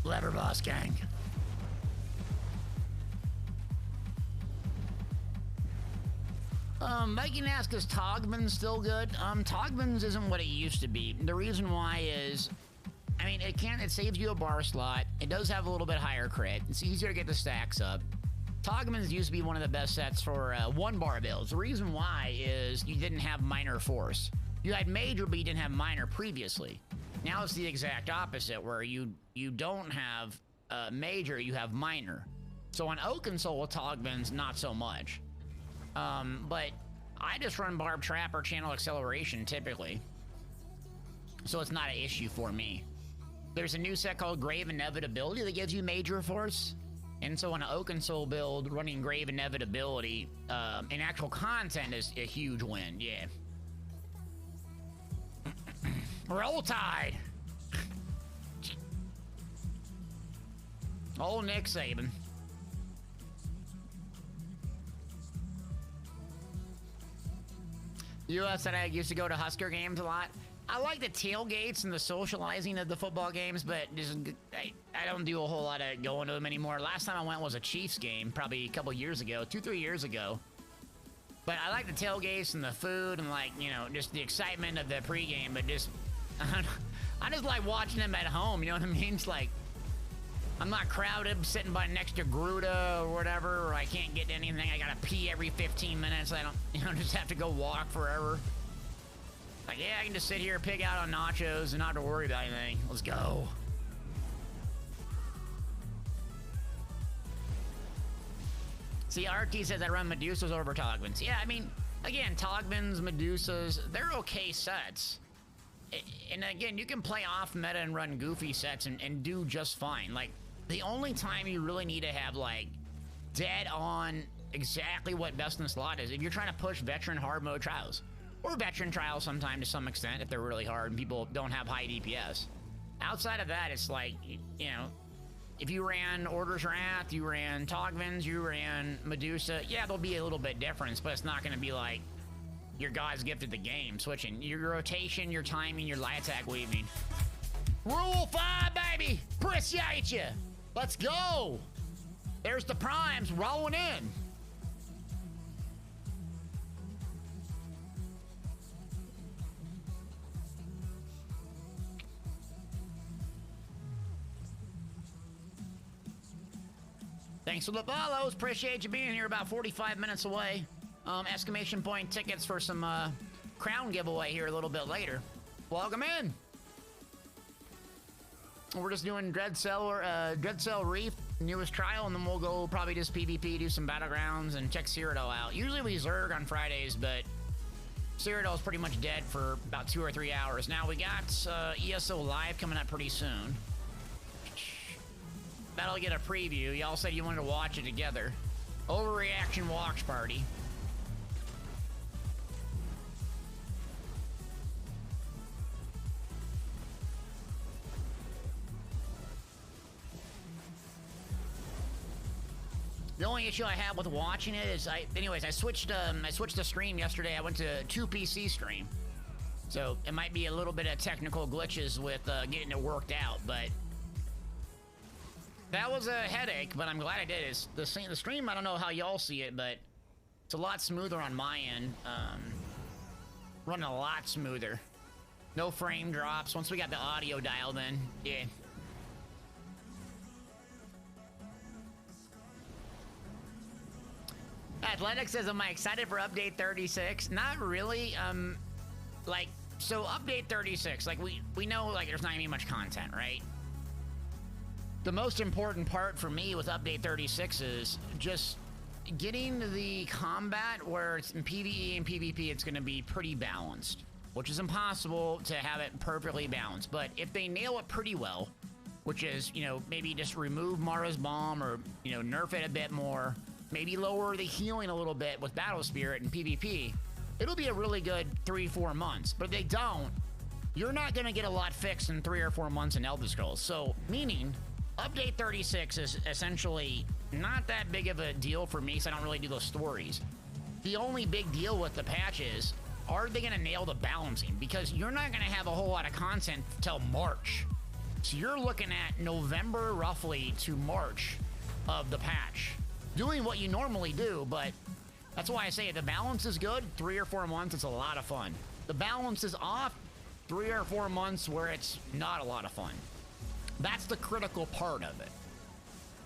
Lever Boss Gang. Viking asks, is Togman's still good? Togman's isn't what it used to be. The reason why is, I mean, it saves you a bar slot. It does have a little bit higher crit. It's easier to get the stacks up. Togman's used to be one of the best sets for one bar builds. The reason why is you didn't have minor force. You had major, but you didn't have minor previously. Now it's the exact opposite, where you don't have major, you have minor. So on Oakensoul with Togman's, not so much. But I just run Barb Trap or Channel Acceleration typically. So it's not an issue for me. There's a new set called Grave Inevitability that gives you major force. And so on an Oakensoul build, running Grave Inevitability in actual content is a huge win, yeah. Roll Tide! Old Nick Saban. US said I used to go to Husker games a lot. I like the tailgates and the socializing of the football games, but just, I don't do a whole lot of going to them anymore. Last time I went was a Chiefs game, probably a couple years ago, 2-3 years ago. But I like the tailgates and the food and, like, you know, just the excitement of the pregame, but just, I just like watching them at home, you know what I mean? It's like, I'm not crowded sitting by next to Gruda or whatever, or I can't get anything. I gotta pee every 15 minutes. I don't, you know, just have to go walk forever. Like, yeah, I can just sit here, pig out on nachos, and not have to worry about anything. Let's go. See, RT says I run Medusas over Togman's. Yeah, I mean, again, Togman's, Medusas, they're okay sets. And again, you can play off meta and run goofy sets and do just fine. Like, the only time you really need to have, like, dead on exactly what best in the slot is if you're trying to push veteran hard mode trials. Or veteran trials sometime to some extent if they're really hard and people don't have high DPS. Outside of that, it's like, you know, if you ran Order's Wrath, you ran Togman's, you ran Medusa, yeah, there'll be a little bit difference, but it's not going to be like your God's gifted the game, switching. Your rotation, your timing, your light attack weaving. Rule 5, baby! Appreciate you! Let's go! There's the primes rolling in. Thanks for the follows. Appreciate you being here. About 45 minutes away. Exclamation point tickets for some crown giveaway here a little bit later. Welcome in. We're just doing Dreadcell Reef, newest trial, and then we'll go probably just PvP, do some battlegrounds, and check Cyrodiil out. Usually we Zerg on Fridays, but Cyrodiil is pretty much dead for about 2 or 3 hours. Now we got ESO Live coming up pretty soon. That'll get a preview. Y'all said you wanted to watch it together. Overreaction Watch Party. The only issue I have with watching it is, I switched the stream yesterday. I went to 2 PC stream, so it might be a little bit of technical glitches with getting it worked out, but that was a headache. But I'm glad I did. It's the stream. I don't know how y'all see it, but it's a lot smoother on my end. Running a lot smoother. No frame drops. Once we got the audio dialed in, yeah. Athletic says, am I excited for update 36? Not really. So update 36, like we know, like there's not gonna be much content, right? The most important part for me with update 36 is just getting the combat where it's in PvE and PvP, it's gonna be pretty balanced, which is impossible to have it perfectly balanced. But if they nail it pretty well, which is, you know, maybe just remove Mara's bomb or, you know, nerf it a bit more, maybe lower the healing a little bit with Battle Spirit and PvP, it'll be a really good 3-4 months. But if they don't, you're not gonna get a lot fixed in 3 or 4 months in Elder Scrolls. So, meaning, update 36 is essentially not that big of a deal for me, because I don't really do those stories. The only big deal with the patch is, are they gonna nail the balancing? Because you're not gonna have a whole lot of content till March. So you're looking at November, roughly, to March of the patch. Doing what you normally do, but That's why I say the balance is good. 3 or 4 months, it's a lot of fun. The balance is off 3 or 4 months where it's not a lot of fun. That's the critical part of it.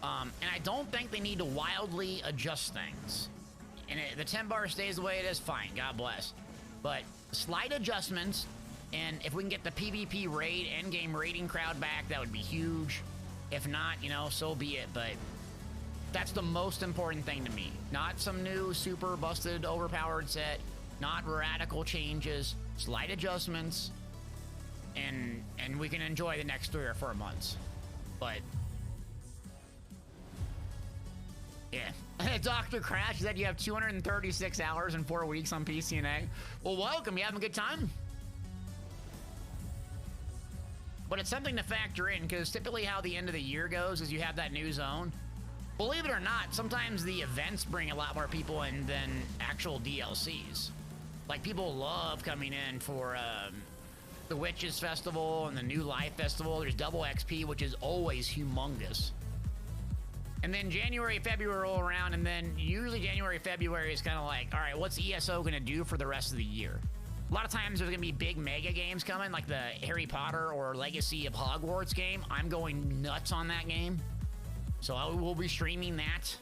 And I don't think they need to wildly adjust things. And the 10 bar stays the way it is, fine, God bless. But slight adjustments, and if we can get the PvP raid endgame raiding crowd back, that would be huge. If not, you know, so be it. But that's the most important thing to me. Not some new super busted overpowered set, not radical changes, slight adjustments, and we can enjoy the next 3 or 4 months. But yeah. Dr. Crash said you have 236 hours and 4 weeks on PCNA. Well, welcome. You having a good time? But it's something to factor in, because typically how the end of the year goes is you have that new zone. Believe it or not, sometimes the events bring a lot more people in than actual DLCs. Like, people love coming in for the Witches Festival and the New Life Festival. There's double XP, which is always humongous. And then January, February roll around, and then usually January, February is kind of like, all right, what's ESO going to do for the rest of the year? A lot of times there's going to be big mega games coming, like the Harry Potter or Legacy of Hogwarts game. I'm going nuts on that game. So I will be streaming that.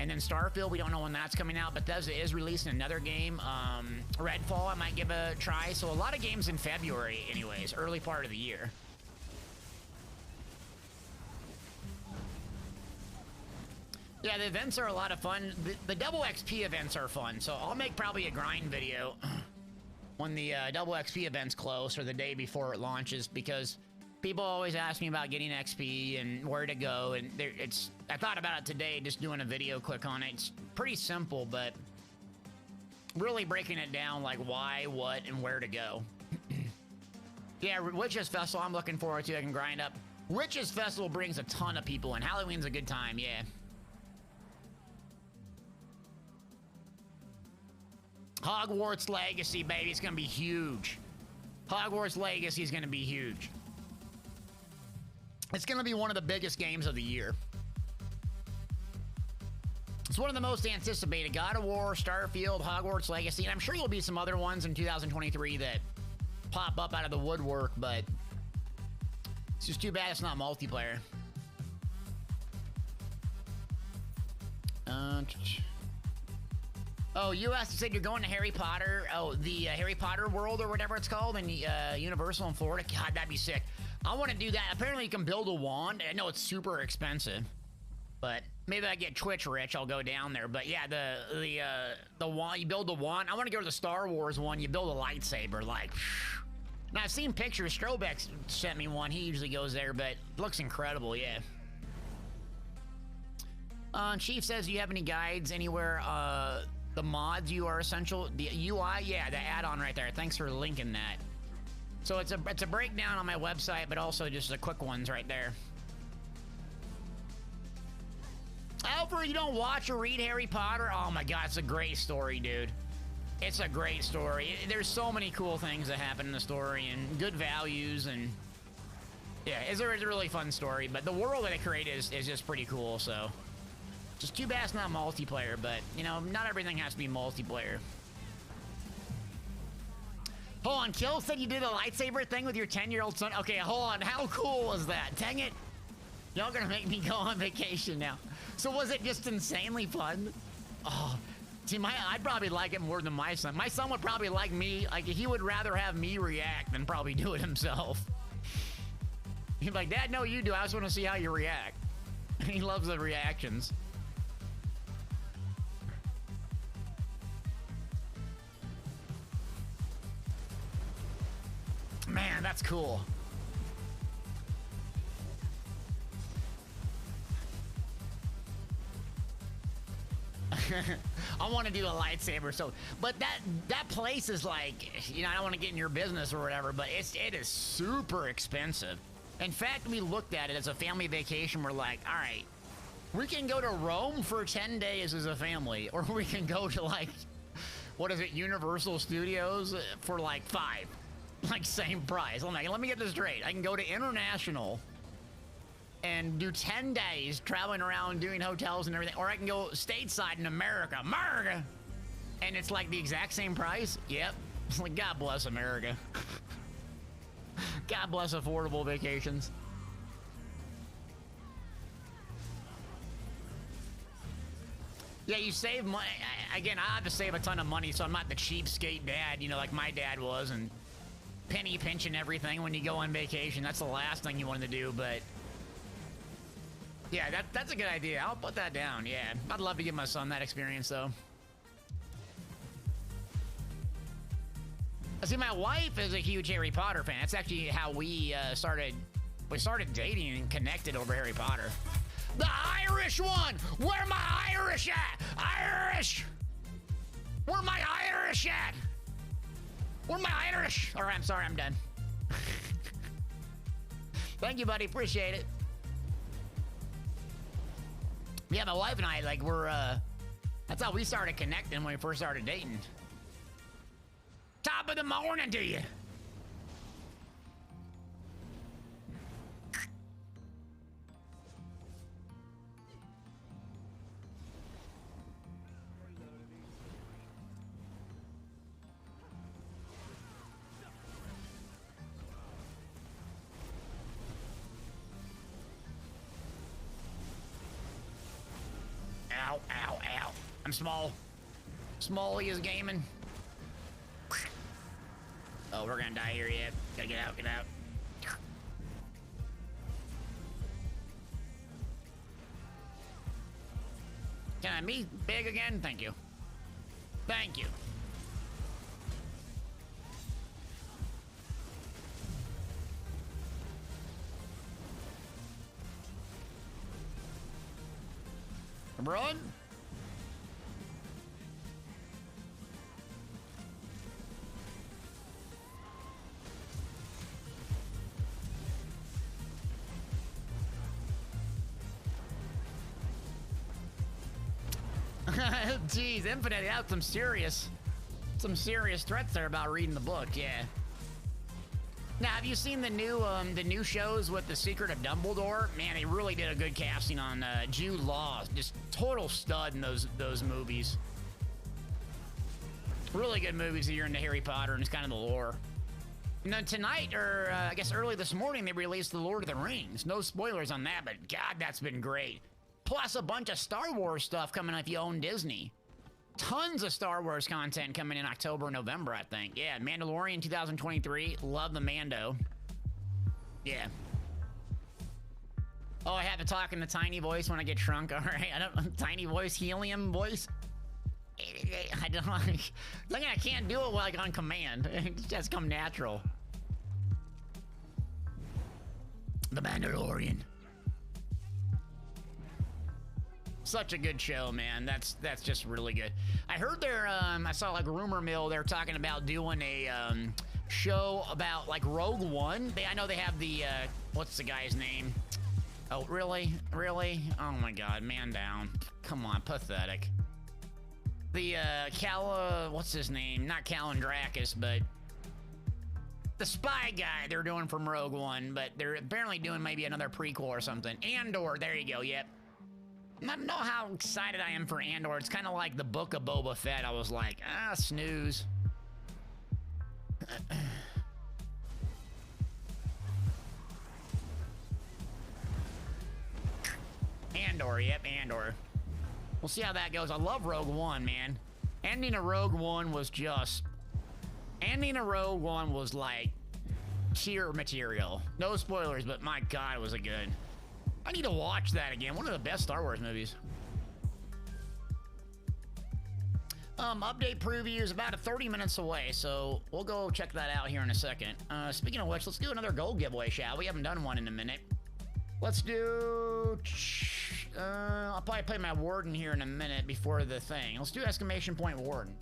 And then Starfield, we don't know when that's coming out. Bethesda is releasing another game. Redfall, I might give a try. So a lot of games in February anyways, early part of the year. Yeah, the events are a lot of fun. The double XP events are fun, so I'll make probably a grind video when the double XP event's close or the day before it launches, because people always ask me about getting XP and where to go, and I thought about it today, just doing a video quick on it. It's pretty simple, but really breaking it down, like why, what, and where to go. Yeah, Witches Festival, I'm looking forward to. I can grind up. Witches Festival brings a ton of people in. Halloween's a good time, yeah. Hogwarts Legacy, baby, it's gonna be huge. Hogwarts Legacy is gonna be huge. It's gonna be one of the biggest games of the year. It's one of the most anticipated. God of War, Starfield, Hogwarts Legacy, and I'm sure there'll be some other ones in 2023 that pop up out of the woodwork, but it's just too bad it's not multiplayer. Oh, US said you're going to Harry Potter. Oh, the Harry Potter World or whatever it's called in Universal in Florida. God, that'd be sick. I want to do that. Apparently, you can build a wand. I know it's super expensive, but maybe I get Twitch rich. I'll go down there. But yeah, the wand. You build the wand. I want to go to the Star Wars one. You build a lightsaber, like. Now I've seen pictures. Strobeck sent me one. He usually goes there, but it looks incredible. Yeah. Chief says, do you have any guides anywhere? The mods you are essential. The UI, yeah, the add-on right there. Thanks for linking that. So it's a breakdown on my website, but also just the quick ones right there. Alfred, you don't watch or read Harry Potter? Oh my God, it's a great story, dude. It's a great story. There's so many cool things that happen in the story and good values, and yeah, it's a really fun story. But the world that it created is just pretty cool. So. Just too bad it's not multiplayer, but, you know, not everything has to be multiplayer. Hold on, Kill said you did a lightsaber thing with your 10-year-old son. Okay, hold on. How cool was that? Dang it. Y'all gonna make me go on vacation now. So was it just insanely fun? Oh, see, I'd probably like it more than my son. My son would probably like me. Like, he would rather have me react than probably do it himself. He'd be like, Dad, no, you do. I just want to see how you react. He loves the reactions. Man, that's cool. I want to do a lightsaber, so, but that place is like, you know, I don't want to get in your business or whatever, but it is super expensive. In fact, we looked at it as a family vacation. We're like, all right, we can go to Rome for 10 days as a family, or we can go to, like, what is it, Universal Studios for like 5. Like, same price. I'm like, let me get this straight. I can go to International and do 10 days traveling around doing hotels and everything, or I can go stateside in America. And it's like the exact same price? Yep. It's like, God bless America. God bless affordable vacations. Yeah, you save money. Again, I have to save a ton of money, so I'm not the cheapskate dad, you know, like my dad was, and penny pinching everything when you go on vacation. That's the last thing you want to do, but yeah, that's a good idea. I'll put that down, yeah. I'd love to give my son that experience, though. See, my wife is a huge Harry Potter fan. That's actually how we started dating and connected over Harry Potter. The Irish one! Where my Irish at? Irish! Where my Irish at? Where my Irish? All right, I'm sorry, I'm done. Thank you, buddy. Appreciate it. Yeah, my wife and I, like, that's how we started connecting when we first started dating. Top of the morning to you. Ow, ow, ow. I'm small. Smally is gaming. Oh, we're gonna die here yet. Gotta get out, get out. Can I be big again? Thank you. Thank you. Run. Jeez, Infinite out some serious threats there about reading the book, yeah. Now, have you seen the new shows with The Secret of Dumbledore? Man, they really did a good casting on Jude Law. Just total stud in those movies. Really good movies if you're into Harry Potter and it's kind of the lore. And then tonight, or I guess early this morning, they released The Lord of the Rings. No spoilers on that, but God, that's been great. Plus a bunch of Star Wars stuff coming if you own Disney. Tons of Star Wars content coming in October and November, I think. Yeah, Mandalorian 2023. Love the Mando. Yeah. Oh, I have to talk in the tiny voice when I get shrunk. All right, I don't tiny voice, helium voice. I don't like. I can't do it like on command. It just come natural. The Mandalorian. Such a good show, man. That's just really good. I heard I saw like rumor mill. They're talking about doing a show about like Rogue One. I know they have the what's the guy's name? Oh, really? Really? Oh my God, man down. Come on, pathetic. The what's his name? Not Callan Drakis, but the spy guy they're doing from Rogue One. But they're apparently doing maybe another prequel or something. Andor. There you go. Yep. I don't know how excited I am for Andor. It's kind of like the Book of Boba Fett. I was like, snooze. Andor, yep, Andor. We'll see how that goes. I love Rogue One, man. Ending of Rogue One was like tier material. No spoilers, but my God, was it good. I need to watch that again. One of the best Star Wars movies. Update preview is about 30 minutes away, so we'll go check that out here in a second. Speaking of which, let's do another gold giveaway, shall we? Haven't done one in a minute. Let's do... I'll probably play my Warden here in a minute before the thing. Let's do exclamation point Warden.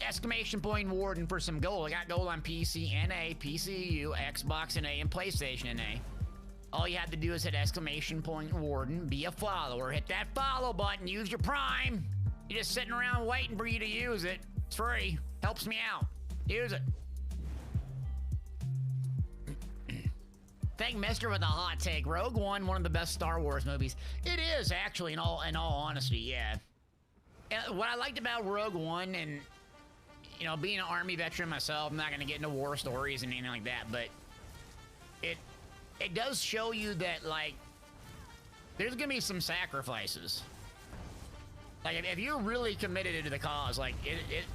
Exclamation point Warden for some gold. I got gold on PC, NA, PCU, Xbox NA, and PlayStation NA. All you have to do is hit exclamation point Warden, be a follower, hit that follow button, use your Prime. You're just sitting around waiting for you to use it. It's free. Helps me out. Use it. Thank Mister with a hot take. Rogue One, one of the best Star Wars movies. It is actually, in all honesty, yeah. What I liked about Rogue One, and you know, being an Army veteran myself, I'm not gonna get into war stories and anything like that, but it does show you that like there's gonna be some sacrifices. Like if you're really committed to the cause, like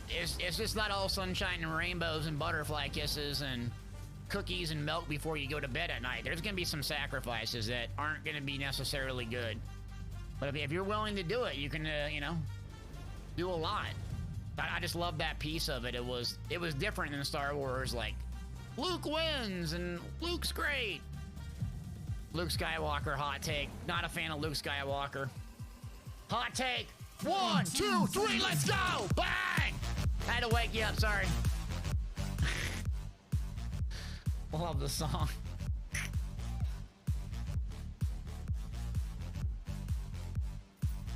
it's just not all sunshine and rainbows and butterfly kisses and cookies and milk before you go to bed at night. There's gonna be some sacrifices that aren't gonna be necessarily good. But if you're willing to do it, you can, you know, do a lot. I just love that piece of it. It was different than Star Wars. Like Luke wins and Luke's great. Luke Skywalker, hot take. Not a fan of Luke Skywalker. Hot take. 1, 2, 3, let's go! Bang! Had to wake you up, sorry. Love the song.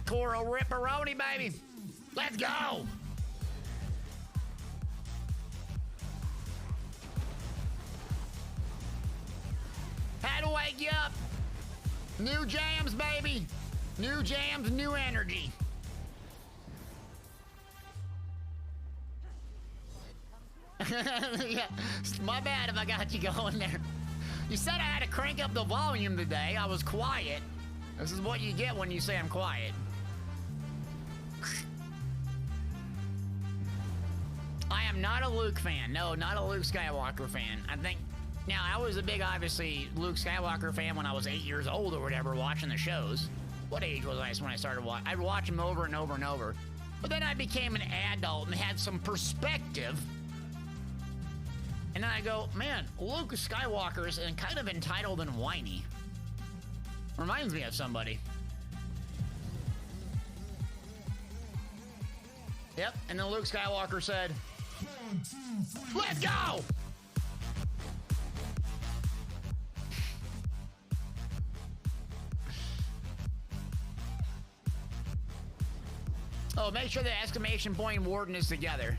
Coral Ripperoni, baby. Let's go! Had to wake you up. New jams, baby. New jams, new energy. Yeah, my bad if I got you going there. You said I had to crank up the volume today. I was quiet. This is what you get when you say I'm quiet. I am not a Luke fan. No, not a Luke Skywalker fan. I think... Now, I was a big, obviously, Luke Skywalker fan when I was 8 years old or whatever, watching the shows. What age was I when I started watching? I'd watch them over and over and over. But then I became an adult and had some perspective. And then I go, man, Luke Skywalker is kind of entitled and whiny. Reminds me of somebody. Yep, and then Luke Skywalker said, let's go! Oh, make sure the exclamation point warden is together.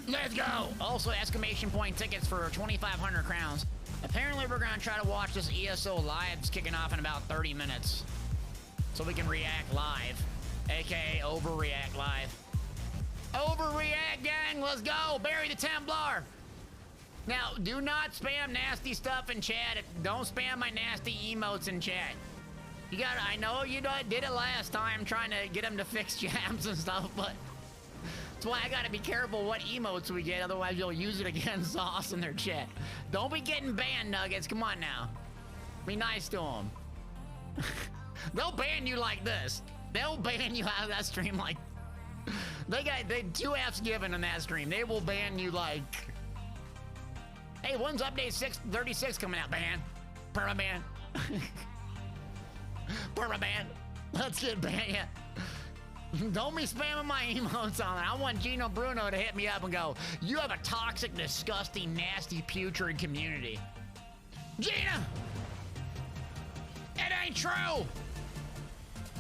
Let's go! Also, exclamation point tickets for 2,500 crowns. Apparently, we're gonna try to watch this ESO live. It's kicking off in about 30 minutes. So we can react live. AKA overreact live. Overreact, gang! Let's go! Bury the Templar! Now, do not spam nasty stuff in chat. Don't spam my nasty emotes in chat. You gotta, I know you did it last time trying to get them to fix jams and stuff, but that's why I gotta be careful what emotes we get, otherwise you'll use it against us in their chat. Don't be getting banned, Nuggets. Come on now. Be nice to them. They'll ban you like this. They'll ban you out of that stream like... They 2 F's given in that stream. They will ban you like... Hey, when's update 636 coming out, ban? Permaban. Permaban. Let's get banned. Yeah. Don't be spamming my emotes on it. I want Gino Bruno to hit me up and go, you have a toxic, disgusting, nasty, putrid community. Gina! It ain't true!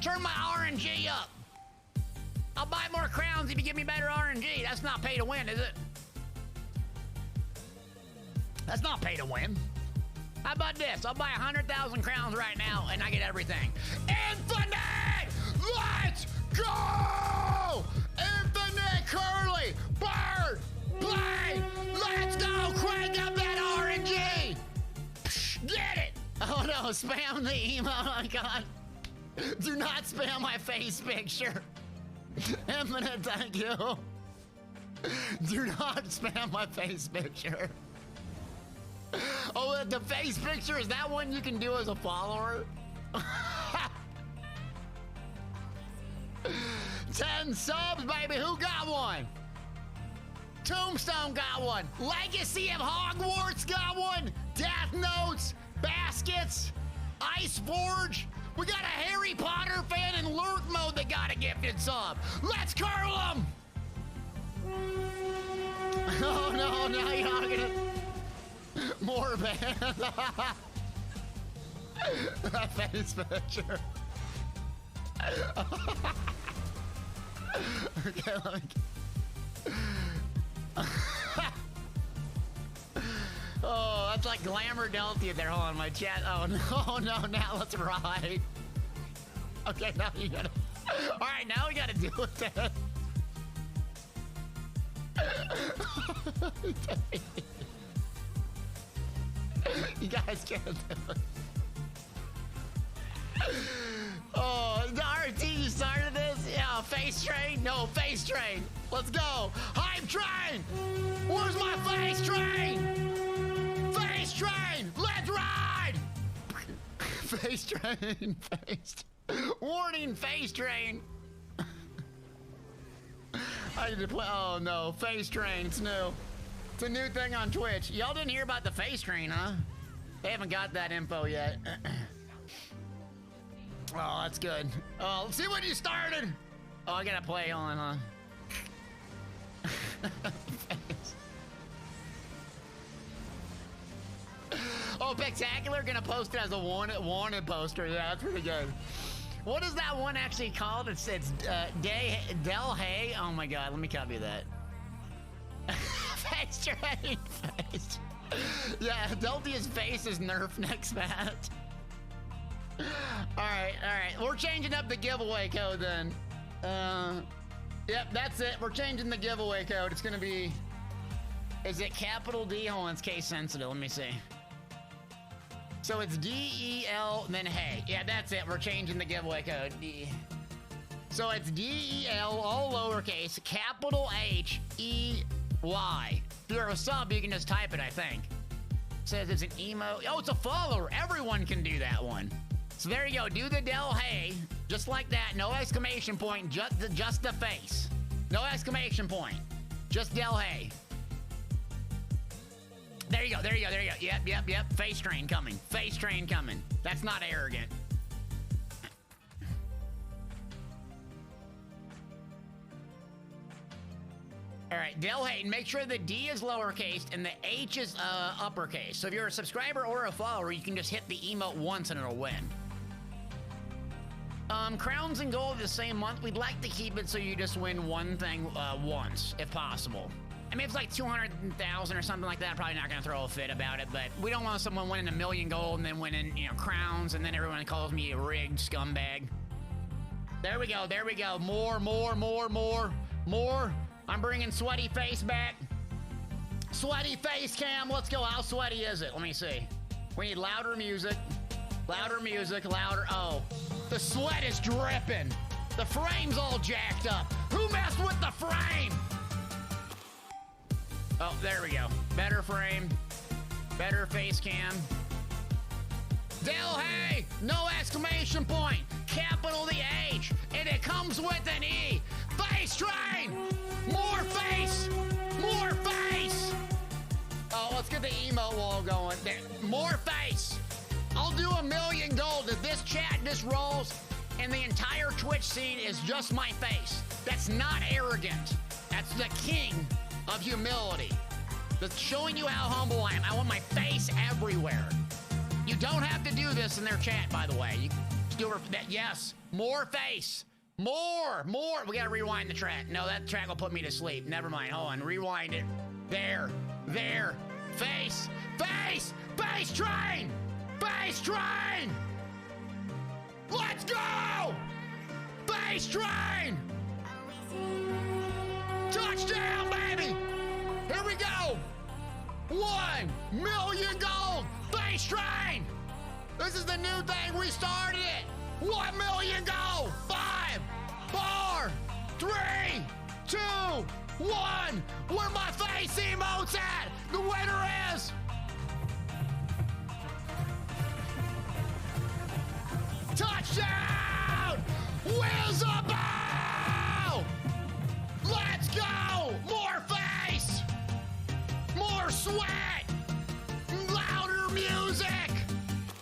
Turn my RNG up. I'll buy more crowns if you give me better RNG. That's not pay to win, is it? That's not pay to win. How about this? I'll buy 100,000 crowns right now and I get everything. Infinite! Let's go! Infinite Curly! Bird! Play! Let's go! Crank up that RNG! Psh, get it! Oh no, spam the email. Oh my god. Do not spam my face picture. Infinite, thank you. Do not spam my face picture. Oh, the face picture, is that one you can do as a follower? 10 subs, baby. Who got one? Tombstone got one. Legacy of Hogwarts got one. Death Notes, Baskets, Ice Forge. We got a Harry Potter fan in lurk mode that got a gifted sub. Let's curl them. Oh no, now you're not gonna. More band. That face picture. Okay, let me... Oh, it's like Glamour Delty there. Hold on, my chat. Oh no, now let's ride. Okay, now you gotta. All right, now we gotta deal with that. You guys can't do it. Oh, the RT, you started this? Yeah, face train? No, face train. Let's go. Hype train! Where's my face train? Face train! Let's ride! Face train, face. Warning, face train. I need to play. Oh no, face train. It's new. It's a new thing on Twitch. Y'all didn't hear about the face train, huh? They haven't got that info yet. Oh, that's good. Oh, let's see when you started. Oh, I gotta play on, Oh, Spectacular gonna post it as a wanted poster. Yeah, that's pretty good. What is that one actually called? It's Del Hay. Oh my god, let me copy that. Face train face. Yeah, Deltia's face is Nerf next match. All right. We're changing up the giveaway code then. Yep, that's it. We're changing the giveaway code. It's gonna be. Is it capital D? Hold on, it's case sensitive. Let me see. So it's DEL, then hey. Yeah, that's it. We're changing the giveaway code. So it's DEL, all lowercase, capital HEY. If you're a sub, you can just type it, I think. It says it's an emo. Oh, it's a follower. Everyone can do that one. So there you go. Do the Del Hey, just like that. No exclamation point, just the face. No exclamation point. Just Del Hey. There you go. Yep. Face train coming. Face train coming. That's not arrogant. All right, Del Hayden, make sure the D is lowercase and the H is uppercase. So if you're a subscriber or a follower, you can just hit the emote once and it'll win. Crowns and gold the same month. We'd like to keep it so you just win one thing once, if possible. I mean, if it's like 200,000 or something like that, I'm probably not gonna throw a fit about it, but we don't want someone winning 1 million gold and then winning, crowns, and then everyone calls me a rigged scumbag. There we go. More. I'm bringing sweaty face back. Sweaty face cam. Let's go. How sweaty is it? Let me see. We need louder music. Louder. Oh, the sweat is dripping. The frame's all jacked up. Who messed with the frame? Oh, there we go. Better frame. Better face cam. Del Hey, no exclamation point. Capital the H, and it comes with an E. Face train! More face! Oh, let's get the emote wall going. There. More face! I'll do 1 million gold if this chat just rolls and the entire Twitch scene is just my face. That's not arrogant. That's the king of humility. That's showing you how humble I am. I want my face everywhere. You don't have to do this in their chat, by the way. You do that. Yes, more face. More. We gotta rewind the track. No, that track will put me to sleep. Never mind. Hold on. Rewind it. There. Face train. Let's go. Face train. Touchdown, baby. Here we go. 1 million gold. Face train. This is the new thing. We started it. 1 million gold. 5, 4, 3, 2, 1. Where my face emotes at? The winner is. Touchdown! Wizaboo! Let's go! More face! More sweat! Louder music!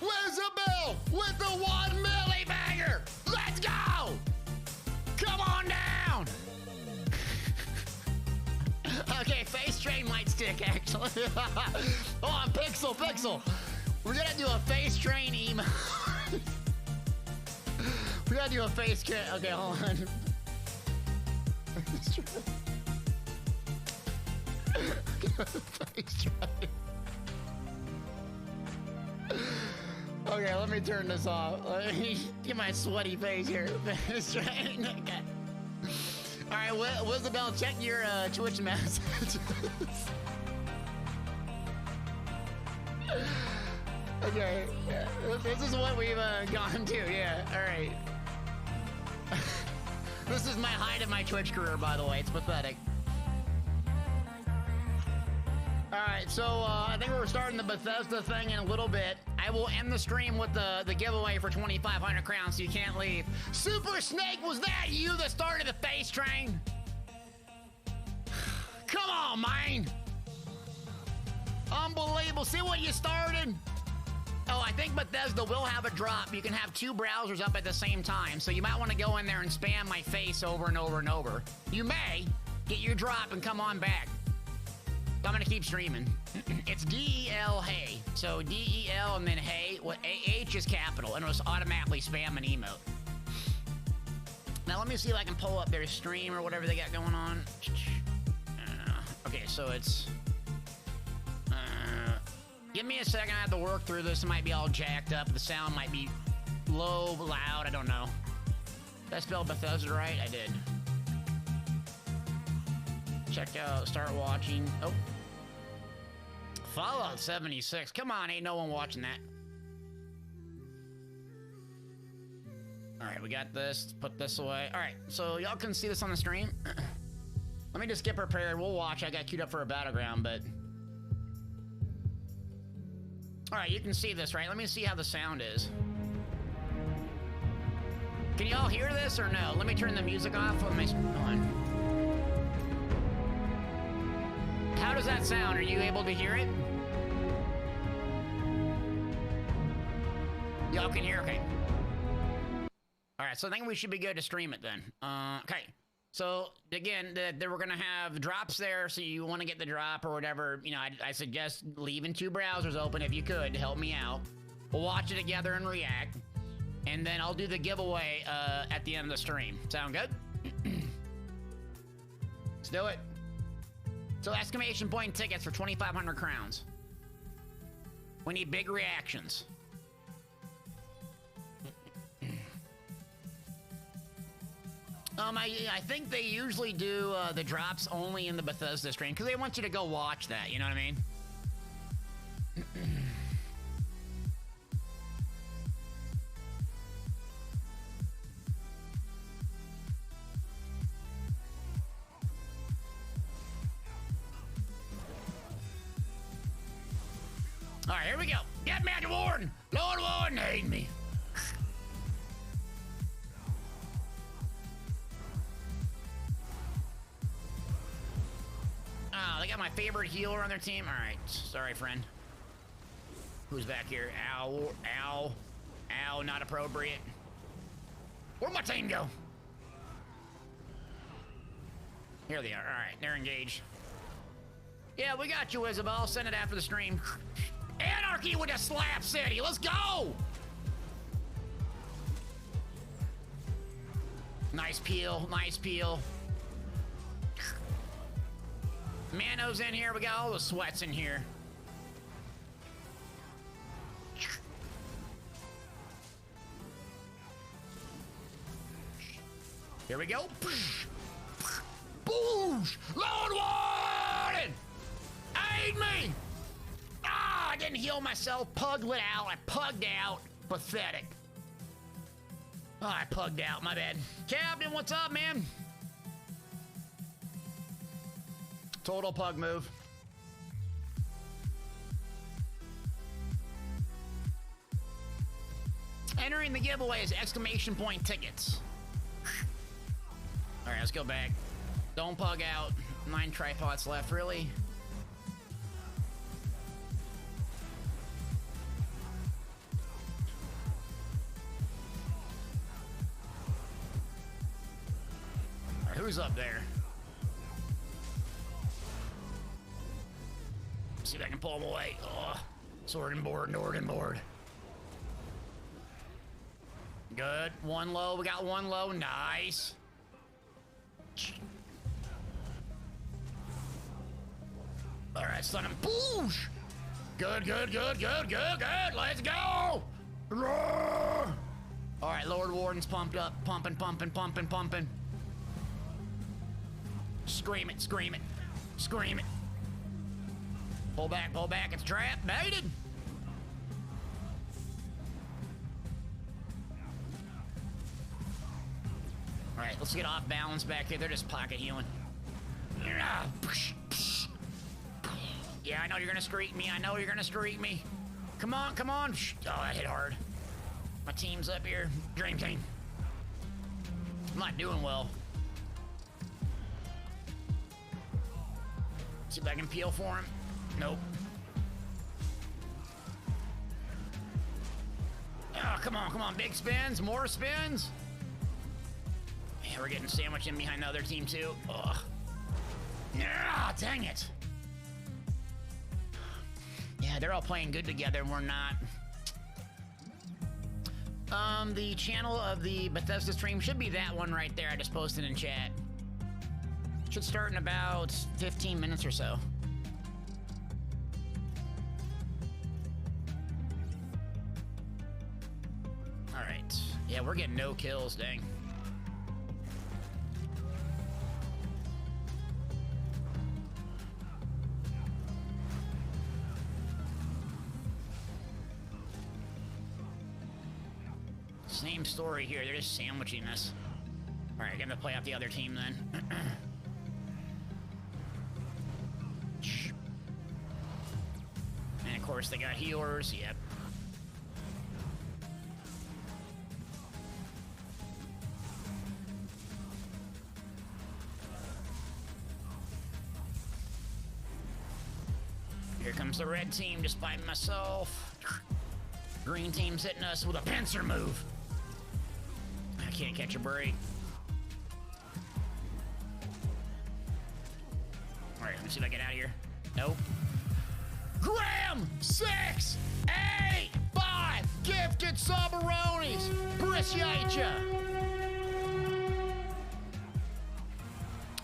Wizaboo with the 1 milli banger! Let's go! Come on down! Okay, face train might stick actually. Oh, Pixel! We're gonna do a face train emo. We gotta do a face kit. Okay, hold on. Face train. Okay, let me turn this off. Let me get my sweaty face here. Okay. All right, Wizabelle, check your Twitch messages. Okay, yeah, this is what we've gone to. Yeah, all right. This is my height of my Twitch career, by the way. It's pathetic. All right, so I think we're starting the Bethesda thing in a little bit. I will end the stream with the giveaway for 2,500 crowns, so you can't leave. Super Snake, was that you that started the face train? Come on, man. Unbelievable. See what you started? Oh, I think Bethesda will have a drop. You can have two browsers up at the same time, so you might want to go in there and spam my face over and over and over. You may get your drop and come on back. I'm gonna keep streaming. It's D-E-L Hey. So D-E-L and then Hey. What A-H is capital, and it'll just automatically spam an emote. Now let me see if I can pull up their stream or whatever they got going on. Okay, so it's... give me a second, I have to work through this. It might be all jacked up. The sound might be low, loud, I don't know. Did I spell Bethesda right? I did. Check out, start watching. Oh. Fallout 76. Come on, ain't no one watching that. All right, we got this. Let's put this away. All right, so y'all can see this on the stream. Let me just get prepared. We'll watch. I got queued up for a battleground, but... All right, you can see this, right? Let me see how the sound is. Can y'all hear this or no? Let me turn the music off. Let me... Hold on. How does that sound? Are you able to hear it? Y'all can hear? Okay. All right, so I think we should be good to stream it then. Okay. So, again, we're going to have drops there, so you want to get the drop or whatever. You know, I suggest leaving two browsers open if you could to help me out. We'll watch it together and react. And then I'll do the giveaway at the end of the stream. Sound good? Let's do it. So, exclamation point tickets for 2,500 crowns. We need big reactions. I think they usually do the drops only in the Bethesda stream because they want you to go watch that, you know what I mean? All right, here we go. Get me to Warden. Lord Warden, aid me. Oh, they got my favorite healer on their team. All right, sorry, friend. Who's back here? Ow, ow, ow, not appropriate. Where'd my team go? Here they are. All right, they're engaged. Yeah, we got you, Isabel. Send it after the stream. Anarchy with a slap city. Let's go. Nice peel. Nice peel. Mano's in here. We got all the sweats in here. Here we go. Boosh! Lord Warden! Aid me! Ah, I didn't heal myself. Puglet out. I pugged out. Pathetic. Oh, I pugged out. My bad. Captain, what's up, man? Total pug move. Entering the giveaway is exclamation point tickets. All right, let's go back. Don't pug out. 9 tripods left, really? All right, who's up there? See if I can pull him away. Oh, sword and board, sword and board. Good. One low. We got one low. Nice. All right, son of boosh. Good, good, good, good, good, good. Let's go. Roar! All right, Lord Warden's pumped up. Pumping, pumping, pumping, pumping. Scream it, scream it, scream it. Pull back, it's trapped, baited. All right, let's get off balance back here. They're just pocket healing. Yeah, I know you're gonna streak me. I know you're gonna streak me. Come on, come on. Oh, that hit hard. My team's up here. Dream team. I'm not doing well. See if I can peel for him. Nope. Oh, come on, come on. Big spins, more spins. Yeah, we're getting sandwiched in behind the other team, too. Ugh. Ah, dang it. Yeah, they're all playing good together, and we're not. The channel of the Bethesda stream should be that one right there. I just posted in chat. Should start in about 15 minutes or so. All right. Yeah, we're getting no kills, dang. Same story here. They're just sandwiching us. All right, gonna play out the other team then. And of course, they got healers. Yep. Here comes the red team just by myself. Green team's hitting us with a pincer move. I can't catch a break. All right, let me see if I get out of here. Nope. Graham, 6, 8, 5, gifted Sabaronis. Appreciate ya.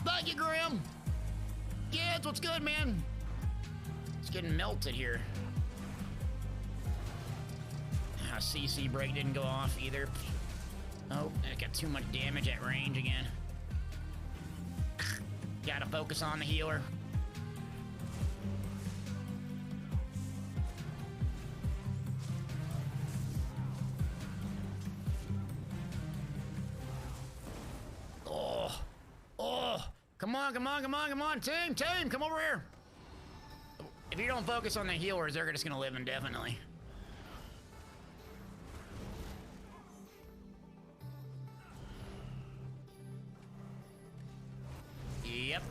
Thank you, Graham. Yeah, that's what's good, man. It's getting melted here. CC break didn't go off either. Oh, I got too much damage at range again. Gotta focus on the healer. Oh, come on, come on, come on, come on, team, come over here. If you don't focus on the healers, they're just gonna live indefinitely. Yep.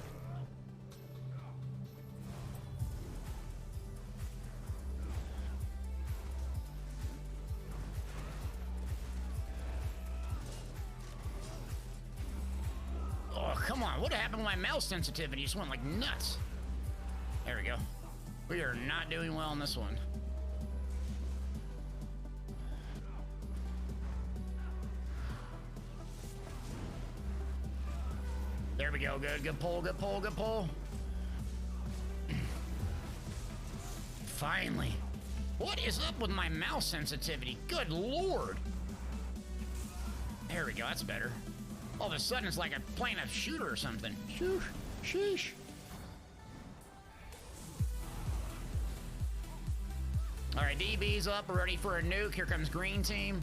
Oh, come on. What happened to my mouse sensitivity? It just went like nuts. There we go. We are not doing well on this one. There we go. Good, good pull, good pull, good pull. Finally. What is up with my mouse sensitivity? Good lord. There we go. That's better. All of a sudden, it's like I'm playing a shooter or something. Sheesh. Sheesh. All right, DB's up. We're ready for a nuke. Here comes green team.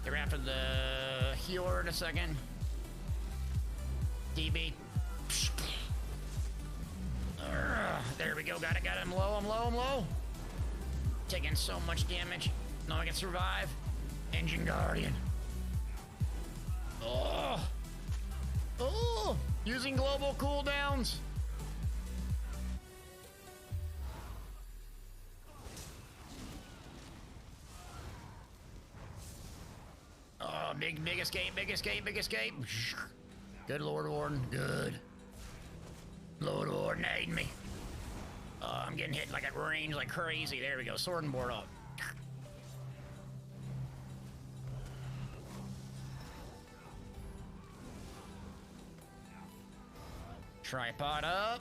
They're after the healer in a second. DB. There we go. Got it. Got it. I'm low. I'm low. I'm low. Taking so much damage. No, I can survive. Engine Guardian. Oh. Oh. Using global cooldowns. Oh, big escape. Big escape. Big escape. Good Lord Warden, good. Lord Warden aiding me. I'm getting hit like at range like crazy. There we go, sword and board up. Tripod up.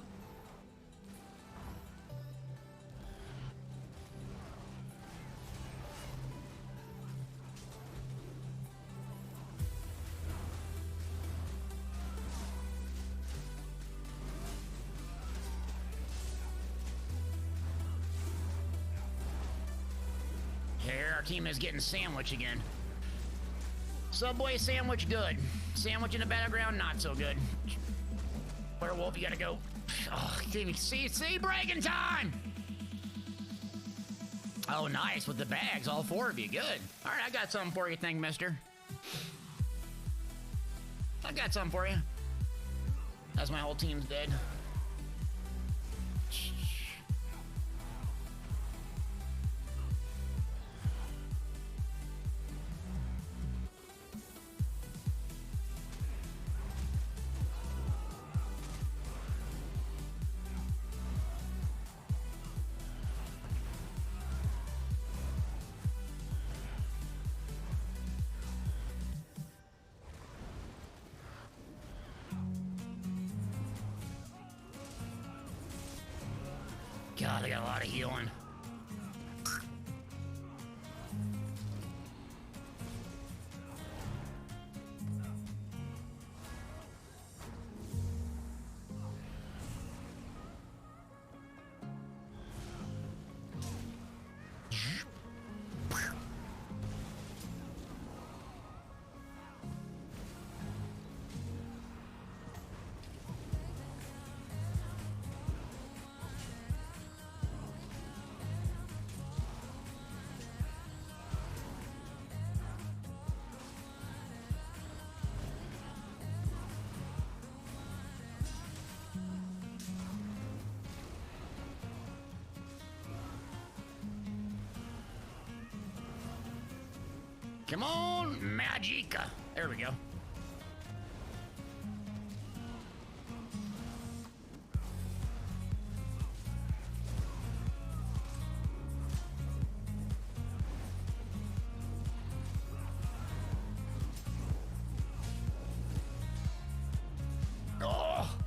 our team is getting sandwich again. Subway sandwich, good. Sandwich in the battleground, not so good. Werewolf, you gotta go. Oh, see, breaking time! Oh, nice, with the bags, all 4 of you, good. All right, I got something for you, thing, mister. I got something for you. As my whole team's dead. God, I got a lot of healing. Come on, Magica. There we go. Oh.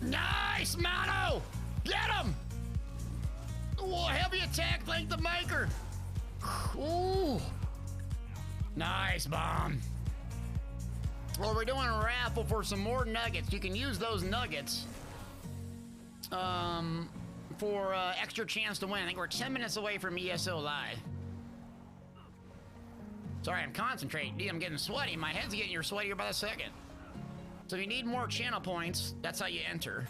Nice, Mano! Get him! Oh, heavy attack, thank the maker. Ooh. Nice bomb. Well, we're doing a raffle for some more nuggets. You can use those nuggets for extra chance to win. I think we're 10 minutes away from ESO Live. Sorry, I'm concentrating. Dude, I'm getting sweaty. My head's getting sweatier by the second. So if you need more channel points, that's how you enter.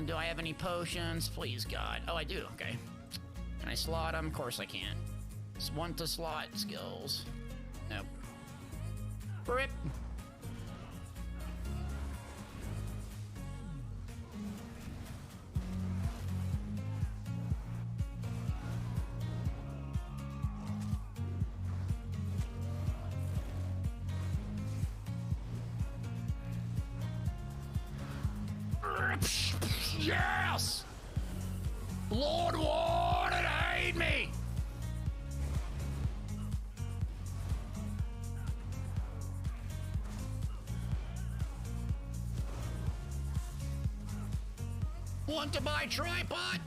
Do I have any potions? Please, God. Oh, I do. Okay. Can I slot them? Of course I can. Just want to slot skills. Nope. Rip. Yes! Lord wanted aid me! Want to buy tripod?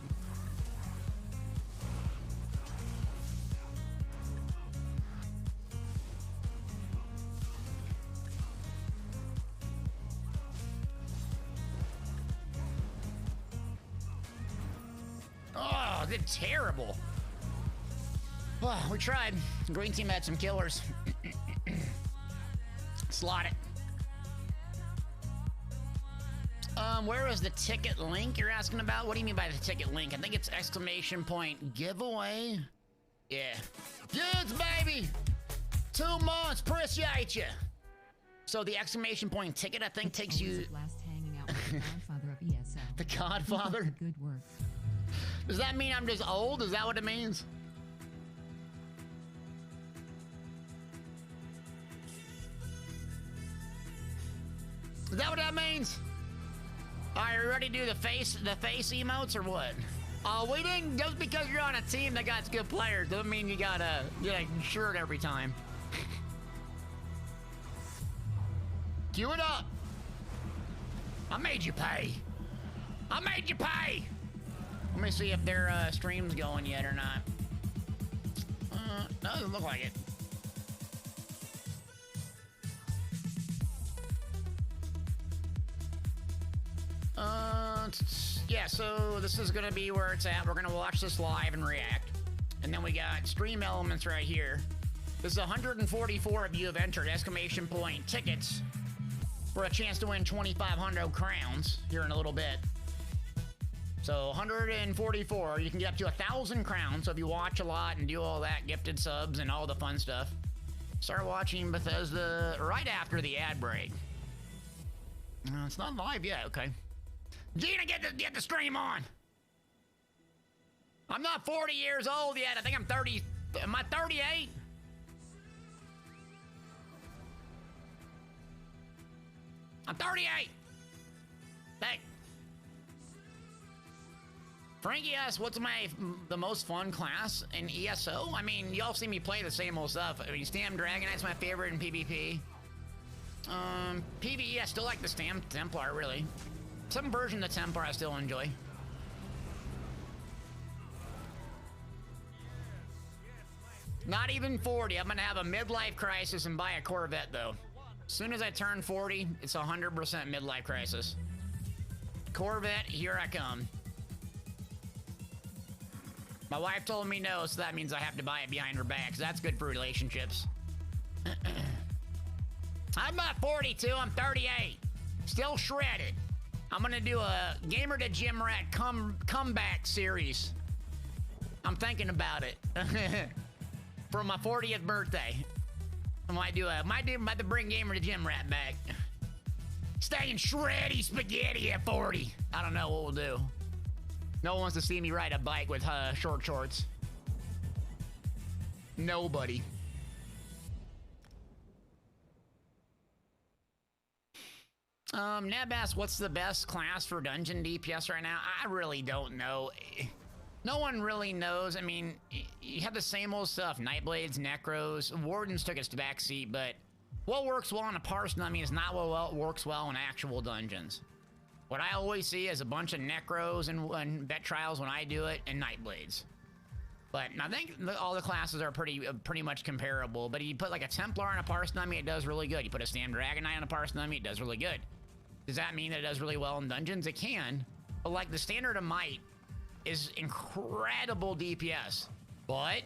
Oh, they're terrible. Well, we tried. The green team had some killers. Slot it. Where is the ticket link you're asking about? What do you mean by the ticket link? I think it's exclamation point giveaway. Yeah. Yes, baby! 2 months, appreciate you. So the exclamation point ticket, I think, takes you... Last hanging out with the Godfather of ESL. The Godfather? Good work. Does that mean I'm just old? Is that what it means? Is that what that means? All right, are you ready to do the face emotes or what? Oh, we didn't. Just because you're on a team that got good players doesn't mean you gotta get a shirt every time. Cue it up. I made you pay. I made you pay. Let me see if their stream's going yet or not. Doesn't look like it. Yeah, so this is gonna be where it's at. We're gonna watch this live and react. And then we got stream elements right here. This is 144 of you have entered exclamation point tickets for a chance to win 2,500 crowns here in a little bit. So 144, you can get up to 1,000 crowns. So if you watch a lot and do all that, gifted subs and all the fun stuff, start watching Bethesda right after the ad break. It's not live yet, okay. Gina, get the stream on. I'm not 40 years old yet. I think I'm 30. Am I 38? I'm 38. Hey. Frankie asks, what's the most fun class in ESO? I mean, y'all see me play the same old stuff. I mean, Stam Dragon Knight's my favorite in PvP. PvE, I still like the Stam Templar, really. Some version of the Templar I still enjoy. Not even 40. I'm gonna have a midlife crisis and buy a Corvette, though. As soon as I turn 40, it's 100% midlife crisis. Corvette, here I come. My wife told me no, so that means I have to buy it behind her back, 'cause that's good for relationships. I'm not 42, I'm 38. Still shredded. I'm gonna do a Gamer to Gym Rat comeback series. I'm thinking about it. For my 40th birthday. I might about to bring Gamer to Gym Rat back. Staying shreddy spaghetti at 40. I don't know what we'll do. No one wants to see me ride a bike with short shorts. Nobody. Neb asks, what's the best class for dungeon DPS right now? I really don't know. No one really knows. I mean, you have the same old stuff. Nightblades, Necros, Wardens took its backseat, but what works well in a Parse Dummy is not what works well in actual dungeons. What I always see is a bunch of Necros and Vet Trials when I do it, and Nightblades. But I think all the classes are pretty much comparable, but you put like a Templar on a Parse Dummy, it does really good. You put a Stam Dragon Knight on a Parse Dummy, it does really good. Does that mean that it does really well in dungeons? It can, but like the Standard of Might is incredible DPS, but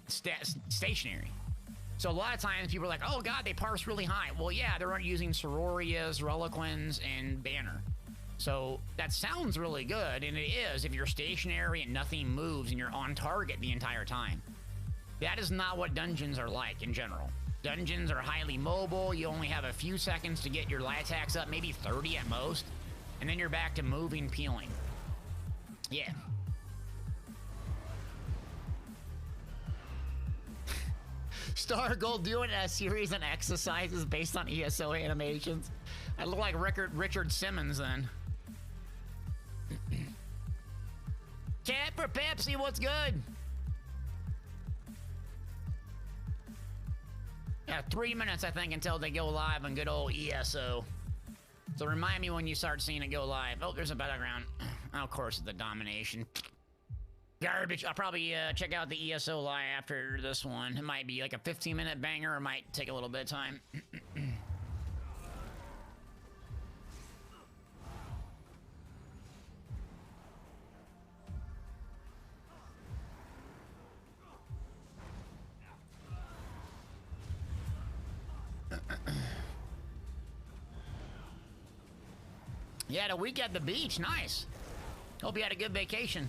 stationary. So a lot of times people are like, oh god, they parse really high. Well, yeah, they're using Sororias, Reliquins, and Banner. So that sounds really good, and it is if you're stationary and nothing moves and you're on target the entire time. That is not what dungeons are like in general. Dungeons are highly mobile. You only have a few seconds to get your light attacks up, maybe 30 at most, and then you're back to moving, peeling. Yeah. Star Gold doing a series on exercises based on ESO animations. I look like Richard Simmons then. Cat for Pepsi, what's good? Yeah, 3 minutes, I think, until they go live on good old ESO. So remind me when you start seeing it go live. Oh, there's a battleground. Oh, of course, the domination. Garbage. I'll probably check out the ESO live after this one. It might be like a 15-minute banger, or might take a little bit of time. Yeah, the week at the beach, nice. Hope you had a good vacation.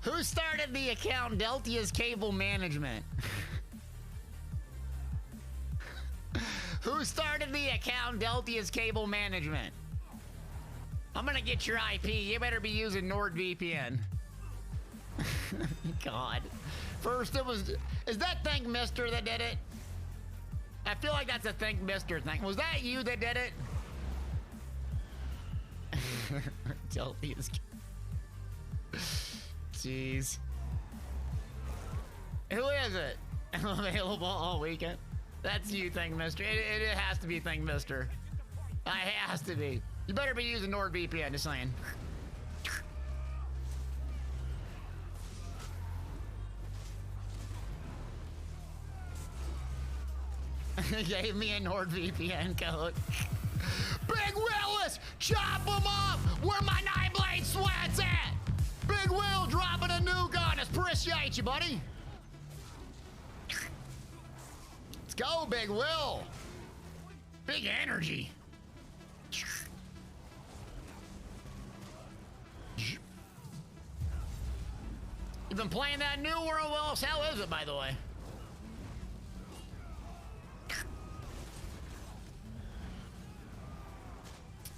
Who started the account Deltia's Cable Management? Who started the account Deltia's Cable Management? I'm gonna get your IP. You better be using NordVPN. God. First it was... Is that Think Mister that did it? I feel like that's a Think Mister thing. Was that you that did it? Deltia's... Jeez. Who is it? Available all weekend? That's you, Think Mister. It has to be Think Mister. It has to be. You better be using NordVPN, just saying. Gave me a NordVPN code. Big Willis, chop him up. Where my Nightblade sweats at? Big Will dropping a nuke on us. Appreciate you, buddy. Let's go, Big Will. Big energy. You've been playing that new World Willis. How is it, by the way?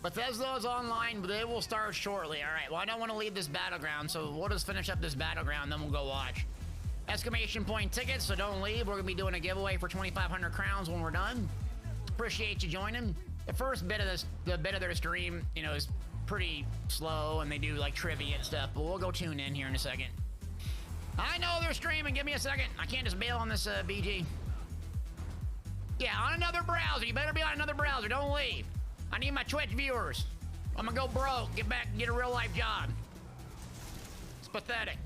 Bethesda is online, but they will start shortly. All right, well, I don't want to leave this battleground, so we'll just finish up this battleground, then we'll go watch. Exclamation point tickets, so don't leave. We're going to be doing a giveaway for 2,500 crowns when we're done. Appreciate you joining. The first bit of this, the bit of their stream, you know, is pretty slow, and they do, like, trivia and stuff, but we'll go tune in here in a second. I know they're streaming. Give me a second. I can't just bail on this, BG. Yeah, on another browser. You better be on another browser. Don't leave. I need my Twitch viewers. I'm gonna go broke, get back and get a real life job. It's pathetic.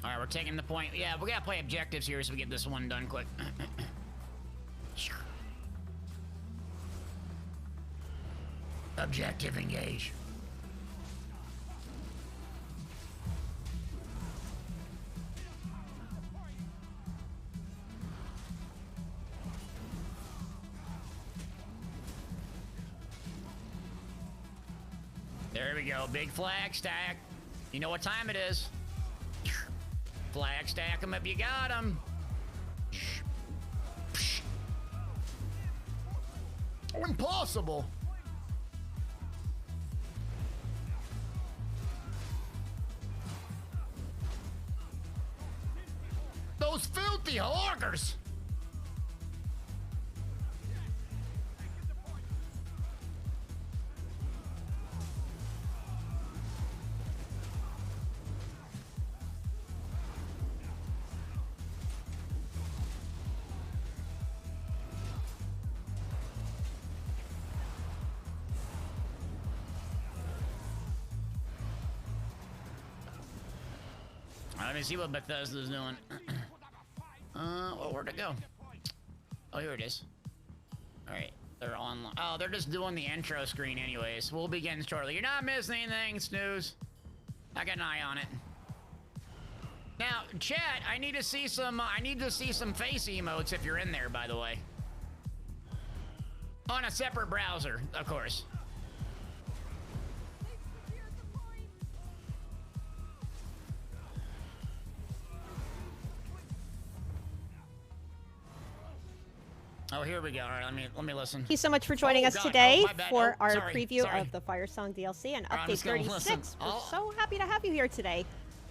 All right, we're taking the point. Yeah, we gotta play objectives here so we get this one done quick. Objective engage. There we go, big flag stack. You know what time it is. Flag stack them if you got them. Impossible. Those filthy hawkers. Let me see what Bethesda's doing. Well, where'd it go? Oh, here it is. All right, they're online. Oh, they're just doing the intro screen anyways. We'll begin shortly. You're not missing anything, Snooze. I got an eye on it. Now, chat, I need to see some face emotes if you're in there, by the way. On a separate browser, of course. Oh, here we go. All right, let me listen. Thank you so much for joining us God. today Oh, for our sorry, preview sorry. of the Firesong DLC and All right, I'm update just gonna 36. listen. We're Oh. so happy to have you here today.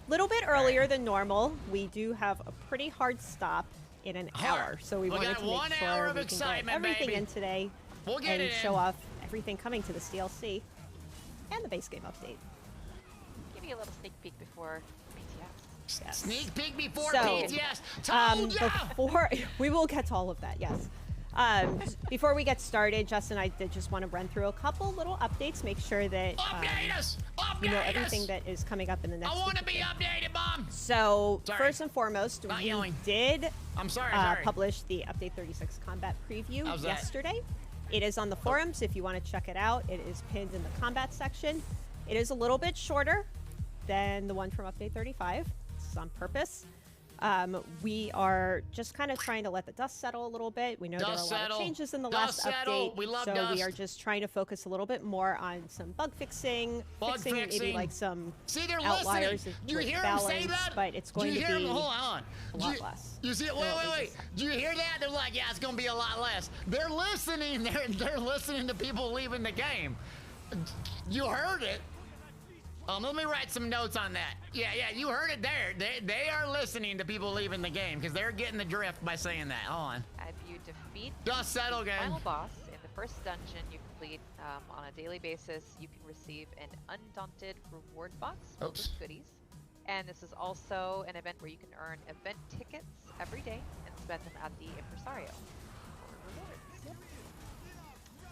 Little bit earlier than normal. We do have a pretty hard stop in an hour, so we wanted got to 1 make hour sure of we can get excitement, everything baby. in today We'll get and it show in. off everything coming to this DLC and the base game update. Give you a little sneak peek before BTS. Yes. Sneak peek before So, BTS. Told ya! Before we will get to all of that, yes. Before we get started, Justin and I did just want to run through a couple little updates, make sure that Update us! Update you know us! everything that is coming up in the next I want to week. be updated, Mom. So Sorry. first and foremost, Not we yelling. did I'm sorry. publish the Update 36 combat preview How's that? yesterday. It is on the forums if you want to check it out. It is pinned in the combat section. It is a little bit shorter than the one from Update 35. This is on purpose. We are just kind of trying to let the dust settle a little bit. We know there are a lot of changes in the last update, We love so dust. we are just trying to focus a little bit more on some bug fixing, fixing maybe fixing. like some See, they're outliers listening. with Do you hear them say balance, that? but it's going Do you to hear be them? Hold on. a lot less. You see it? Wait, than what wait, we wait. just said. Do you hear that? They're like, yeah, it's gonna be a lot less. They're listening. They're listening to people leaving the game. You heard it. Let me write some notes on that. Yeah, you heard it there. They are listening to people leaving the game because they're getting the drift by saying that. Hold on. If you defeat Dust settle the game. final boss in the first dungeon you complete on a daily basis, you can receive an undaunted reward box filled Oops. with goodies. And this is also an event where you can earn event tickets every day and spend them at the Impresario for rewards.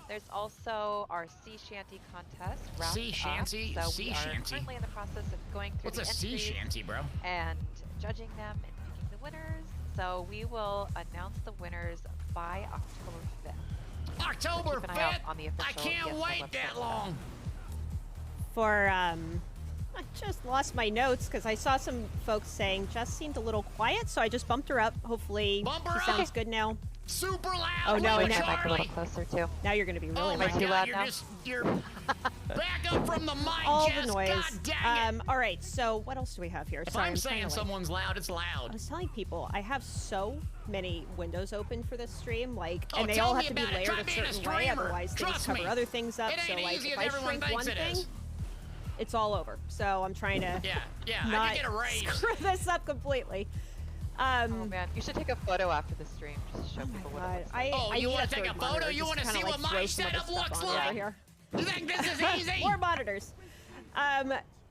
There's also our sea shanty contest. wrapped Sea shanty? up. So Sea we are shanty? currently in the process of going through What's the a sea entries shanty, bro? and judging them and picking the winners. So we will announce the winners by October 5th. October keep an eye out 5th? on the I official can't ESL wait website that for that. long. For I just lost my notes because I saw some folks saying Jess seemed a little quiet, so I just bumped her up. Hopefully Bump her she up. sounds good now. Super loud. Oh, no, like and Bring that mic a little Charlie. closer too. Now you're gonna be really Oh my Am I loud. too God, loud you're now? you're back up from the mic, All Jess. the noise. God dang it. All right, so what else do we have here? If Sorry, I'm trying saying to, like- someone's loud, it's I loud. was telling people I have so many windows open for this stream, like, Oh, and they tell all me have to be about it. layered Try a being a certain way, streamer. otherwise things Trust cover me. other things up. It So ain't like, easy if as I everyone shrink thinks one it thing, is. it's all over. So I'm trying to Yeah, I not can get a raise. screw this up completely. Oh man, you should take a photo after the stream just to show Oh people my what it God. looks like. Oh, I you need wanna a take a third photo? monitor You just wanna to kinda, see what like, my throw some other setup stuff looks on like? over here. You think this is easy? More monitors.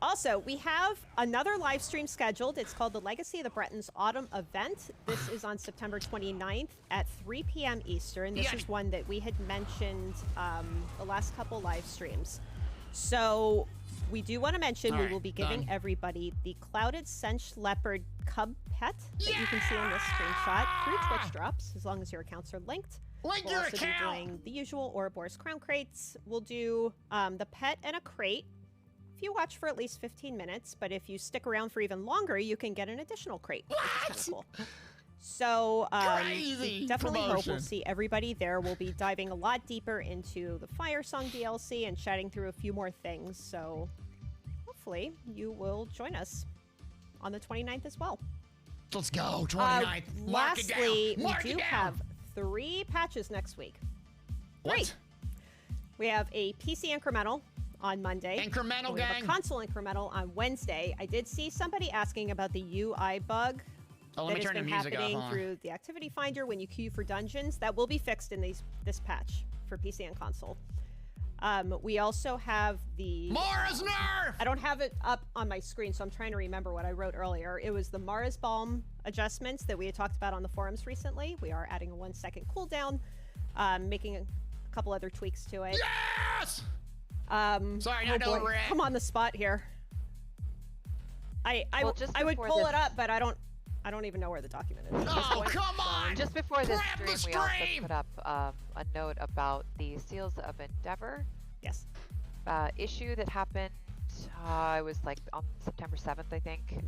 Also, we have another live stream scheduled. It's called the Legacy of the Bretons Autumn Event. This is on September 29th at 3 p.m. Eastern. This Yeah. is one that we had mentioned the last couple live streams. So we do want to mention All we right, will be giving done. everybody the Clouded Cinch Leopard Cub Pet that you can see in this screenshot through Twitch drops, as long as your accounts are linked. Link We'll your also be account. doing the usual Ouroboros crown crates. We'll do the pet and a crate if you watch for at least 15 minutes, but if you stick around for even longer, you can get an additional crate, which is kind of cool. So Crazy we definitely hope promotion. we'll see everybody there. We'll be diving a lot deeper into the Fire Song DLC and chatting through a few more things. So hopefully you will join us on the 29th as well. Let's go, 29th. Mark it down. Lastly, Mark we it do down. have 3 patches next week. What? We have a PC incremental on Monday. Incremental, We have gang. a console incremental on Wednesday. I did see somebody asking about the UI bug Oh, let that me has turn the been music off. happening Hold on. through the activity finder when you queue for dungeons. That will be fixed in this patch for PC and console. We also have the Mara's Nerf! I don't have it up on my screen, so I'm trying to remember what I wrote earlier. It was the Mara's Balm adjustments that we had talked about on the forums recently. We are adding a 1-second cooldown, making a couple other tweaks to it. Yes! Sorry, Oh not boy, over it. I'm on the spot here. I Well, just would before pull this- it up, but I don't even know where the document is. at this Oh, point. come on! Just before this Grab the stream, we also stream! put up a note about the Seals of Endeavor Yes. issue that happened. It was like on September 7th, I think,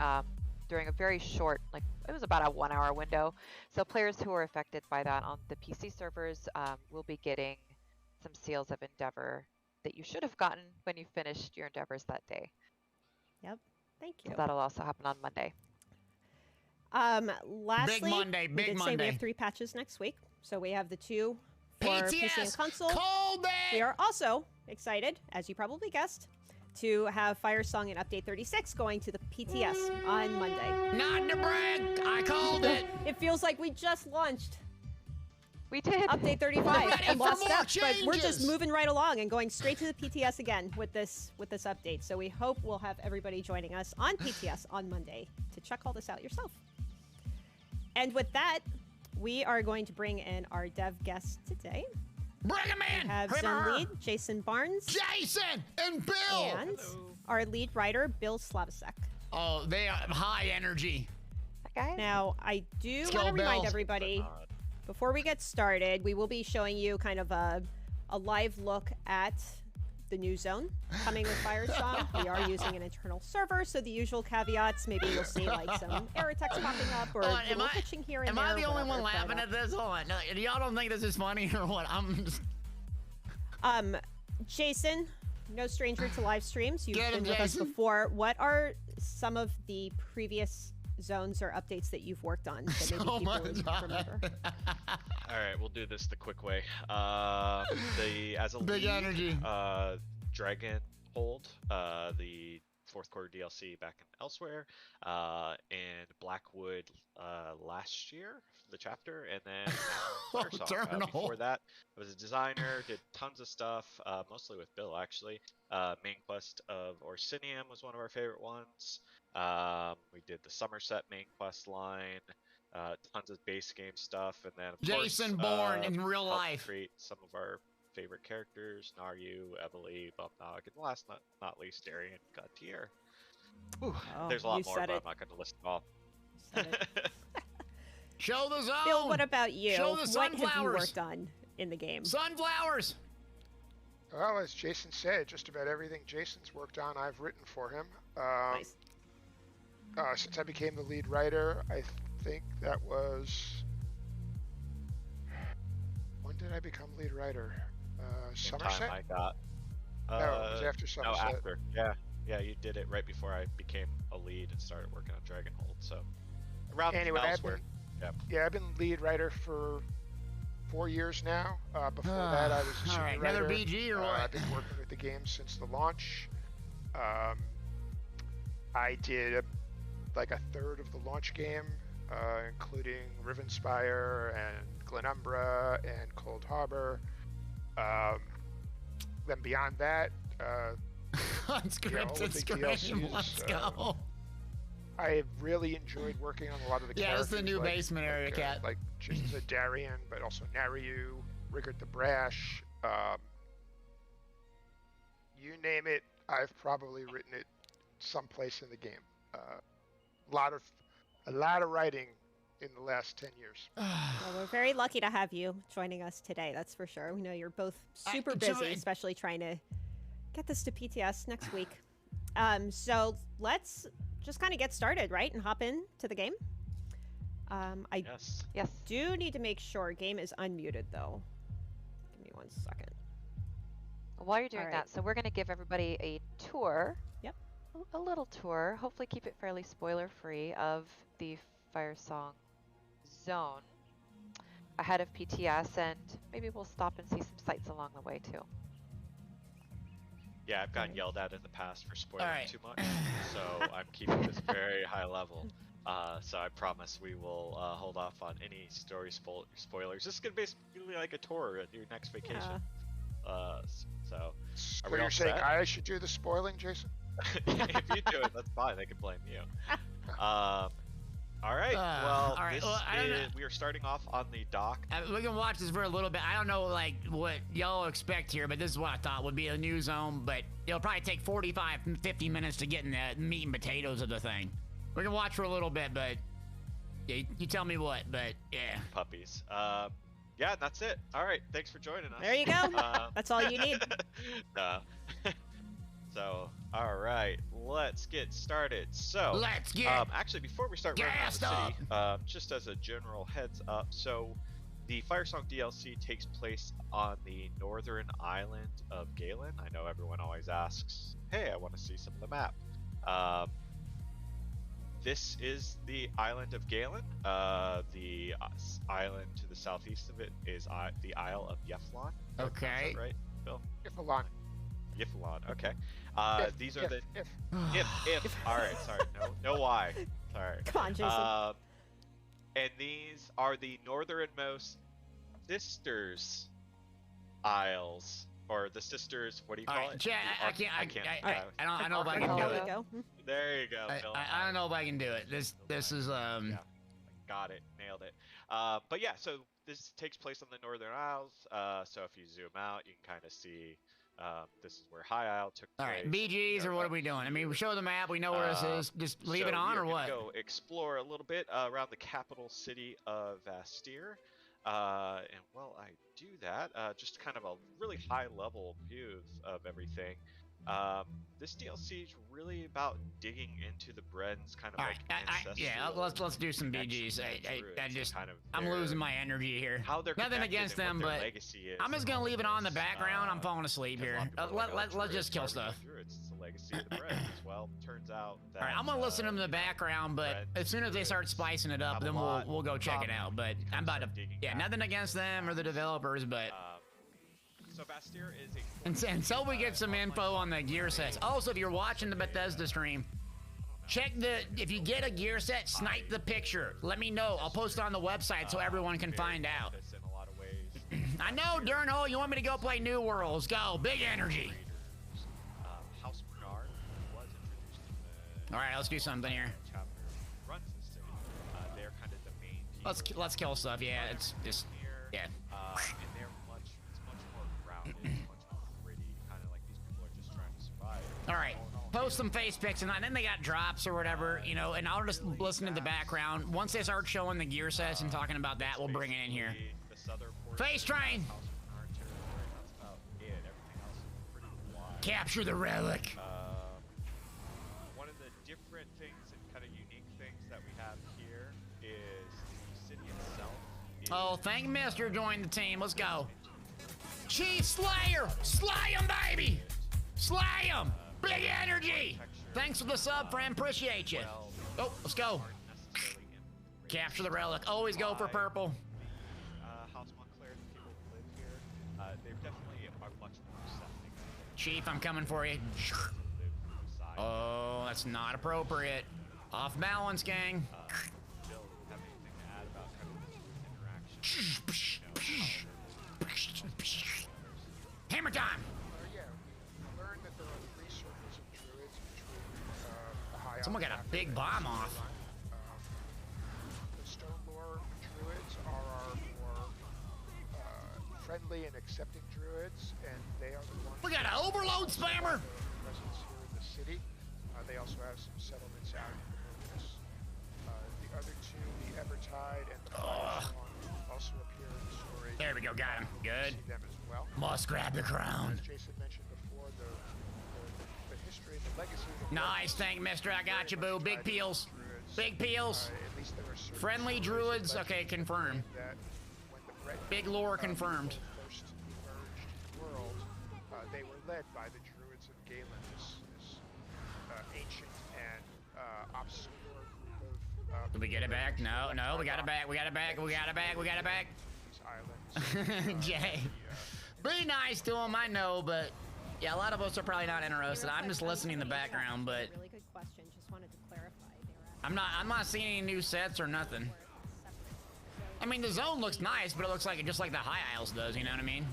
during a very short, like it was about a 1-hour window. So players who were affected by that on the PC servers will be getting some Seals of Endeavor that you should have gotten when you finished your endeavors that day. Yep. Thank you. So that'll also happen on Monday. Lastly, Monday, we big did say Monday. we have 3 patches next week. So we have the 2 for PC and PTS console. Cold Day! We are also excited, as you probably guessed, to have Fire Song and Update 36 going to the PTS on Monday. Not to brag, I called it. It feels like we just launched We did. Update 35 We're ready and for lost more steps, but we're just changes. moving right along and going straight to the PTS again with this update. So we hope we'll have everybody joining us on PTS on Monday to check all this out yourself. And with that, we are going to bring in our dev guest today. Bring him in! We have Him or Zone her. lead Jason Barnes Jason and Bill! and our lead writer Bill Slavasek. Oh, they are high energy. Guys. Now, I do Let's want to go, remind Bill. everybody, before we get started, we will be showing you kind of a live look at the new zone coming with Firesong. We are using an internal server, so the usual caveats, maybe you'll see like some error text popping up or Hold on, little glitching here and am there. I the only one whatever, laughing but, at this? Hold on. No, y'all don't think this is funny or what? I'm just... Jason, no stranger to live streams. You've Get him, been with us Jason. before. What are some of the previous zones or updates that you've worked on that maybe So people much. remember? All right, we'll do this the quick way. As a Big lead, energy. Dragon Hold, the fourth quarter DLC back in Elsewhere, and Blackwood last year, the chapter, and then Firesong. Terminal. Before that, I was a designer, did tons of stuff, mostly with Bill actually. Main quest of Orsinium was one of our favorite ones. We did the Somerset main quest line. Tons of base game stuff, and then of Jason course, Bourne in real helped life. create some of our favorite characters: Naryu, Evely, Bumnog, and last but not least, Darian Gautier. Whew, Oh, there's a lot you more, said but it. I'm not going to list them all. Said it. Show the zone. Bill, what about you? Show the What have you sunflowers. worked on in the game? Sunflowers. Well, as Jason said, just about everything Jason's worked on, I've written for him. Nice. Since I became the lead writer, I think that was... When did I become lead writer? Same Somerset? time I got. No, it was after No, Somerset. after. Yeah, you did it right before I became a lead and started working on Dragonhold. So around Anyway, Elsewhere. I've been lead writer for 4 years now. Before that, I was a all senior right, writer. another BG or what? I've been working with the game since the launch. I did like a third of the launch game, including Rivenspire and Glenumbra and Cold Harbor. Then beyond that, Unscripted big scream. DLCs, Let's go. I really enjoyed working on a lot of the Yeah, characters. it's the new like, basement area, like, Cat. Like Jason said, Darian, but also Naryu, Rigard the Brash. You name it, I've probably written it someplace in the game. A lot of writing in the last 10 years. Well, we're very lucky to have you joining us today, that's for sure. We know you're both super busy, especially trying to get this to PTS next week. So let's just kind of get started, right, and hop in to the game. I Yes. do need to make sure game is unmuted, though. Give me 1 second. While you're doing All that, right. so we're going to give everybody a tour. Yep. A little tour. Hopefully keep it fairly spoiler-free of the Firesong zone ahead of PTS, and maybe we'll stop and see some sights along the way too. Yeah, I've gotten yelled at in the past for spoiling Alright. too much, so I'm keeping this very high level. So I promise we will hold off on any story spoilers. This is gonna be basically like a tour at your next vacation. So So are we you're all saying set? I should do the spoiling, Jason? If you do it, that's fine. They can blame you. All right. Well, all right, this well, I don't know. we are starting off on the dock. We can watch this for a little bit. I don't know, like, what y'all expect here, but this is what I thought would be a new zone, but it'll probably take 45, 50 minutes to get in the meat and potatoes of the thing. We can watch for a little bit, but yeah, you tell me what, but yeah. Puppies. Yeah, that's it. All right. Thanks for joining us. There you go. That's all you need. So, all right, let's get started. So, Let's get actually, before we start running around gassed the city, just as a general heads up, so the Firesong DLC takes place on the northern island of Galen. I know everyone always asks, "Hey, I want to see some of the map." This is the island of Galen. The island to the southeast of it is the Isle of Yeflon. Okay. Is that right, Bill? Yifalon. Yiflon. Okay. These are the if. if. All right. Sorry. No Y. Sorry. Come on, Jason. And these are the northernmost sisters isles, or the sisters. What do you All call right, it? Chad, I can't. I don't know if I There can do we it. go. There you go, Bill. I don't know if I can do it. This is Yeah, got it, nailed it. But yeah, so this takes place on the Northern Isles. So if you zoom out, you can kind of see this is where High Isle took all place. right. BGs or what are we doing? I mean, we show the map. We know where this is. Just leave it on we are or gonna what? Go explore a little bit around the capital city of Vastir. And while I do that, just kind of a really high-level view of everything. This DLC is really about digging into the Bren's kind of All like right, yeah, let's do some BGs. I'm losing my energy here. How they're Nothing connected against and what them, their but legacy is I'm just and gonna all leave it of on the this. background. I'm falling asleep here. Let's just kill stuff. It's the legacy of the Bren as well. Turns out that. All right, I'm gonna listen to them in the background, but as soon as they start spicing it up, then we'll go check it out. But I'm about to, yeah, nothing against them or the developers, but So Vastir is a Until we get some info on the gear sets. Also, if you're watching the Bethesda stream, check if you get a gear set, snipe the picture. Let me know. I'll post it on the website so everyone can find out. in a lot of ways. I know, Durnhole, you want me to go play New Worlds. Go, big energy. House Bernard was introduced in the All right, let's do something here. chapter runs the city. They're kind of the main Let's kill stuff. Yeah, it's just yeah. and they're it's much more grounded, much more gritty, kind of like these people are just trying to survive. All right, post some face pics and then they got drops or whatever, you know, and I'll just listen to the background. Once they start showing the gear sets and talking about that, we'll bring it in here. The southern portion Face train. of House Bernard territory, that's about it. Everything else is pretty wide. Capture the relic. One of the different things and kind of unique things that we have here is the city itself. Oh, thank Mister joined the team. Let's go. Chief Slayer, slay him, baby. Slay him. Big energy. Thanks for the sub, friend. Appreciate you. Oh, let's go. Capture the relic. Always go for purple. House Montclair, the people who live here, they definitely are much more accepting. Chief, I'm coming for you. Oh, that's not appropriate. Off balance, gang. Bill, have anything to add about kind of interaction? Hammer time. Yeah, we learned that there are 3 circles of druids between the high. Someone got a big bomb off. The Stonelore druids are our more friendly and accepting druids, and they are the ones. We got an overload spammer. Presence here in the city. They also have some settlements out in the wilderness. The other 2, the Evertide and the Fire Swan, also appear in the story. There we go. Got him. Good. See them as well. Must grab the crown. As Jason mentioned before, the history and the legacy of the Nice, thank Mister. I got you, boo. Big peels. Big peels. at least there are certain Friendly druids. Okay, confirmed. that when the Brett Big lore confirmed. first emerged world, they were led by the druids of Galen, this ancient and obscure group of Did we get it back? No, no, we got it back. We got it back. We got it back. We got it back. these islands. Jay, be nice to him. I know, but yeah, a lot of us are probably not interested. I'm just listening in the background, but Really good question. Just wanted to clarify. I'm not seeing any new sets or nothing. I mean, the zone looks nice, but it looks like just like the High Isles does. You know what I mean?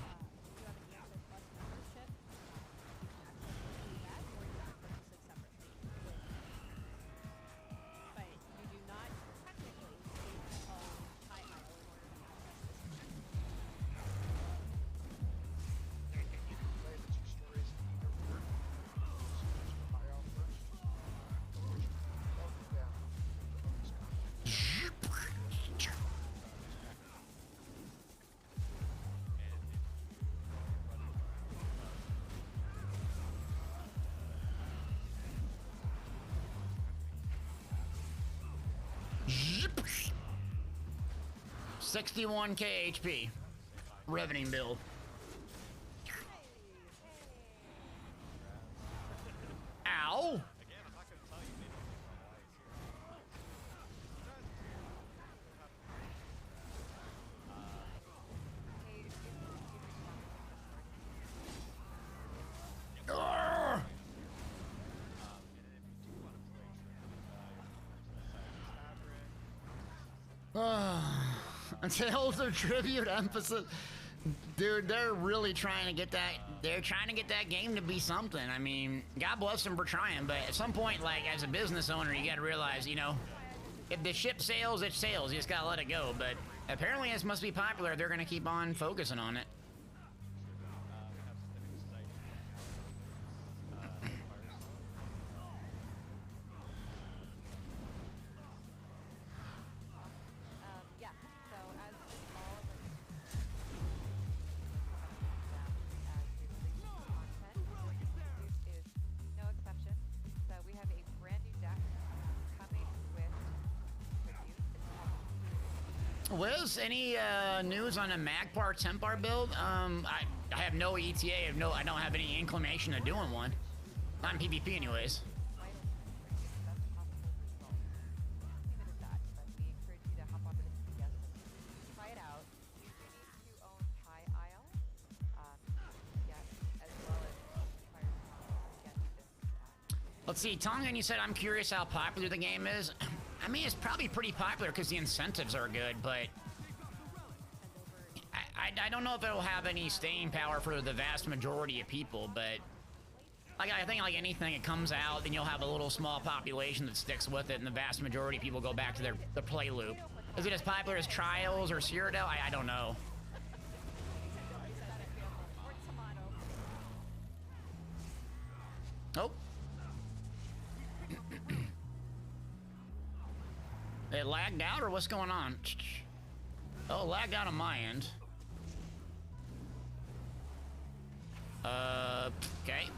Zip. 61k HP. Riveting build. Ow! Arrgh! Until the tribute emphasis, dude, they're really trying to get that. They're trying to get that game to be something. I mean, God bless them for trying, but at some point, like as a business owner, you got to realize, you know, if the ship sails, it sails. You just gotta let it go. But apparently, this must be popular. They're gonna keep on focusing on it. Wiz, any news on a Magpar Templar build? I have no ETA. I don't have any inclination of doing one. Not in PvP, anyways. Let's see, Tongan, you said, I'm curious how popular the game is. I mean, it's probably pretty popular because the incentives are good, but I don't know if it'll have any staying power for the vast majority of people, but like I think like anything, it comes out, then you'll have a little small population that sticks with it, and the vast majority of people go back to the play loop. Is it as popular as Trials or Cyrodiil? I don't know. Oh. It lagged out, or what's going on? Oh, lagged out on my end. Okay.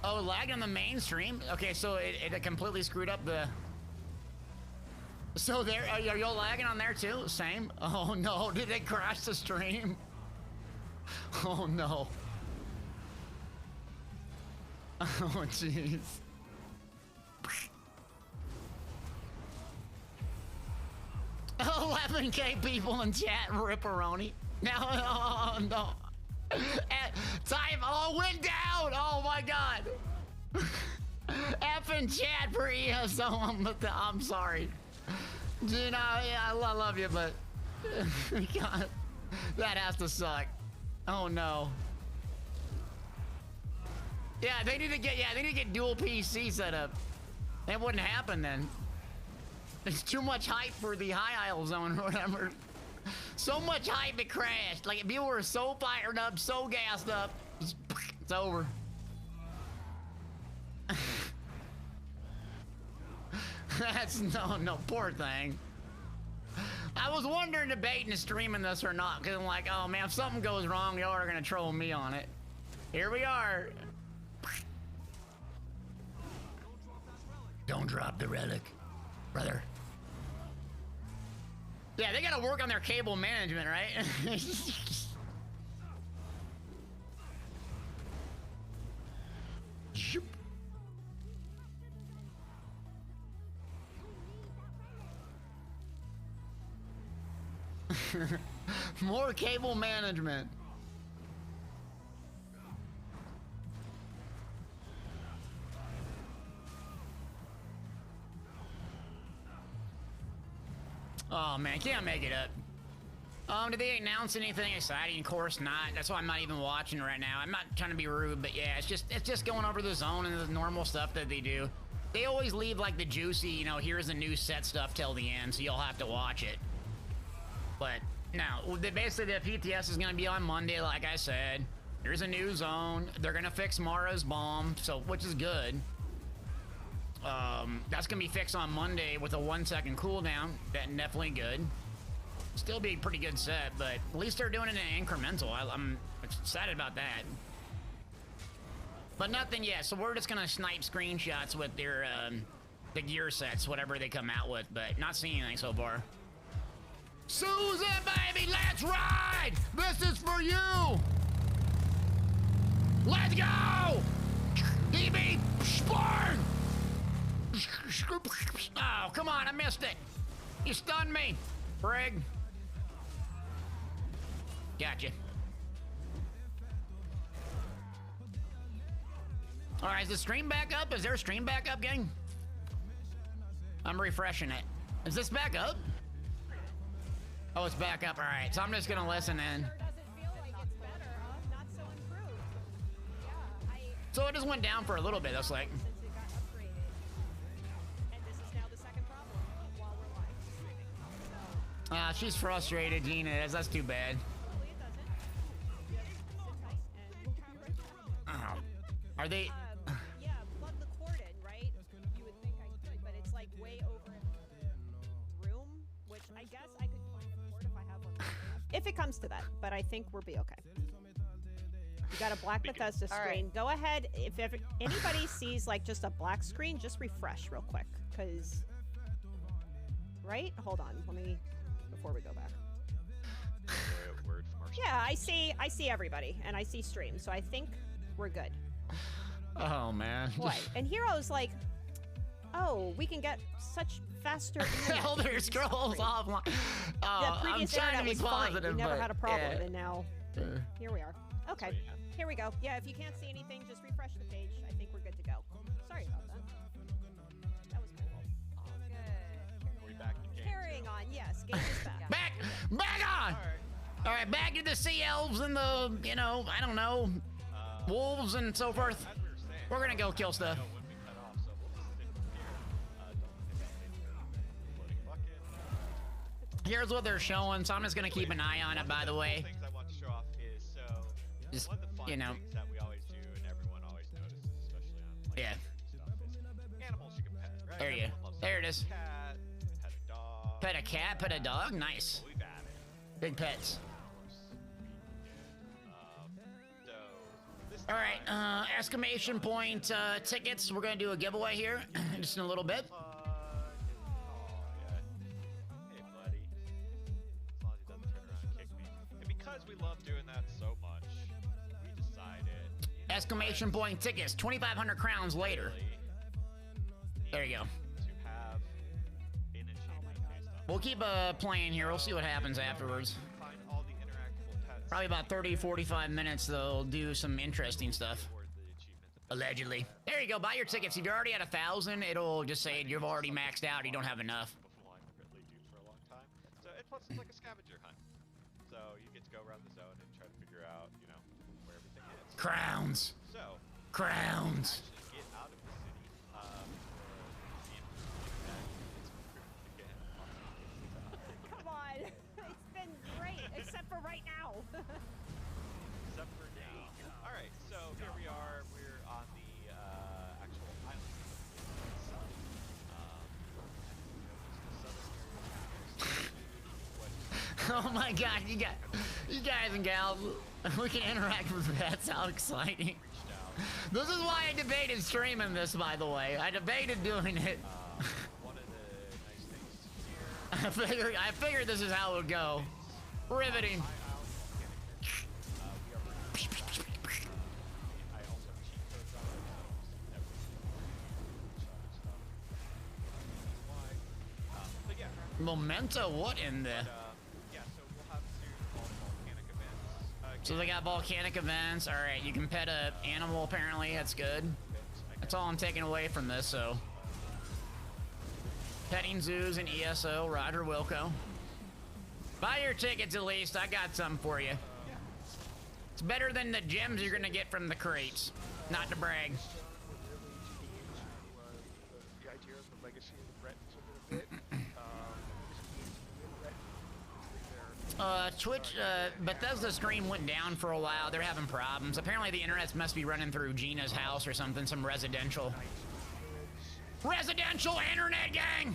Oh, lagged on the mainstream? Okay, so it completely screwed up the... So there, are y'all lagging on there too? Same? Oh no, did they crash the stream? Oh no. Oh jeez. 11K people in chat, Ripperoni. Now, oh no. Time, oh, went down! Oh my god. F in chat for ESO, I'm sorry. Dude, yeah, I love you, but God, that has to suck. Oh no. Yeah, they need to get dual PC set up. That wouldn't happen then. There's too much hype for the High Isle zone or whatever. So much hype it crashed. Like people were so fired up, so gassed up. It's over. That's no, poor thing. I was wondering, debating streaming this or not, because I'm like, oh man, if something goes wrong, y'all are gonna troll me on it. Here we are. Don't drop the relic, brother. Yeah, they gotta work on their cable management, right? Zoop. More cable management. Oh man, can't make it up. Did they announce anything exciting? Of course not. That's why I'm not even watching right now. I'm not trying to be rude, but yeah, it's just going over the zone and the normal stuff that they do. They always leave like the juicy, you know, here's the new set stuff till the end, so you'll have to watch it. But no, basically the PTS is gonna be on Monday, like I said. There's a new zone. They're gonna fix Mara's bomb, so which is good. That's gonna be fixed on Monday with a 1-second cooldown. That definitely good. Still be a pretty good set, but at least they're doing it in incremental. I'm excited about that. But nothing yet, so we're just gonna snipe screenshots with their the gear sets, whatever they come out with, but not seeing anything so far. Susan, baby, let's ride! This is for you! Let's go! DB, Sparn! Oh, come on, I missed it. You stunned me, Brig. Gotcha. All right, is the stream back up? Is there a stream back up, gang? I'm refreshing it. Is this back up? Oh, it's back up. All right, so I'm just gonna listen in. So it just went down for a little bit, that's like. She's frustrated, Gina is. That's too bad. Oh. Are they? Yeah, plug the cord in, right? You would think I could, but it's like way over in the room, which I guess I could find a cord if I have one. If it comes to that, but I think we'll be okay. You got a black Bethesda screen. Right. Go ahead. If anybody sees like just a black screen, just refresh real quick, because. Right? Hold on. Let me. Before we go back. Word from our yeah, I see everybody, and I see stream, so I think we're good. Oh man. What? And Hero's like, Oh, we can get such faster. Elder Scrolls offline. The I'm previous trying to internet be was fine. positive, We never but had a problem, yeah. and now here we are. Okay, here we go. Yeah, if you can't see anything, just refresh the page. I think we're good to go. Sorry about that. That was cool. All good. We back in game. Carrying on. Yes, game is back. Back on. All right, back to the sea elves and the, you know, I don't know, wolves and so forth. As we were saying, We're gonna go kill stuff. when we cut off, so we'll just stick here. Don't hit anything. Floating bucket. Here's what they're showing, so I'm just gonna keep an eye on it. By the way, Things I want to show off is Just, one of the fun you know. things that we always do and everyone always notices, especially on like, Yeah. stuff, is animals you can pet, right? There you Everyone loves There it is. cat, pet a dog. Pet a cat, pet a dog. Nice. We've added. Big pets. So this All right, exclamation point tickets. We're gonna do a giveaway here, just in a little bit. Hey, buddy. As long as he doesn't turn around and kick me. And because we love doing that so much, we decided. Exclamation point tickets. 2,500 crowns later. There you go. To have an achievement based on. We'll keep playing here. We'll see what happens afterwards. Find all the interactable pets. Probably about 30, 45 minutes. They'll do some interesting stuff. Toward the achievement. Allegedly. There you go. Buy your tickets. If you're already at 1,000, it'll just say you've already maxed out. You don't have enough. Before I really do for a long time. So it plus it's like a scavenger hunt. So you get to go around the zone and try to figure out, you know, where everything is. Crowns. So Crowns. actually get out of the city. The again. Come on. It's been great, except for right now. Except for now. All right, so here we are. We're on the actual island. Oh my god, you guys and gals, we can interact with pets. How exciting. This is why I debated streaming this, by the way. I debated doing it. One of the nice things here. I figured this is how it would go. Riveting. Memento, what in the... Yeah, so we'll have to call volcanic events. So they got volcanic events. All right, you can pet a animal. Apparently, that's good. That's all I'm taking away from this. So, petting zoos and ESO. Roger Wilco. Buy your tickets at least. I got some for you. It's better than the gems you're gonna get from the crates. Not to brag. The idea of the legacy of the Bretons a little bit. Twitch, Bethesda stream went down for a while. They're having problems. Apparently the internet must be running through Gina's house or something, some residential internet gang.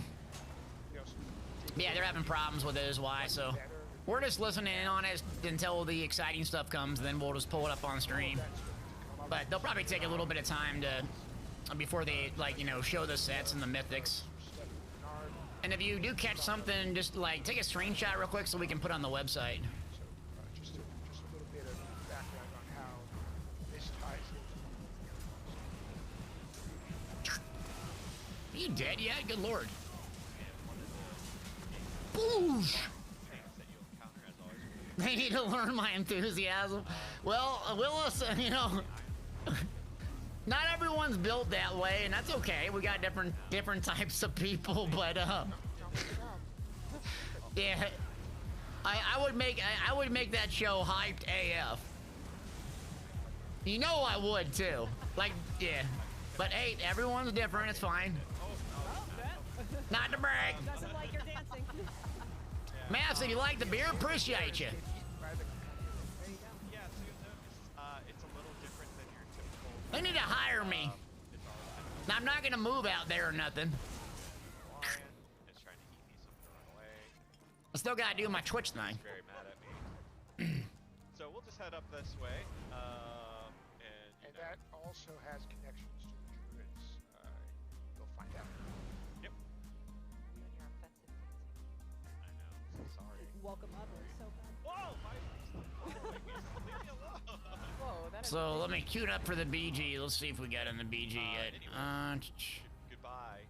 Yeah, they're having problems with it is why, so we're just listening in on it until the exciting stuff comes, then we'll just pull it up on stream. But they'll probably take a little bit of time to, before they, like, you know, show the sets and the mythics. And if you do catch something, just like take a screenshot real quick so we can put it on the website. Just a little bit of background on how this ties in. Are you dead yet? Good lord. Boosh! They need to learn my enthusiasm. Well, Willis, you know, not everyone's built that way, and that's okay. We got different types of people, but yeah, I would make that show hyped AF. You know I would too. Like, yeah. But hey, everyone's different. It's fine. Not to brag. Doesn't like your dancing. Mass, if you like the beer, appreciate you. Yeah, so you'll notice it's a little different than your typical. They need to hire me. Now, I'm not gonna move out there or nothing. It's trying to eat me, so I'm gonna run away. I still gotta do my Twitch thing. It's very mad at me. So we'll just head up this way. And that also has connections to the druids. You'll find out. Yep. I know. Sorry. Welcome up. So bad. Whoa! Leave me alone. Whoa, that is So let me queue it up for the BG. Let's see if we got in the BG yet. Goodbye.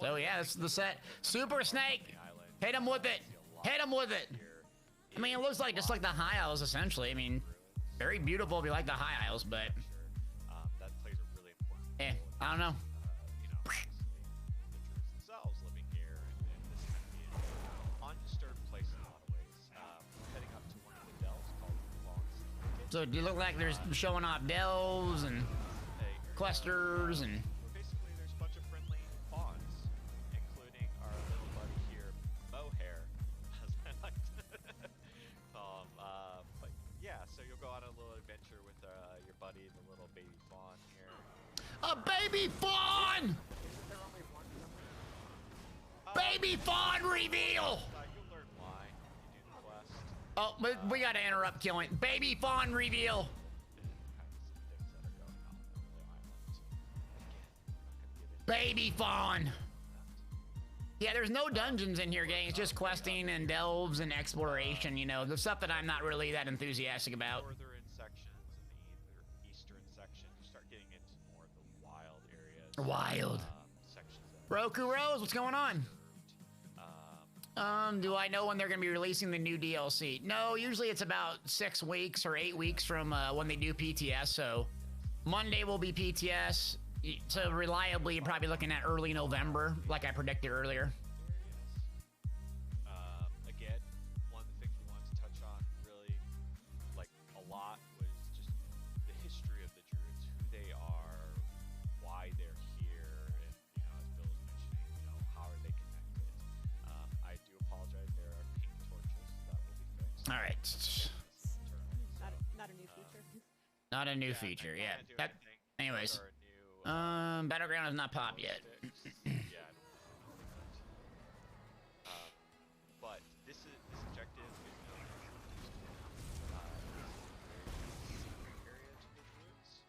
So yeah, this is the set. Super Snake! Hit him with it! Hit him with it! I mean, it looks like just like the High Isles, essentially. I mean, very beautiful if you like the High Isles, but... that plays a really important Eh, I don't know. you know, obviously, the Druids themselves living here, and this kind of being an undisturbed place in a lot of ways. Heading up to one of the dells called Long's. So do you look like there's showing off delves and clusters and... Basically, there's a bunch of friendly fawns, including our little buddy here, Mohair, as I like to call him. But yeah, so you'll go on a little adventure with your buddy, the little baby fawn here. A baby fawn! Baby fawn reveal! You'll learn why you do the quest. Oh, we gotta interrupt killing. Baby fawn reveal! Baby fawn! Yeah, there's no dungeons in here, gang. It's just questing and delves and exploration, you know, the stuff that I'm not really that enthusiastic about. Northern sections and the eastern section, you start getting into more of the wild areas. Wild. Sections that Roku Rose, what's going on? Do I know when they're gonna be releasing the new DLC? No, usually it's about 6 weeks or 8 weeks from when they do PTS, so Monday will be PTS. So reliably, you're probably looking at early November, like I predicted earlier. Again, one of the things we wanted to touch on really, like, a lot was just the history of the Druids, who they are, why they're here, and, you know, as Bill was mentioning, you know, how are they connected. I do apologize, there are pink torches, that will be fixed. All right. Not a new feature. Not a new feature, yeah. That, anyways. Or a new, Battleground has not popped yet. yeah, I don't know. But this objective is known as secret area to the Druids.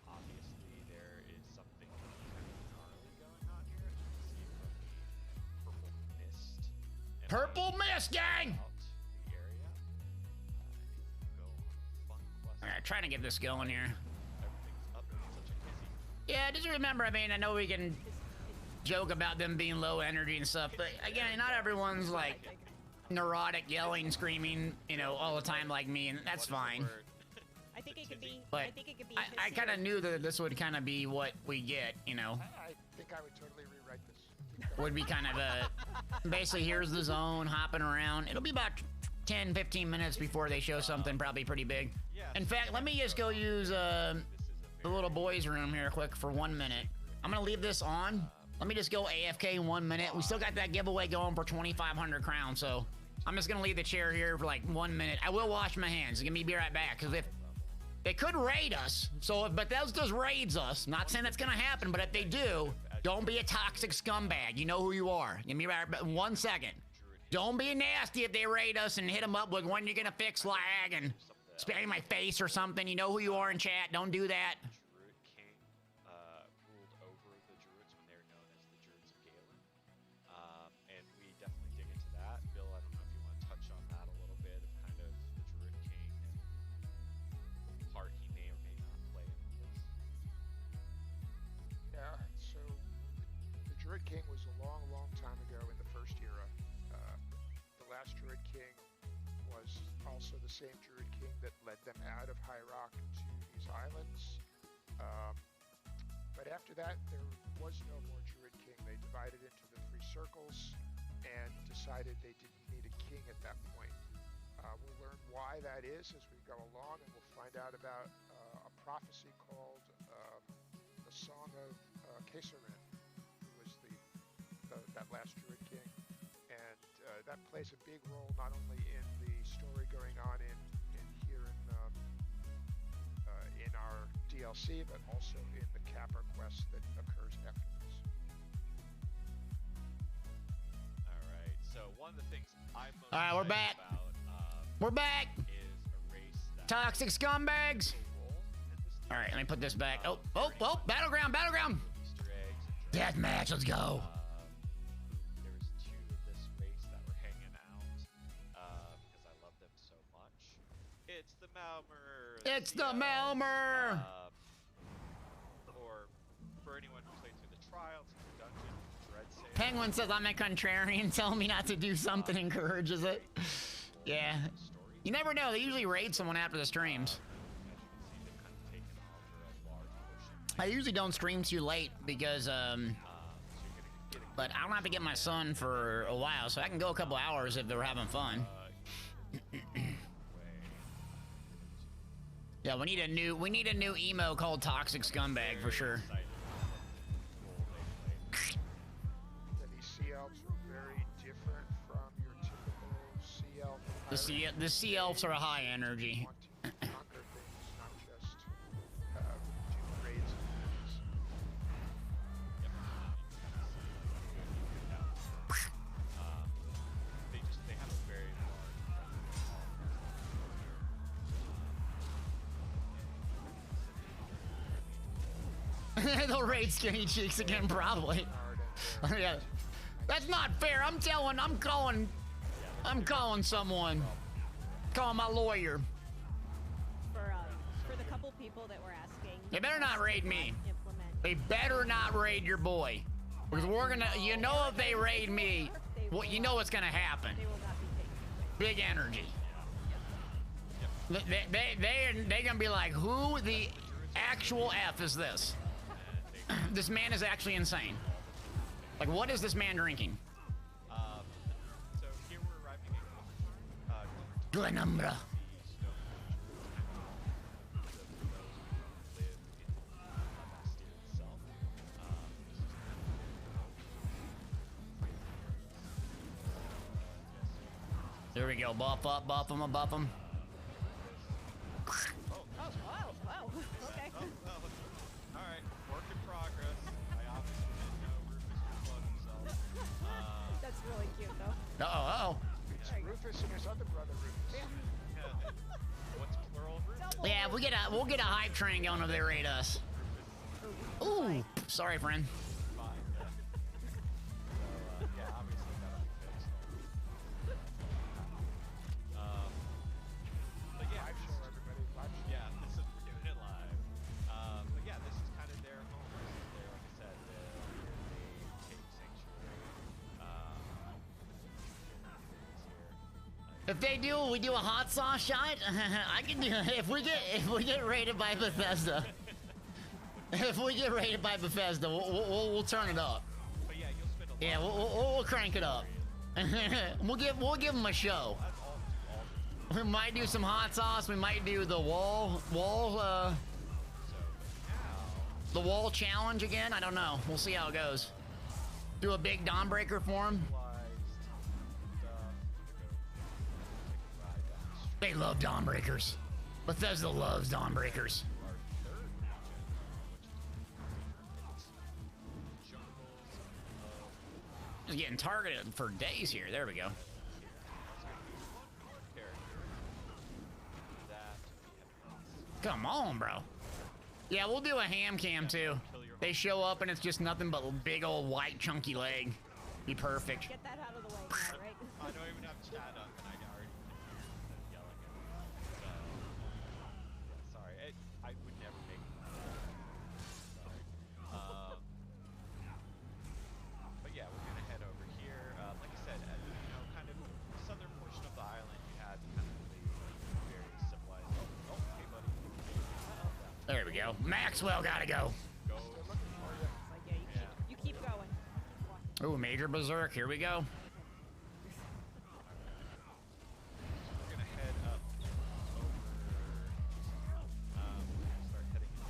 Obviously, there is something kind of gnarly going on here, as you can see from the purple mist. And Purple mist, gang! out the area, go on a fun quest. All right, trying to get this going here. Everything's up. It's such a busy. Yeah, just remember, I mean, I know we can joke about them being low energy and stuff, but again, not everyone's like neurotic, yelling, screaming, you know, all the time like me, and that's fine. I think it could be. But I think it could be. I kind of knew that this would kind of be what we get, you know. I think I would totally rewrite this. Would be kind of a, basically here's the zone, hopping around. It'll be about 10, 15 minutes before they show something probably pretty big. In fact, let me just go use the little boys' room here quick for 1 minute. I'm gonna leave this on. Let me just go AFK in 1 minute. We still got that giveaway going for 2,500 crowns, so I'm just gonna leave the chair here for like 1 minute. I will wash my hands. Give me be right back, because if they could raid us, so but those just raids us. Not saying that's gonna happen, but if they do, don't be a toxic scumbag. You know who you are. Give me right back 1 second. Don't be nasty if they raid us and hit them up with when you're gonna fix lag and spam my face or something. You know who you are in chat. Don't do that. Druid King ruled over the Druids when they were known as the Druids of Galen. And we definitely dig into that. Bill, I don't know if you want to touch on that a little bit, of kind of the Druid King and the part he may or may not play in all this. Yeah, so the Druid King was a long, long time ago in the First Era. The last Druid King was also the same Druid King that led them out of High Rock to these islands. But after that, there was no more Druid King. They divided into the 3 circles and decided they didn't need a king at that point. We'll learn why that is as we go along, and we'll find out about a prophecy called the Song of Caesarin, who was that last Druid King. And that plays a big role not only in the story going on in here in our DLC, but also in the Capra quest that occurs afterwards. All right. So one of the things I'm most All right, we're excited back. about We're back. is a race that Toxic scumbags. All right, let me put this back. Oh, battleground. Easter eggs and Deathmatch, let's go. there was 2 of this race that were hanging out because I love them so much. It's the Malmer. It's the Malmer. Or for anyone who played through the trials, the dungeon, Dreadsail. Penguin says I'm a contrarian. Telling me not to do something encourages it. Yeah. You never know. They usually raid someone after the streams. I usually don't stream too late because, but I don't have to get my son for a while, so I can go a couple hours if they're having fun. Yeah, we need a new emo called Toxic Scumbag for sure. These sea elves are very different from your typical sea elf. The sea elves are a high energy. Want to conquer things, not just do raids and things. They have a very They'll raid Skinny Cheeks again, probably. Yeah. That's not fair. I'm calling someone. Calling my lawyer. For the couple people that were asking. They better not raid me. Implement. They better not raid your boy. Because we're gonna, you know, if they raid me, well, you know what's gonna happen. They will not be taken. Big energy. They're gonna be like, who the actual F is this? This man is actually insane. Like, what is this man drinking? So here we're arriving at Glenumbra. There we go. Buff up, buff him, buff him. Oh, wow. Okay. Alright, work in progress. I obviously didn't know Rufus would flood himself. That's really cute, though. Uh-oh. It's Rufus and his other brother Rufus. What's plural of Rufus? Yeah, we'll get a hype train going if they raid us. Ooh, sorry, friend. Fine. So, yeah, obviously that'll be fixed. But yeah, Live show, everybody. Live show. yeah, this is we're doing it live. But yeah, this is kind of their home. They're, like I said, the cave sanctuary. If they do, we do a hot sauce shot. I can do. If we get raided by Bethesda, if we get raided by Bethesda, we'll turn it up. But yeah, you'll spend a lot. Yeah, we'll crank it up. we'll give them a show. We might do some hot sauce. We might do the wall challenge again. I don't know. We'll see how it goes. Do a big Dawnbreaker for him. They love Dawnbreakers. Bethesda loves Dawnbreakers. Just getting targeted for days here. There we go. Come on, bro. Yeah, we'll do a ham cam too. They show up and it's just nothing but a big old white chunky leg. Be perfect. Get that out of the way now, right? I don't even have chat up and I already yelling at me. So, yeah, sorry. I would never make sorry. But yeah, we're gonna head over here. Like I said, you know, kind of southern portion of the island, you had kind of the very civilized. Oh, hey, buddy. There we go. Maxwell gotta go. Go. Like, yeah, you keep going. Ooh, Major Berserk. Here we go. We're gonna head up over. Start heading into.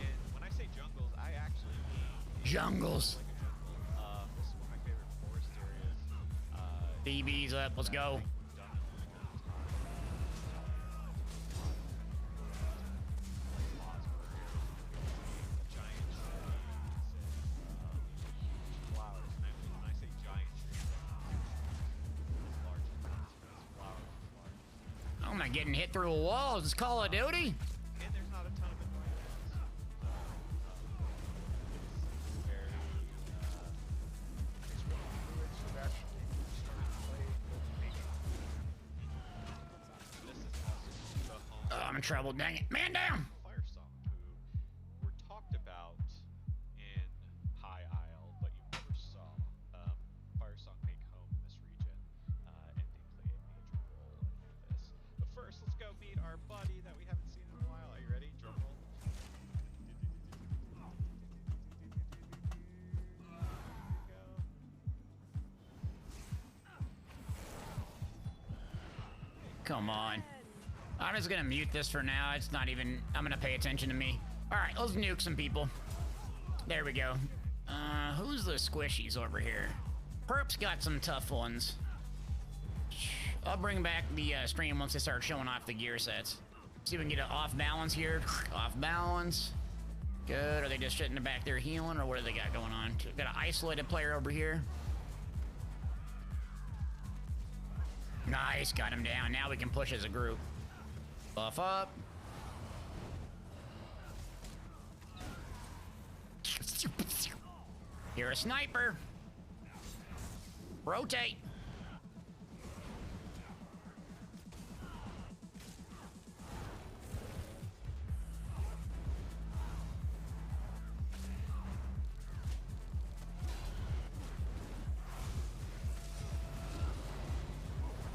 And when I say jungles, I actually mean Jungles. like a jungle. This is one of my favorite forest areas. DB's up. Let's go. I'm not getting hit through a wall. Is this Call of Duty? And there's not a ton of annoyances. It's very, It's one of the druids that actually started playing with me. this is also the home Oh, I'm in trouble. Dang it. Man down. Firesong, who were talked about in High Isle, but you've never come on. I'm just gonna mute this for now. It's not even, I'm gonna pay attention to me. All right, let's nuke some people. There we go. Who's the squishies over here? Perp's got some tough ones. I'll bring back the stream once they start showing off the gear sets. See if we can get it off balance here. Off balance. Good. Are they just sitting back there healing, or what do they got going on? Got an isolated player over here. Nice, got him down. Now we can push as a group. Buff up. You're a sniper. Rotate.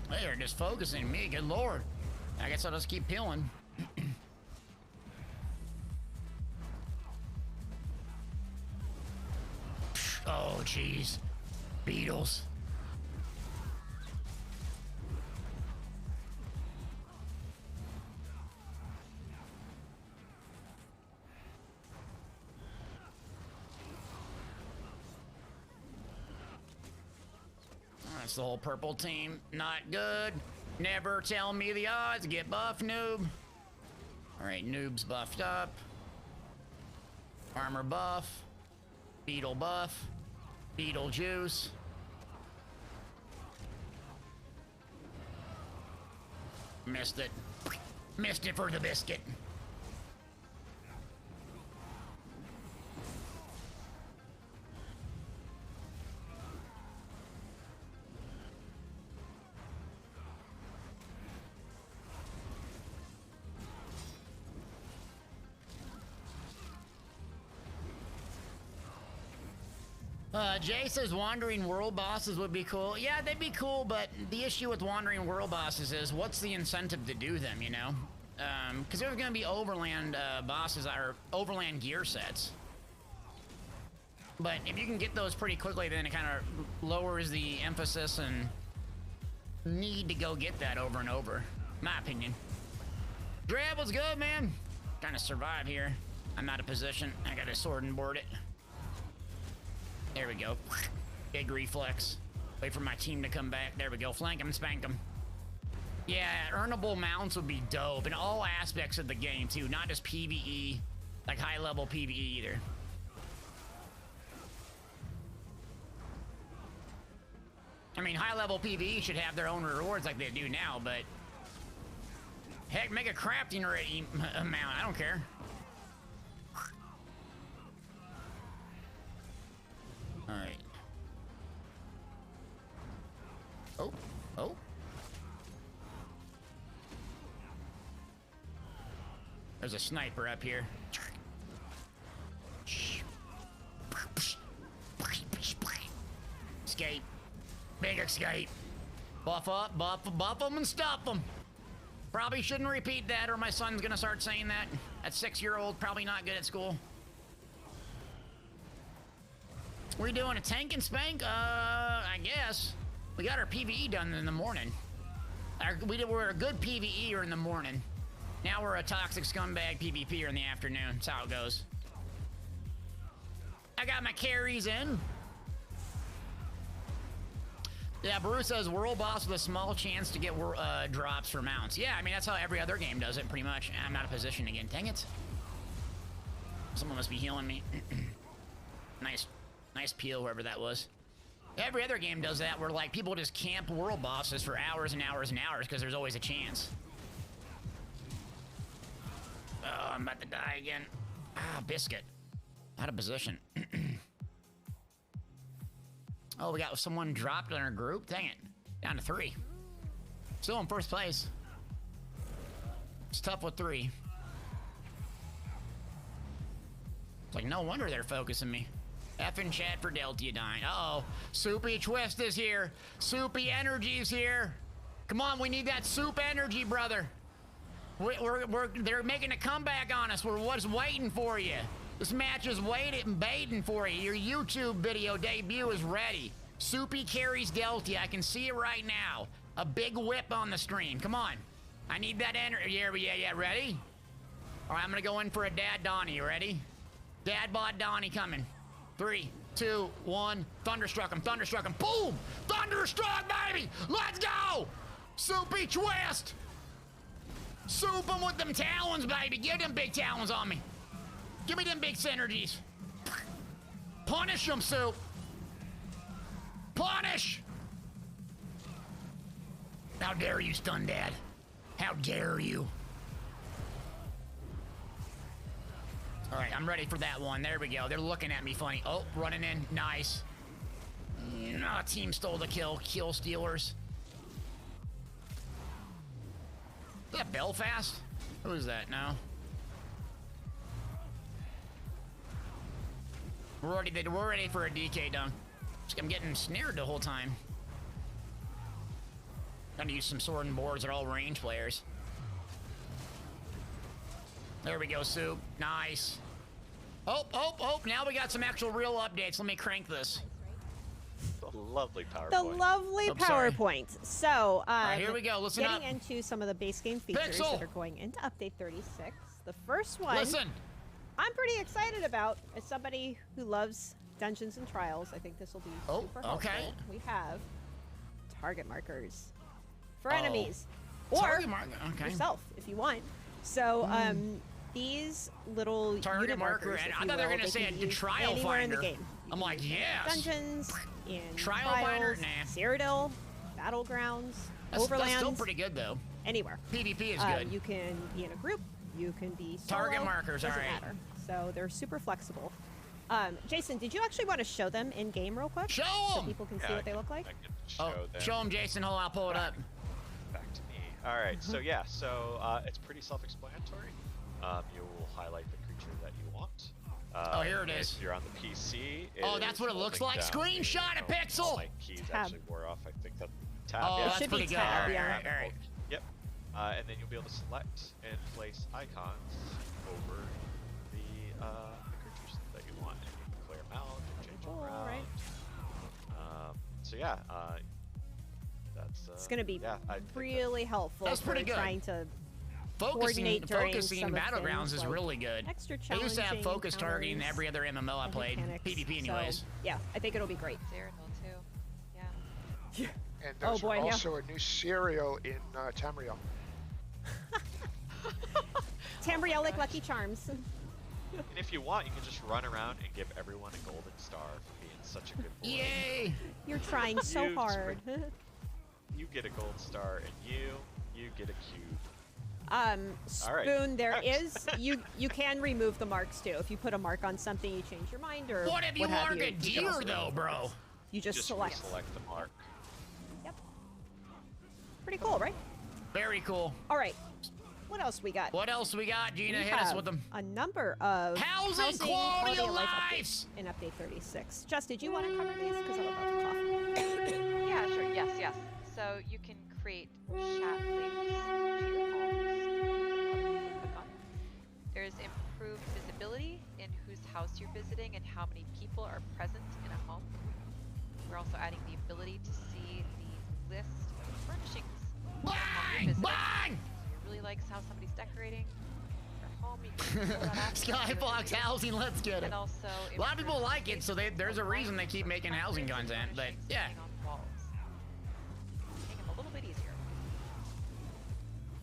They're just focusing me, good lord. I guess I'll just keep peeling. Oh, jeez. Beetles. That's the whole purple team. Not good. Never tell me the odds. Get buff, noob. All right, noob's buffed up. Armor buff. Beetle buff. Beetle juice. Missed it. Missed it for the biscuit. Jay says Wandering World bosses would be cool. Yeah, they'd be cool, but the issue with Wandering World bosses is what's the incentive to do them, you know? Because there's going to be overland bosses or overland gear sets. But if you can get those pretty quickly, then it kind of lowers the emphasis and need to go get that over and over. My opinion. Drab, what's good, man? Trying to survive here. I'm out of position. I got a sword and board it. There we go. Big reflex. Wait for my team to come back. There we go. Flank him and spank him. Yeah, earnable mounts would be dope in all aspects of the game, too. Not just PvE, like high-level PvE either. I mean, high-level PvE should have their own rewards like they do now, but... Heck, make a crafting amount. I don't care. All right. Oh, oh. There's a sniper up here. Escape. Big escape. Buff up, buff them and stop them. Probably shouldn't repeat that or my son's gonna start saying that. That 6-year-old, probably not good at school. We doing a tank and spank? I guess. We got our PvE done in the morning. We're a good PvEer in the morning. Now we're a toxic scumbag PvPer in the afternoon. That's how it goes. I got my carries in. Yeah, Baru says world boss with a small chance to get drops for mounts. Yeah, I mean, that's how every other game does it, pretty much. I'm out of position again. Dang it. Someone must be healing me. Nice peel, whoever that was. Every other game does that, where like people just camp world bosses for hours and hours and hours because there's always a chance. Oh, I'm about to die again. Ah, biscuit. Out of position. Oh, we got someone dropped in our group. Dang it. Down to 3. Still in first place. It's tough with 3. It's like, no wonder they're focusing me. F in chat for Deltia dying. Uh-oh. Soupy Twist is here. Soupy Energy's here. Come on, we need that soup energy, brother. They're making a comeback on us. We're just waiting for you. This match is waiting for you. Your YouTube video debut is ready. Soupy carries Deltia. I can see it right now. A big whip on the stream. Come on. I need that energy. Yeah. Ready? All right, I'm gonna go in for a Dad Donnie. You ready? Dad bod Donnie coming. 3, 2, 1. Thunderstruck him. Boom! Thunderstruck, baby! Let's go! Soupy twist! Soup him with them talons, baby. Give them big talons on me. Give me them big synergies. Punish them, Soup. Punish! How dare you, Stun Dad? How dare you? All right, I'm ready for that one. There we go. They're looking at me funny. Oh, running in. Nice. No, team stole the kill. Kill stealers. Is that Belfast? Who is that now? We're ready for a DK dunk. I'm getting snared the whole time. Gotta use some sword and boards. They're all range players. There we go, Soup. Nice. Oh. Now we got some actual real updates. Let me crank this. The lovely PowerPoint. The lovely PowerPoint. So, right, here we go. Listen getting up. into some of the base game features Pixel. that are going into Update 36. The first one, Listen. I'm pretty excited about. As somebody who loves Dungeons and Trials, I think this will be super helpful. okay. We have target markers for enemies, Target or marker, okay. yourself if you want. So, these little Target unit marker, markers, and if I you thought they were will, gonna say can a be used trial anywhere in the finder. game. I'm like, yes. Dungeons, in Trial Trials, finder? Nah. Cyrodiil, Battlegrounds, That's Overlands. still pretty good though. Anywhere. PvP is good. You can be in a group. You can be solo. Target markers, Doesn't all right. matter. So they're super flexible. Jason, did you actually want to show them in game real quick? Show so them. people can see Yeah, what they look like. I can show them. Show them, Jason. Hold on, I'll pull it up. Back to me. All right. So yeah. So it's pretty self-explanatory. You will highlight the creature that you want. Here it is. If you're on the PC. Oh, that's what it looks holding like? down Screenshot it, the- Pixel! My keys Tab. actually wore off. I think that tab. Oh, yeah. that's should be pretty good. tab, All right, yeah. all right. Yep. And then you'll be able to select and place icons over the creatures that you want, and you can clear them out and change them Cool, around. alright. So yeah, that's. It's going to be yeah, I think really helpful That's pretty for good. trying to Focusing coordinate during in some of Battlegrounds things is like really good. extra I used to have challenging focus targeting in encounters every other MMO I and played. mechanics. PvP anyways. So, yeah, I think it'll be great. Cyrodiil too. Yeah. And Oh, there's boy, yeah. also a new cereal in Tamriel. Tamriel like Lucky Charms. And if you want, you can just run around and give everyone a golden star for being such a good boy. Yay! You're trying so You hard. You get a gold star, and you get a cube. Spoon, right. there is you can remove the marks too. If you put a mark on something, you change your mind, or What if you have mark a you can deer also though, remove bro? it. You just select. Select the mark. Yep. Pretty cool, right? Very cool. All right. What else we got? What else we got? Gina, We hit us have with them. a number of Housing quality of life lives! updates in Update 36. Jess, did you want to cover these? Because I'm about to cough. Yeah, sure. Yes. So you can create chat links to your homes. Click on. There's improved visibility in whose house you're visiting and how many people are present in a home. We're also adding the ability to see the list of furnishings in the home you're visiting. Bang! If you really like how somebody's decorating their home, you can pull that up. Skybox housing, let's get it. And also A lot of people improve like it, so there's a reason they keep making housing content. But yeah, hanging on walls. Making it a little bit easier.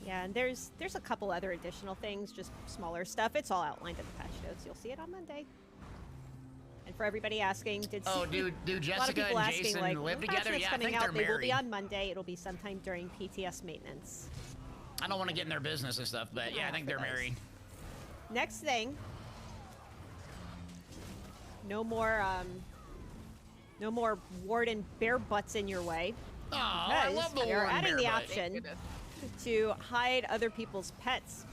Yeah, and there's a couple other additional things, just smaller stuff. It's all outlined in the patch notes. You'll see it on Monday. And for everybody asking, do do a lot of Jessica people and asking, Jason like, live when patch together? notes Yeah, I coming think out, they're they will be married. on Monday. It'll be sometime during PTS maintenance. I don't want to get in their business and stuff, but yeah, I think they're for those. married. Next thing, no more warden bear butts in your way. Oh, I because love the you're warden adding bear the butt. option to hide other people's pets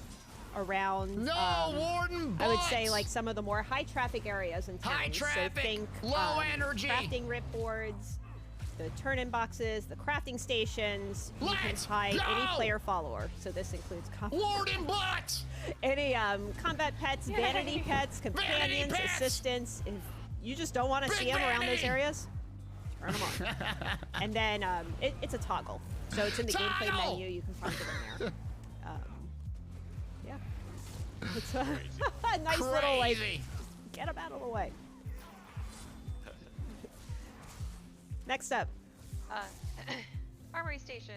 around. No warden butts! I would say like some of the more high traffic areas in town. High traffic, so think, low energy. crafting ripboards, the turn-in boxes, the crafting stations. You Let's can hide any go! player follower. So this includes Warden butts! any combat pets, vanity pets, companions, pets! assistants. If you just don't want to Big see them around those vanity! areas, turn them on. And then it's a toggle. So it's in the gameplay Toggle! menu. You can find it in there. Yeah. It's a nice little, like, Crazy. get them out of the way. Next up. Armory stations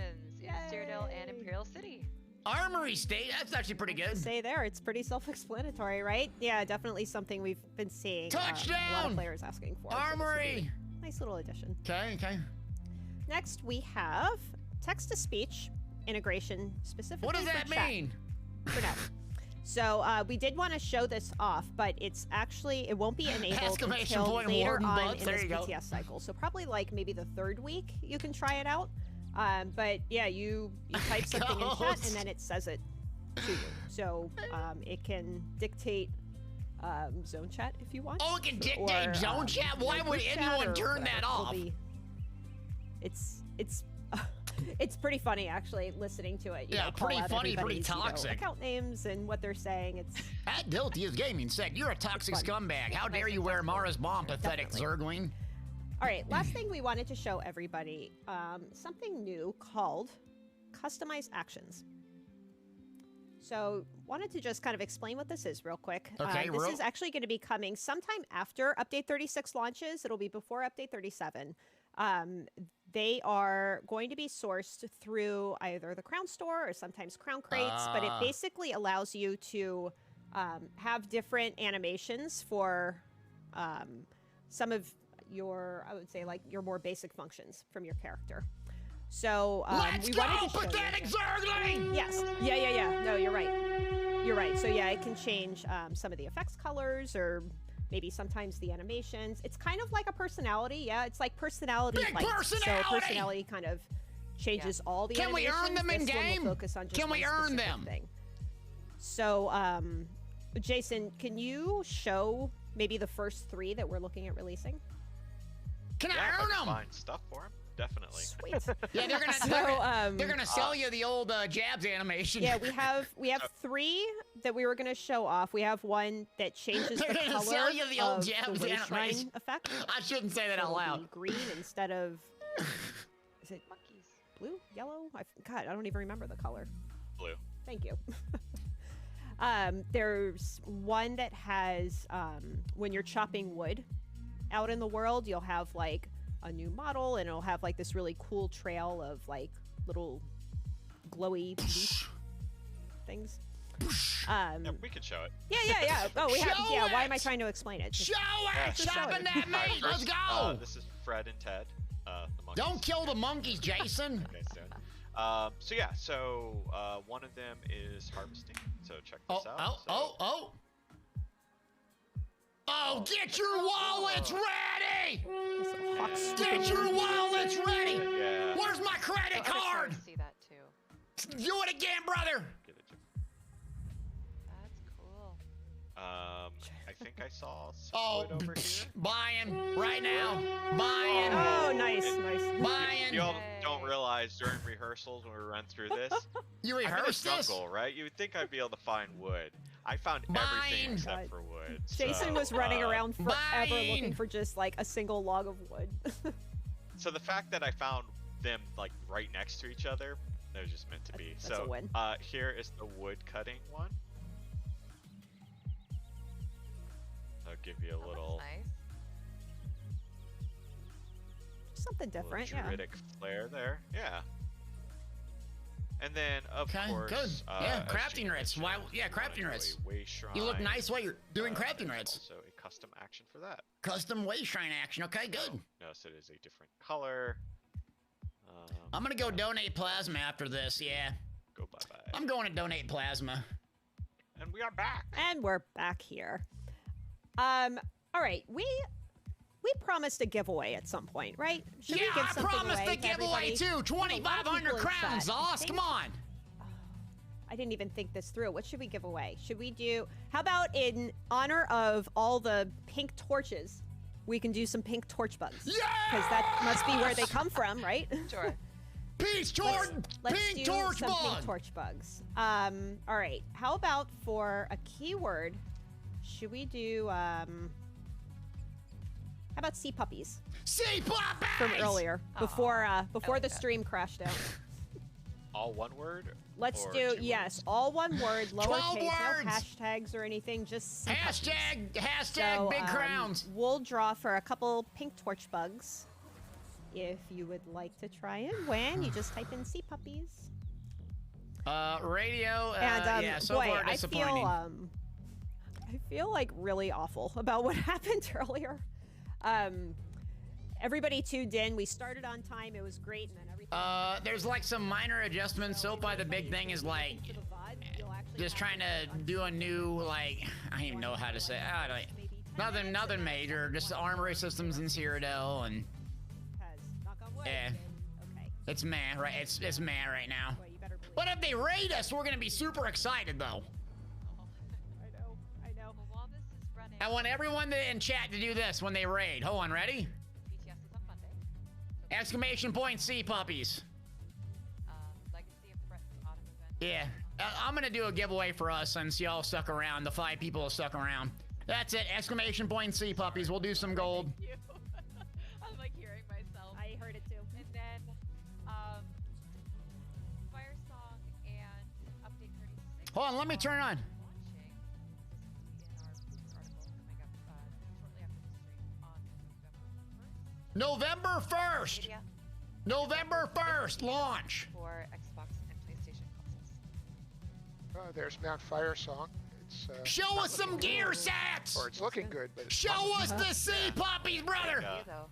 in Cyrodiil and Imperial City. Armory State. That's actually pretty good. Say there, it's pretty self-explanatory, right? Yeah, definitely something we've been seeing. A lot Touchdown! of players asking for. Armory. Nice little addition. Okay. Okay. Next, we have text-to-speech integration specifically What does for that chat mean? for now. So we did want to show this off, but it's actually, it won't be enabled Exclamation until point, later Warden on Butts. in There this you go. PTS cycle. So probably like maybe the 3rd week you can try it out. But yeah, you type something in chat Ghost. and then it says it to you. So it can dictate zone chat if you want. Oh, it can Or, dictate zone chat? Why like would group chat anyone or turn that whatever. It'll off? be- It's pretty funny actually listening to it. You Yeah, know, call pretty out funny, pretty everybody's, you know, toxic. account names and what they're saying. It's At Diltius Gaming said, "You're a toxic scumbag. How dare you wear Mara's bomb, pathetic Zergling?" all right. Last thing we wanted to show everybody something new called customized actions. So wanted to just kind of explain what this is real quick. Okay, this is actually going to be coming sometime after Update 36 launches. It'll be before Update 37. They are going to be sourced through either the Crown Store or sometimes Crown Crates, but it basically allows you to have different animations for some of your, I would say, like your more basic functions from your character. So Let's we go, wanted to show pathetic you. Zergling! Yes. Yeah. No, you're right. You're right. So yeah, it can change some of the effects colors or maybe sometimes the animations. It's kind of like a personality. Yeah, it's like personality. Big light. personality! So personality kind of changes all the Can we animations. earn them in This one will game? focus on just Can we one earn specific them? thing. So, Jason, can you show maybe the first 3 that we're looking at releasing? Can Yeah, I if earn can them? find stuff for him. Definitely. Sweet. Yeah, they're gonna So, they're gonna sell you the old Jabs animation. Yeah, we have 3 that we were going to show off. We have one that changes They're the gonna color sell you the old of Jabs the waist shrine animation. effect. I shouldn't say that So out it'll loud. be green instead of is it Monkeys. blue, yellow? God, I don't even remember the color. Blue. Thank you. There's one that has when you're chopping wood out in the world, you'll have like a new model, and it'll have like this really cool trail of like little glowy leaf things. Yeah, we can show it. Yeah. Oh, we have. Show Yeah. Why am I it! trying to explain it? Just- Show it! Just show Chopping it. that All right, meat! Let's first, go! this is Fred and Ted. The monkeys. Don't kill the monkeys, Jason. Okay, so one of them is harvesting. So check this out. Oh, get your wallets ready! This little hawk Get your wallets ready! Yeah. Where's my credit I wanna card? see that too. Do it again, brother! Give it to That's cool. I think I saw some Oh, wood over here. buying right now. Buying. Oh, nice. Buying. You all don't realize during rehearsals when we run through this, You I'm in a rehearsed this? jungle, right? You would think I'd be able to find wood. I found Mine. everything except God. for wood. Jason so, was running around forever looking mine. for just like a single log of wood. So the fact that I found them like right next to each other, that was just meant to be. That's a win. Here is the wood cutting one. I'll give you a little, Nice. Something little different, yeah. druidic flair there. Yeah. And then of Okay, course, good. Yeah, as crafting Gene writs. mentioned, Why? Yeah, we wanna crafting do a writs. way shrine. You look nice while you're doing crafting There's writs. Also a custom action for that. Custom way shrine action. Okay, good. Notice it is a different color. I'm gonna go donate plasma after this. Yeah, Go bye bye. I'm going to donate plasma. And we are back. And we're back here. All right, we promised a giveaway at some point, right? Should Yeah, we give I something promised away to to give away everybody? too. We have a lot of 2,500 people in crowns, chat. Zoss. Come on. I didn't even think this through. What should we give away? Should we do? How about in honor of all the pink torches, we can do some pink torch bugs? Yeah. Because that must be where they come from, right? Sure. Peace torch. Let's Pink do torch some bug. pink torch bugs. All right. How about for a keyword? Should we do? How about sea puppies Sea puppies! from earlier before like the that. stream crashed out? All one word? Let's or do, two yes, words? all one word, 12 lowercase, no words! hashtags or anything, just sea puppies. Hashtag So, big crowns. We'll draw for a couple pink torch bugs. If you would like to try and win, you just type in sea puppies. Radio, And yeah, so boy, far I disappointing. feel like really awful about what happened earlier. Everybody tuned in. We started on time. It was great, and then everything. There's like some minor adjustments. So far, the big thing is like just trying to do a new like I don't even know how to say. Nothing major. Just the armory systems in Cyrodiil and yeah. It's meh, right? It's meh right now. But if they raid us, we're gonna be super excited though. I know. Well, while this is running, I want everyone in chat to do this when they raid. Hold on, ready? BTS is on Monday. So, Exclamation point, sea puppies. Legacy of Threat Autumn event. Yeah, I'm gonna do a giveaway for us since y'all stuck around. The 5 people have stuck around. That's it. Exclamation point, sea puppies. We'll do some gold. Thank you. I'm like hearing myself. I heard it too. And then, Fire Song and Update 36. Hold on, let me turn on. Launching. This is going to be in our article coming up shortly after the stream on November 1st. November 1st. Media November 1st, launch. for Xbox and PlayStation consoles. There's Mount Fire Song. It's Show us some gear sets. or it's looking good, but it's Show us the sea puppies, brother. Yeah. Though.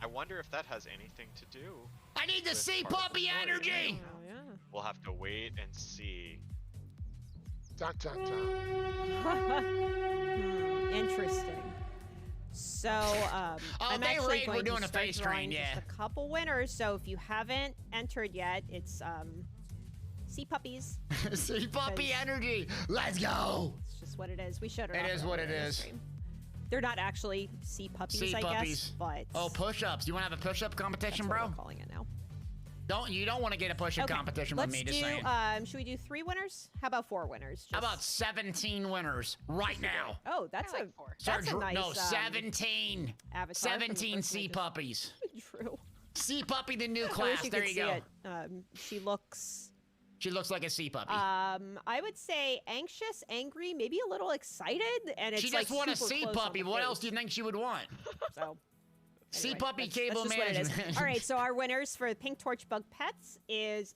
I wonder if that has anything to do. I need the with sea part of the puppy story. energy. Oh yeah. We'll have to wait and see. dun dun dun. Interesting. So, I'm they actually raid, going we're doing to a start face drawing train, yeah. just a couple winners. So if you haven't entered yet, it's sea puppies. Sea puppy Because- energy. Let's go. It's just what it is. We showed it. It off is what earlier it in the is. stream. They're not actually sea puppies, Sea I puppies. guess, but Oh, push-ups. You want to have a push-up that's competition, what bro? we're calling it now. You don't want to get a push-up Okay, competition with let's me, just do, saying. should we do 3 winners? How about 4 winners? How Just- about 17 winners right now? Oh, that's I a like 4. that's a nice no, 17. avatar. from the 17 person I sea just puppies. drew. Sea puppy, the new I wish class. you There could you see go. it. She looks. She looks like a sea puppy. I would say anxious, angry, maybe a little excited, and it's She like just want a super sea close on puppy. the What else do face. you think she would want? So, Sea anyway, puppy that's cable just what it is. management. All right, so our winners for Pink Torch Bug Pets is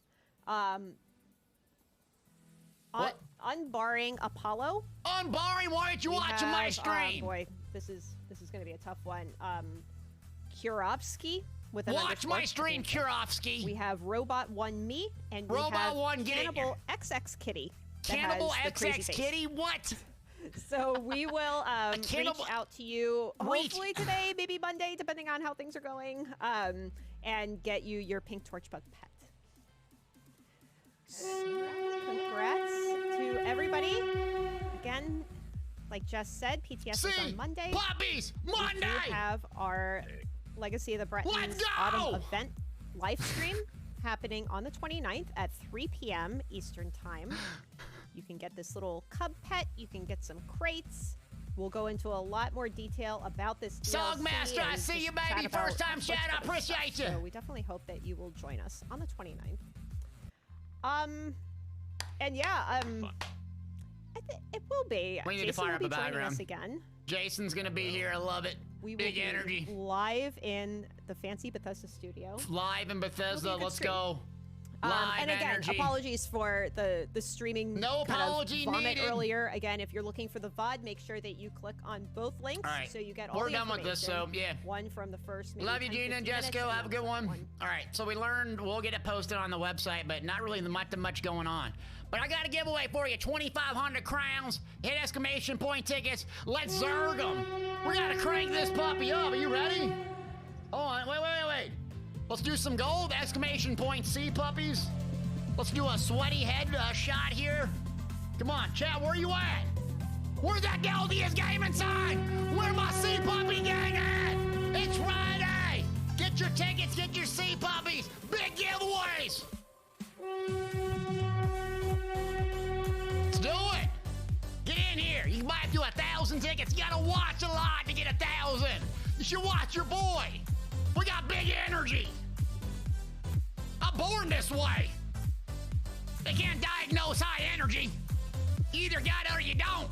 Unbarring Apollo. Unbarring, why aren't you We watching my have, stream? boy, this is going to be a tough one. Kurovsky with an Watch underscore. my stream, Kurovsky. We have Robot One Me and we Robot have One, get it. Cannibal XX Kitty. that Cannibal has the crazy XX face. Kitty, what? So we will reach cannibal- out to you Reach. hopefully today, maybe Monday, depending on how things are going, and get you your Pink Torch Bug pet. Congrats to everybody. Again, like Jess said, PTS is on Monday. Puppies, We Monday. do have our Legacy of the Bretons Let's go! autumn event live stream happening on the 29th at 3 p.m. Eastern Time. You can get this little cub pet. You can get some crates. We'll go into a lot more detail about this DLC. Songmaster, I and see just you, baby. chat about First time what's shout out. coming Appreciate stuff. you. So we definitely hope that you will join us on the 29th. And yeah, it will be. We need to Jason fire will up be the joining background. us again. Jason's gonna be here. I love it. We will Big be energy. live in the fancy Bethesda studio. Live in Bethesda. It'll be a good Let's stream. go. Live And again, energy. apologies for the streaming No kind apology of vomit needed. earlier. Again, if you're looking for the VOD, make sure that you click on both links All right. so you get all We're the done with this, so, information. yeah. One from the first. Maybe Love you, 10, Gina and 15 Jessica. minutes, Have a good and one. then the All right, so we learned we'll get it posted on the website, but not really much going on. But I got a giveaway for you: 2,500 crowns. Hit exclamation point tickets. Let's zerg them. We gotta crank this puppy up. Are you ready? Hold on, wait. Let's do some gold. Exclamation point sea puppies. Let's do a sweaty head shot here. Come on, chat. Where you at? Where's that Galdia's gaming sign? Where my sea puppy gang at? It's Friday. Get your tickets. Get your sea puppies. Big giveaways. Let's do it. Get in here. You can buy up to 1,000 tickets. You gotta watch a lot to get 1,000. You should watch your boy. We got big energy. I'm born this way. They can't diagnose high energy. You either got it or you don't.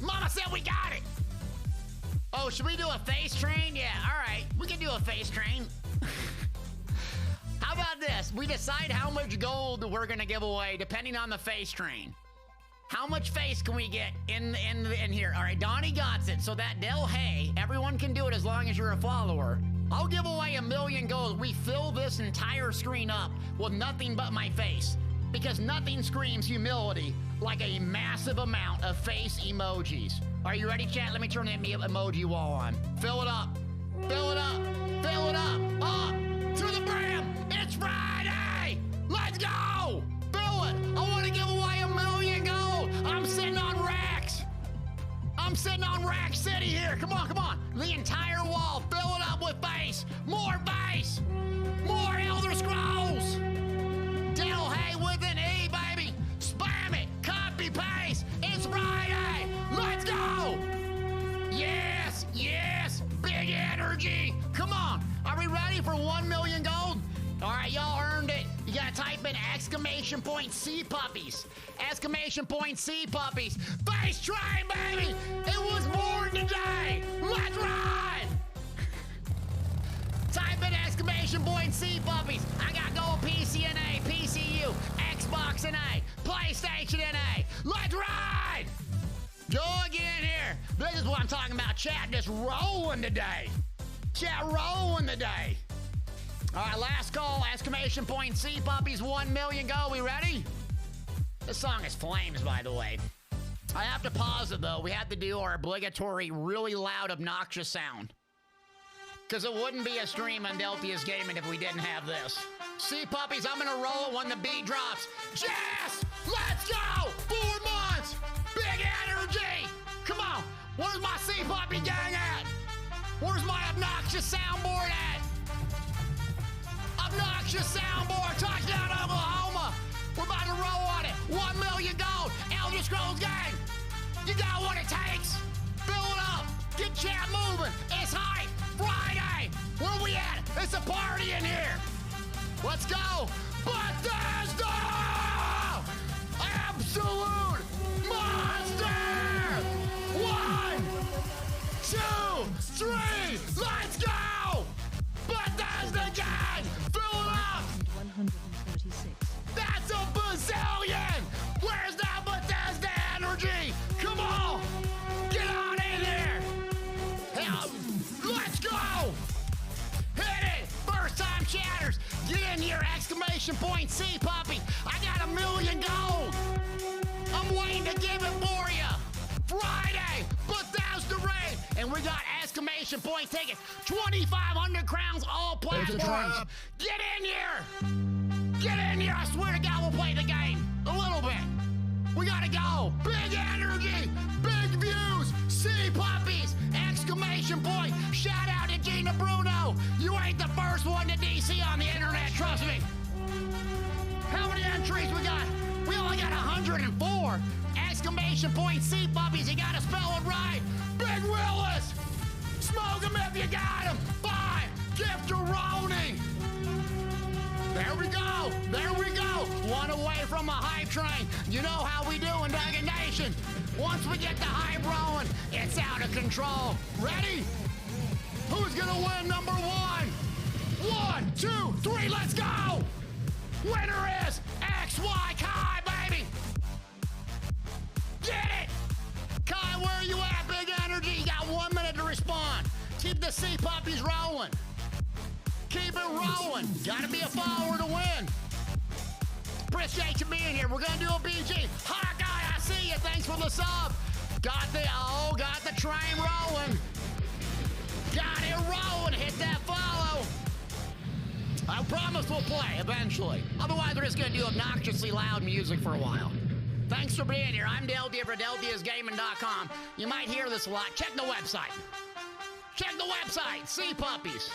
Mama said we got it. Oh, should we do a face train? Yeah, all right. We can do a face train. How about this? We decide how much gold we're gonna give away depending on the face train. How much face can we get in here? All right, Donnie got it. So that Del Hay, everyone can do it as long as you're a follower. I'll give away 1,000,000 gold. We fill this entire screen up with nothing but my face. Because nothing screams humility like a massive amount of face emojis. Are you ready, chat? Let me turn the emoji wall on. Fill it up. Fill it up. Fill it up. Up to the brim. It's Friday. Let's go. Fill it. I want to give away 1,000,000 gold. I'm sitting on racks. I'm sitting on Rack City here. Come on, come on. The entire wall. Fill it up with face. More face. More Elder Scrolls. Del Hay with an E, baby. Spam it. Copy paste. It's Friday. Let's go. Yes, yes. Big energy. Come on. Are we ready for 1,000,000 gold? All right, y'all earned it. You gotta type in !C puppies. !C puppies. Face train, baby. It was born today. Let's ride. Type in !C puppies. I got gold PCNA, PCU, Xbox NA, PlayStation NA. Let's ride. Go again here. This is what I'm talking about. Chat just rolling today. Chat rolling today. All right, last call. !C puppies. 1,000,000 go. We ready? This song is flames, by the way. I have to pause it though. We have to do our obligatory, really loud, obnoxious sound. Because it wouldn't be a stream on Deltia's Gaming if we didn't have this. C puppies, I'm gonna roll it when the beat drops. Jess, let's go! 4 months, big energy. Come on, where's my C puppy gang at? Where's my obnoxious soundboard at? Obnoxious soundboard, touchdown Oklahoma. We're about to roll on it. 1,000,000 gold, Elder Scrolls gang. You got what it takes. Fill it up, get chat moving. It's hype. Friday! Where we at? It's a party in here! Let's go! Bethesda! Absolute monster! 1, 2, 3, let's go! Bethesda gang! Fill it up! 136. That's a bazillion! Where's that Bethesda energy? Come on! Get on in here! Let's go! Hit it! First time chatters! Get in here! !C puppy! I got 1,000,000 gold! I'm waiting to give it for you! Friday! Bethesda raid! And we got !C tickets! 2,500 crowns, all platforms! Get in here! Get in here! I swear to God we'll play the game! A little bit! We gotta go! Big energy! Big views! C puppies! !! Shout out to Gina Bruno! You ain't the first one to DC on the internet, trust me! How many entries we got? We only got 104! !C puppies, you gotta spell it right! Big Willis! Smoke him if you got him! 5! Gift-a-roni! There we go! There we go! One away from a hype train! You know how we do in Dragon Nation! Once we get the hype rolling, it's out of control! Ready? Who's gonna win number 1? 1, 2, 3, let's go! Winner is XY Kai, baby! Get it! Kai, where are you at, big energy? You got 1 minute to respond. Keep the C puppies rolling. Keep it rolling. Gotta be a follower to win. Appreciate you being here. We're gonna do a BG. Hawkeye, I see you. Thanks for the sub. Got the train rolling. Got it rolling. Hit that follow. I promise we'll play eventually. Otherwise, we're just gonna do obnoxiously loud music for a while. Thanks for being here. I'm Deltia for DeltiasGaming.com. You might hear this a lot. Check the website. Check the website. C puppies.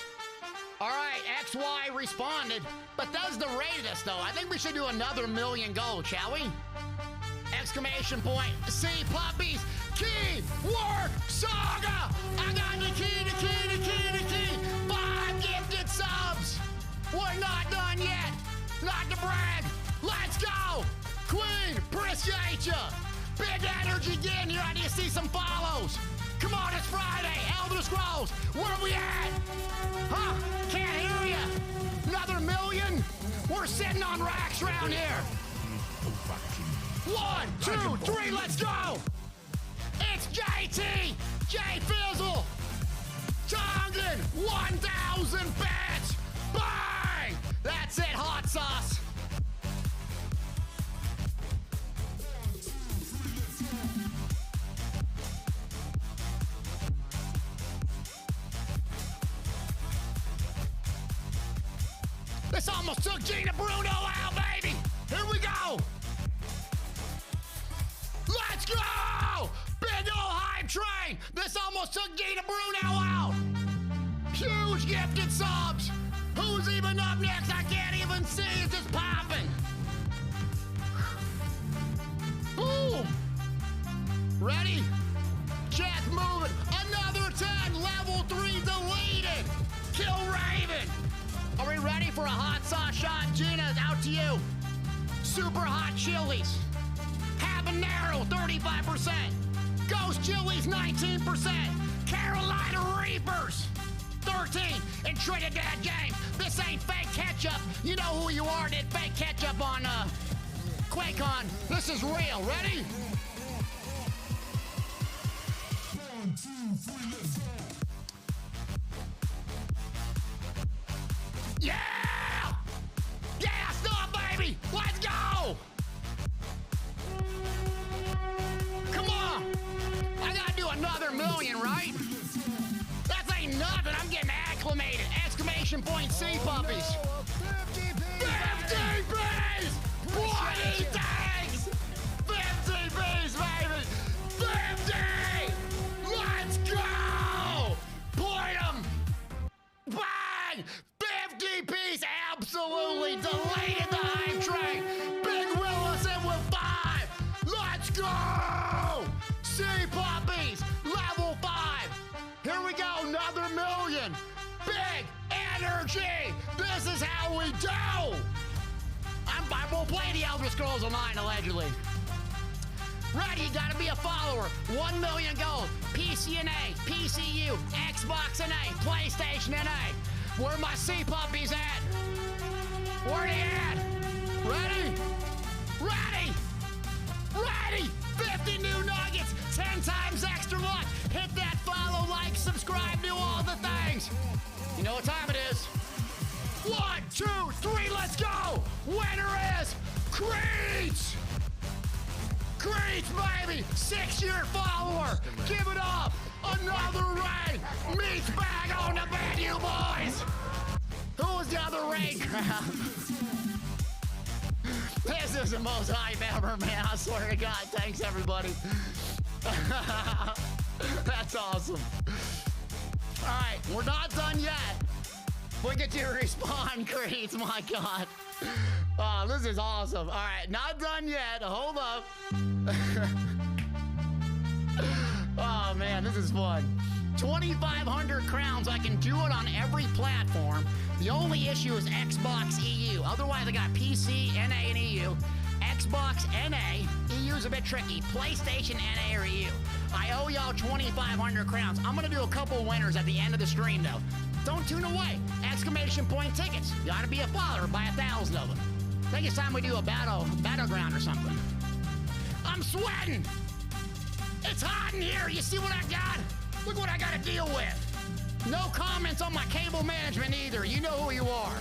All right, XY responded. Bethesda rated us, though. I think we should do another 1,000,000 gold, shall we? exclamation point. See puppies. Keyword saga. I got the key. 5 gifted subs. We're not done yet. Not to brag. Let's go. Queen, appreciate ya. Big energy again here. I need to see some follows. Come on, it's Friday. Elder Scrolls. Where are we at? Huh? Can't hear ya. Another million? We're sitting on racks around here. 1, 2, 3, let's go. It's JT. J Fizzle. Tongan. 1,000 bits. Bang! That's it, hot sauce. This almost took Gina Bruno out, baby. Here we go. Let's go. Big ol' hype train. This almost took Gina Bruno out. Huge gifted subs. Who's even up next? I can't even see. It's just popping. Boom. Ready? Chat's moving. Another 10. Level 3 deleted. Kill Raven. Are we ready for a hot sauce shot? Gina, out to you. Super hot chilies. Habanero, 35%. Ghost chilies, 19%. Carolina Reapers, 13. And Trinidad James. This ain't fake ketchup. You know who you are, did fake ketchup on QuakeCon. This is real. Ready? 1, 2, 3, let's go. Yeah! Yeah, stop, baby! Let's go! Come on! I gotta do another million, right? That ain't nothing. I'm getting acclimated. Exclamation point C puppies. 50 B's! 20 tags! 50 B's, baby! 50! Let's go! Point 'em! Bang! 50 piece, absolutely deleted the hype train. Big Willis in with 5. Let's go! See puppies, level 5. Here we go, another million. Big energy. This is how we do. I will play the Elder Scrolls Online, allegedly. Ready, you gotta be a follower. 1 million gold. PCNA, PCU, Xbox NA, PlayStation NA. Where my sea puppies at? Where they at? Ready? Ready? Ready? 50 new nuggets, 10 times extra luck. Hit that follow, like, subscribe, do all the things. You know what time it is? 1, 2, 3, let's go. Winner is Creech. Creech, baby. 6-year follower. Give it up. Another raid. Meat's bag on the menu, boys. Who was the other raid crowd? This is the most hype ever, man. I swear to God. Thanks, everybody. That's awesome. All right, we're not done yet. Look at you respawn, Creech. My God. Oh, this is awesome. All right, not done yet. Hold up. Oh, man, this is fun. 2,500 crowns. I can do it on every platform. The only issue is Xbox EU. Otherwise, I got PC, NA, and EU. Xbox NA, EU's a bit tricky. PlayStation NA or EU. I owe y'all 2,500 crowns. I'm going to do a couple winners at the end of the stream, though. Don't tune away. Exclamation point tickets. You ought to be a follower. Buy 1,000 of them. I think it's time we do a battleground or something. I'm sweating. It's hot in here. You see what I got? Look what I got to deal with. No comments on my cable management either. You know who you are.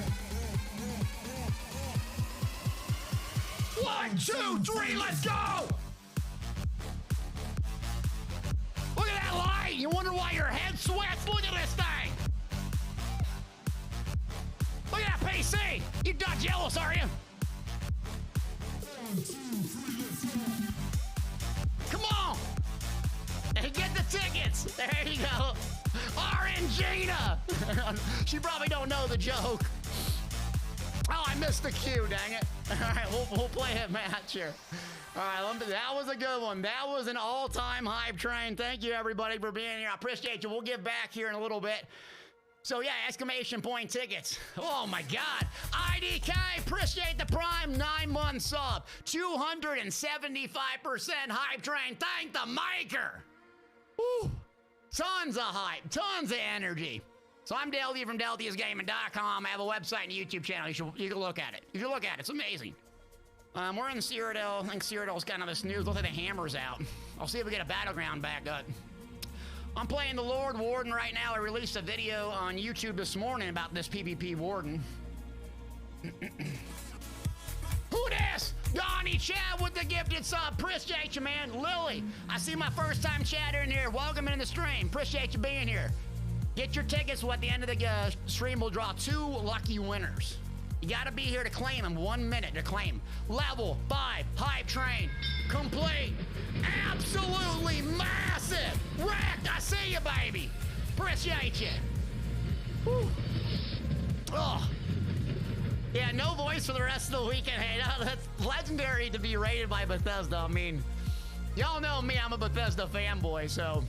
1, 2, 3, let's go! Look at that light! You wonder why your head sweats? Look at this thing! Look at that PC! You're not jealous, are you? 1, 2, 3, let's go! Come on! And get the tickets! There you go! RNGina! She probably don't know the joke. Oh, I missed the cue, dang it. All right, we'll play a match here. All right, that was a good one. That was an all-time hype train. Thank you, everybody, for being here. I appreciate you. We'll get back here in a little bit. So, yeah, exclamation point tickets. Oh, my God. IDK, appreciate the Prime 9-month sub. 275% hype train. Thank the maker. Woo. Tons of hype. Tons of energy. So, I'm Delty from DeltyIsGaming.com. I have a website and a YouTube channel. You can look at it. You can look at it. It's amazing. We're in Cyrodiil. I think Cyrodiil's kind of a snooze. Looks like the hammer's out. I'll see if we get a battleground back up. I'm playing the Lord Warden right now. I released a video on YouTube this morning about this PvP Warden. Who this? Donnie Chad with the gifted sub. Appreciate you, man. Lily, I see my first time chatter in here. Welcome in the stream. Appreciate you being here. Get your tickets. So at the end of the stream, we'll draw 2 lucky winners. You gotta be here to claim them. 1 minute to claim. Level 5 hype train complete. Absolutely massive. Wrecked. I see you, baby. Appreciate you. Whew. Oh. Yeah, no voice for the rest of the weekend. Hey, no, that's legendary to be rated by Bethesda. I mean, y'all know me. I'm a Bethesda fanboy, so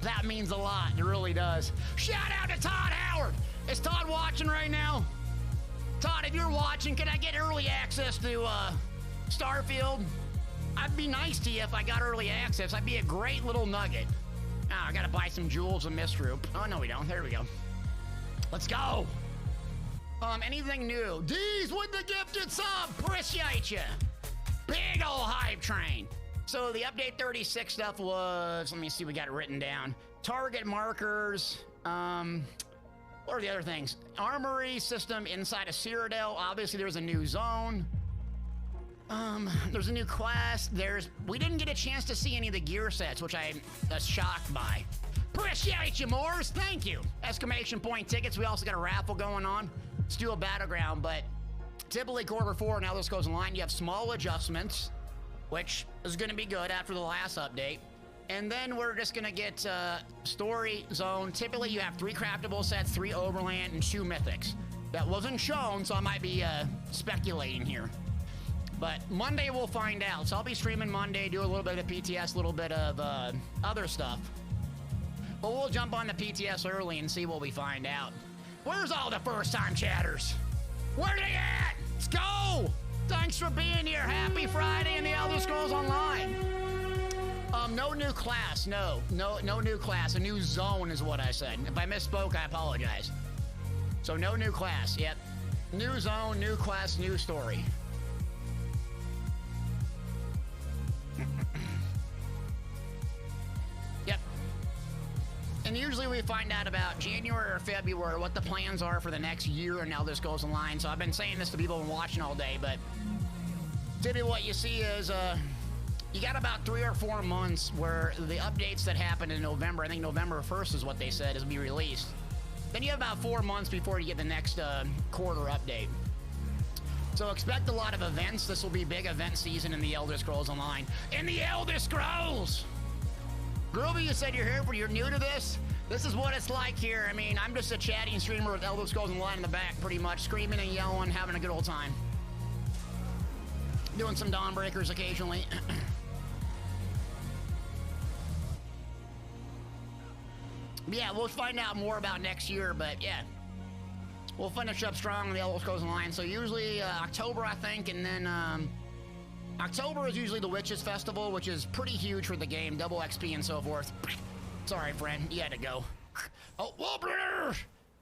that means a lot. It really does. Shout out to Todd Howard. Is Todd watching right now? Todd, if you're watching, can I get early access to Starfield? I'd be nice to you if I got early access. I'd be a great little nugget. Ah, I gotta buy some jewels of Mistroop. Oh, no, we don't. There we go. Let's go. Anything new? D's with the gifted sub. Appreciate you. Big ol' hype train. So the update 36 stuff was, let me see, we got it written down. Target markers, what are the other things? Armory system inside of Cyrodiil. Obviously, there's a new zone. There's a new class. We didn't get a chance to see any of the gear sets, which I'm shocked by. Appreciate you, Morris. Thank you. Exclamation point tickets. We also got a raffle going on. Let's do a battleground, but typically quarter 4, now this goes online. You have small adjustments, which is going to be good after the last update. And then we're just gonna get story zone. Typically you have 3 craftable sets, 3 overland, and 2 mythics. That wasn't shown, so I might be speculating here. But Monday we'll find out. So I'll be streaming Monday, do a little bit of PTS, a little bit of other stuff. But we'll jump on the PTS early and see what we find out. Where's all the first time chatters? Where they at? Let's go! Thanks for being here. Happy Friday in the Elder Scrolls Online. No new class, no new class. A new zone is what I said. If I misspoke, I apologize. So no new class, yep. New zone, new class, new story. Yep. And usually we find out about January or February what the plans are for the next year and how this goes online. So I've been saying this to people who've been watching all day, but typically what you see is you got about 3 or 4 months where the updates that happened in November, I think November 1st is what they said, is be released. Then you have about 4 months before you get the next quarter update. So expect a lot of events. This will be big event season in the Elder Scrolls Online. In the Elder Scrolls! Groovy, you said you're new to this? This is what it's like here. I mean, I'm just a chatting streamer with Elder Scrolls Online in the back, pretty much, screaming and yelling, having a good old time. Doing some Dawnbreakers occasionally. Yeah, we'll find out more about next year, but yeah. We'll finish up strong in the Elder Scrolls Online. So usually October, I think, and then October is usually the Witches Festival, which is pretty huge for the game, double XP and so forth. Sorry, friend, you had to go. Oh, whoa,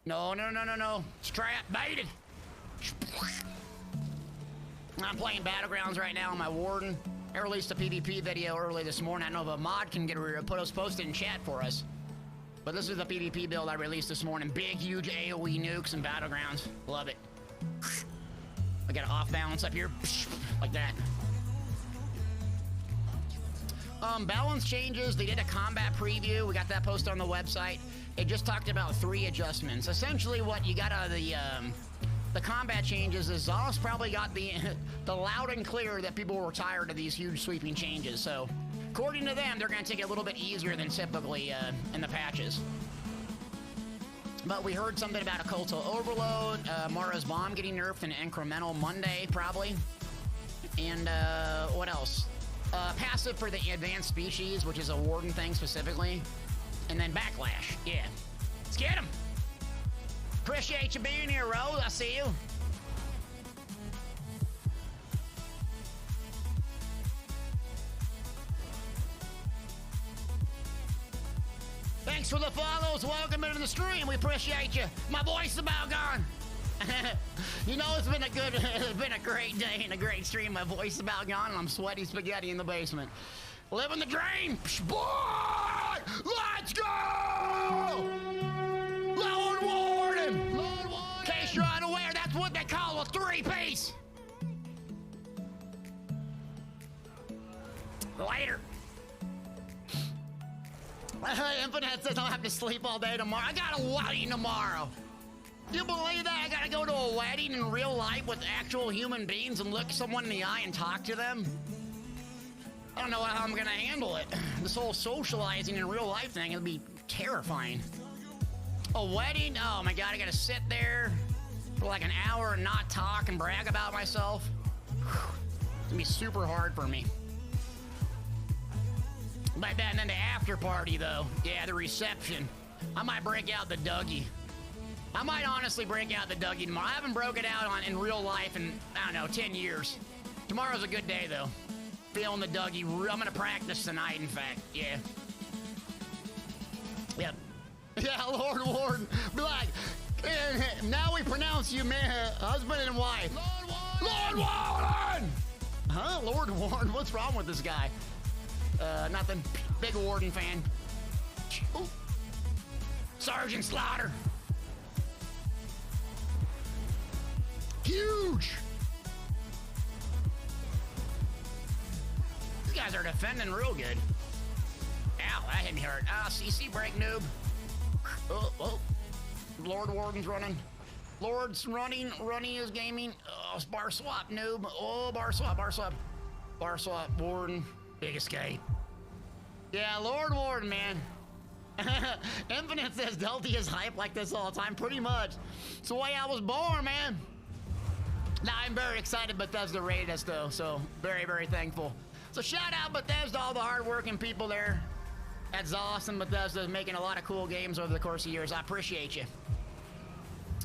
no. Strap baited. I'm playing Battlegrounds right now on my Warden. I released a PvP video early this morning. I don't know if a mod can post it in chat for us. But this is the PvP build I released this morning. Big, huge AoE nukes and Battlegrounds. Love it. I got an off balance up here. Like that. Balance changes. They did a combat preview. We got that posted on the website. It just talked about 3 adjustments. Essentially what you got out of the combat changes is Zoss probably got the loud and clear that people were tired of these huge sweeping changes. So according to them, they're going to take it a little bit easier than typically in the patches. But we heard something about a Culto Overload, Mara's Bomb getting nerfed in incremental Monday, probably. And what else? Passive for the advanced species, which is a warden thing specifically. And then backlash. Yeah. Let's get him. Appreciate you being here, Rose. I see you. Thanks for the follows. Welcome into the stream. We appreciate you. My voice is about gone. You know, it's been a great day and a great stream. My voice is about gone, and I'm sweaty spaghetti in the basement. Living the dream. Boy, let's go! Lord Warden! Lord Warden! In case you're unaware, that's what they call a three-piece. Later. Infinite says I'll have to sleep all day tomorrow. I got a wedding tomorrow. You believe that? I gotta go to a wedding in real life with actual human beings and look someone in the eye and talk to them? I don't know how I'm gonna handle it. This whole socializing in real life thing, it'll be terrifying. A wedding? Oh my god, I gotta sit there for like an hour and not talk and brag about myself. It's gonna be super hard for me. But then the after party though. Yeah, the reception. I might break out the Dougie. I might honestly break out the Dougie tomorrow. I haven't broken it out in real life in, I don't know, 10 years. Tomorrow's a good day, though. Feeling the Dougie. I'm gonna practice tonight, in fact. Yeah. Yep. Yeah, Lord Warden. Be like, now we pronounce you man, husband and wife. Lord Warden! Huh? Lord Warden? What's wrong with this guy? Nothing. Big Warden fan. Ooh. Sergeant Slaughter. Huge! These guys are defending real good. Ow, that hit me hard. CC break, noob. Oh. Lord Warden's running. Lord's running. Running is gaming. Oh, bar swap, noob. Oh, bar swap. Bar swap, Warden. Big escape. Yeah, Lord Warden, man. Infinite says Delty is hype like this all the time. Pretty much. It's the way I was born, man. Now, I'm very excited Bethesda rated us, though, so very, very thankful. So shout out Bethesda, all the hardworking people there at ZOS and Bethesda making a lot of cool games over the course of years. I appreciate you.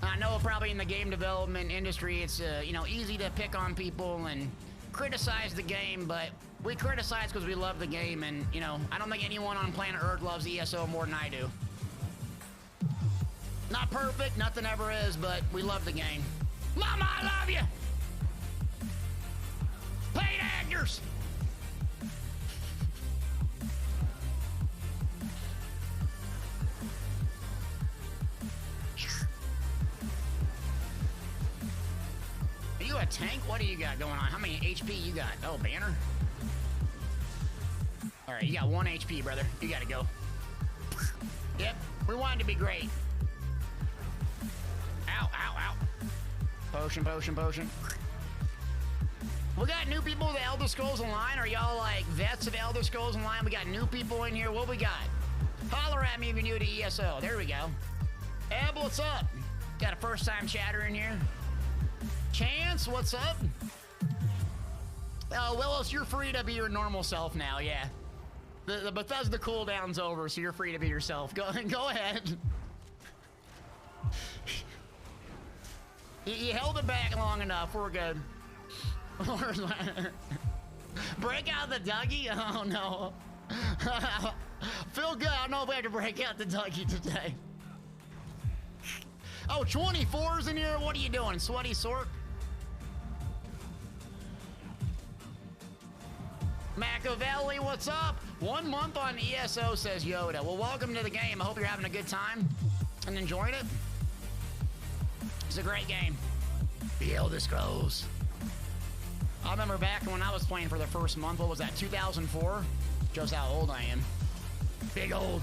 I know probably in the game development industry, it's, easy to pick on people and criticize the game, but we criticize because we love the game, and, I don't think anyone on planet Earth loves ESO more than I do. Not perfect, nothing ever is, but we love the game. Mama, I love you! Paid actors! Are you a tank? What do you got going on? How many HP you got? Oh, banner? Alright, you got 1 HP, brother. You gotta go. Yep, we want it to be great. Ow, ow, ow. Potion. We got new people to Elder Scrolls Online. Are y'all like vets of Elder Scrolls Online? We got new people in here. What we got? Holler at me if you're new to ESO. There we go. Eb, what's up? Got a first time chatter in here. Chance, what's up? Willis, you're free to be your normal self now, yeah. The Bethesda cooldown's over, so you're free to be yourself. Go ahead. You held it back long enough. We're good. Break out the Dougie? Oh, no. Feel good. I don't know if we have to break out the Dougie today. Oh, 24's in here? What are you doing? Sweaty Sork? Machiavelli, what's up? 1 month on ESO, says Yoda. Well, welcome to the game. I hope you're having a good time and enjoying it. It's a great game. The Elder Scrolls. I remember back when I was playing for the first month. What was that, 2004? Just how old I am. Big old.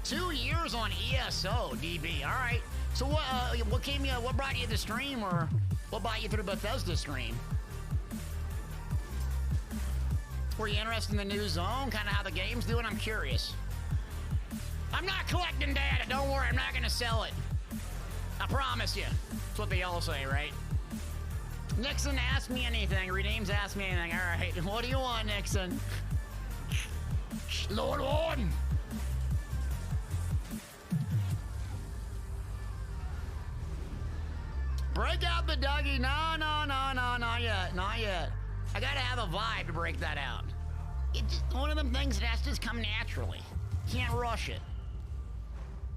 2 years on ESO, DB. All right. So what brought you to the stream, or what brought you through the Bethesda stream? Were you interested in the new zone? Kind of how the game's doing? I'm curious. I'm not collecting data. Don't worry. I'm not going to sell it. I promise you. That's what they all say, right? Nixon, ask me anything. Redeems, ask me anything. All right. What do you want, Nixon? Lord Warden. Break out the Dougie. No, not yet. Not yet. I gotta have a vibe to break that out. It's just one of them things that has to just come naturally. Can't rush it.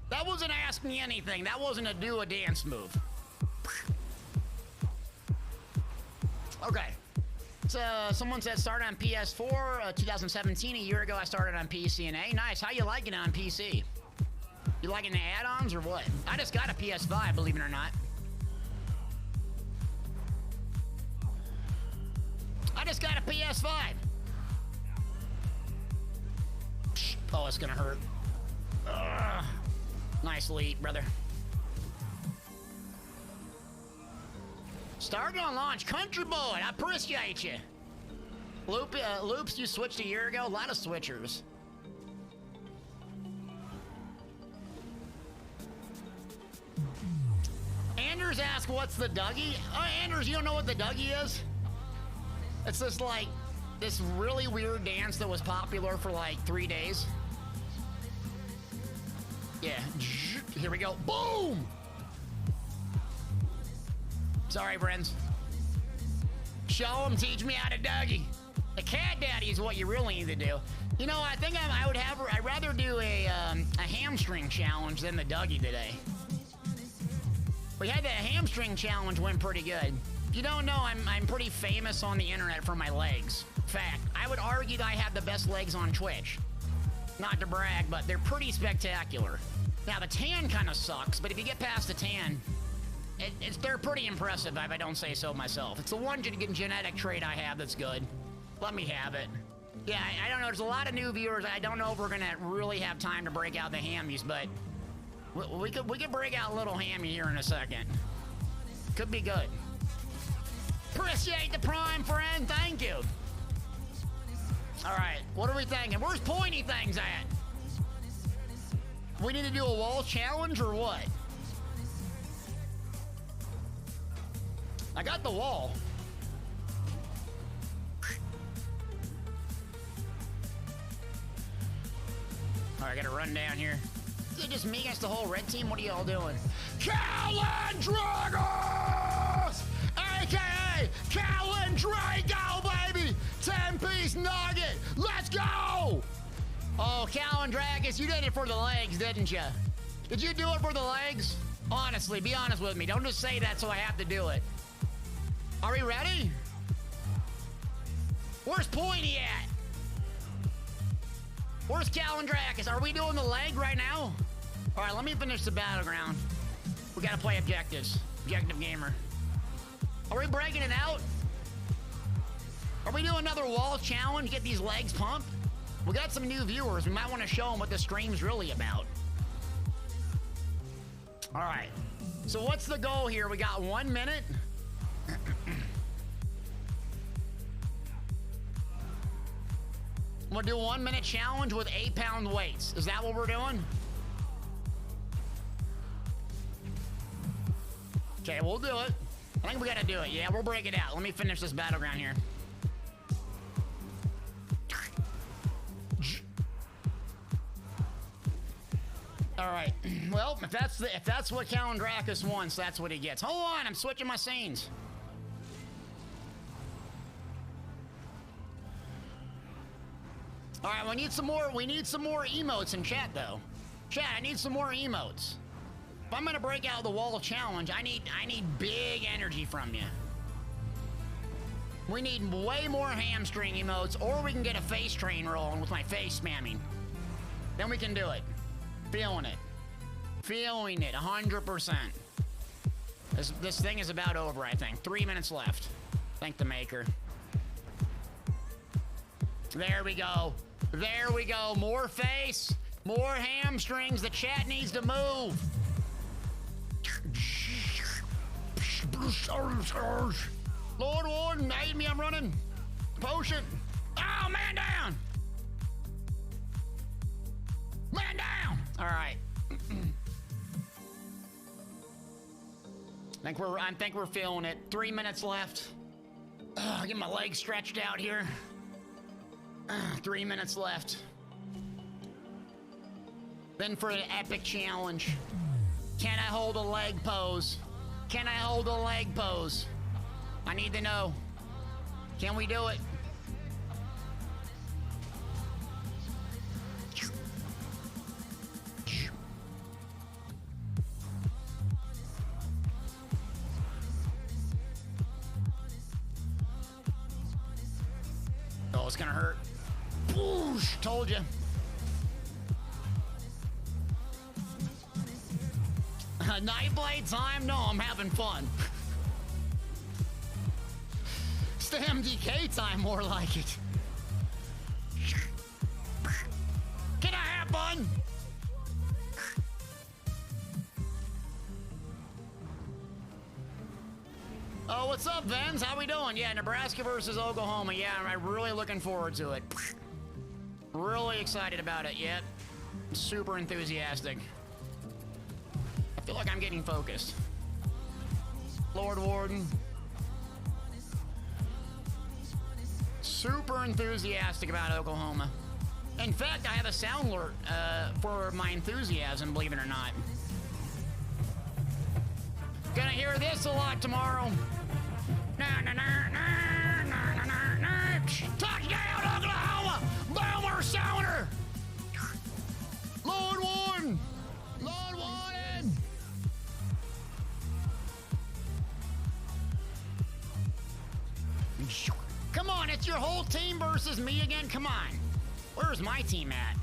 That wasn't ask me anything. That wasn't a do a dance move. Okay. So someone said started on PS4 2017. A year ago I started on PC and A. Nice. How you liking it on PC? You liking the add-ons or what? I just got a PS5, believe it or not. I just got a PS5. Oh, it's gonna hurt. Ugh. Nicely eat, brother. Started on launch. Country boy, I appreciate you. Loops, you switched a year ago? A lot of switchers. Anders asked, what's the Dougie? Oh, Anders, you don't know what the Dougie is? It's just like this really weird dance that was popular for like 3 days. Yeah, here we go. Boom! Sorry, friends. Show them, teach me how to Dougie. The cat daddy is what you really need to do. You know, I think I'd rather do a hamstring challenge than the Dougie today. We had the hamstring challenge went pretty good. If you don't know, I'm pretty famous on the internet for my legs. In fact, I would argue that I have the best legs on Twitch. Not to brag, but they're pretty spectacular. Now, the tan kind of sucks, but if you get past the tan, they're pretty impressive, if I don't say so myself. It's the one genetic trait I have that's good. Let me have it. Yeah, I don't know. There's a lot of new viewers. I don't know if we're going to really have time to break out the hammies, but we could break out a little hammy here in a second. Could be good. Appreciate the prime, friend. Thank you. All right, what are we thinking? Where's pointy things at? We need to do a wall challenge or what? I got the wall. All right, I gotta run down here. Is it just me against the whole red team? What are y'all doing? Callan Dragos! AKA Callan Drago, baby! 10-piece nugget! Let's go! Oh, Callan Dragos, you did it for the legs, didn't you? Did you do it for the legs? Honestly, be honest with me. Don't just say that so I have to do it. Are we ready? Where's Pointy at? Where's Callan Dragos? Are we doing the leg right now? All right, let me finish the battleground. We gotta play objectives. Objective gamer. Are we breaking it out? Are we doing another wall challenge? Get these legs pumped? We got some new viewers. We might want to show them what the stream's really about. All right. So what's the goal here? We got 1 minute. I'm gonna do a 1 minute challenge with 8-pound weights. Is that what we're doing? Okay, we'll do it. I think we gotta do it. Yeah, we'll break it out. Let me finish this battleground here. All right. Well, if that's what Callan Dragos wants, that's what he gets. Hold on, I'm switching my scenes. All right, we need some more emotes in chat though. Chat, I need some more emotes. If I'm gonna break out the wall challenge, I need big energy from you. We need way more hamstring emotes, or we can get a face train rolling with my face spamming. Then we can do it. Feeling it. Feeling it, 100%. This thing is about over, I think. 3 minutes left. Thank the maker. There we go. There we go. More face, more hamstrings. The chat needs to move. Lord Warden, aid me, I'm running. Potion. Oh, man down. Man down. All right. I think we're feeling it. 3 minutes left. Get my legs stretched out here. 3 minutes left. Then for an epic challenge. Can I hold a leg pose? Can I hold a leg pose? I need to know. Can we do it? Oh, it's gonna hurt. Whoosh, told you. Nightblade time? No, I'm having fun. It's the MDK time, more like it. Can I have fun? Oh, what's up, Vens? How we doing? Yeah, Nebraska versus Oklahoma. Yeah, I'm really looking forward to it. Really excited about it. Yep. Super enthusiastic. I feel like I'm getting focused. Lord Warden. Super enthusiastic about Oklahoma. In fact, I have a sound alert for my enthusiasm, believe it or not. Gonna hear this a lot tomorrow. Touchdown, Oklahoma! Boomer Sounder! Lord Warden! Lord Warden! Come on, it's your whole team versus me again? Come on. Where's my team at?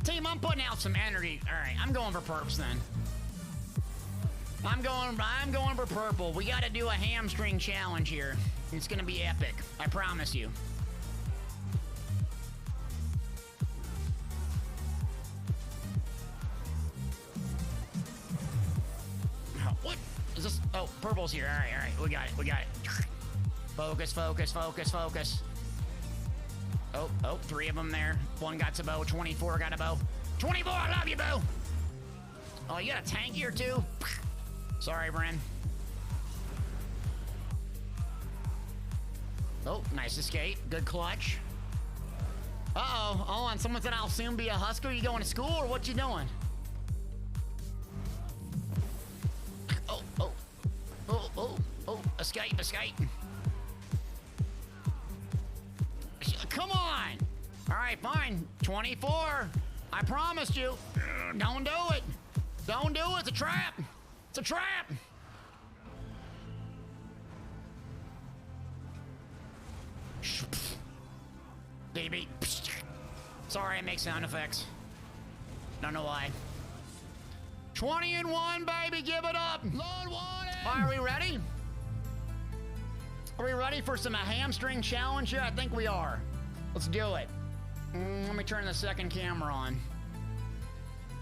Team, I'm putting out some energy. All right, I'm going for perps then. I'm going for purple. We got to do a hamstring challenge here. It's going to be epic. I promise you. What is this? Oh, purple's here. All right. We got it. Focus. Oh, 3 of them there. 1 got a bow. 24 got a bow. 24, I love you, boo. Oh, you got a tank here too? Sorry, Bren. Oh, nice escape. Good clutch. Uh-oh. Hold on. Someone said I'll soon be a Husker. You going to school or what you doing? Oh. Escape. Come on. All right, fine. 24. I promised you. Don't do it. Don't do it. It's a trap. It's a trap! Baby. Sorry, I make sound effects. Don't know why. 20-1, baby, give it up! Lord Warden! Are we ready? Are we ready for some hamstring challenge here? I think we are. Let's do it. Let me turn the second camera on.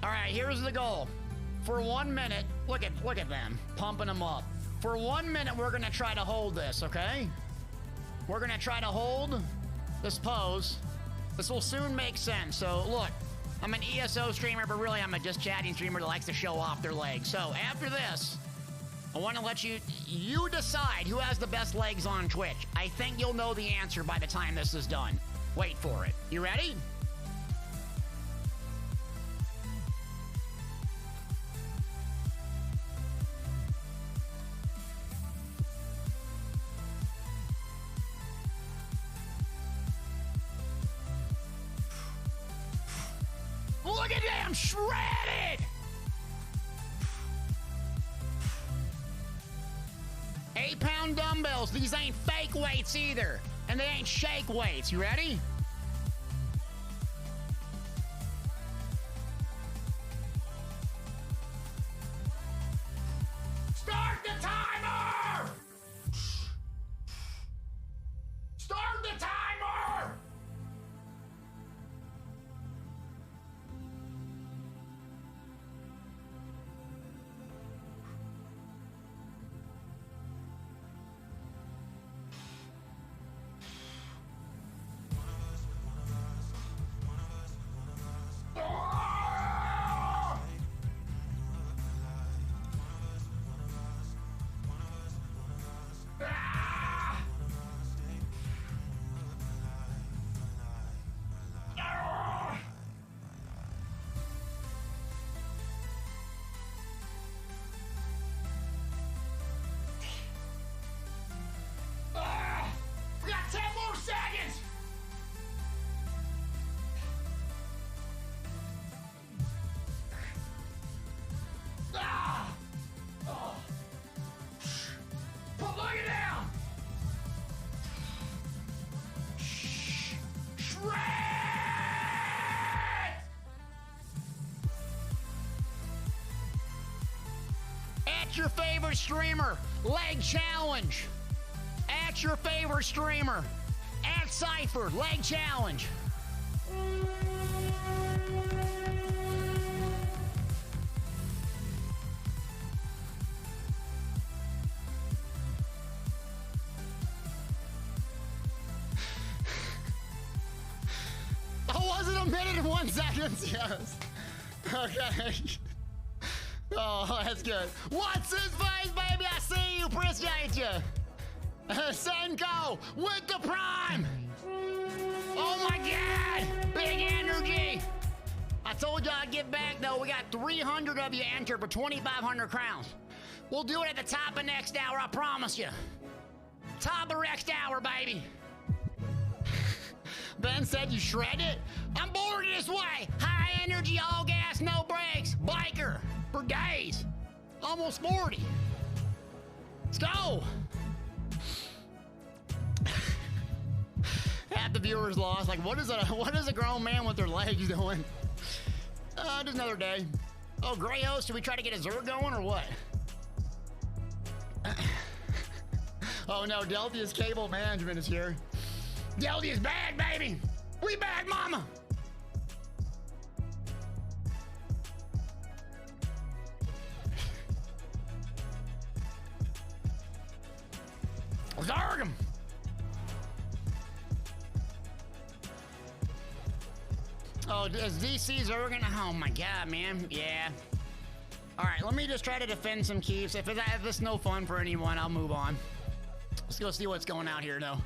All right, here's the goal. For 1 minute, look at them, pumping them up. For 1 minute, we're gonna try to hold this, okay? We're gonna try to hold this pose. This will soon make sense. So look, I'm an ESO streamer, but really I'm a just chatting streamer that likes to show off their legs. So after this, I wanna let you decide who has the best legs on Twitch. I think you'll know the answer by the time this is done. Wait for it. You ready? Look at them shredded! 8-pound dumbbells. These ain't fake weights either. And they ain't shake weights. You ready? Start the timer! Start the timer! favorite streamer, leg challenge. At your favorite streamer. At Cypher, leg challenge. Oh, was it a minute and 1 second? Yes. Okay. Oh, that's good. What's his face, baby? I see you. Appreciate you. Senko with the prime. Oh my God. Big energy. I told you I'd get back, though. We got 300 of you entered for 2,500 crowns. We'll do it at the top of next hour, I promise you. Top of next hour, baby. Ben said you shred it. I'm bored this way. High energy, all gas, no brakes. Biker for days. Almost 40. Let's go. Half the viewers lost. Like, what is a grown man with their legs doing? Just another day. Oh, Grey Host, should we try to get a Zerg going or what? Oh no, Delphia's cable management is here. Delphia's bad, baby. We bad, mama. Zerg him. Oh, is DC Zerg? Oh my God, man. Yeah. All right, let me just try to defend some keeps. If it's no fun for anyone, I'll move on. Let's go see what's going out here, though.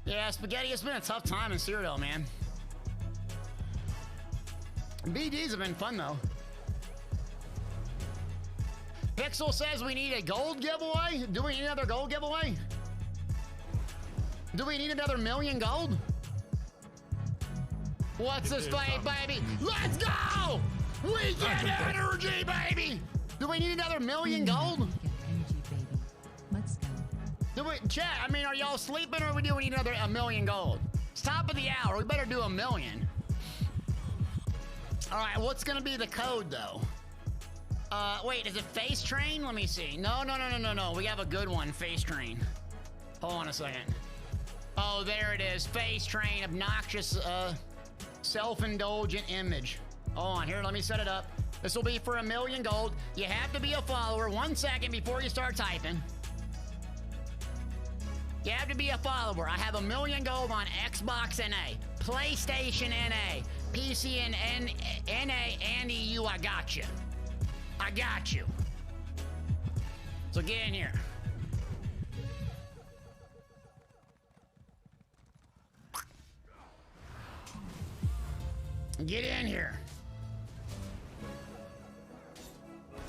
Yeah, Spaghetti, it's been a tough time in Cyrodiil, man. BDs have been fun, though. Pixel says we need a gold giveaway. Do we need another gold giveaway? Do we need another million gold? What's this fight, baby? Let's go! We get energy, baby! Do we need another million gold? Energy, baby. Let's go. Do we, chat, I mean, are y'all sleeping or do we need another a million gold? It's top of the hour. We better do a million. All right, what's gonna be the code though? Wait, is it Face Train? Let me see. No. We have a good one, Face Train. Hold on a second. Oh, there it is. Face Train, obnoxious, self-indulgent image. Hold on, here, let me set it up. This will be for a million gold. You have to be a follower. 1 second before you start typing. You have to be a follower. I have a million gold on Xbox NA, PlayStation NA, PC and NA and EU. I got you. I got you. So get in here. Get in here.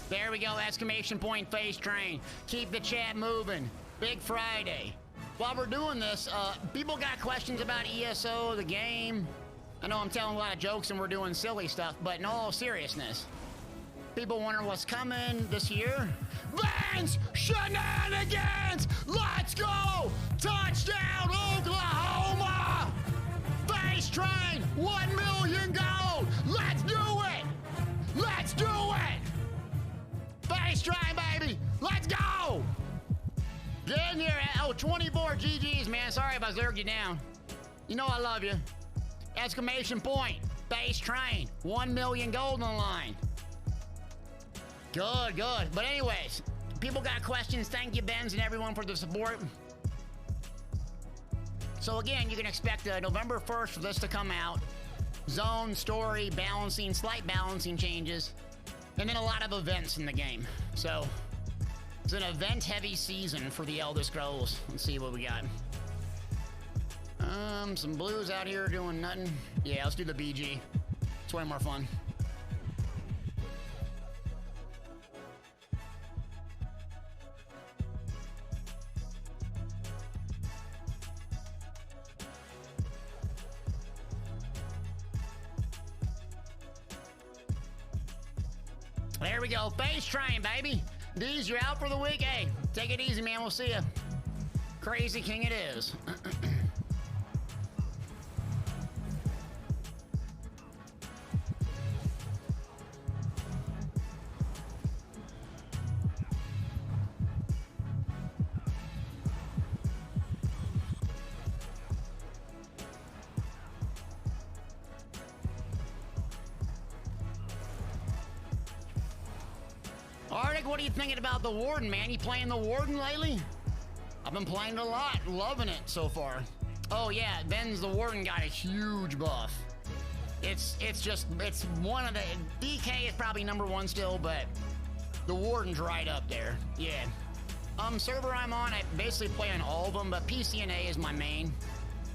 There we go, exclamation point, Face Train. Keep the chat moving. Big Friday. While we're doing this, people got questions about ESO, the game. I know I'm telling a lot of jokes and we're doing silly stuff, but in all seriousness, people wondering what's coming this year. Vance Shenanigans! Let's go! Touchdown, Oklahoma! Face Train, 1 million gold! Let's do it! Let's do it! Face Train, baby! Let's go! Get in here. Oh, 24 GGs, man. Sorry if I zerged you down. You know I love you. Exclamation point. Face Train. 1 million gold on the line. Good, good. But anyways, people got questions. Thank you, Benz, and everyone for the support. So again, you can expect November 1st for this to come out. Zone, story, balancing, slight balancing changes. And then a lot of events in the game. So it's an event-heavy season for the Elder Scrolls. Let's see what we got. Some blues out here doing nothing. Yeah, let's do the BG. It's way more fun. There we go. Face Train, baby. D's, you're out for the week. Hey, take it easy, man. We'll see you. Crazy King it is. Alec, what are you thinking about the Warden, man? You playing the Warden lately? I've been playing it a lot, loving it so far. Oh yeah, Ben's the Warden got a huge buff. It's one of the, DK is probably #1 still, but the Warden's right up there, yeah. Server I'm on, I basically play on all of them, but PCNA is my main.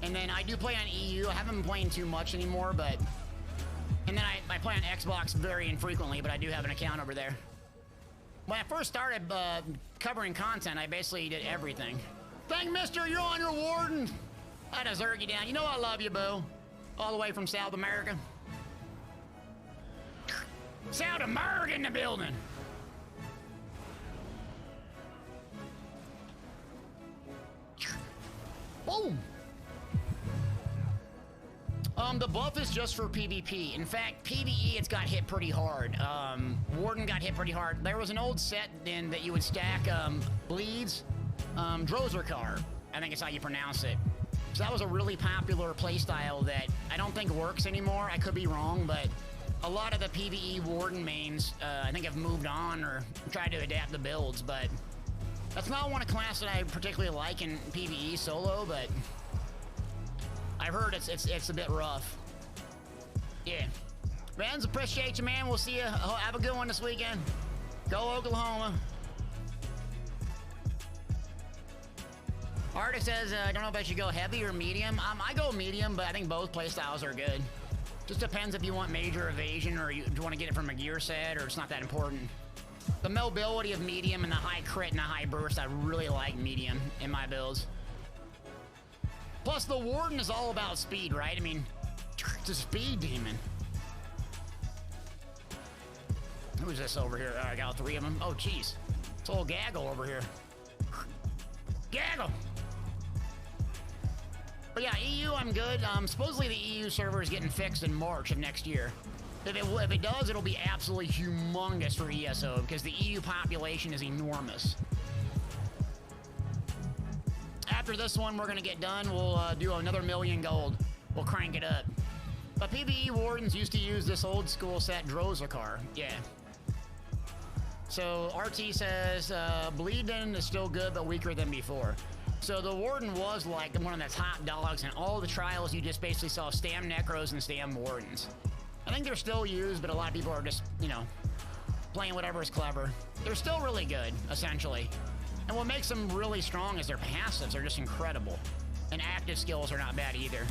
And then I do play on EU, I haven't been playing too much anymore, but... And then I play on Xbox very infrequently, but I do have an account over there. When I first started covering content, I basically did everything. Thank Mister, you're on your Warden! I deserve you down. You know I love you, boo. All the way from South America. South America in the building! Boom! The buff is just for PvP. In fact, PvE, it's got hit pretty hard. Warden got hit pretty hard. There was an old set then that you would stack bleeds. Drozerkar, I think is how you pronounce it. So that was a really popular playstyle that I don't think works anymore. I could be wrong, but a lot of the PvE Warden mains, I think have moved on or tried to adapt the builds, but that's not one class that I particularly like in PvE solo, but I've heard it's a bit rough. Yeah. Vans, appreciate you, man. We'll see you. Have a good one this weekend. Go Oklahoma. Artist says, I don't know if I should go heavy or medium. I go medium, but I think both playstyles are good. Just depends if you want major evasion or you want to get it from a gear set or it's not that important. The mobility of medium and the high crit and the high burst, I really like medium in my builds. Plus, the Warden is all about speed, right? I mean, it's a speed demon. Who's this over here? I got 3 of them. Oh, jeez. It's old Gaggle over here. Gaggle! But yeah, EU, I'm good. Supposedly the EU server is getting fixed in March of next year. If it does, it'll be absolutely humongous for ESO because the EU population is enormous. After this one, we're gonna get done. We'll do another 1,000,000 gold. We'll crank it up. But PvE Wardens used to use this old school set Drozerkar. Yeah. So RT says Bleeding is still good but weaker than before. So the Warden was like one of the top dogs in all the trials. You just basically saw Stam Necros and Stam Wardens. I think they're still used, but a lot of people are just, you know, playing whatever is clever. They're still really good, essentially. And what makes them really strong is their passives are just incredible. And active skills are not bad either.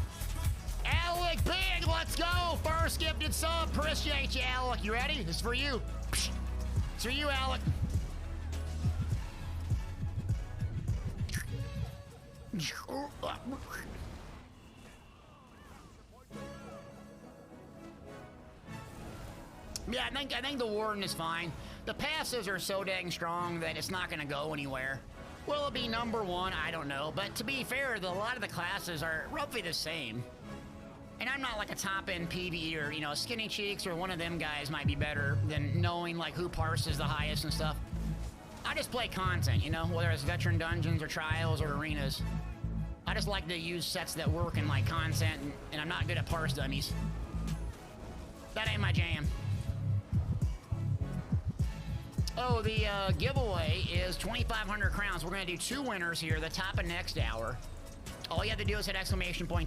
Alec Big, let's go! First gifted sub, appreciate you, Alec. You ready? This is for you. It's for you, Alec. Yeah, I think the Warden is fine. The passives are so dang strong that it's not going to go anywhere. Will it be #1? I don't know. But to be fair, a lot of the classes are roughly the same. And I'm not like a top-end PvE or, you know, Skinny Cheeks or one of them guys might be better than knowing like who parses the highest and stuff. I just play content, you know, whether it's veteran dungeons or trials or arenas. I just like to use sets that work in like content, and I'm not good at parse dummies. That ain't my jam. Oh, the giveaway is 2,500 crowns. We're going to do 2 winners here, the top of next hour. All you have to do is hit !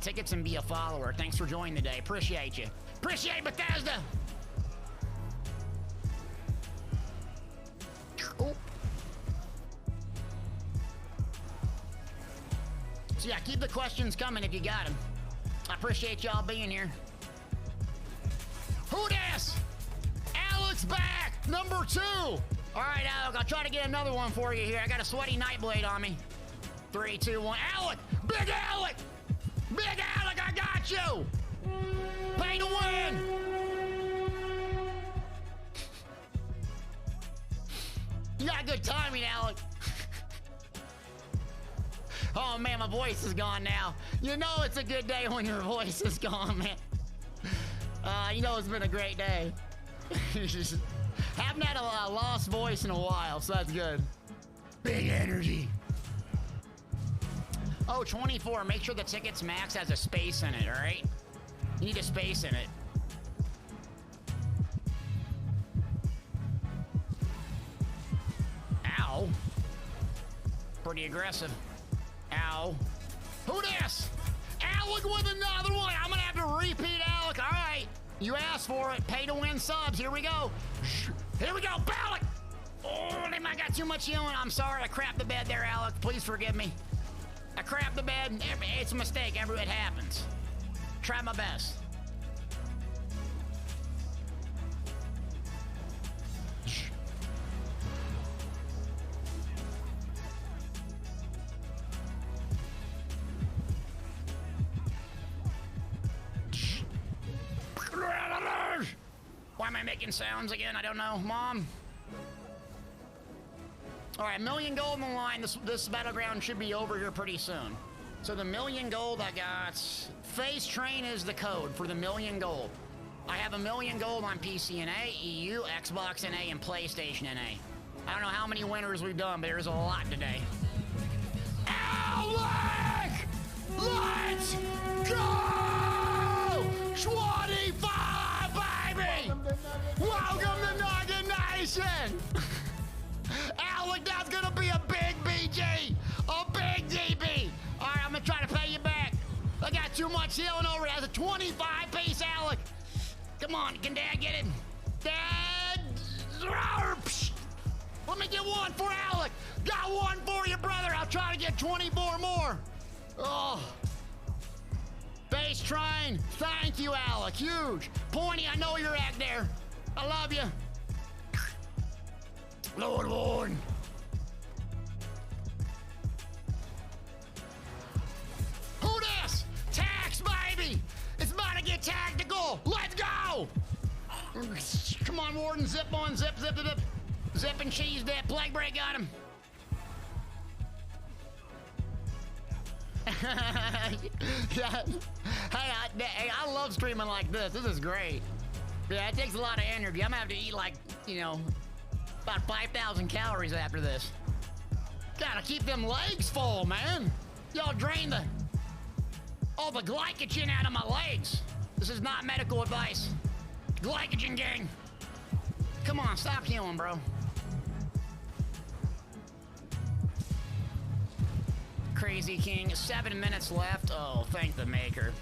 tickets and be a follower. Thanks for joining today. Appreciate you. Appreciate Bethesda! Oh. So yeah, keep the questions coming if you got them. I appreciate y'all being here. Who dis? Alex back! #2! All right, Alec, I'll try to get another one for you here. I got a sweaty Nightblade on me. 3, 2, 1. Alec! Big Alec! Big Alec, I got you! Pay to win! You got good timing, Alec. Oh, man, my voice is gone now. You know it's a good day when your voice is gone, man. You know it's been a great day. Haven't had a lost voice in a while, so that's good. Big energy. Oh, 24. Make sure the tickets max has a space in it, all right? You need a space in it. pretty aggressive. Ow. Who this? Alec with another one. I'm gonna have to repeat Alec. All right. You asked for it. Pay to win subs. Here we go. Here we go. Alec. Oh, they might got too much healing. I'm sorry. I crapped the bed there, Alec. Please forgive me. I crapped the bed. It's a mistake. It happens. Try my best. Why am I making sounds again? I don't know. Mom? Alright, 1 million gold in the line. This battleground should be over here pretty soon. So the 1 million gold I got... Face Train is the code for the 1 million gold. I have 1 million gold on PC NA, EU, Xbox NA, and PlayStation NA. I don't know how many winners we've done, but there's a lot today. Alec! Let's go! 25, baby! Welcome to Nugget Nation! Alec, that's gonna be a big BG! A big DB! Alright, I'm gonna try to pay you back. I got too much healing over there. That's a 25-piece, Alec! Come on, can Dad get it? Dad! Let me get one for Alec! Got one for you, brother! I'll try to get 24 more! Oh! Base Train, thank you, Alec. Huge. Pointy, I know you're out there. I love you. Lord. Who this? Tax, baby. It's about to get tactical. Let's go. Come on, Warden. Zip on, zip. Zip and cheese dip. Plague break on him. Yeah. Hey, I love streaming like this. This is great. Yeah, it takes a lot of energy. I'm gonna have to eat like, about 5,000 calories after this. Gotta keep them legs full, man. Y'all drain all the glycogen out of my legs. This is not medical advice. Glycogen gang. Come on, stop healing, bro. Crazy King, 7 minutes left. Oh, thank the maker.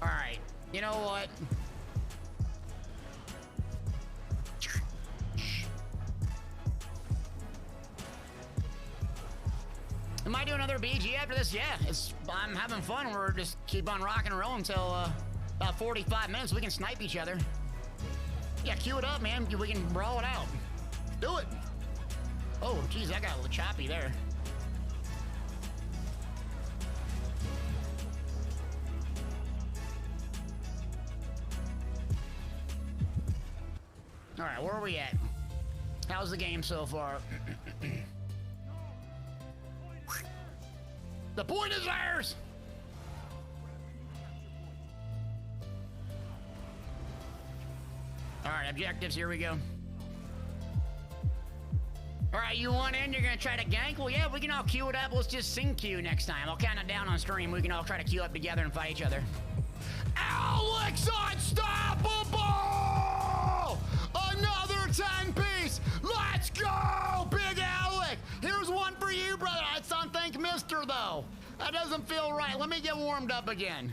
All right, you know what? Am I doing another BG after this? Yeah, I'm having fun. We're just keep on rocking and rolling until about 45 minutes. We can snipe each other. Yeah, cue it up, man. We can brawl it out. Do it. Oh, geez, that got a little choppy there. All right, where are we at? How's the game so far? The point is theirs! All right, objectives, here we go. All right, you want in, you're gonna try to gank? Well, yeah, we can all queue it up. Let's just sing queue next time. I'll count it down on stream. We can all try to queue up together and fight each other. Alex Unstoppable! Another 10-piece! Let's go, Big Alec! Here's one for you, brother. It's on Thank Mister, though. That doesn't feel right. Let me get warmed up again.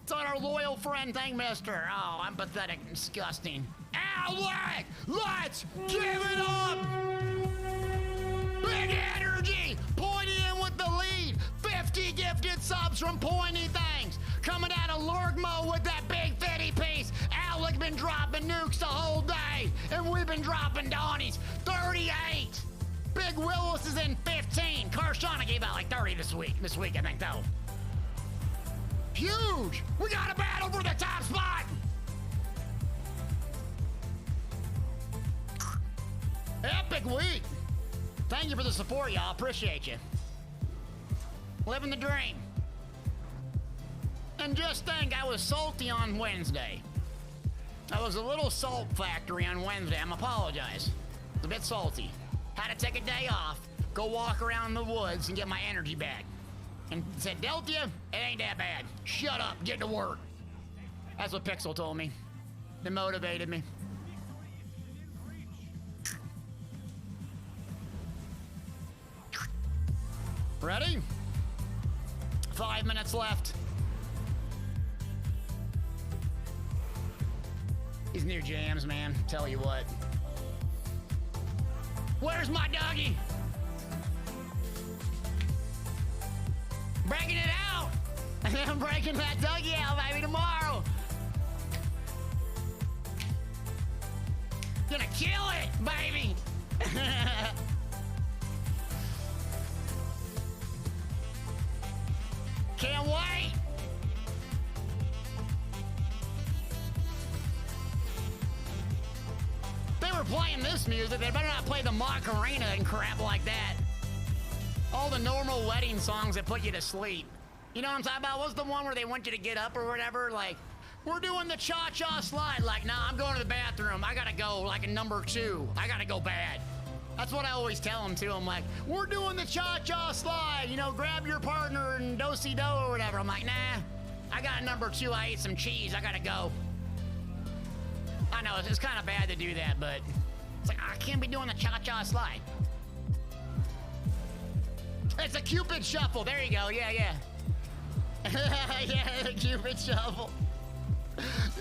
It's on our loyal friend, Thank Mister. Oh, I'm pathetic and disgusting. Alec! Let's give it up! Big energy! Pointy in with the lead. 50 gifted subs from Pointy, thanks. Coming out of Lurgmo with that big 50 piece. Alec been dropping nukes the whole day. And we've been dropping Donnies. 38. Big Willis is in 15. Karshana gave out like 30 this week. This week, I think, though. Huge! We got a battle for the top spot! Epic week! Thank you for the support, y'all. Appreciate you. Living the dream. And just think, I was salty on Wednesday. I was a little salt factory on Wednesday. I'm apologize. It's a bit salty. Had to take a day off, go walk around the woods and get my energy back. And said, Deltia, it ain't that bad. Shut up, get to work. That's what Pixel told me. It motivated me. Ready? 5 minutes left. These new jams, man. Tell you what. Where's my doggy? Breaking it out. I'm breaking that doggy out, baby, tomorrow. Gonna kill it, baby. Can't wait. They were playing this music. They better not play the Macarena and crap like that. All the normal wedding songs that put you to sleep. You know what I'm talking about? What's the one where they want you to get up or whatever? Like, we're doing the cha-cha slide. Like, nah, I'm going to the bathroom. I gotta go, like a number 2. I gotta go bad. That's what I always tell them, too. I'm like, we're doing the cha-cha slide. You know, grab your partner and do-si-do or whatever. I'm like, nah, I got a number 2. I ate some cheese. I gotta go. I know, it's kind of bad to do that, but it's like, I can't be doing the cha-cha slide. It's a Cupid shuffle. There you go. Yeah, yeah. Yeah, the Cupid shuffle.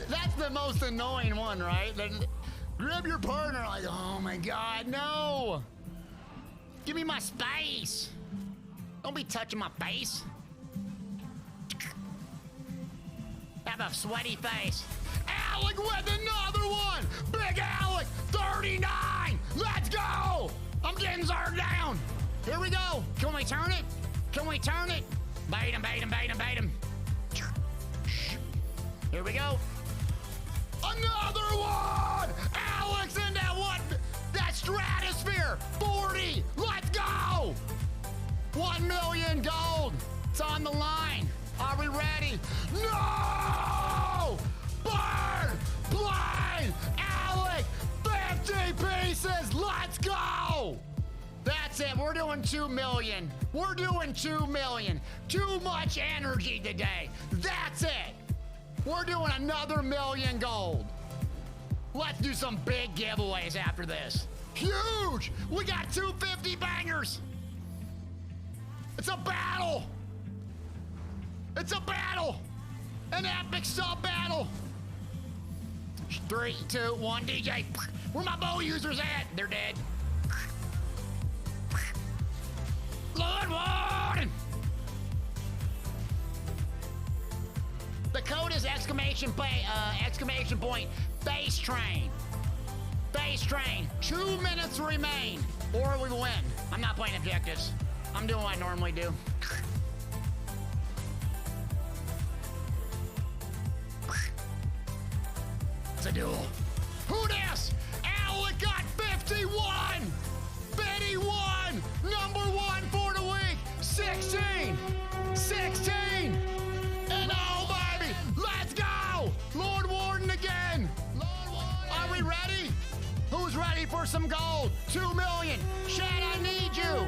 That's the most annoying one, right? Grab your partner. Like, oh my God, no. Give me my space. Don't be touching my face. Have a sweaty face. Alec with another one. Big Alec, 39. Let's go. I'm getting zerged down. Here we go. Can we turn it? Can we turn it? Bait him, bait him, bait him, bait him. Here we go. Another one! Alex in that one! That stratosphere! 40! Let's go! 1 million gold! It's on the line. Are we ready? No! Burn! Blind! Alec! 50 pieces! Let's go! That's it. We're doing 2 million. We're doing 2 million. Too much energy today. That's it. We're doing another 1 million gold. Let's do some big giveaways after this. Huge! We got 250 bangers. It's a battle. It's a battle. An epic sub battle. 3, 2, 1, DJ. Where my bow users at? They're dead. Lord Warden! The code is exclamation point base train. Base train. 2 minutes remain, or we win. I'm not playing objectives. I'm doing what I normally do. It's a duel. Who dis? Alec got 51! Betty won! Number 1 for the week! 16! 16! And oh, baby! Let's go! Lord Warden again! Lord Warden! Are we ready? Who's ready for some gold? 2 million! Chad, I need you!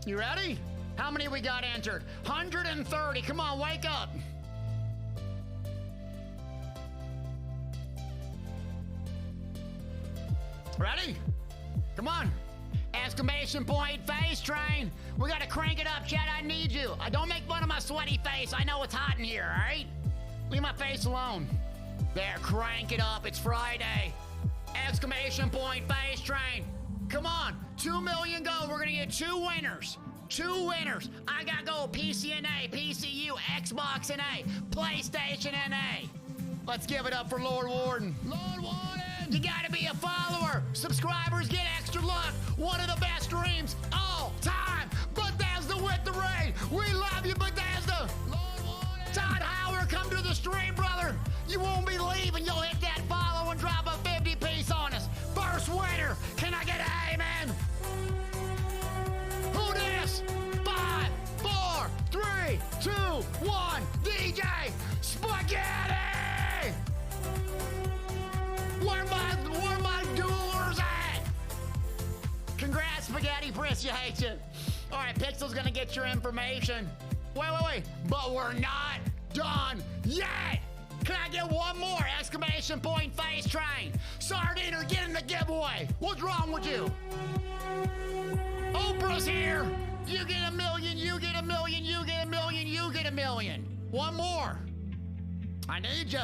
You ready? How many we got entered? 130. Come on, wake up. Ready? Come on. Exclamation point face train. We gotta crank it up, Chad. I need you. Don't make fun of my sweaty face. I know it's hot in here, all right? Leave my face alone. There, crank it up. It's Friday. Exclamation point face train. Come on. 2 million gold. We're gonna get 2 winners. 2 winners. I gotta go PCNA, PCU, Xbox NA, PlayStation NA. Let's give it up for Lord Warden. Lord Warden! You gotta be a follower. Subscribers get extra luck. One of the best streams all time. Bethesda with the raid. We love you, Bethesda. Lord Warden! Todd Howard, come to the stream, brother. You won't be leaving. You'll hit that follow and drop a 50 piece on us. First winner. Can I get an amen? Who dis? 5, 4, 3, 2, 1. DJ Spaghetti! Where my duelers at? Congrats, Spaghetti. Appreciate you. All right, Pixel's gonna get your information. Wait. But we're not done yet. Can I get one more? Exclamation point face train. Sardiner, get in the giveaway. What's wrong with you? Oprah's here. You get a million, you get a million, you get a million, you get a million. One more. I need you.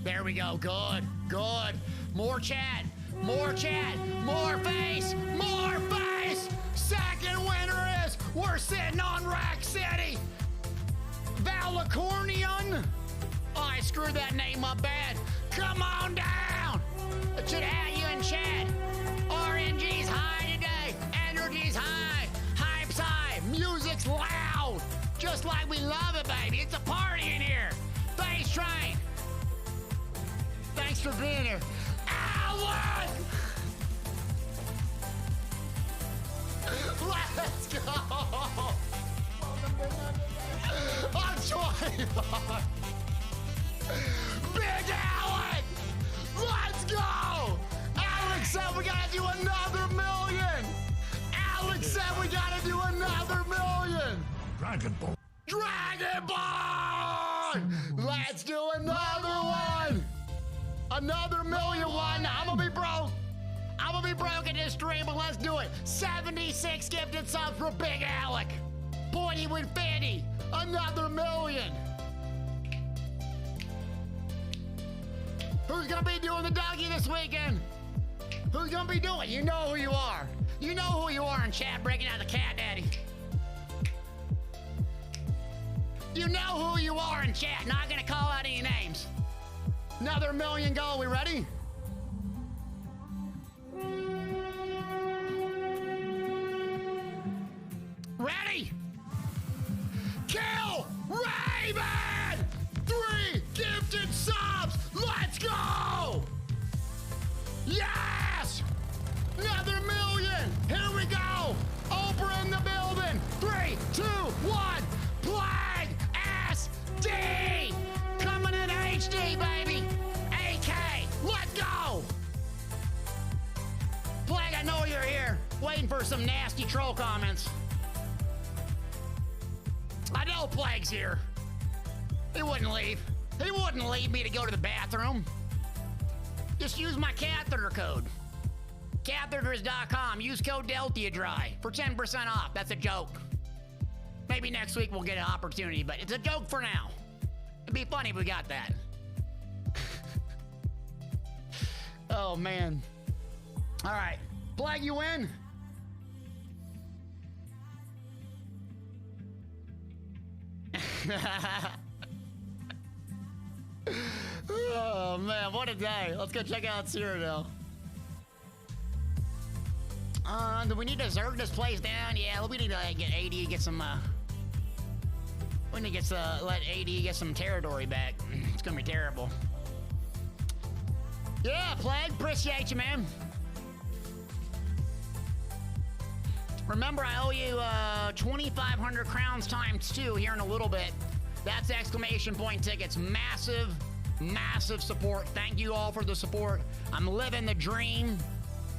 There we go. Good, good. More chat, more chat, more face, more face. Second winner is, we're sitting on Rack City. Valicornion. Oh, I screwed that name up bad. Come on down. I should have you in chat. RNG's high today. Energy's high. Hype's high. Music's loud. Just like we love it, baby. It's a party in here. Face train. Thanks for being here. Alan! Let's go! I'm 25! Big Alec! Let's go! Alex said we gotta do another million! Alex said we gotta do another million! Dragon Ball. Dragon Ball! Let's do another one! Another million one! I'm gonna be broke! I'm gonna be broke in this stream, but let's do it! 76 gifted subs for Big Alec! Pointy with 50! Another million! Who's gonna be doing the doggy this weekend? Who's gonna be doing it? You know who you are. You know who you are in chat, breaking out the cat daddy. You know who you are in chat. Not gonna call out any names. Another million goal. We ready? Ready? Kill Raven! 3 gifted subs! Let's go! Yes! Another million! Here we go! Oprah in the building! 3, 2, 1! Plague SD! Coming in HD, baby! AK! Let's go! Plague, I know you're here. Waiting for some nasty troll comments. I know Plague's here. He wouldn't leave. He wouldn't leave me to go to the bathroom. Just use my catheter code. Catheters.com. Use code DeltiaDry for 10% off. That's a joke. Maybe next week we'll get an opportunity, but it's a joke for now. It'd be funny if we got that. Oh, man. All right. Plague, you win? Oh man, what a day. Let's go check out Cyrodiil. Do we need to zerg this place down? Yeah, we need to get AD, get some, we need to get, let AD get some territory back. It's gonna be terrible. Yeah, Plague, appreciate you, man. Remember, I owe you 2,500 crowns times 2 here in a little bit. That's exclamation point tickets. Massive, massive support. Thank you all for the support. I'm living the dream,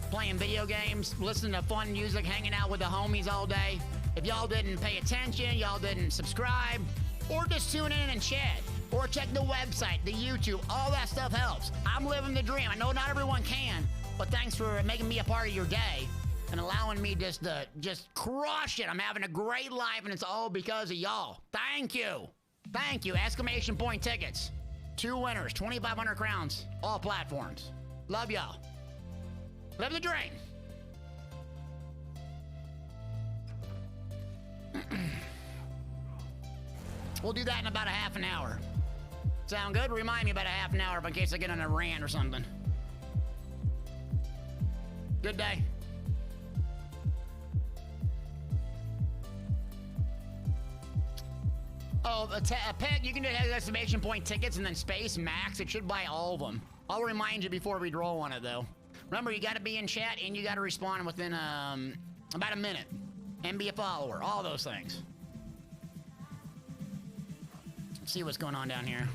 playing video games, listening to fun music, hanging out with the homies all day. If y'all didn't pay attention, y'all didn't subscribe, or just tune in and chat, or check the website, the YouTube, all that stuff helps. I'm living the dream. I know not everyone can, but thanks for making me a part of your day and allowing me just to crush it. I'm having a great life, and it's all because of y'all. Thank you. Thank you. Exclamation point tickets. 2 winners, 2,500 crowns, all platforms. Love y'all. Live the dream. We'll do that in about a half an hour. Sound good? Remind me about a half an hour in case I get on a rant or something. Good day. Oh, Peg, you can do exclamation point tickets and then space max. It should buy all of them. I'll remind you before we draw on it, though. Remember, you got to be in chat and you got to respond within about a minute. And be a follower. All those things. Let's see what's going on down here.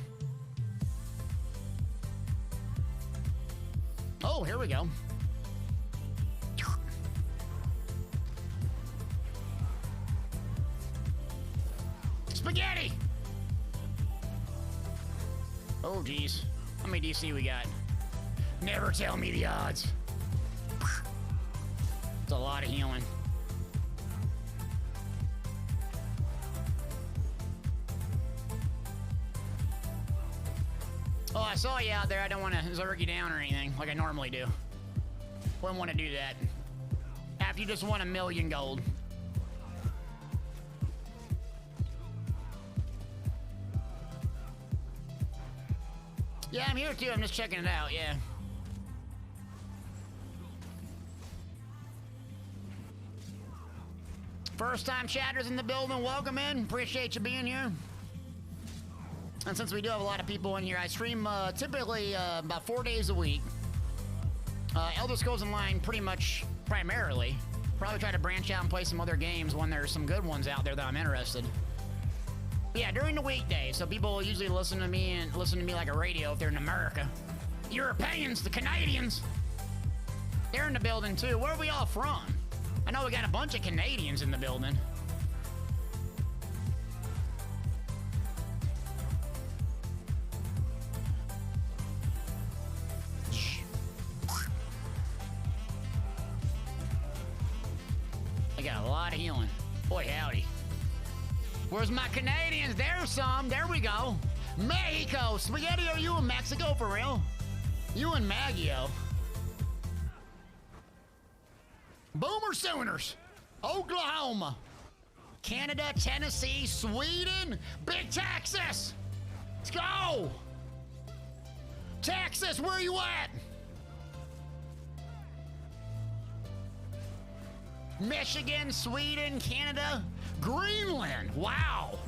Oh, here we go. Spaghetti! geez. How many DC we got? Never tell me the odds. It's a lot of healing. Oh, I saw you out there. I don't want to zerg you down or anything like I normally do. Wouldn't want to do that. After you just won 1,000,000 gold. Yeah, I'm here too. I'm just checking it out, yeah. First time chatters in the building, welcome in. Appreciate you being here. And since we do have a lot of people in here, I stream typically about 4 days a week. Elder Scrolls Online pretty much primarily. Probably try to branch out and play some other games when there's some good ones out there that I'm interested. Yeah, during the weekdays, so people usually listen to me like a radio if they're in America. Europeans, the Canadians, they're in the building too. Where are we all from? I know we got a bunch of Canadians in the building. I got a lot of healing. Boy, howdy. Where's my Canadians? There's some. There we go. Mexico. Spaghetti, are you in Mexico for real? You in Maggio. Boomer Sooners. Oklahoma. Canada, Tennessee, Sweden. Big Texas. Let's go. Texas, where are you at? Michigan, Sweden, Canada, Greenland. Wow.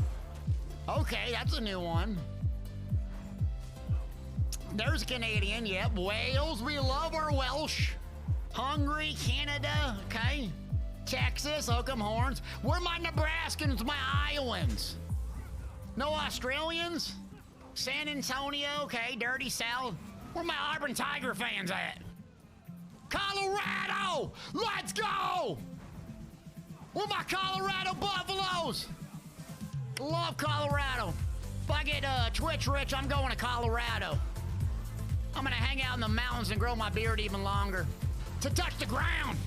Okay, that's a new one. There's a Canadian, yep. Wales, we love our Welsh. Hungary, Canada, okay. Texas, Oakham Horns. Where are my Nebraskans, my Iowans? No Australians? San Antonio, okay. Dirty South. Where my Auburn Tiger fans at? Colorado! Let's go! Where my Colorado Buffaloes? Love Colorado. If I get Twitch rich, I'm going to Colorado. I'm gonna hang out in the mountains and grow my beard even longer. To touch the ground.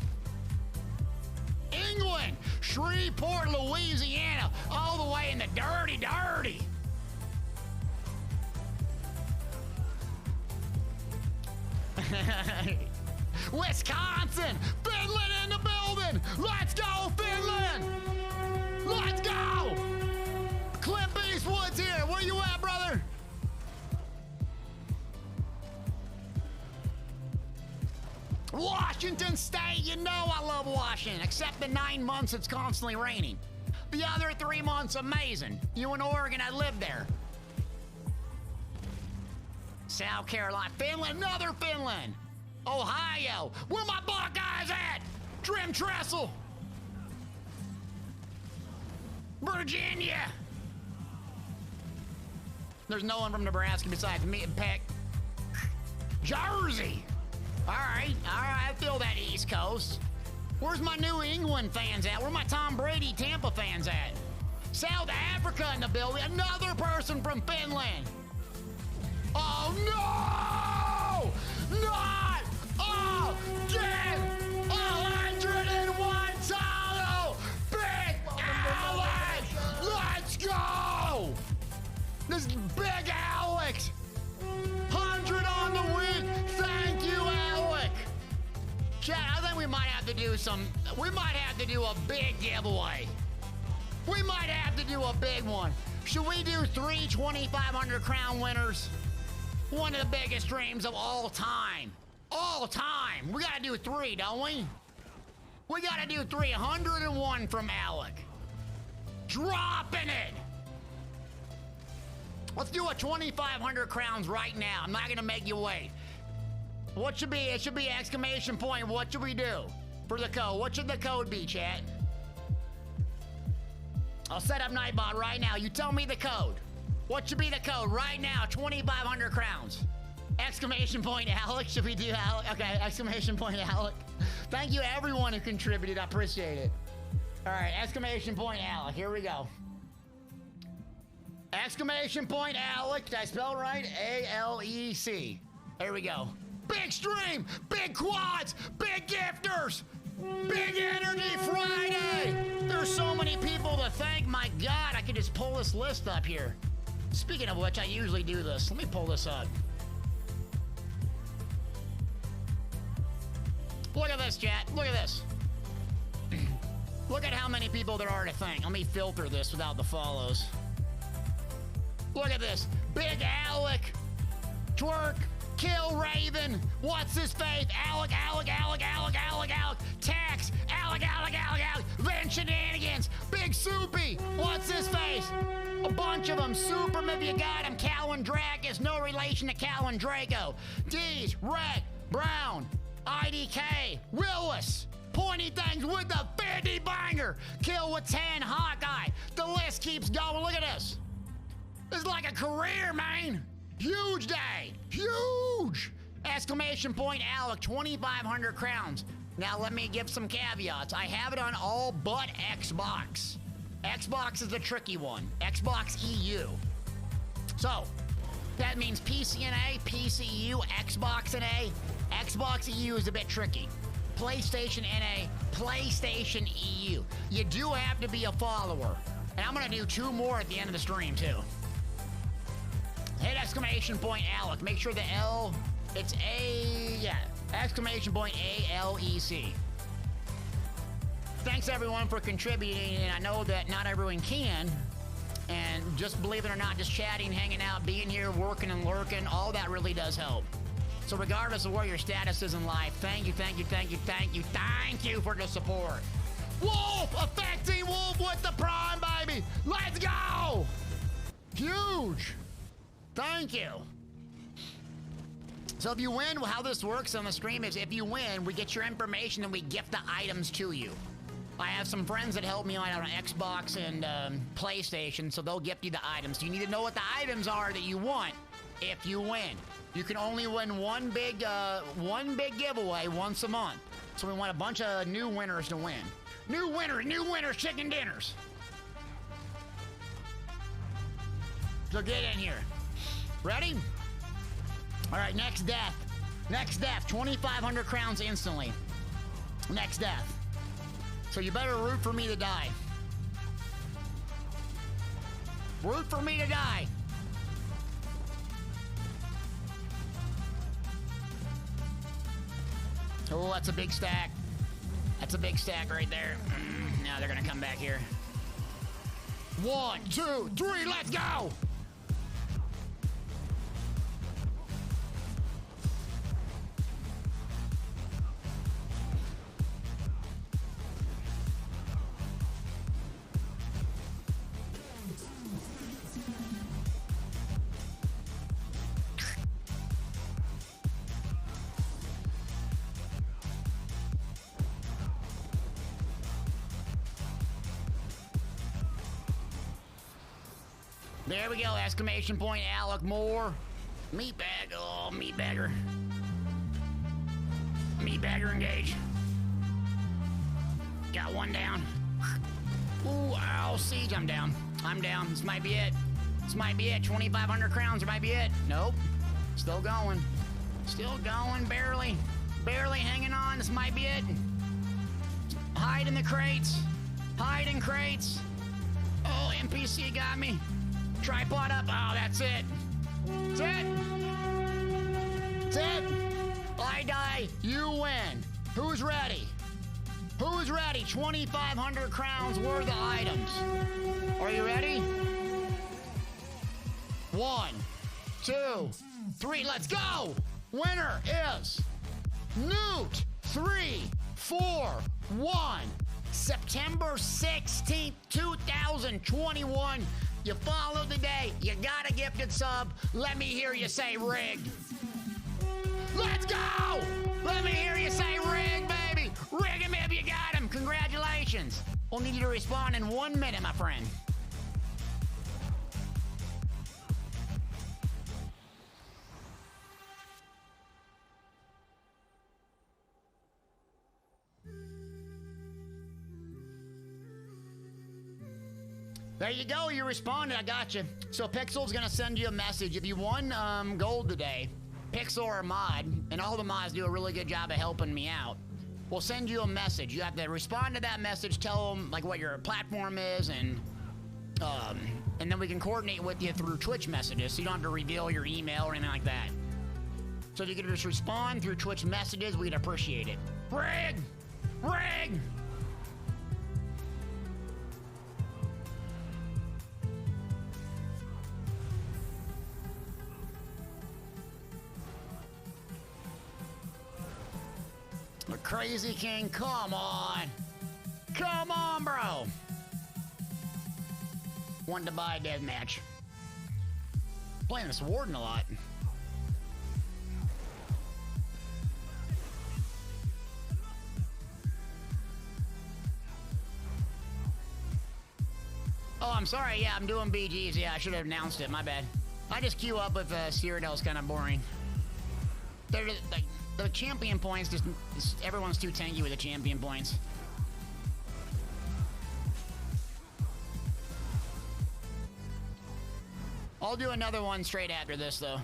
England, Shreveport, Louisiana, all the way in the dirty, dirty. Wisconsin, Finland in the building. Let's go, Finland. Let's go. Clint Eastwood's here. Where you at, brother? Washington State, you know I love Washington, except the 9 months it's constantly raining. The other 3 months, amazing. You in Oregon, I live there. South Carolina, Finland, another Finland. Ohio, where my Buckeyes at? Trim Trestle. Virginia. There's no one from Nebraska besides me and Peck. Jersey. All right, I feel that East Coast. Where's my New England fans at? Where my Tom Brady Tampa fans at? South Africa in the building, another person from Finland. Oh no! Not again! 101 title! Big Alex! Let's go! This is Big Alex! 100 on the week! Thank you, Alec! Chat, I think we might have to do a big giveaway. We might have to do a big one. Should we do 3 2,500 crown winners? One of the biggest streams of all time. All time. We gotta do 3, don't we? We gotta do 301 from Alec. Dropping it. Let's do a 2,500 crowns right now. I'm not gonna make you wait. What should be? It should be exclamation point. What should we do for the code? What should the code be, chat? I'll set up Nightbot right now. You tell me the code. What should be the code right now? 2,500 crowns. Exclamation point, Alec. Should we do Alec? Okay, exclamation point, Alec. Thank you, everyone who contributed. I appreciate it. All right, exclamation point, Alec. Here we go. Exclamation point Alec. Did I spell it right? A-L-E-C. There we go. Big stream, big quads, big gifters, big energy Friday. There's so many people to thank. My God, I could just pull this list up here. Speaking of which, I usually do this. Let me pull this up. Look at this, chat. Look at this. Look at how many people there are to thank. Let me filter this without the follows. Look at this. Big Alec. Twerk. Kill Raven. What's his face? Alec. Tax. Alec. Van Shenanigans. Big Soupy. What's his face? A bunch of them. Superm if you got him. Calvin Dracus. No relation to Calvin Draco. D's. Red. Brown. IDK. Willis. Pointy things with the 50 banger. Kill with 10. Hawkeye. The list keeps going. Look at this. This is like a career, man. Huge day. Huge. Exclamation point Alec. 2,500 crowns. Now let me give some caveats. I have it on all but Xbox. Xbox is the tricky one. Xbox EU. So that means PC and A, PC EU, Xbox and A. Xbox EU is a bit tricky. PlayStation NA, PlayStation EU. You do have to be a follower. And I'm gonna do 2 more at the end of the stream too. Hit exclamation point Alec. Make sure the L, it's A, yeah. Exclamation point ALEC. Thanks everyone for contributing, and I know that not everyone can. And just believe it or not, just chatting, hanging out, being here, working and lurking, all that really does help. So regardless of where your status is in life, thank you for the support. Wolf! Affecting Wolf with the prime, baby! Let's go! Huge! Thank you. So if you win, how this works on the stream is if you win, we get your information and we gift the items to you. I have some friends that help me out on Xbox and PlayStation, so they'll gift you the items. So you need to know what the items are that you want if you win. You can only win one big giveaway once a month. So we want a bunch of new winners to win. New winners, chicken dinners. So get in here. Ready? All right, next death. 2,500 crowns instantly. Next death. So you better root for me to die. Root for me to die. Oh, that's a big stack. That's a big stack right there. Now they're gonna come back here. 1, 2, 3, let's go! There we go, exclamation point, Alec Moore. Meatbag, oh, meatbagger. Meatbagger engage. Got one down. Ooh, ow, siege, I'm down. I'm down, this might be it. 2,500 crowns, it might be it. Nope, still going. Still going, barely hanging on, this might be it. Hide in the crates. Hide in crates. Oh, NPC got me. Tripod up. Oh, that's it. That's it. That's it. I die. You win. Who's ready? Who's ready? 2,500 crowns worth of items. Are you ready? 1, 2, 3. Let's go. Winner is Newt 341. September 16th, 2021. You followed today. You got a gifted sub. Let me hear you say rigged. Let's go! Let me hear you say rigged, baby. Rig him if you got him. Congratulations. We'll need you to respond in 1 minute, my friend. There you go. You responded. I got you. So Pixel's gonna send you a message if you won gold today. Pixel or Mod, and all the mods do a really good job of helping me out. We'll send you a message. You have to respond to that message. Tell them like what your platform is, and then we can coordinate with you through Twitch messages, so you don't have to reveal your email or anything like that. So if you could just respond through Twitch messages, we'd appreciate it. Rig! Rig! The Crazy King, come on! Come on, bro! Wanted to buy a deathmatch. Playing this Warden a lot. Oh, I'm sorry. Yeah, I'm doing BGs. Yeah, I should have announced it. My bad. I just queue up with Cyrodiil's kind of boring. They're like the champion points. Just everyone's too tanky with the champion points. I'll do another one straight after this, though.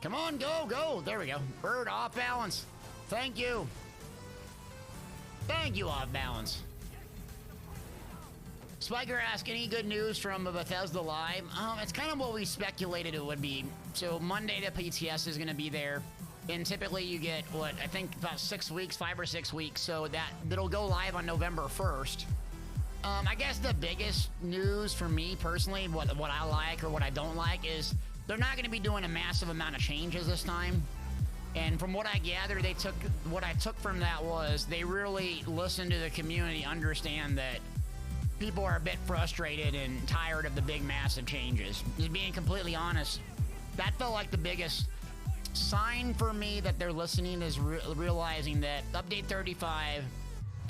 Come on, go, go. There we go. Bird off balance. Thank you. Thank you, off balance. Spiker asked, any good news from Bethesda Live? It's kind of what we speculated it would be. So Monday, the PTS is going to be there. And typically you get, what, I think about 6 weeks, 5 or 6 weeks. So that'll go live on November 1st. I guess the biggest news for me personally, what I like or what I don't like is they're not going to be doing a massive amount of changes this time. And from what I gather, what I took from that was they really listened to the community, understand that people are a bit frustrated and tired of the big, massive changes. Just being completely honest, that felt like the biggest sign for me that they're listening, is realizing that Update 35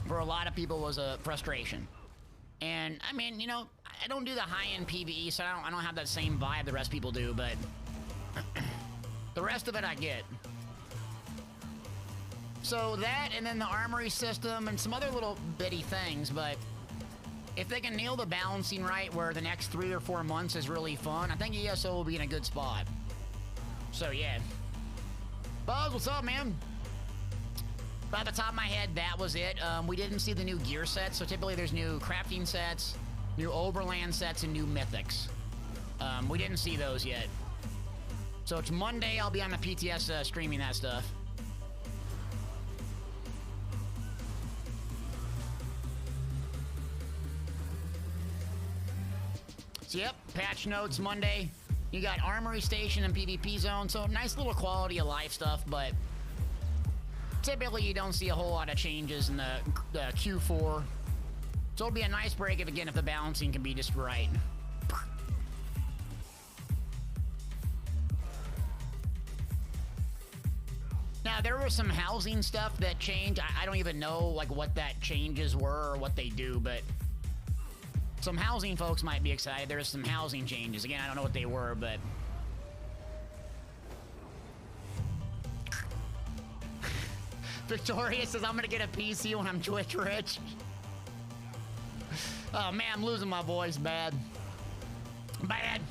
for a lot of people was a frustration. And I mean, you know, I don't do the high-end PvE, so I don't have that same vibe the rest of people do, but the rest of it I get. So that, and then the armory system, and some other little bitty things, but if they can nail the balancing right where the next 3 or 4 months is really fun, I think ESO will be in a good spot. So yeah. Buzz, what's up, man? By the top of my head, that was it. We didn't see the new gear sets, so typically there's new crafting sets, new overland sets, and new mythics. We didn't see those yet. So it's Monday, I'll be on the PTS streaming that stuff. So yep, patch notes Monday. You got Armory Station and PvP Zone, so nice little quality of life stuff, but typically you don't see a whole lot of changes in the Q4. So it'll be a nice break if the balancing can be just right. Now, there was some housing stuff that changed. I don't even know like what that changes were or what they do, but some housing folks might be excited. There's some housing changes. Again, I don't know what they were, but Victoria says, I'm gonna get a PC when I'm Twitch rich. Oh man, I'm losing my voice bad. Bad.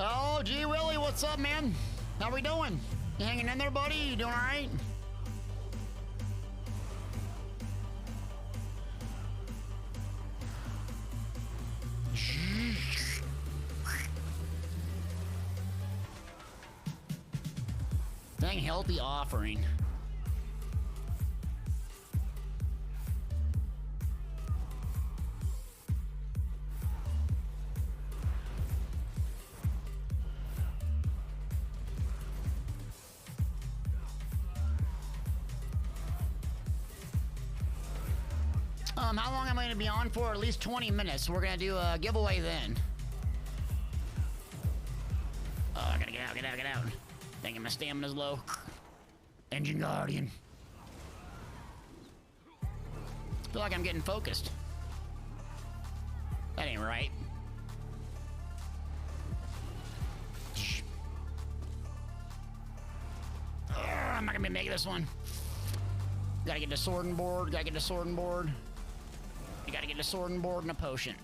Oh, G Willie, what's up, man? How we doing? You hanging in there, buddy? You doing all right? Dang, healthy offering. how long am I gonna be on for? At least 20 minutes. We're gonna do a giveaway then. Oh, I gotta get out, get out, get out. Thinking my stamina's low. Engine Guardian. Feel like I'm getting focused. That ain't right. I'm not gonna be making this one. Gotta get the sorting board, gotta get the sorting board. You gotta get the sorting board and a potion.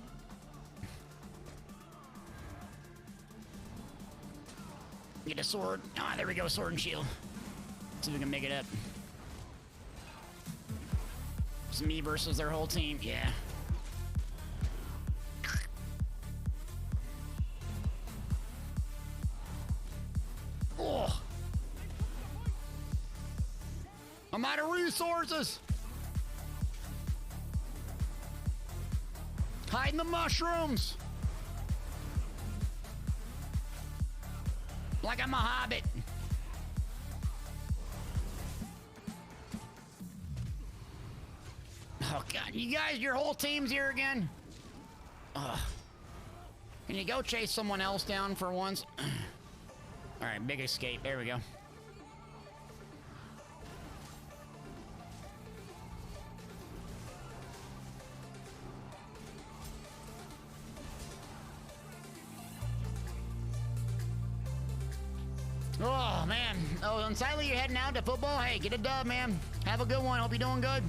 Get a sword. Ah, there we go, sword and shield. See if we can make it up. It's me versus their whole team, yeah. Oh. I'm out of resources. Hide in the mushrooms. Like I'm a hobbit. Oh God, you guys, your whole team's here again. Ugh. Can you go chase someone else down for once? All right, big escape. There we go. Oh, man. Oh, and Siley, you're heading out to football? Hey, get a dub, man. Have a good one. Hope you're doing good.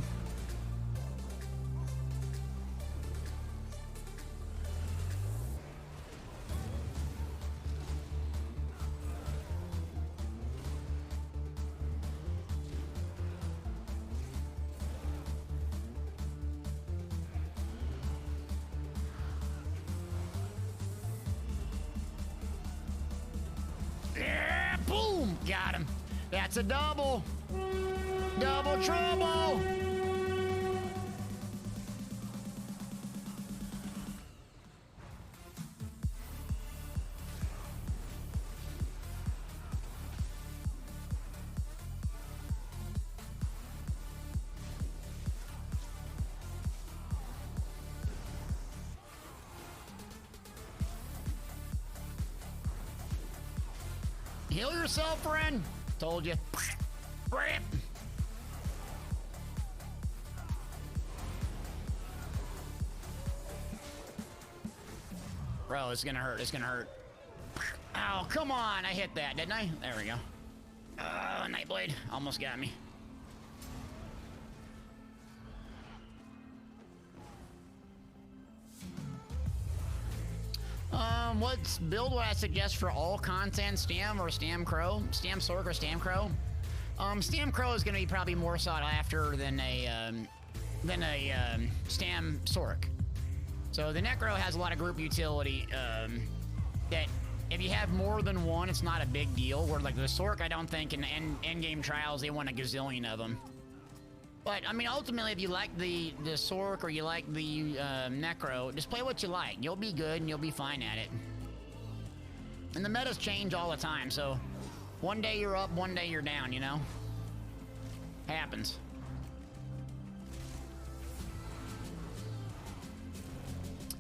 Got him. That's a double. Double trouble. Heal yourself, friend. Told you. Rip. Bro, it's gonna hurt. It's gonna hurt. Oh, come on. I hit that, didn't I? There we go. Nightblade. Almost got me. What's build what I suggest for all content, Stam or Stam Crow? Stam Sork or Stam Crow? Stam Crow is gonna be probably more sought after than a Stam Sork. So the Necro has a lot of group utility, that if you have more than one, it's not a big deal. Where like the Sork, I don't think in end-game trials, they want a gazillion of them. But, I mean, ultimately, if you like the Sork or you like the Necro, just play what you like. You'll be good and you'll be fine at it. And the metas change all the time, so one day you're up, one day you're down, you know? Happens.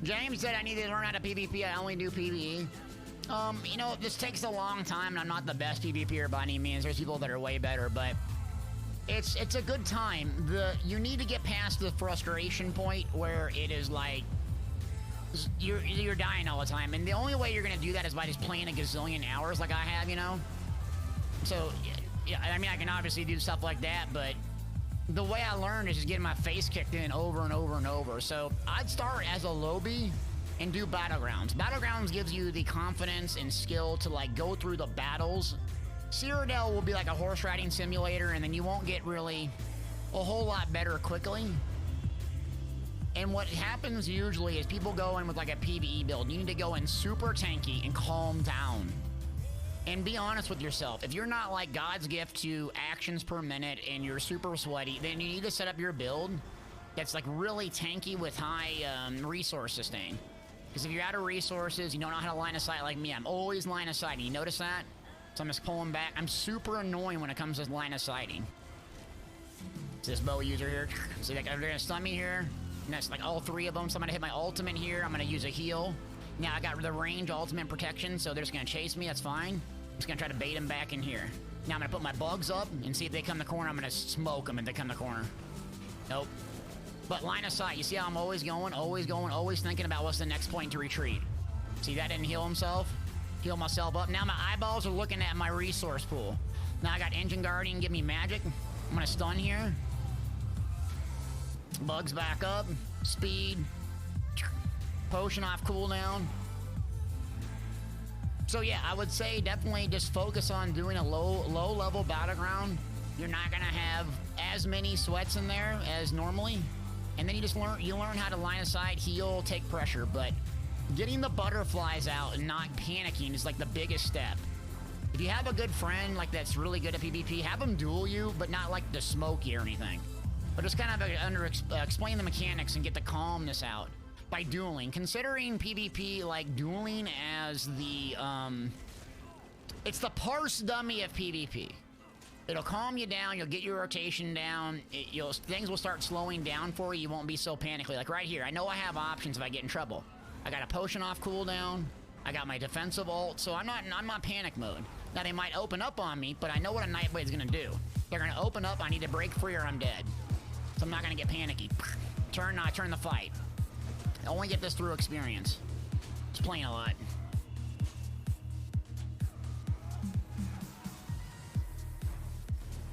James said I need to learn how to PvP. I only do PvE. You know, this takes a long time, and I'm not the best PvPer by any means. There's people that are way better, but it's a good time. You need to get past the frustration point where it is like you're dying all the time, and the only way you're gonna do that is by just playing a gazillion hours like I have, you know. So yeah, I mean, I can obviously do stuff like that, but the way I learned is just getting my face kicked in over and over and over. So I'd start as a lobby and do Battlegrounds. Battlegrounds gives you the confidence and skill to like go through the battles. Cyrodiil will be like a horse riding simulator, and then you won't get really a whole lot better quickly. And what happens usually is people go in with like a PvE build. You need to go in super tanky and calm down. And be honest with yourself. If you're not like God's gift to actions per minute and you're super sweaty, then you need to set up your build that's like really tanky with high resource sustain. Because if you're out of resources, you don't know how to line of sight like me. I'm always line of sighting. You notice that? So I'm just pulling back. I'm super annoying when it comes to line of sighting. It's this bow user here. See, like, they're gonna stun me here. And that's like all 3 of them. So I'm gonna hit my ultimate here. I'm gonna use a heal. Now I got the range ultimate protection, so they're just gonna chase me. That's fine. I'm just gonna try to bait them back in here. Now I'm gonna put my bugs up and see if they come the corner. I'm gonna smoke them if they come the corner. Nope. But line of sight, you see how I'm always going, always thinking about what's the next point to retreat. See, that didn't heal himself. Heal myself up. Now my eyeballs are looking at my resource pool. Now I got Engine Guardian, give me magic. I'm gonna stun here. Bugs back up. Speed. Potion off cooldown. So yeah, I would say definitely just focus on doing a low level battleground. You're not gonna have as many sweats in there as normally. And then you just learn how to line of sight, heal, take pressure. But getting the butterflies out and not panicking is like the biggest step. If you have a good friend like that's really good at PvP, have them duel you, but not like to smoke you or anything. But just kind of explain the mechanics and get the calmness out by dueling. Considering PvP like dueling as the it's the parse dummy of PvP. It'll calm you down. You'll get your rotation down. Things will start slowing down for you. You won't be so panicky. Like right here, I know I have options if I get in trouble. I got a potion off cooldown. I got my defensive ult, so I'm not panic mode. Now they might open up on me, but I know what a Nightblade's gonna do. They're gonna open up. I need to break free or I'm dead. So I'm not gonna get panicky. Turn the fight. I only get this through experience. Just playing a lot.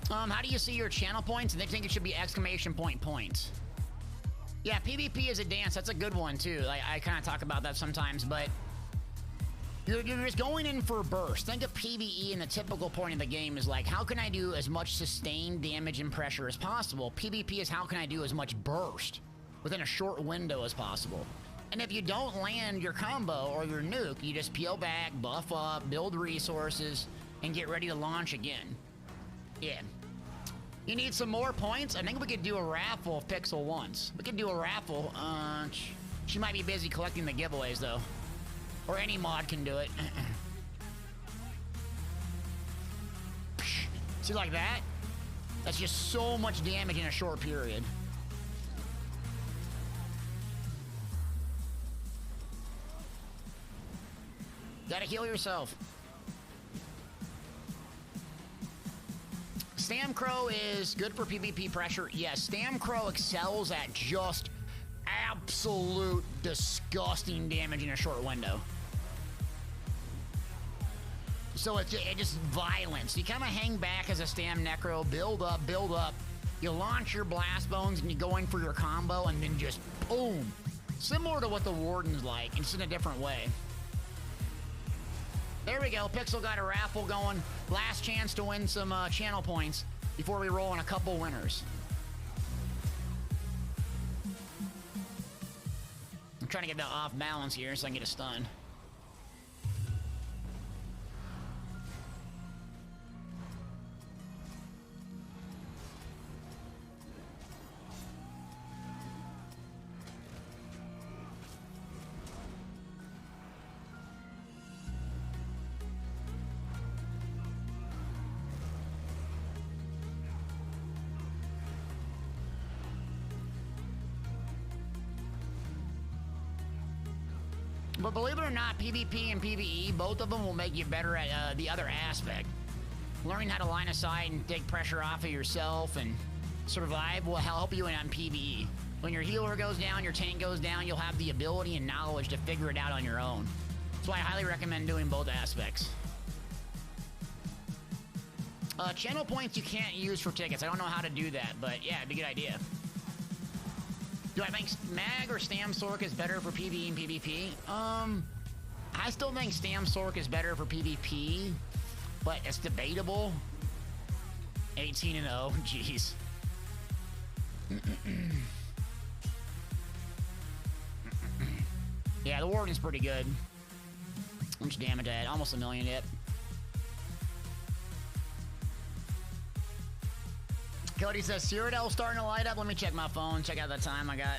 How do you see your channel points? And they think it should be exclamation point points. Yeah, PvP is a dance. That's a good one too. I kind of talk about that sometimes, but you're just going in for a burst. Think of PvE, and the typical point of the game is like, how can I do as much sustained damage and pressure as possible? PvP is how can I do as much burst within a short window as possible. And if you don't land your combo or your nuke, you just peel back, buff up, build resources, and get ready to launch again. Yeah. You need some more points? I think we could do a raffle of Pixel once. We could do a raffle. She might be busy collecting the giveaways, though. Or any mod can do it. See, like that? That's just so much damage in a short period. Gotta heal yourself. Stamcrow is good for PvP pressure. Yes, Stamcrow excels at just absolute disgusting damage in a short window. So it's just violence. You kind of hang back as a Stam Necro, build up. You launch your Blast Bones and you go in for your combo and then just boom. Similar to what the Warden's like, it's in a different way. There we go, Pixel got a raffle going. Last chance to win some channel points before we roll on a couple winners. I'm trying to get that off balance here so I can get a stun. But believe it or not, PvP and PvE, both of them will make you better at the other aspect. Learning how to line of sight and take pressure off of yourself and survive will help you in on PvE. When your healer goes down, your tank goes down, you'll have the ability and knowledge to figure it out on your own. That's why I highly recommend doing both aspects. Channel points you can't use for tickets. I don't know how to do that, but yeah, it'd be a good idea. Do I think Mag or Stam Sork is better for PvE and PvP? I still think Stam Sork is better for PvP, but it's debatable. 18-0, jeez. Yeah, the Warden's pretty good. How much damage I had? Almost 1 million hit. Cody says, Cyrodiil's starting to light up. Let me check my phone, check out the time I got.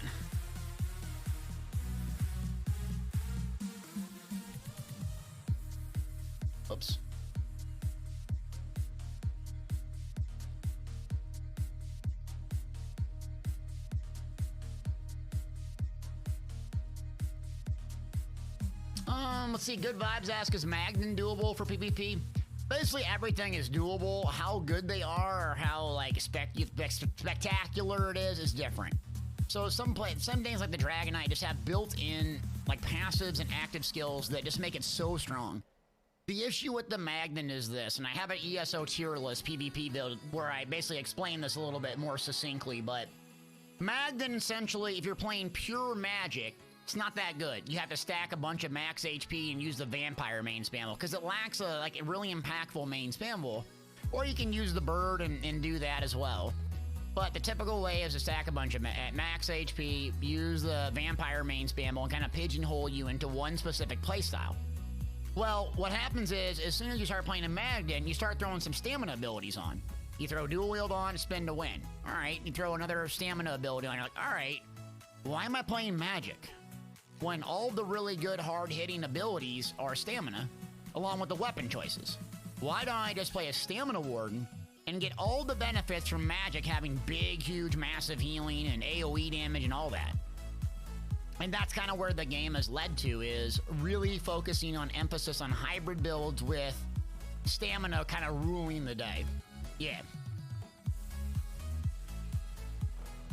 Oops. Let's see. Good Vibes asks, is Magden doable for PvP? Basically, everything is doable. How good they are or how like spectacular it is different. So some things like the Dragon Knight just have built-in like passives and active skills that just make it so strong. The issue with the Magden is this, and I have an ESO tier list PvP build where I basically explain this a little bit more succinctly, but Magden essentially, if you're playing pure magic, it's not that good. You have to stack a bunch of max HP and use the vampire main spamble because it lacks a really impactful main spamble. Or you can use the bird and do that as well. But the typical way is to stack a bunch of max HP, use the vampire main spamble, and kind of pigeonhole you into one specific playstyle. Well, what happens is, as soon as you start playing a Magden, you start throwing some stamina abilities on. You throw dual wield on, spin to win. Alright, you throw another stamina ability on, you're like, alright, why am I playing magic? When all the really good hard-hitting abilities are stamina, along with the weapon choices. Why don't I just play a Stamina Warden and get all the benefits from magic having big, huge, massive healing and AoE damage and all that? And that's kind of where the game has led to, is really focusing on emphasis on hybrid builds with stamina kind of ruling the day. Yeah.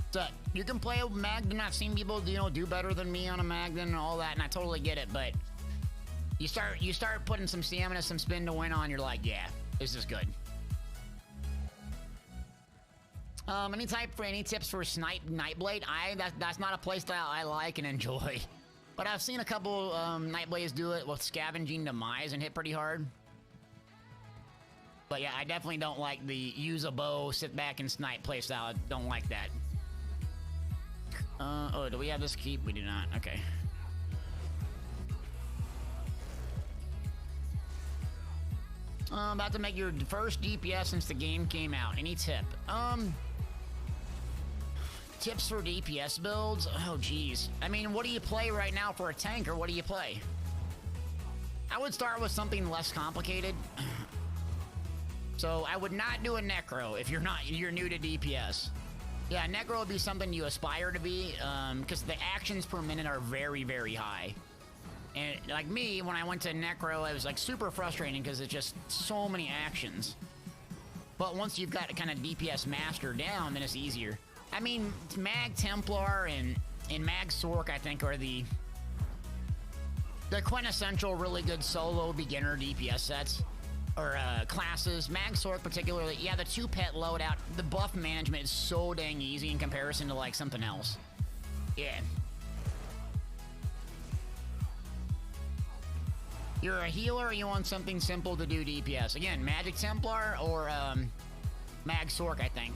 So, you can play a Magden. I've seen people, do better than me on a Magden and all that, and I totally get it, but you start putting some stamina, some spin to win on, you're like, yeah, this is good. Any tips for Snipe Nightblade? That's not a playstyle I like and enjoy. But I've seen a couple Nightblades do it with Scavenging Demise and hit pretty hard. But yeah, I definitely don't like the use a bow, sit back and snipe playstyle. I don't like that. Oh, do we have this keep? We do not. Okay. About to make your first DPS since the game came out. Any tip? Tips for DPS builds? Oh, geez. I mean, what do you play right now for a tank, or what do you play? I would start with something less complicated. So I would not do a Necro if you're new to DPS. Yeah, Necro would be something you aspire to be, because the actions per minute are very, very high. And like me, when I went to Necro, it was like super frustrating because it's just so many actions. But once you've got kind of DPS master down, then it's easier. I mean, Mag Templar and Mag Sork, I think, are the quintessential really good solo beginner DPS sets. Or classes. Mag Sork particularly, yeah, the 2-pet loadout, the buff management is so dang easy in comparison to like something else. Yeah. You're a healer or you want something simple to do DPS? Again, Magic Templar or Mag Sork, I think.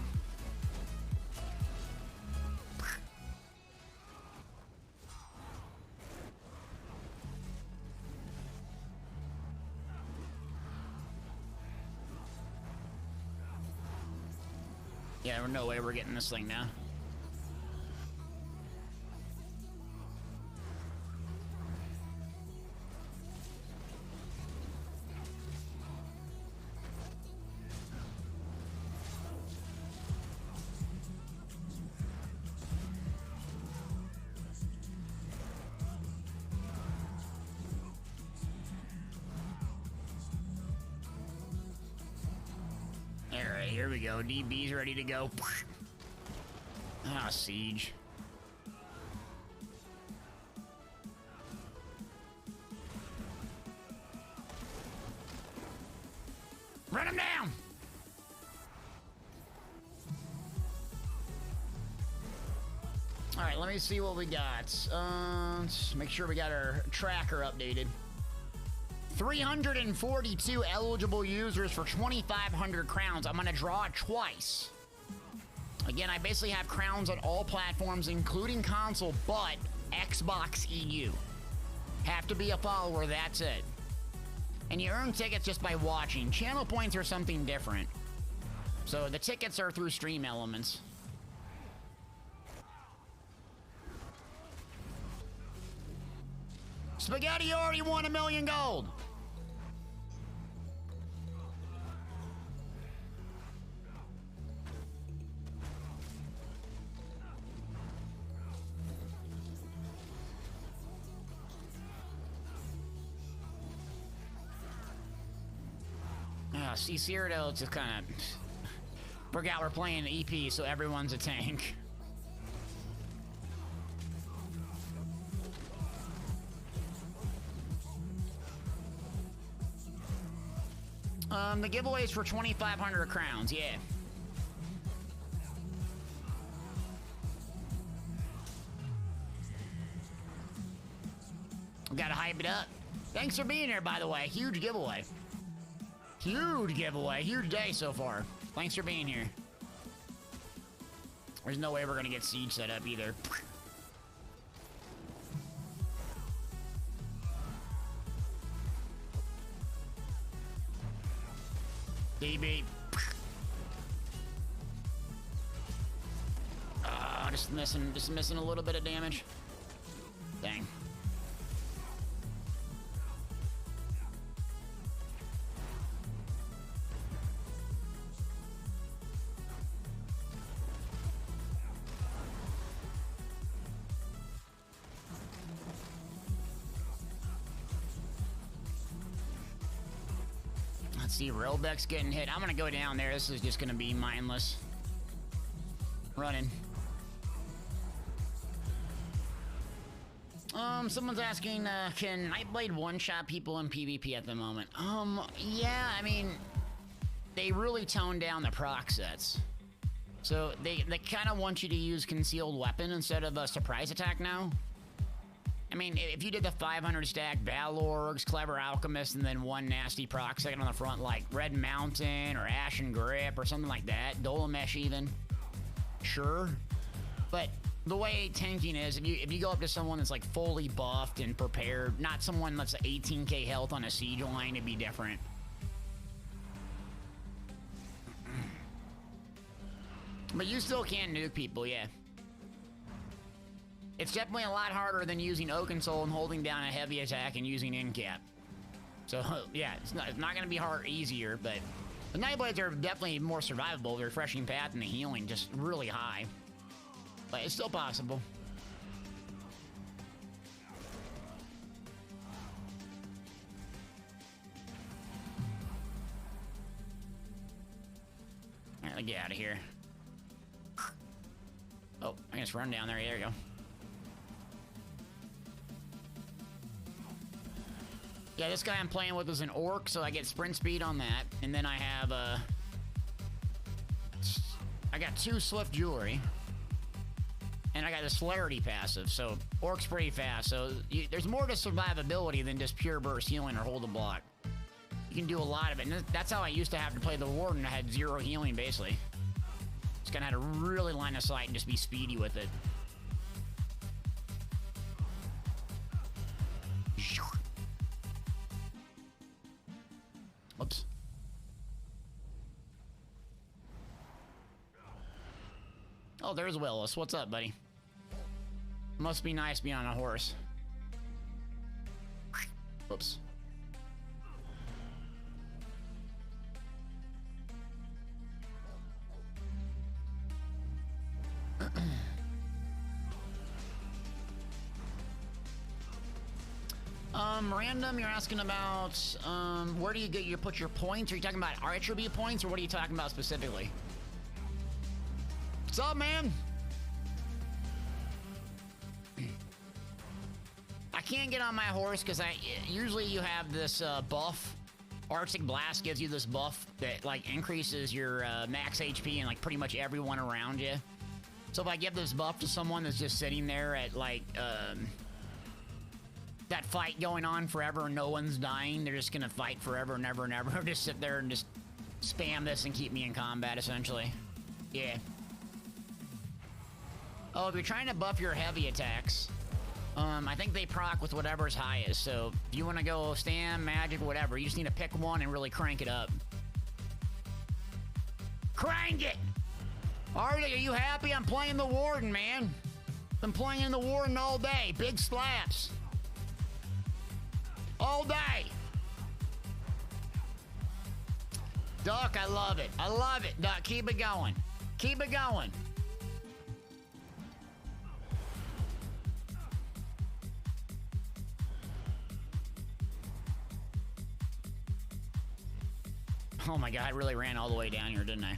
Yeah, there's no way we're getting this thing now. Alright, here we go. DB's ready to go. Ah, Siege. Run him down! Alright, let me see what we got. Let's make sure we got our tracker updated. 342 eligible users for 2,500 crowns. I'm gonna draw it twice. Again, I basically have crowns on all platforms, including console, but Xbox EU. Have to be a follower, that's it. And you earn tickets just by watching. Channel points are something different. So the tickets are through Stream Elements. Spaghetti already won 1 million gold. See, Cyrodiil's just kind of... Forgot we're playing EP, so everyone's a tank. The giveaway's for 2,500 crowns, yeah. Gotta hype it up. Thanks for being here, by the way. Huge giveaway. Huge giveaway. Huge day so far. Thanks for being here. There's no way we're gonna get siege set up either. DB. Just missing a little bit of damage. Dang. Let's see, Robeck's getting hit. I'm gonna go down there. This is just gonna be mindless. Running. Someone's asking, can Nightblade one-shot people in PvP at the moment? Yeah, I mean, they really toned down the proc sets. So they kind of want you to use concealed weapon instead of a surprise attack now. I mean, if you did the 500 stack Balorgs, Clever Alchemist, and then one nasty proc second on the front like Red Mountain or Ashen Grip or something like that, Dolomesh even, sure. But the way tanking is, if you go up to someone that's like fully buffed and prepared, not someone that's 18k health on a siege line, it'd be different. But you still can nuke people, yeah. It's definitely a lot harder than using Oakensoul and holding down a heavy attack and using Incap. So, yeah, it's not going to be easier, but the Nightblades are definitely more survivable. The refreshing path and the healing just really high. But it's still possible. Alright, let's get out of here. Oh, I just run down there. There we go. Yeah, this guy I'm playing with is an orc, so I get sprint speed on that. And then I have, I got 2 swift jewelry. And I got the celerity passive, so orc's pretty fast. So there's more to survivability than just pure burst healing or hold a block. You can do a lot of it. And that's how I used to have to play the Warden. I had 0 healing, basically. Just kind of had to really line of sight and just be speedy with it. Oops. Oh, there's Willis. What's up, buddy? Must be nice being on a horse. Whoops. Random, you're asking about, where do you put your points? Are you talking about our attribute points, or what are you talking about specifically? What's up, man? I can't get on my horse because usually you have this buff. Arctic Blast gives you this buff that like increases your max HP and like pretty much everyone around you. So if I give this buff to someone that's just sitting there at like that fight going on forever and no one's dying, they're just gonna fight forever and ever and ever. Just sit there and just spam this and keep me in combat essentially. Yeah. Oh, if you're trying to buff your heavy attacks, I think they proc with whatever's highest. So if you want to go stam, magic, whatever, you just need to pick one and really crank it up. Crank it! Arctic, are you happy? I'm playing the Warden, man. Been playing the Warden all day. Big slaps. All day. Duck, I love it. I love it, Duck. Keep it going. Keep it going. Oh my god, I really ran all the way down here, didn't I?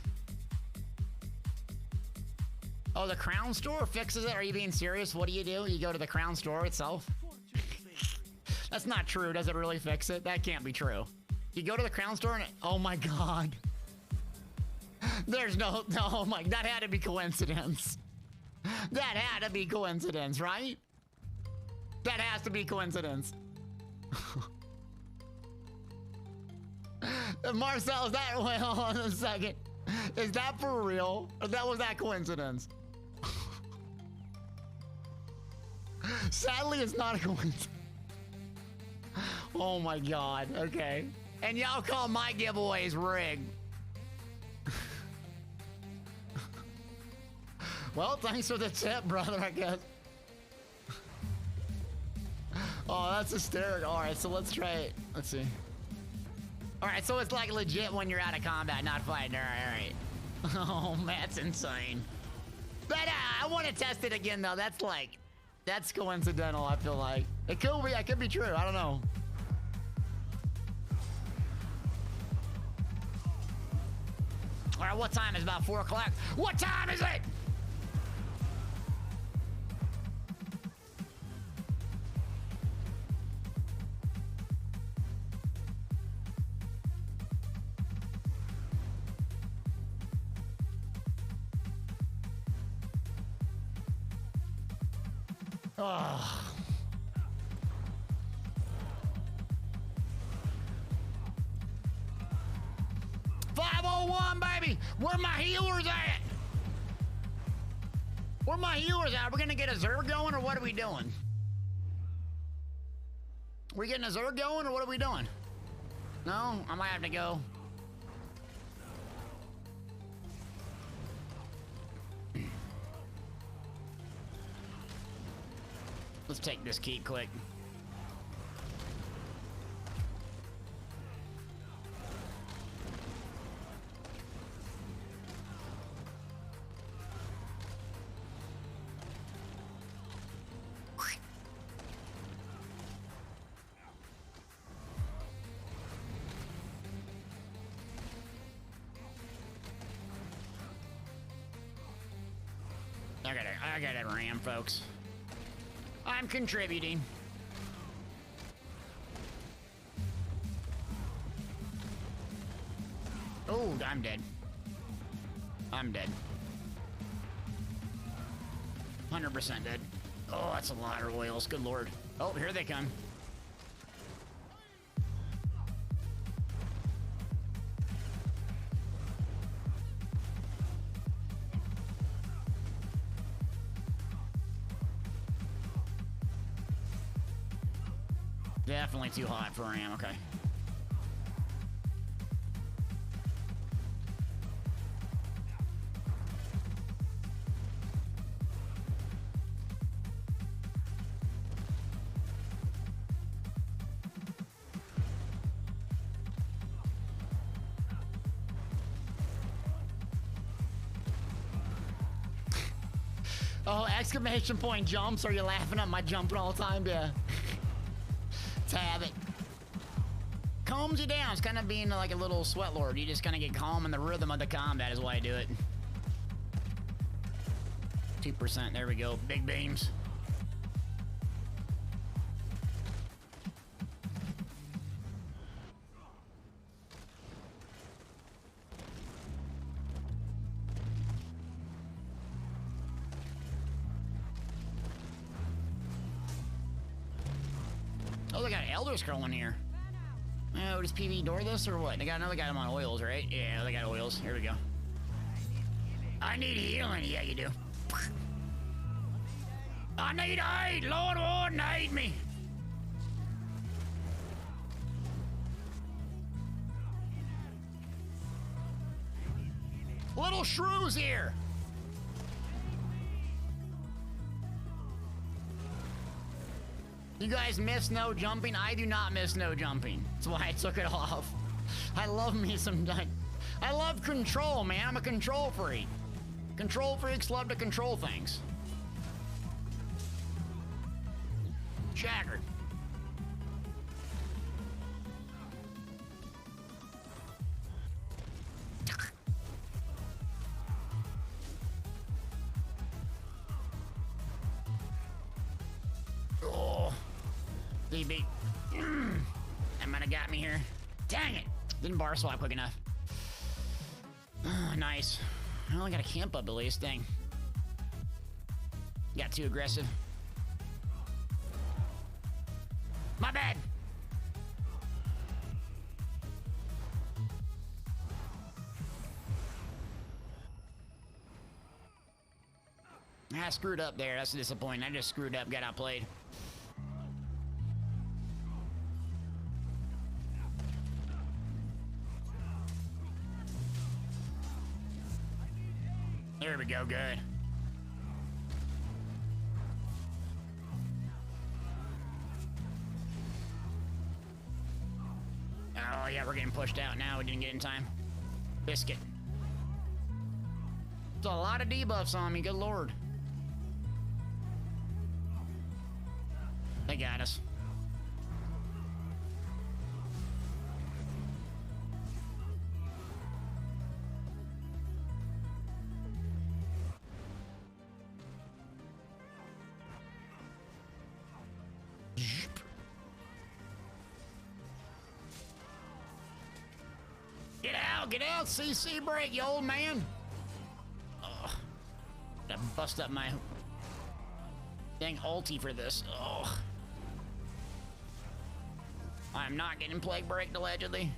Oh, the Crown Store fixes it? Are you being serious? What do? You go to the Crown Store itself? That's not true. Does it really fix it? That can't be true. You go to the Crown Store and oh my god. There's no, oh my, that had to be coincidence. That had to be coincidence, right? That has to be coincidence. Marcel, is that, wait, hold on a second. Is that for real? Or was that coincidence? Sadly, it's not a coincidence. Oh my god, okay. And y'all call my giveaways rigged. Well, thanks for the tip, brother, I guess. Oh, that's hysterical. All right, so let's try it. Let's see. All right, so it's like legit when you're out of combat, not fighting. All right. Oh, that's insane. But I want to test it again, though. That's like, that's coincidental, I feel like. It could be true. I don't know. All right, what time is it? About 4 o'clock? What time is it? Oh. 501, baby! Where my healers at? Where my healers at? Are we gonna get a Zerg going, or what are we doing? We getting a Zerg going, or what are we doing? No? I might have to go. Let's take this key quick. I got a ram, folks. I'm contributing. Oh, I'm dead. I'm dead. 100% dead. Oh, that's a lot of oils. Good lord. Oh, here they come. Definitely too hot for Ram, okay. Oh, exclamation point jumps. Are you laughing at my jumping all the time? Yeah. Tab it. Calms you down. It's kind of being like a little sweat lord. You just kind of get calm in the rhythm of the combat is why I do it. 2%. There we go. Big beams. Oh, they got an Elder Scroll in here. Oh, does PV door this or what? They got another guy on oils, right? Yeah, they got oils. Here we go. I need healing. Yeah, you do. I need aid. Lord, Lord, aid me. Little shrews here. You guys miss no jumping? I do not miss no jumping. That's why I took it off. I love me some... I love control, man. I'm a control freak. Control freaks love to control things. Chaggered. BB. That might have got me here. Dang it! Didn't bar swap quick enough. Oh, nice. I only got a camp up at least. Dang. Got too aggressive. My bad. I screwed up there. That's disappointing. I just screwed up, got outplayed. There we go, good. Oh yeah, we're getting pushed out now. We didn't get in time. Biscuit. There's a lot of debuffs on me, good lord. They got us. Get out, CC break, you old man. Ugh. Gotta bust up my dang ulti for this. Ugh. I'm not getting plague breaked allegedly.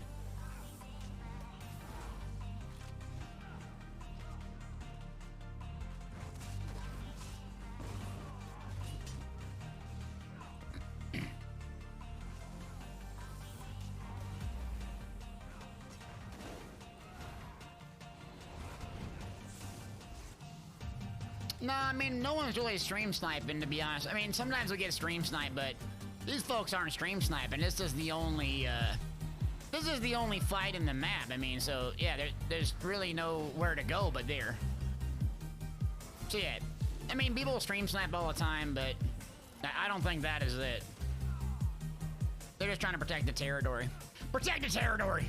No, I mean, no one's really stream sniping, to be honest. I mean, sometimes we get stream sniped, but these folks aren't stream sniping. This is the only fight in the map. I mean, so, yeah, there's really nowhere to go but there. So, yeah, I mean, people stream snipe all the time, but I don't think that is it. They're just trying to protect the territory. Protect the territory!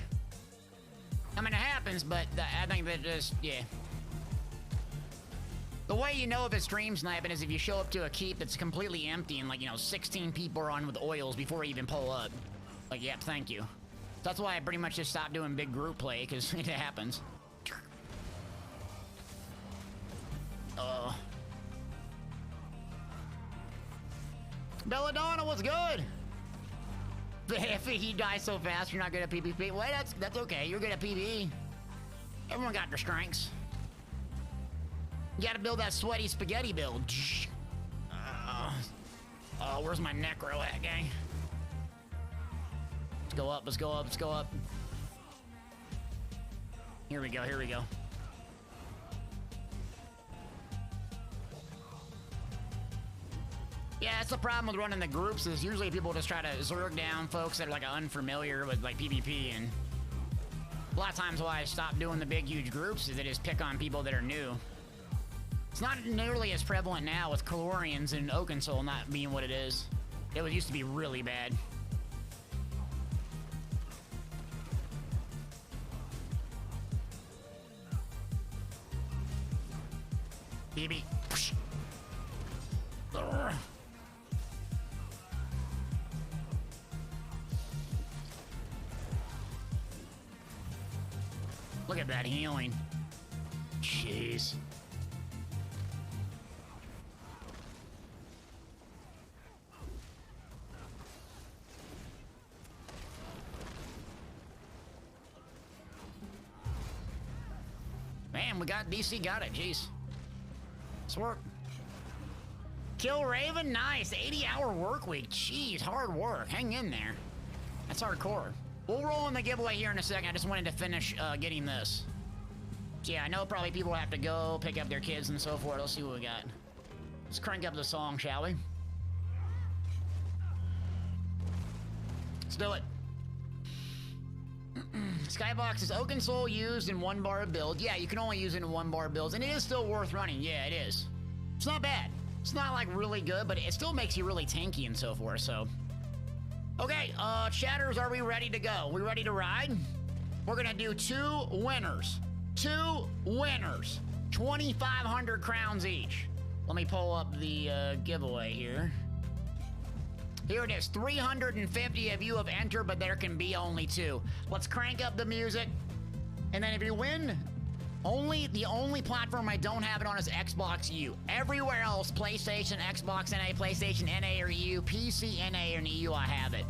I mean, it happens, but I think that just, yeah. The way you know if it's stream sniping is if you show up to a keep that's completely empty and, like, you know, 16 people are on with oils before you even pull up. Like, yep, thank you. That's why I pretty much just stopped doing big group play, because it happens. Belladonna, what's good? If he dies so fast, you're not good at PvP. Well, that's okay. You're good at PvE. Everyone got their strengths. You gotta build that sweaty spaghetti build. Oh, where's my necro at, gang? Let's go up, let's go up, let's go up. Here we go, here we go. Yeah, that's the problem with running the groups is usually people just try to zerg down folks that are like unfamiliar with like PvP, and a lot of times why I stopped doing the big huge groups is they just pick on people that are new. It's not nearly as prevalent now with Calorians and Oakensoul not being what it is. It used to be really bad. BB. Look at that healing. Jeez. Man, we got DC, got it, jeez. Let's work. Kill Raven, nice. 80-hour work week, jeez, hard work. Hang in there. That's hardcore. We'll roll in the giveaway here in a second. I just wanted to finish getting this. So yeah, I know probably people have to go pick up their kids and so forth. Let's see what we got. Let's crank up the song, shall we? Let's do it. Skybox is Oakensoul used in 1 bar build. Yeah, you can only use it in 1 bar builds, and it is still worth running. Yeah, it is. It's not bad. It's not like really good, but it still makes you really tanky and so forth, so. Okay, chatters, are we ready to go? We ready to ride? We're gonna do 2 winners. 2 winners. 2,500 crowns each. Let me pull up the giveaway here. Here it is. 350 of you have entered, but there can be only 2. Let's crank up the music. And then if you win, the only platform I don't have it on is Xbox U. Everywhere else, PlayStation, Xbox NA, PlayStation NA or EU, PC NA and EU, I have it.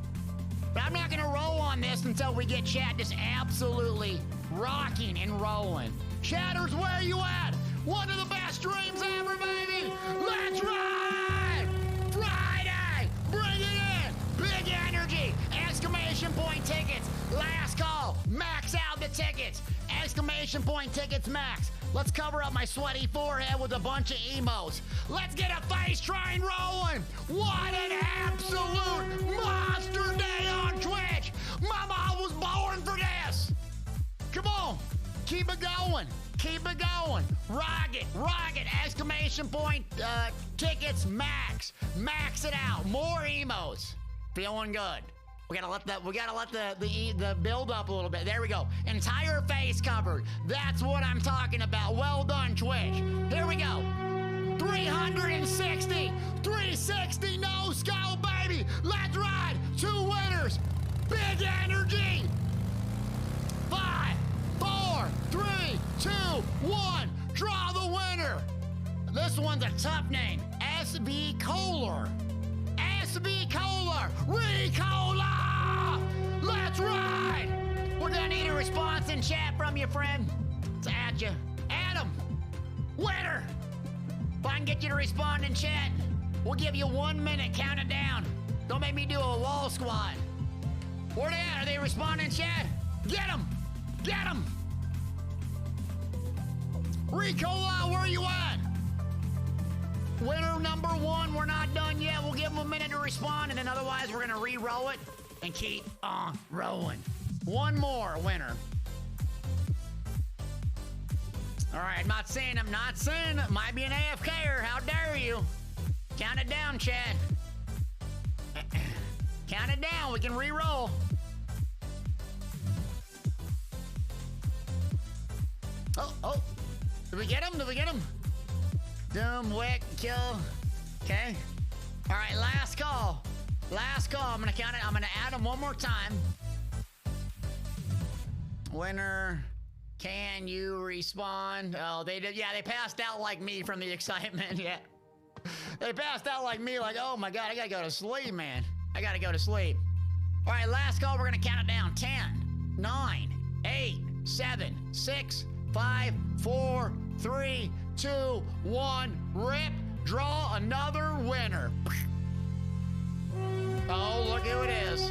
But I'm not gonna roll on this until we get chat just absolutely rocking and rolling. Chatters, where you at? One of the best streams ever, baby! Let's ride! Friday! Bring it in! Big energy! Exclamation point tickets! Last call! Max out the tickets! Exclamation point tickets max! Let's cover up my sweaty forehead with a bunch of emotes. Let's get a face train rolling! What an absolute monster day on Twitch! My mom was born for this! Come on! Keep it going! Keep it going! Rock it! Rock it! Exclamation point tickets max! Max it out! More emotes! Feeling good. We gotta let the build up a little bit. There we go. Entire face covered. That's what I'm talking about. Well done, Twitch. Here we go. 360. 360 no scope, baby. Let's ride. 2 winners. Big energy. 5, 4, 3, 2, 1. Draw the winner. This one's a tough name. SB Kohler. SB Kohler! Ricola! Let's ride! We're gonna need a response in chat from you, friend. It's at you. Adam! Winner! If I can get you to respond in chat, we'll give you 1 minute. Count it down. Don't make me do a wall squat. Where they at? Are they responding in chat? Get them! Get them! Ricola, where you at? Winner number 1, we're not done yet. We'll give them a minute to respond, and then otherwise we're gonna re-roll it and keep on rolling. 1 more winner. All right, I'm not saying. Might be an AFKer. How dare you? Count it down, Chad. Count it down. We can re-roll. Oh. Did we get him? Doom, wick, kill. Okay. All right, last call. I'm gonna count it. I'm gonna add them one more time. Winner, can you respond? Oh, they did. Yeah, they passed out like me from the excitement. Yeah. They passed out like me, like, oh my God, I gotta go to sleep, man. I gotta go to sleep. All right, last call. We're gonna count it down. 10, 9, 8, 7, 6, 5, 4, 3, 2, 1, rip, draw another winner. Oh, look who it is.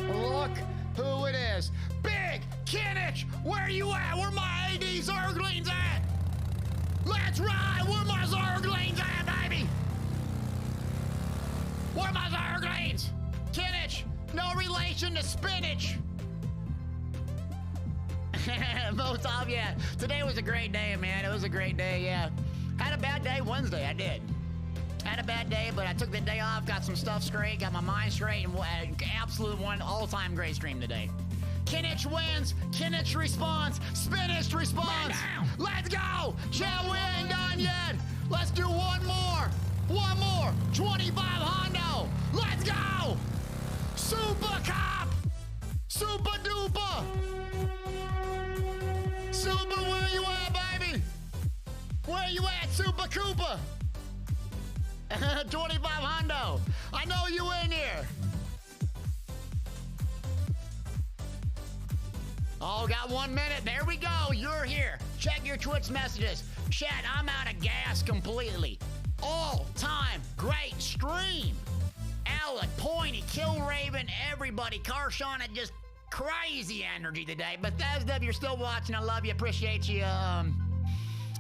Look who it is. Big Kinich, where you at? Where my AD Zerglings at? Let's ride. Where my Zerglings at, baby? Where my Zerglings? Kinich, no relation to spinach. Most of yeah. Today was a great day, man. It was a great day, yeah. Had a bad day Wednesday, I did. Had a bad day, but I took the day off, got some stuff straight, got my mind straight, and absolute one all-time great stream today. Kinich wins, Kinich responds, Spinach responds. Let's go! Shall we ain't done yet? Let's do one more. 25 Hondo. Let's go! Super Cop! Super duper! Super, where you at, baby? Where you at, Super Cooper? 25 Hondo. I know you in here. Oh, got 1 minute. There we go. You're here. Check your Twitch messages. Chat, I'm out of gas completely. All-time great stream. Alec, Pointy, Killraven, everybody. Karshana, just crazy energy today. Bethesda, if you're still watching, I love you. Appreciate you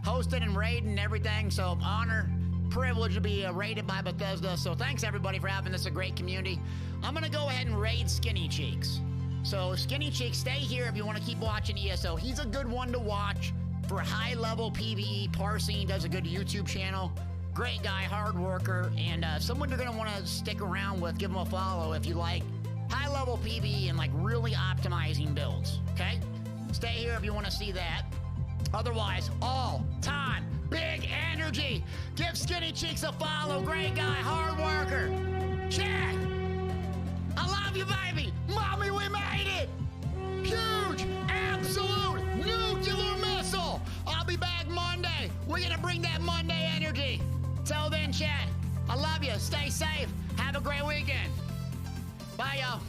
hosting and raiding and everything. So honor, privilege to be raided by Bethesda. So thanks everybody for having this a great community. I'm gonna go ahead and raid Skinny Cheeks. So Skinny Cheeks, stay here if you want to keep watching ESO. He's a good one to watch for high-level PvE parsing. Does a good YouTube channel. Great guy, hard worker, and someone you're gonna want to stick around with. Give him a follow if you like high-level PvE and like really optimizing builds. Okay, stay here if you want to see that. Otherwise, all-time big energy. Give Skinny Cheeks a follow. Great guy, hard worker. Chat! I love you, baby! Mommy, we made it! Huge, absolute, nuclear missile! I'll be back Monday. We're gonna bring that Monday energy. Till then, chat, I love you. Stay safe. Have a great weekend. Bye, y'all.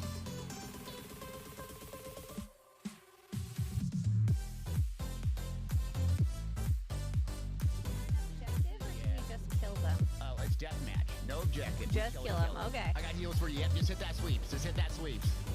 Objective, or can you just kill them? Oh, it's deathmatch. No objective. Just kill him. Okay. I got heals for you. Yep, just hit that sweeps. Just hit that sweeps.